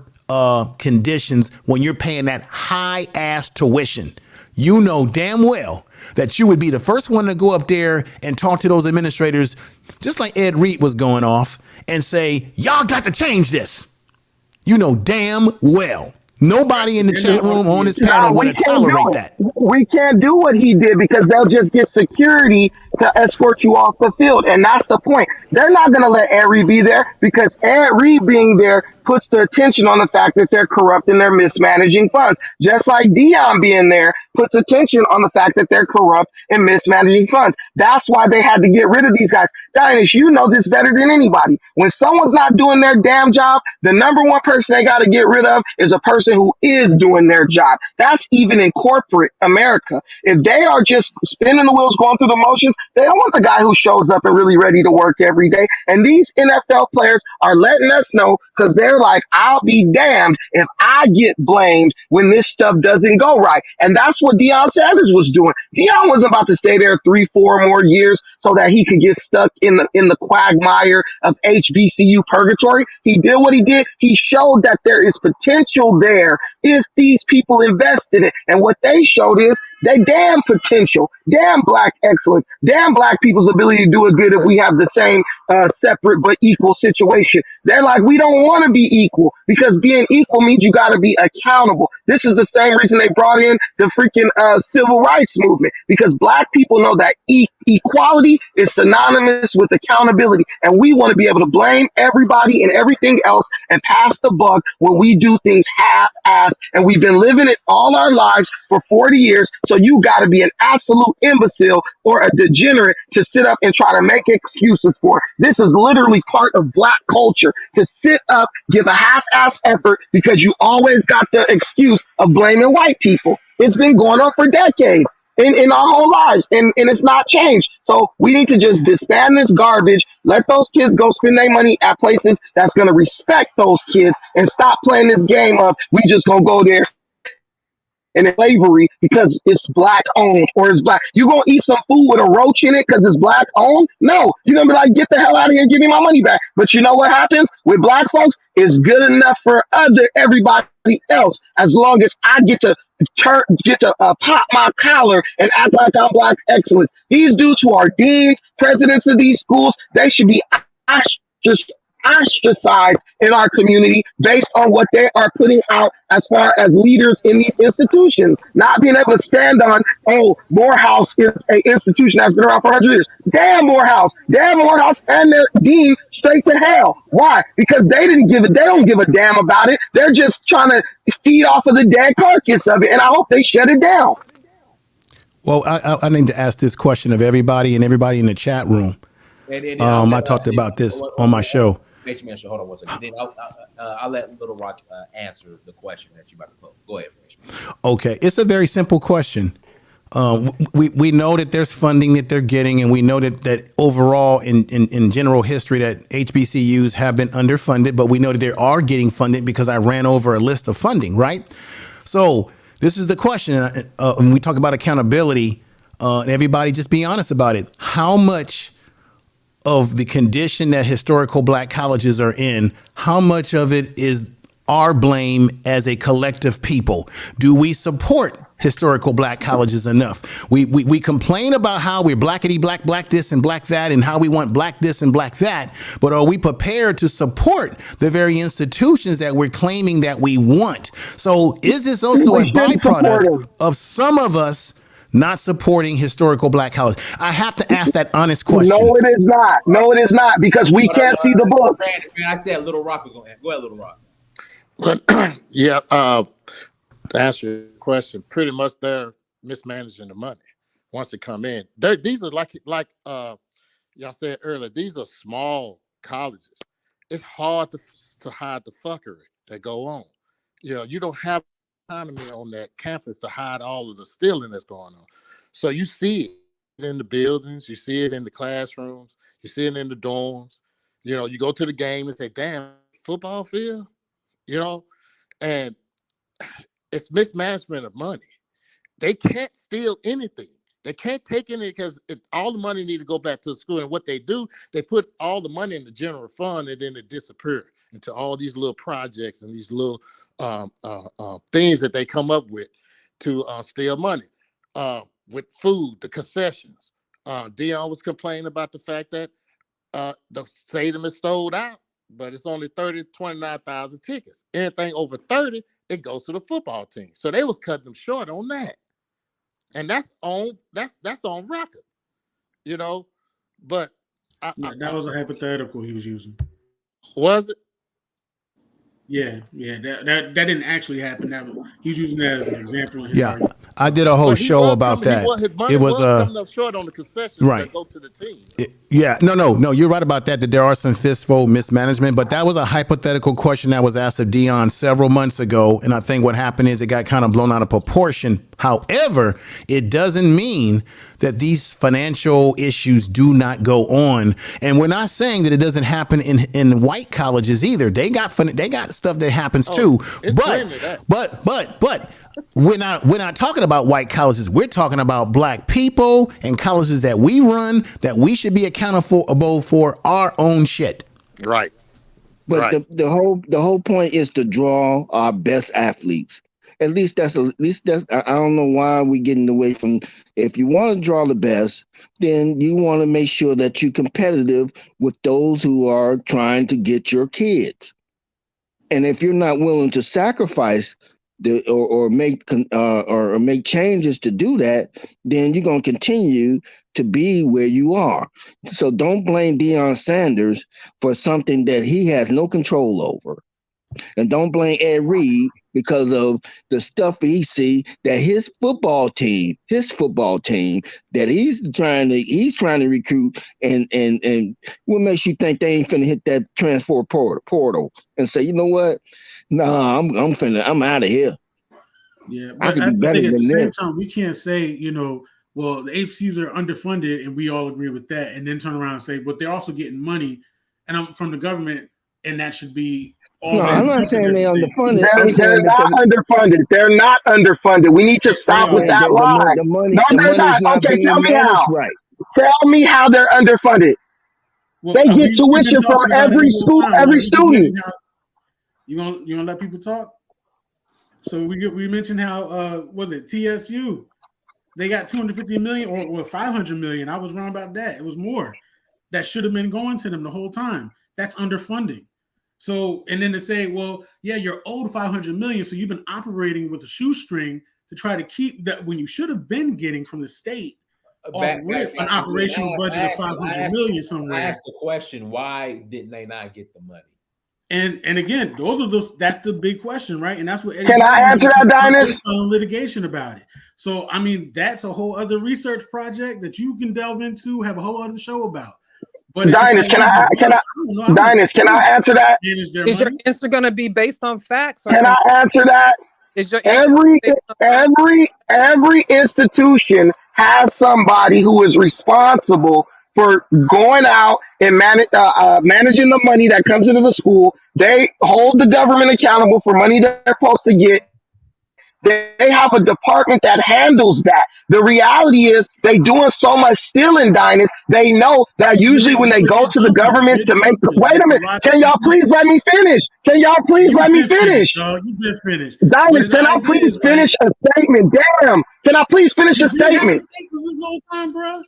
conditions when you're paying that high ass tuition? You know damn well that you would be the first one to go up there and talk to those administrators, just like Ed Reed was going off, and say, y'all got to change this. You know damn well. Nobody in the chat room on this panel would tolerate that. We can't do what he did because they'll just get security to escort you off the field. And that's the point. They're not going to let Ed Reed be there because Ed Reed being there puts the attention on the fact that they're corrupt and they're mismanaging funds. Just like Deion being there puts attention on the fact that they're corrupt and mismanaging funds. That's why they had to get rid of these guys. Dinas, you know this better than anybody. When someone's not doing their damn job, the number one person they got to get rid of is a person who is doing their job. That's even in corporate America. If they are just spinning the wheels, going through the motions, they don't want the guy who shows up and really ready to work every day. And these NFL players are letting us know because they're like, I'll be damned if I get blamed when this stuff doesn't go right. And that's what Deion Sanders was doing. Deion wasn't about to stay there 3-4 more years so that he could get stuck in the quagmire of HBCU purgatory. He did what he did. He showed that there is potential there if these people invest in it. And what they showed is they damn potential, damn black excellence, damn black people's ability to do it good if we have the same separate but equal situation. They're like, we don't want to be equal because being equal means you got to be accountable. This is the same reason they brought in the freaking civil rights movement, because black people know that equality is synonymous with accountability. And we want to be able to blame everybody and everything else and pass the buck when we do things half-assed. And we've been living it all our lives for 40 years. So you got to be an absolute imbecile or a degenerate to sit up and try to make excuses for it. This is literally part of black culture, to sit up, give a half-ass effort because you always got the excuse of blaming white people. It's been going on for decades in our whole lives, and it's not changed. So we need to just disband this garbage, let those kids go spend their money at places that's going to respect those kids, and stop playing this game of we just going to go there and slavery because it's black owned or it's black. You gonna eat some food with a roach in it because it's black owned? No, you're gonna be like, get the hell out of here and give me my money back. But you know what happens with black folks? It's good enough for everybody else as long as I get to pop my collar and act like I'm black excellence. These dudes who are deans, presidents of these schools, they should be ostracized in our community based on what they are putting out as far as leaders in these institutions, not being able to stand on, oh, Morehouse is an institution that's been around for 100 years. Damn Morehouse, and their dean straight to hell. Why? Because they don't give a damn about it. They're just trying to feed off of the dead carcass of it, and I hope they shut it down. Well, I need to ask this question of everybody and everybody in the chat room. I talked about this on my show. Hold on one second. Then I'll let Little Rock answer the question that you about to pose. Go ahead, Okay, it's a very simple question. We know that there's funding that they're getting, and we know that overall in general history that HBCUs have been underfunded, but we know that they are getting funded because I ran over a list of funding, right? So this is the question. When we talk about accountability, everybody just be honest about it. How much of the condition that historical black colleges are in, how much of it is our blame as a collective people? Do we support historical black colleges enough? We complain about how we're blackity black this and black that, and how we want black this and black that, but are we prepared to support the very institutions that we're claiming that we want? So is this also a byproduct of some of us not supporting historical black colleges? I have to ask that honest question. No, it is not. No, it is not, because we can't see the book. I said Little Rock was going to go ahead, Little Rock. But yeah, to answer your question, pretty much they're mismanaging the money once it come in. These are like y'all said earlier, these are small colleges. It's hard to hide the fuckery that go on. You know, you don't have economy on that campus to hide all of the stealing that's going on. So you see it in the buildings, you see it in the classrooms, you see it in the dorms. You know, you go to the game and say, damn, football field, you know, and it's mismanagement of money. They can't steal anything. They can't take any because all the money need to go back to the school. And what they do, they put all the money in the general fund and then it disappears into all these little projects and these little things that they come up with to steal money. With food, the concessions. Deion was complaining about the fact that the stadium is sold out, but it's only 29,000 tickets. Anything over 30, it goes to the football team. So they was cutting them short on that. And that's on record, you know. But that was a hypothetical he was using. Was it? Yeah, that didn't actually happen. He was using that as an example. In his argument. I did a whole show about that. It was coming up short on the concessions that go to the team. No, you're right about that. That there are some fistful mismanagement, but that was a hypothetical question that was asked of Deion several months ago, and I think what happened is it got kind of blown out of proportion. However, it doesn't mean that these financial issues do not go on, and we're not saying that it doesn't happen in white colleges either. They got stuff that happens too, but we're not talking about white colleges. We're talking about black people and colleges that we run that we should be accountable for our own shit. Right. But the whole point is to draw our best athletes. At least that's I don't know why we're getting away from. If you want to draw the best, then you want to make sure that you're competitive with those who are trying to get your kids. And if you're not willing to sacrifice or make changes to do that, then you're going to continue to be where you are. So don't blame Deion Sanders for something that he has no control over. And don't blame Ed Reed because of the stuff he see that his football team that he's trying to recruit and what makes you think they ain't finna hit that transfer portal and say, you know what? Nah, I'm out of here. Yeah, I but could I be better think at than the same this. time we can't say, well, the HBCUs are underfunded and we all agree with that, and then turn around and say, but they're also getting money and from the government, and that should be all. No, I'm not saying they're underfunded. They're not underfunded. They're not underfunded. We need to stop with that lie. No, they're not. Okay, tell me how. Right. Tell me how they're underfunded. Well, they get tuition from every school, every student. You gonna let people talk? So we mentioned how was it TSU? They got 250 million or 500 million. I was wrong about that. It was more that should have been going to them the whole time. That's underfunding. So, and then to say, well, yeah, you're owed 500 million, so you've been operating with a shoestring to try to keep that when you should have been getting from the state an operational budget of 500 million somewhere. I asked the question, why didn't they not get the money? And again, that's the big question, right? And that's what Can I answer that, Dynast? Litigation about it. So, I mean, that's a whole other research project that you can delve into, have a whole other show about. But Dynast, can I answer that? Is your answer going to be based on facts? Or can I answer that? Is your every institution has somebody who is responsible for going out and managing the money that comes into the school. They hold the government accountable for money that they're supposed to get. They have a department that handles that. The reality is they doing so much stealing, Dynast. They know that usually when they go to the government to make wait a minute, can y'all please let me finish? Can y'all please let me finish? You just finished. Dynast, can I please finish a statement? Damn. Can I please finish a statement? This whole time, bro.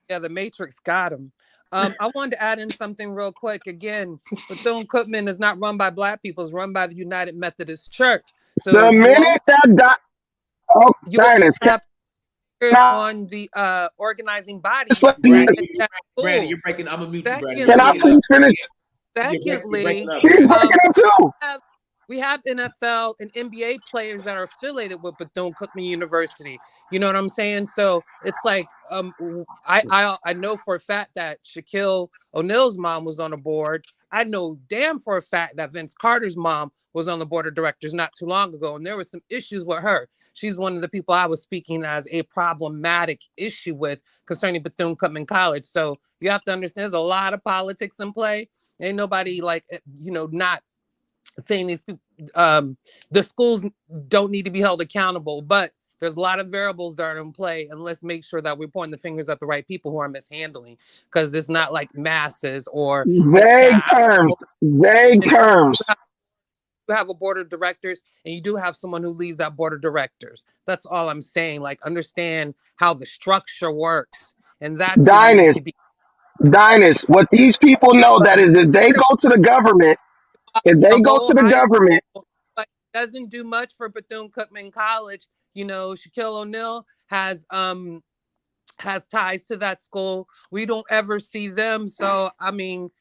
Yeah, the Matrix got him. I wanted to add in something real quick. Again, Bethune Cookman is not run by Black people; it's run by the United Methodist Church. So the minute that you have on the organizing body. Brandon, you're breaking. I'm gonna mute you, Brandon. Can I please finish? Secondly, we have NFL and NBA players that are affiliated with Bethune Cookman University. You know what I'm saying? So it's like I know for a fact that Shaquille O'Neal's mom was on the board, I know damn for a fact that Vince Carter's mom was on the board of directors not too long ago, and there was some issues with her. She's one of the people I was speaking as a problematic issue with concerning Bethune Cookman College. So you have to understand there's a lot of politics in play. Ain't nobody like, not saying these people, the schools don't need to be held accountable, but there's a lot of variables that are in play, and let's make sure that we're pointing the fingers at the right people who are mishandling, because it's not like masses or Vague terms. Vague terms. You have a board of directors, and you do have someone who leads that board of directors. That's all I'm saying. Like, understand how the structure works, and that's Dynast. What these people know that is, if they go to the government, but doesn't do much for Bethune Cookman College. Shaquille O'Neal has ties to that school. We don't ever see them. So, I mean,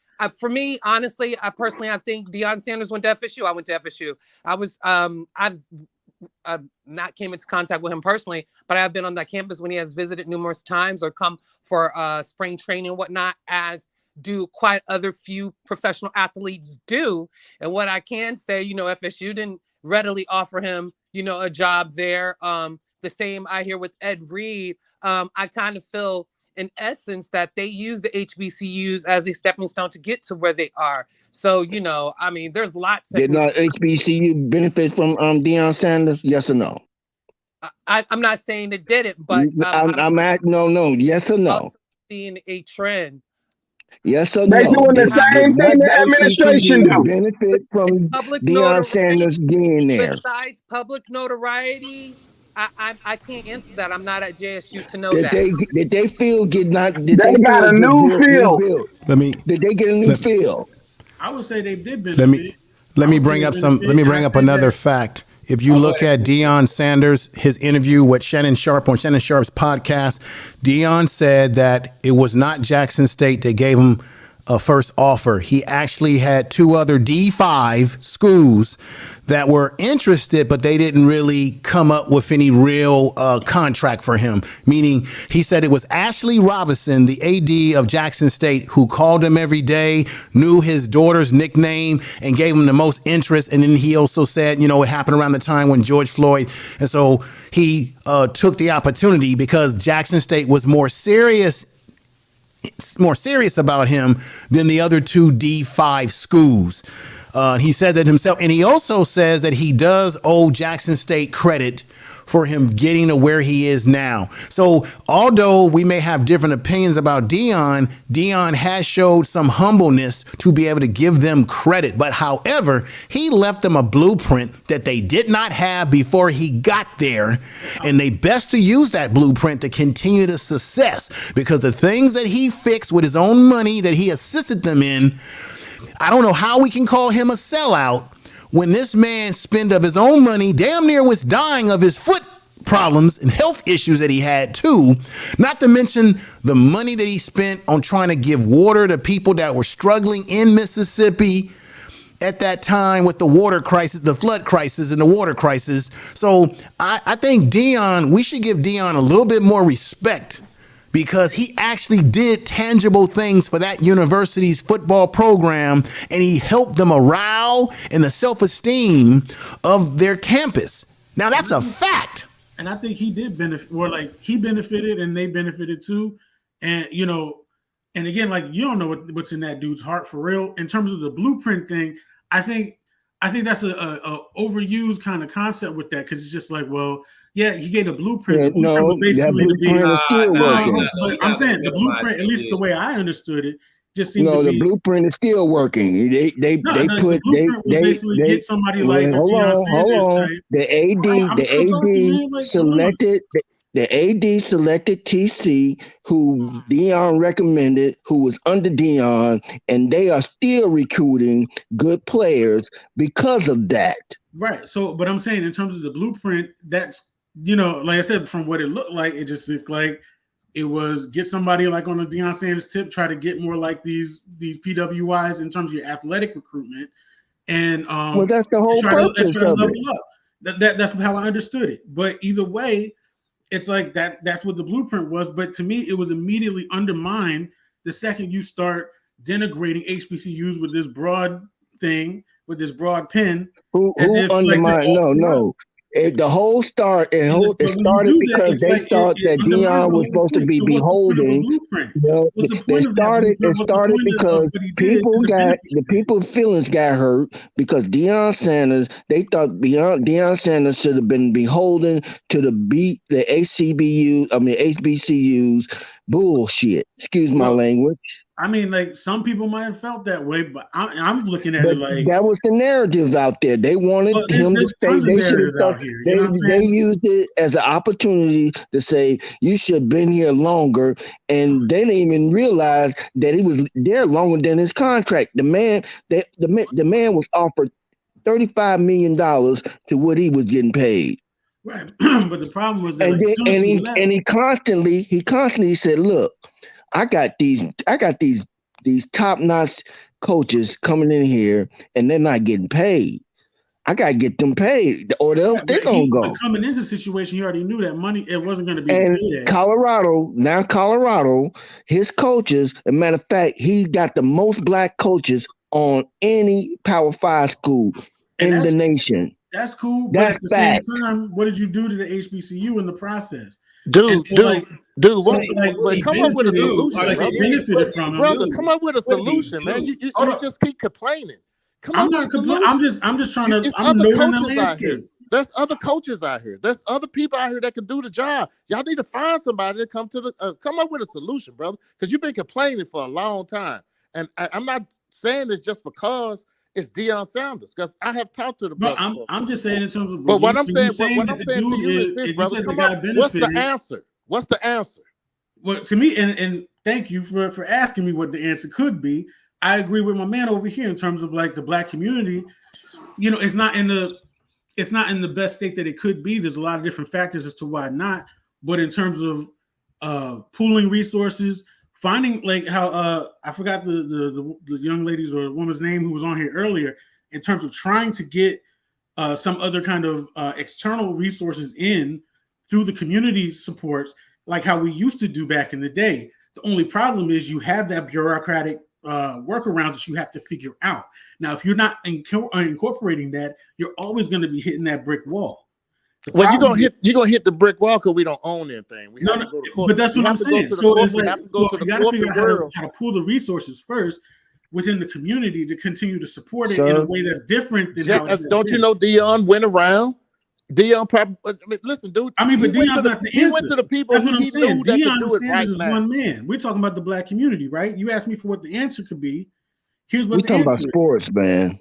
for me, honestly, I think Deion Sanders went to FSU. I went to FSU. I've not came into contact with him personally, but I've been on that campus when he has visited numerous times or come for spring training and whatnot, as do quite other few professional athletes do. And what I can say, FSU didn't readily offer him, a job there. The same I hear with Ed Reed. I kind of feel in essence that they use the HBCUs as a stepping stone to get to where they are. So, I mean, there's lots. Did not HBCU benefit from Deion Sanders? Yes or no? I'm not saying it didn't, but I'm at no. Yes or no? Seeing a trend. Yes or they no? doing the same thing the administration do. Benefit from Deion Sanders getting there. Besides public notoriety, I can't answer that. I'm not at JSU to know did that. Did they feel get not? Did they got a new field? Did they get a new field? I would say they did benefit. Let me bring up another fact. If you look at Deion Sanders, his interview with Shannon Sharp on Shannon Sharp's podcast, Deion said that it was not Jackson State that gave him a first offer. He actually had 2 other D5 schools that were interested, but they didn't really come up with any real contract for him. Meaning, he said it was Ashley Robinson, the AD of Jackson State, who called him every day, knew his daughter's nickname, and gave him the most interest. And then he also said, it happened around the time when George Floyd. And so he took the opportunity because Jackson State was more serious about him than the other 2 D5 schools. He said that himself, and he also says that he does owe Jackson State credit for him getting to where he is now. So although we may have different opinions about Deion has showed some humbleness to be able to give them credit. But however, he left them a blueprint that they did not have before he got there. And they best to use that blueprint to continue the success, because the things that he fixed with his own money that he assisted them in, I don't know how we can call him a sellout when this man spent of his own money, damn near was dying of his foot problems and health issues that he had too. Not to mention the money that he spent on trying to give water to people that were struggling in Mississippi at that time with the water crisis, the flood crisis and the water crisis. So I think we should give Deion a little bit more respect, because he actually did tangible things for that university's football program, and he helped the morale and the self-esteem of their campus. Now, that's a fact. And I think he did benefit, or he benefited and they benefited too. And, and again, you don't know what's in that dude's heart for real. In terms of the blueprint thing, I think that's a overused kind of concept with that, because it's just yeah, he gave a blueprint. Yeah, the blueprint is still working. But I'm saying the blueprint, at least the way I understoed it, just seemed to be. The blueprint is still working. They get somebody like hold on. The AD selected. The AD selected TC, who Deion recommended, who was under Deion, and they are still recruiting good players because of that. Right. So, but I'm saying in terms of the blueprint, that's, like I said, from what it looked like, it just looked like it was get somebody like on the Deion Sanders tip, try to get more like these PWIs in terms of your athletic recruitment. And that's the whole purpose of it. That's how I understood it. But either way, it's like that's what the blueprint was. But to me, it was immediately undermined the second you start denigrating HBCUs with this broad thing, with this broad pen. Who undermined? No. The whole start. It started because they thought that Deion was supposed to be beholden. It started because the people's feelings got hurt because Deion Sanders. They thought Deion Sanders should have been beholden to the HBCUs. Bullshit. Excuse my language. I mean, like some people might have felt that way, but I'm looking at it like that was the narrative out there. They wanted him to stay. They should have thought they used it as an opportunity to say you should have been here longer, and they didn't even realize that he was there longer than his contract. The man was offered $35 million to what he was getting paid. Right, but the problem was that he constantly said, "Look, I got these top-notch coaches coming in here, and they're not getting paid. I gotta get them paid, or they're gonna go." Coming into the situation, he already knew that money it wasn't going to be. And Colorado, his coaches. As a matter of fact, he got the most black coaches on any Power 5 school in the nation. That's cool. That's but at the same time, what did you do to the HBCU in the process? Dude, come up with a solution, brother. Come up with a solution, man. You just keep complaining. I'm just trying to. There's other coaches out here. There's other coaches out here. There's other people out here that can do the job. Y'all need to find somebody to come up with a solution, brother. Because you've been complaining for a long time, and I'm not saying this just because it's Deion Sanders, because I have talked to the brother. I'm just saying in terms of. But what I'm saying to you is this, brother. Come on, what's the answer? What's the answer? Well, to me, and thank you for asking me what the answer could be. I agree with my man over here in terms of like the black community. You know, it's not in the best state that it could be. There's a lot of different factors as to why not. But in terms of pooling resources, finding like how I forgot the young lady's or woman's name who was on here earlier, in terms of trying to get some other kind of external resources in through the community supports, like how we used to do back in the day. The only problem is you have that bureaucratic workarounds that you have to figure out. Now, if you're not incorporating that, you're always going to be hitting that brick wall. Well, you're gonna hit the brick wall because we don't own anything. We have to go to court. But that's what I'm saying. So it's like, you got to figure out how to pool the resources first within the community to continue to support it in a way that's different than how it don't you know Deion went around? Deion probably listen, dude. I mean, but Deion's not the answer. He went to the people who he knew that could do it right now. One man. We're talking about the black community, right? You asked me for what the answer could be. Here's what we're talking about sports, man.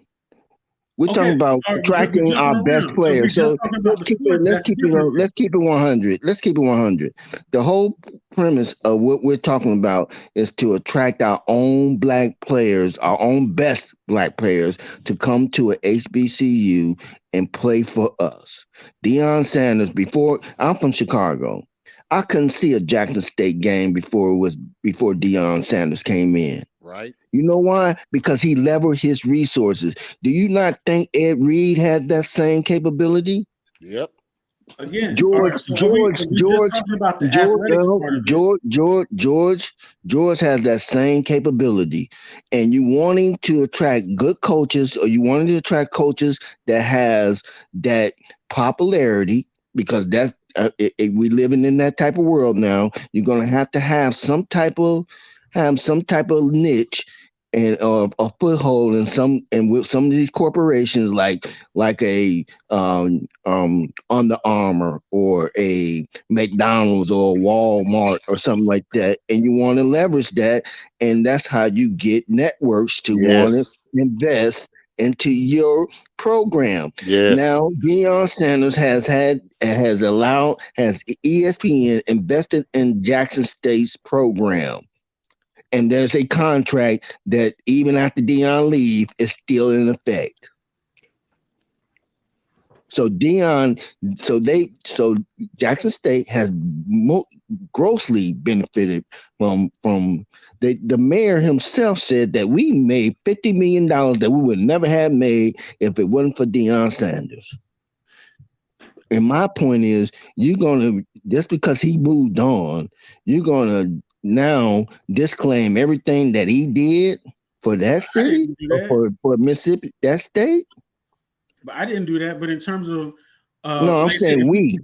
We're talking about attracting our best players. So let's keep it 100. Let's keep it 100. The whole premise of what we're talking about is to attract our own black players, our own best black players, to come to a HBCU and play for us. Deion Sanders, I'm from Chicago. I couldn't see a Jackson State game before Deion Sanders came in. Right. You know why? Because he leveraged his resources. Do you not think Ed Reed had that same capability? Yep. Again, George has that same capability. And you wanting to attract good coaches, or you wanting to attract coaches that has that popularity, because that's we living in that type of world now. You're gonna have to have some type of niche and a foothold in with some of these corporations like a Under Armour or a McDonald's or a Walmart or something like that, and you want to leverage that, and that's how you get networks to want to invest into your program. Yes. Now Deion Sanders has ESPN invested in Jackson State's program. And there's a contract that even after Deion leaves is still in effect. So Jackson State has grossly benefited from the mayor himself said that we made $50 million that we would never have made if it wasn't for Deion Sanders. And my point is, just because he moved on, you're gonna now disclaim everything that he did for that city or for Mississippi, that state? But I didn't do that. But in terms of, No, I'm like I said, saying we.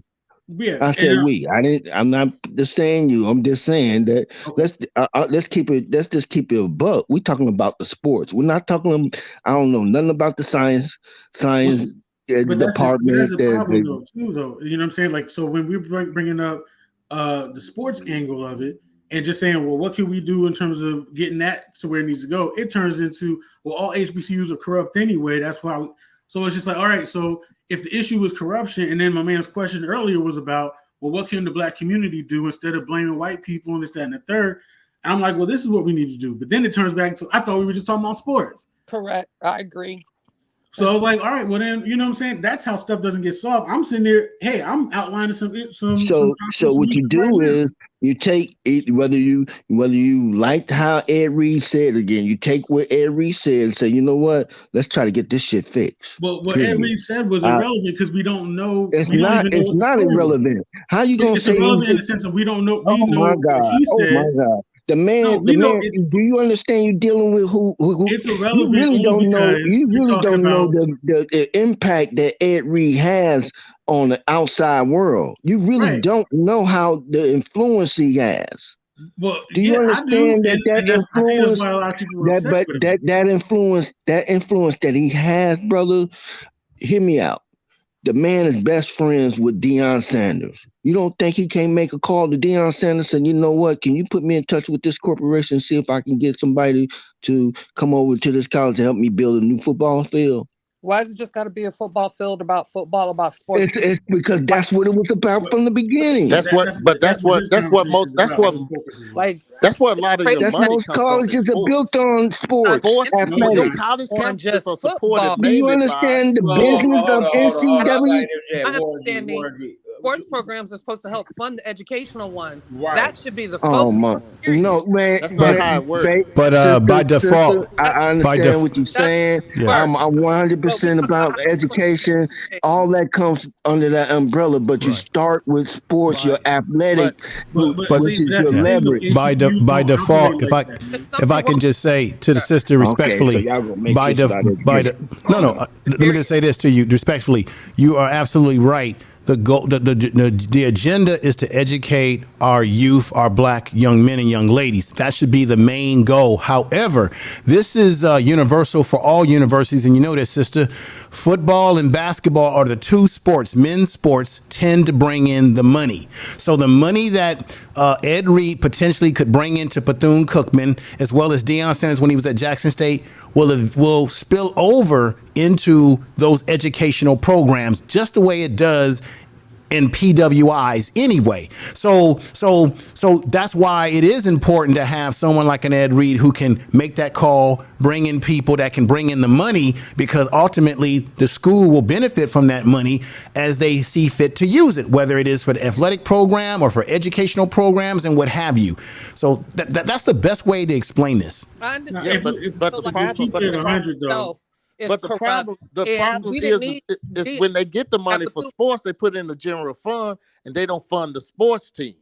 yeah, I said and, we. I didn't. I'm not just saying you. I'm just saying that let's keep it. Let's just keep it a buck. We're talking about the sports. We're not talking. I don't know nothing about the science but that's department. the problem though too though. You know what I'm saying? Like, so when we're bringing up the sports angle of it and just saying, well, what can we do in terms of getting that to where it needs to go? It turns into, well, all HBCUs are corrupt anyway. That's why. So it's just like, all right, so if the issue was corruption, and then my man's question earlier was about, well, what can the black community do instead of blaming white people and this, that, and the third? And I'm like, well, this is what we need to do. But then it turns back to, I thought we were just talking about sports. Correct. I agree. So I was like, all right, well then, you know what I'm saying? That's how stuff doesn't get solved. I'm sitting there, hey, I'm outlining some So what you do is you take it, whether you liked how Ed Reed said again, you take what Ed Reed said and say, you know what, let's try to get this shit fixed. But what Ed Reed said was irrelevant because we don't know. It's we don't not. even know It's not irrelevant. How you gonna say it's irrelevant in the sense of we don't know? We know my what God! he Oh said. my God! The man. Do you understand? You dealing with who? It's irrelevant. You really don't know. You really don't know about the impact that Ed Reed has on the outside world. You really don't know how the influence he has. Well, do you understand that influence? Why a lot of people were upset with him. That influence that he has, brother. Hear me out. The man is best friends with Deion Sanders. You don't think he can't make a call to Deion Sanders and, you know what, can you put me in touch with this corporation and see if I can get somebody to come over to this college to help me build a new football field? Why is it just got to be a football field about football, about sports? It's because that's what it was about from the beginning. That's what a lot of your money most comes colleges are built on sports, athletics. Your college campuses are supported Do you mainly understand by the business of NCAA? I'm understanding sports programs are supposed to help fund the educational ones. Right. That should be the Oh my! No, man. That's not how it works. But by default, I understand what you're saying. Yeah. I'm 100% about education. All that comes under that umbrella. But you start with sports, your athletic, which is your leverage. By default, if I can just say to the sister respectfully, so y'all gonna make let me just say this to you respectfully. You are absolutely right. The agenda is to educate our youth, our black young men and young ladies. That should be the main goal. However, this is universal for all universities, and you know this, sister. Football and basketball are the two sports, men's sports, tend to bring in the money. So the money that Ed Reed potentially could bring into Bethune Cookman, as well as Deion Sanders when he was at Jackson State, will spill over into those educational programs just the way it does in PWIs anyway. So that's why it is important to have someone like an Ed Reed who can make that call, bring in people that can bring in the money, because ultimately the school will benefit from that money as they see fit to use it, whether it is for the athletic program or for educational programs and what have you. So that's the best way to explain this. I understand. But the problem is when they get the money for sports, they put it in the general fund and they don't fund the sports teams.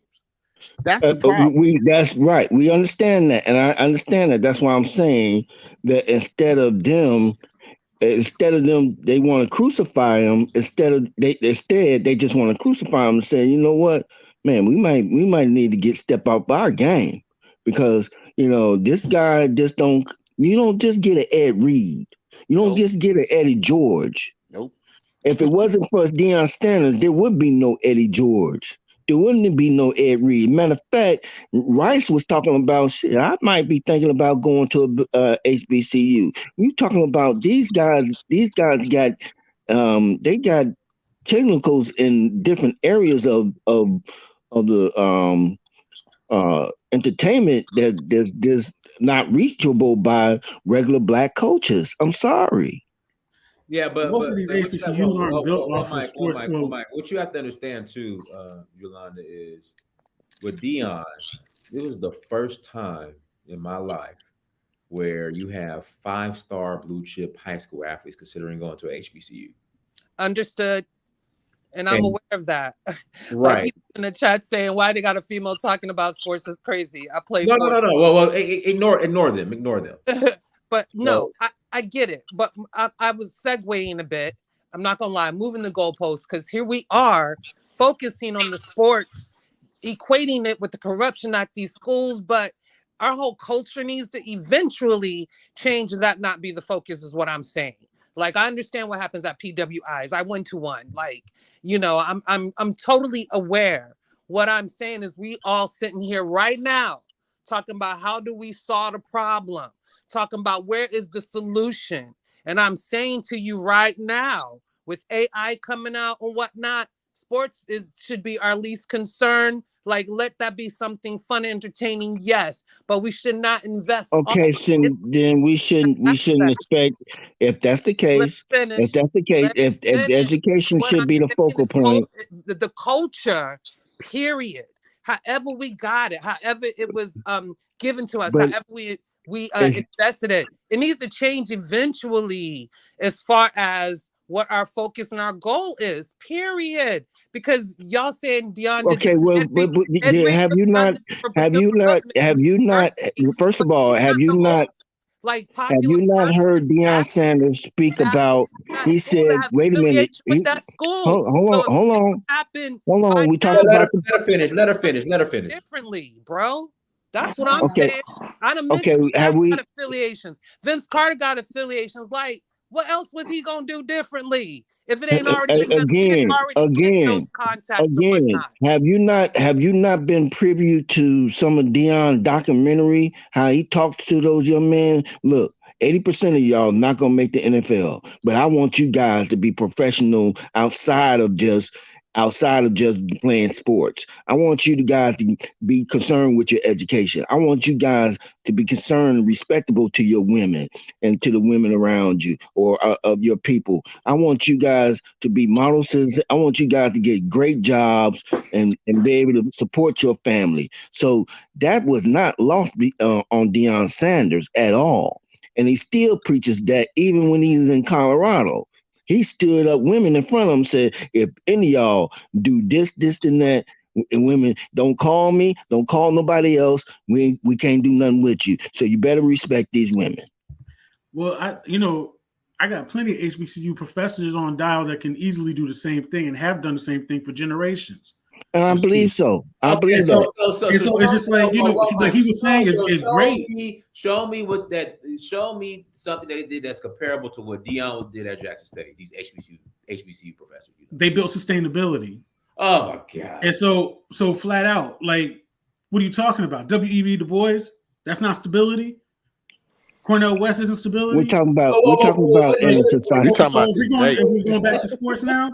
That's the problem. That's right. We understand that, and I understand that. That's why I'm saying that instead of them, they want to crucify them. Instead, they just want to crucify them and say, you know what, man, we might need to step up our game, because this guy just don't. You don't just get an Ed Reed. You don't just get an Eddie George. Nope. If it wasn't for Deion Sanders, there would be no Eddie George. There wouldn't be no Ed Reed. Matter of fact, Rice was talking about shit. I might be thinking about going to a HBCU. You talking about these guys? These guys got they got technicals in different areas of the entertainment that's not reachable by regular black coaches. I'm sorry. Yeah, but most of these HBCUs aren't built off of sports. What you have to understand too, Yolanda, is with Deion, it was the first time in my life where you have 5-star blue chip high school athletes considering going to a HBCU. Understood. And I'm aware of that. Like Right. people in the chat saying why they got a female talking about sports is crazy. I play No. sports. Ignore them. Ignore them. But no, So, I get it. But I was segueing a bit. I'm not gonna lie, moving the goalposts, because here we are focusing on the sports, equating it with the corruption at these schools, but our whole culture needs to eventually change and that not be the focus, is what I'm saying. Like, I understand what happens at PWIs. I went to one. Like, you know, I'm totally aware. What I'm saying is we all sitting here right now talking about how do we solve the problem, talking about where is the solution. And I'm saying to you right now, with AI coming out and whatnot, sports should be our least concern. Like, let that be something fun, entertaining, yes, but we should not invest. Okay, so then we shouldn't expect, if that's the case, if education should be the focal point. The culture, period. However we got it, however it was given to us, But however we invested it, it needs to change eventually as far as what our focus and our goal is, period. Because y'all saying Deion did okay, this, well, have you not, first of all, have you not heard Deion Sanders speak about, he said, wait a minute, hold on. We talked about let her finish. Differently, bro. That's what I'm okay. saying. I done Okay, mentioned have we got affiliations. Vince Carter got affiliations. Like, what else was he gonna do differently if it ain't already again, those contacts or whatnot? have you not been privy to some of Deion documentary, how he talks to those young men? Look, 80% of y'all not gonna make the NFL, but I want you guys to be professional outside of just playing sports. I want you guys to be concerned with your education. I want you guys to be concerned and respectable to your women and to the women around you or of your people. I want you guys to be model citizens. I want you guys to get great jobs and be able to support your family. So that was not lost on Deion Sanders at all. And he still preaches that even when he's in Colorado. He stood up women in front of him, said, if any of y'all do this, and that, and women, don't call me, don't call nobody else. We can't do nothing with you. So you better respect these women. Well, I got plenty of HBCU professors on dial that can easily do the same thing and have done the same thing for generations. And I believe so. I believe so, that. So it's just like, like he was saying, is great. Show me something they did that's comparable to what Deion did at Jackson State. These HBCU professors. They built sustainability. Oh my God! And so flat out, like, what are you talking about? W.E.B. Du Bois? That's not stability. Cornell West isn't stability. We're talking about in a society. We're going back to sports now.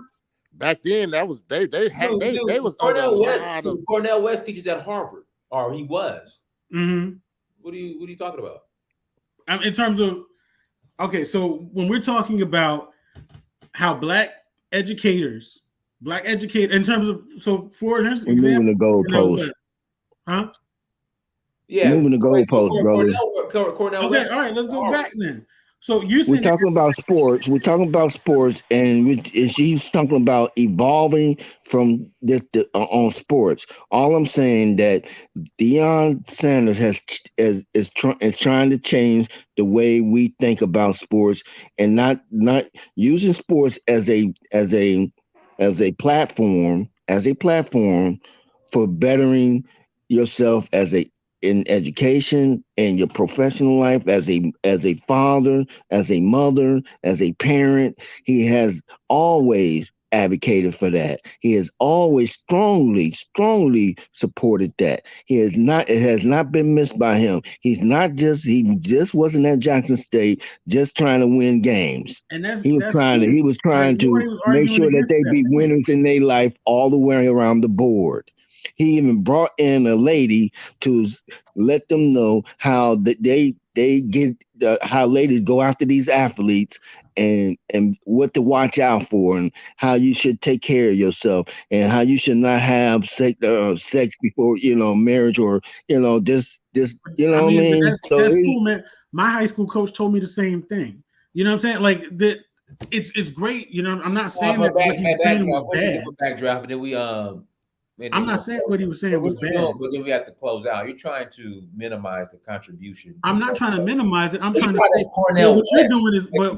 Back then, that was they was Cornell West teaches at Harvard, or he was. Mm-hmm. What are you talking about? In terms of, okay, so when we're talking about how black educators, in terms of, so for example, moving the goalpost, huh? Yeah, moving the goalpost, brother. Cornell okay, all right, let's go back then. So we're talking about sports. We're talking about sports, and she's talking about evolving from this on sports. All I'm saying that Deion Sanders is trying to change the way we think about sports, and not using sports as a platform for bettering yourself in education and your professional life, as a father, as a mother, as a parent. He has always advocated for that. He has always strongly supported that. It has not been missed by him. He just wasn't at Jackson State just trying to win games. And he was trying to make sure that they be winners in their life all the way around the board. He even brought in a lady to let them know how they get how ladies go after these athletes and what to watch out for, and how you should take care of yourself, and how you should not have sex before marriage, or this what I mean. That's cool, man. My high school coach told me the same thing. You know what I'm saying? Like that. it's great. You know, I'm not saying that what he was saying was bad. Backdraft, and then we I'm not saying what he was saying was bad. But then we have to close out. You're trying to minimize the contribution. I'm not trying to minimize it. I'm trying to say what you're doing is, but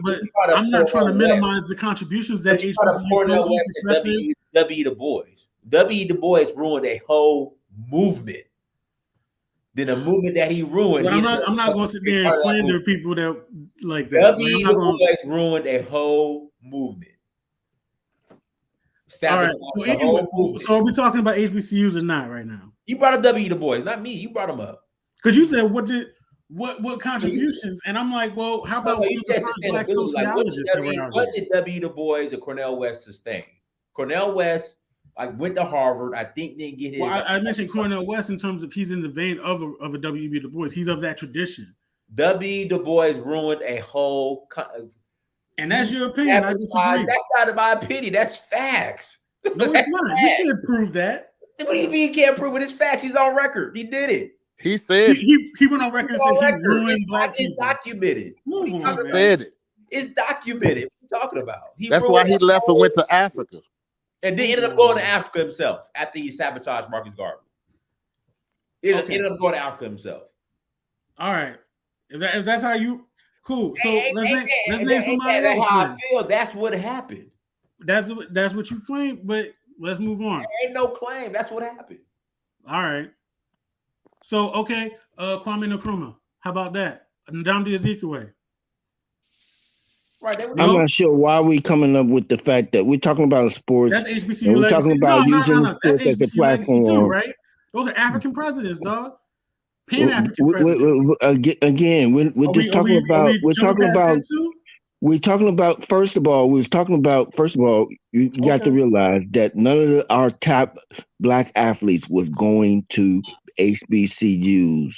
I'm not trying to minimize the contributions that HBCU W. Du Bois. W. Du Bois ruined a whole movement. Then a movement that he ruined. But I'm not going to sit there and slander people that like that. W. Du Bois ruined a whole movement. All right. So, anyway, so are we talking about HBCUs or not right now? You brought up W. Du Bois, not me. You brought him up because you said what contributions, and I'm like, well, how about you said sustainability? Like what did W. Du Bois or Cornel West sustain? Cornel West, went to Harvard. I think didn't get his. Well, I mentioned Cornel West in terms of he's in the vein of a W.B. Du Bois. He's of that tradition. W. Du Bois ruined a whole. And that's your opinion. I disagree. That's not my opinion. That's facts. No, it's not. You can't prove that. What do you mean you can't prove it? It's facts. He's on record. He did it. He said he went on record and said he ruined black people. It's documented. He said it. It's documented. What are you talking about? That's why he left and went to Africa. And then ended up going to Africa himself after he sabotaged Marcus Garvey. Ended up going to Africa himself. All right. If that's how you cool. So let's name somebody else. That's how I feel. That's what happened. That's what you claim, but let's move on. Ain't no claim. That's what happened. All right. So okay, Kwame Nkrumah. How about that? Nnamdi Azikiwe. Right. I'm not sure why we coming up with the fact that we're talking about sports. That's HBCU. And we're talking about using sports as a platform, too, right? Those are African presidents, dog. Pan-African presidents. Again, we're just talking about. We're talking about. First of all, you got to realize that none of our top black athletes was going to HBCUs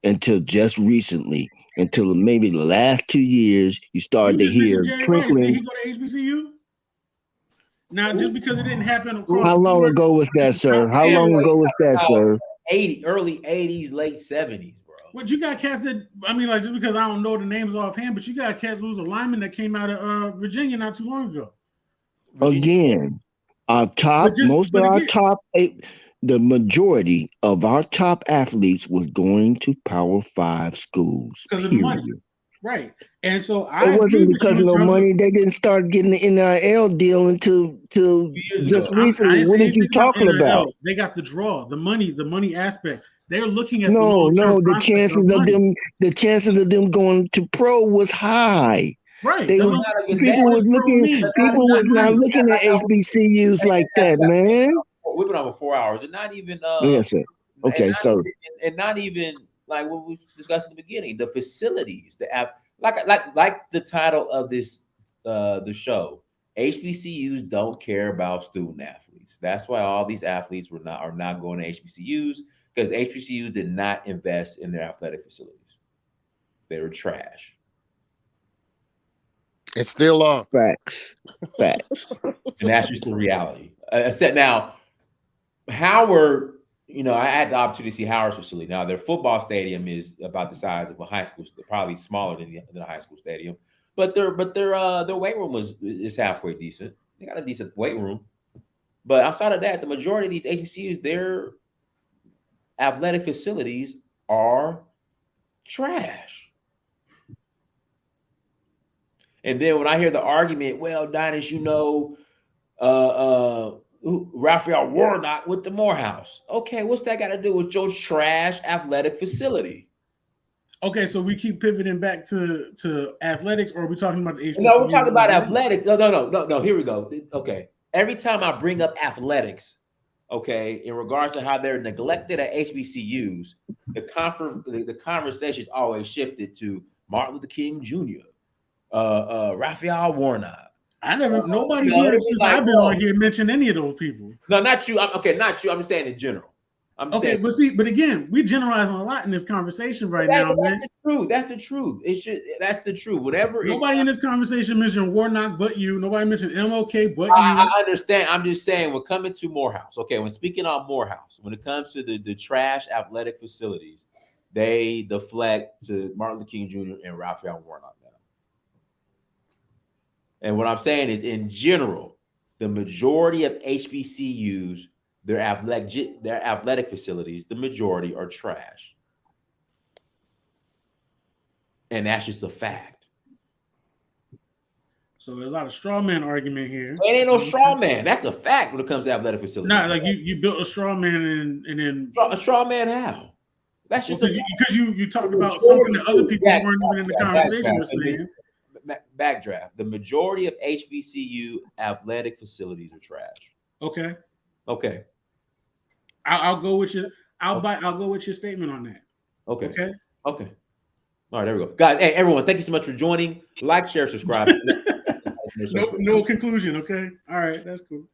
until just recently. Until maybe the last 2 years, you started to hear twinkling. Did he go to HBCU? Now, just because it didn't happen across. How long ago was that, sir? How long ago was that, sir? Early 80s, late 70s, bro. What you got cats that, I mean, like, just because I don't know the names offhand, but you got cats who was a lineman that came out of Virginia not too long ago. Again, the majority of our top athletes was going to Power 5 schools. Because of the money. Right. And so it wasn't because of no money. They didn't start getting the NIL deal until just recently. What is you talking about? They got the draw, the money aspect. They're looking at the chances of them going to pro was high. Right. People was not looking at HBCUs like that, man. We've been on for 4 hours and not even yes, sir. Okay, and not even like what we discussed in the beginning, the facilities, the app, like the title of this the show, HBCUs don't care about student athletes. That's why all these athletes are not going to HBCUs, because HBCUs did not invest in their athletic facilities. They were trash. It's still on. Facts. And that's just the reality. Except now, Howard, I had the opportunity to see Howard's facility. Now, their football stadium is about the size of a high school, probably smaller than the high school stadium. But their weight room is halfway decent. They got a decent weight room. But outside of that, the majority of these HBCUs, their athletic facilities are trash. And then when I hear the argument, well, Dynas, Raphael Warnock went to Morehouse. Okay, what's that got to do with your trash athletic facility? Okay, so we keep pivoting back to athletics, or are we talking about the HBCU? No, we're talking about athletics. No. Here we go. Okay, every time I bring up athletics, okay, in regards to how they're neglected at HBCUs, the conversation's always shifted to Martin Luther King Jr., Raphael Warnock. Nobody here since I've been on here mentioned any of those people. No, not you. Not you. I'm saying in general. But again, we generalizing a lot in this conversation now, man. That's the truth. That's the truth. Nobody in this conversation mentioned Warnock but you. Nobody mentioned MLK but you. I understand. I'm just saying we're coming to Morehouse. Okay, when speaking on Morehouse, when it comes to the trash athletic facilities, they deflect to Martin Luther King Jr. and Raphael Warnock now. And what I'm saying is, in general, the majority of HBCUs, their athletic facilities, the majority are trash. And that's just a fact. So there's a lot of straw man argument here. It ain't no straw man. That's a fact when it comes to athletic facilities. Nah, like you built a straw man and then a straw man how? That's just because you talked about something that other people weren't even in the conversation were saying. Backdraft. The majority of HBCU athletic facilities are trash. Okay. Okay. I'll go with you. I'll go with your statement on that. Okay. Okay. Okay. All right, there we go. Guys, hey, everyone, thank you so much for joining. Like, share, subscribe. No conclusion. Okay. All right. That's cool.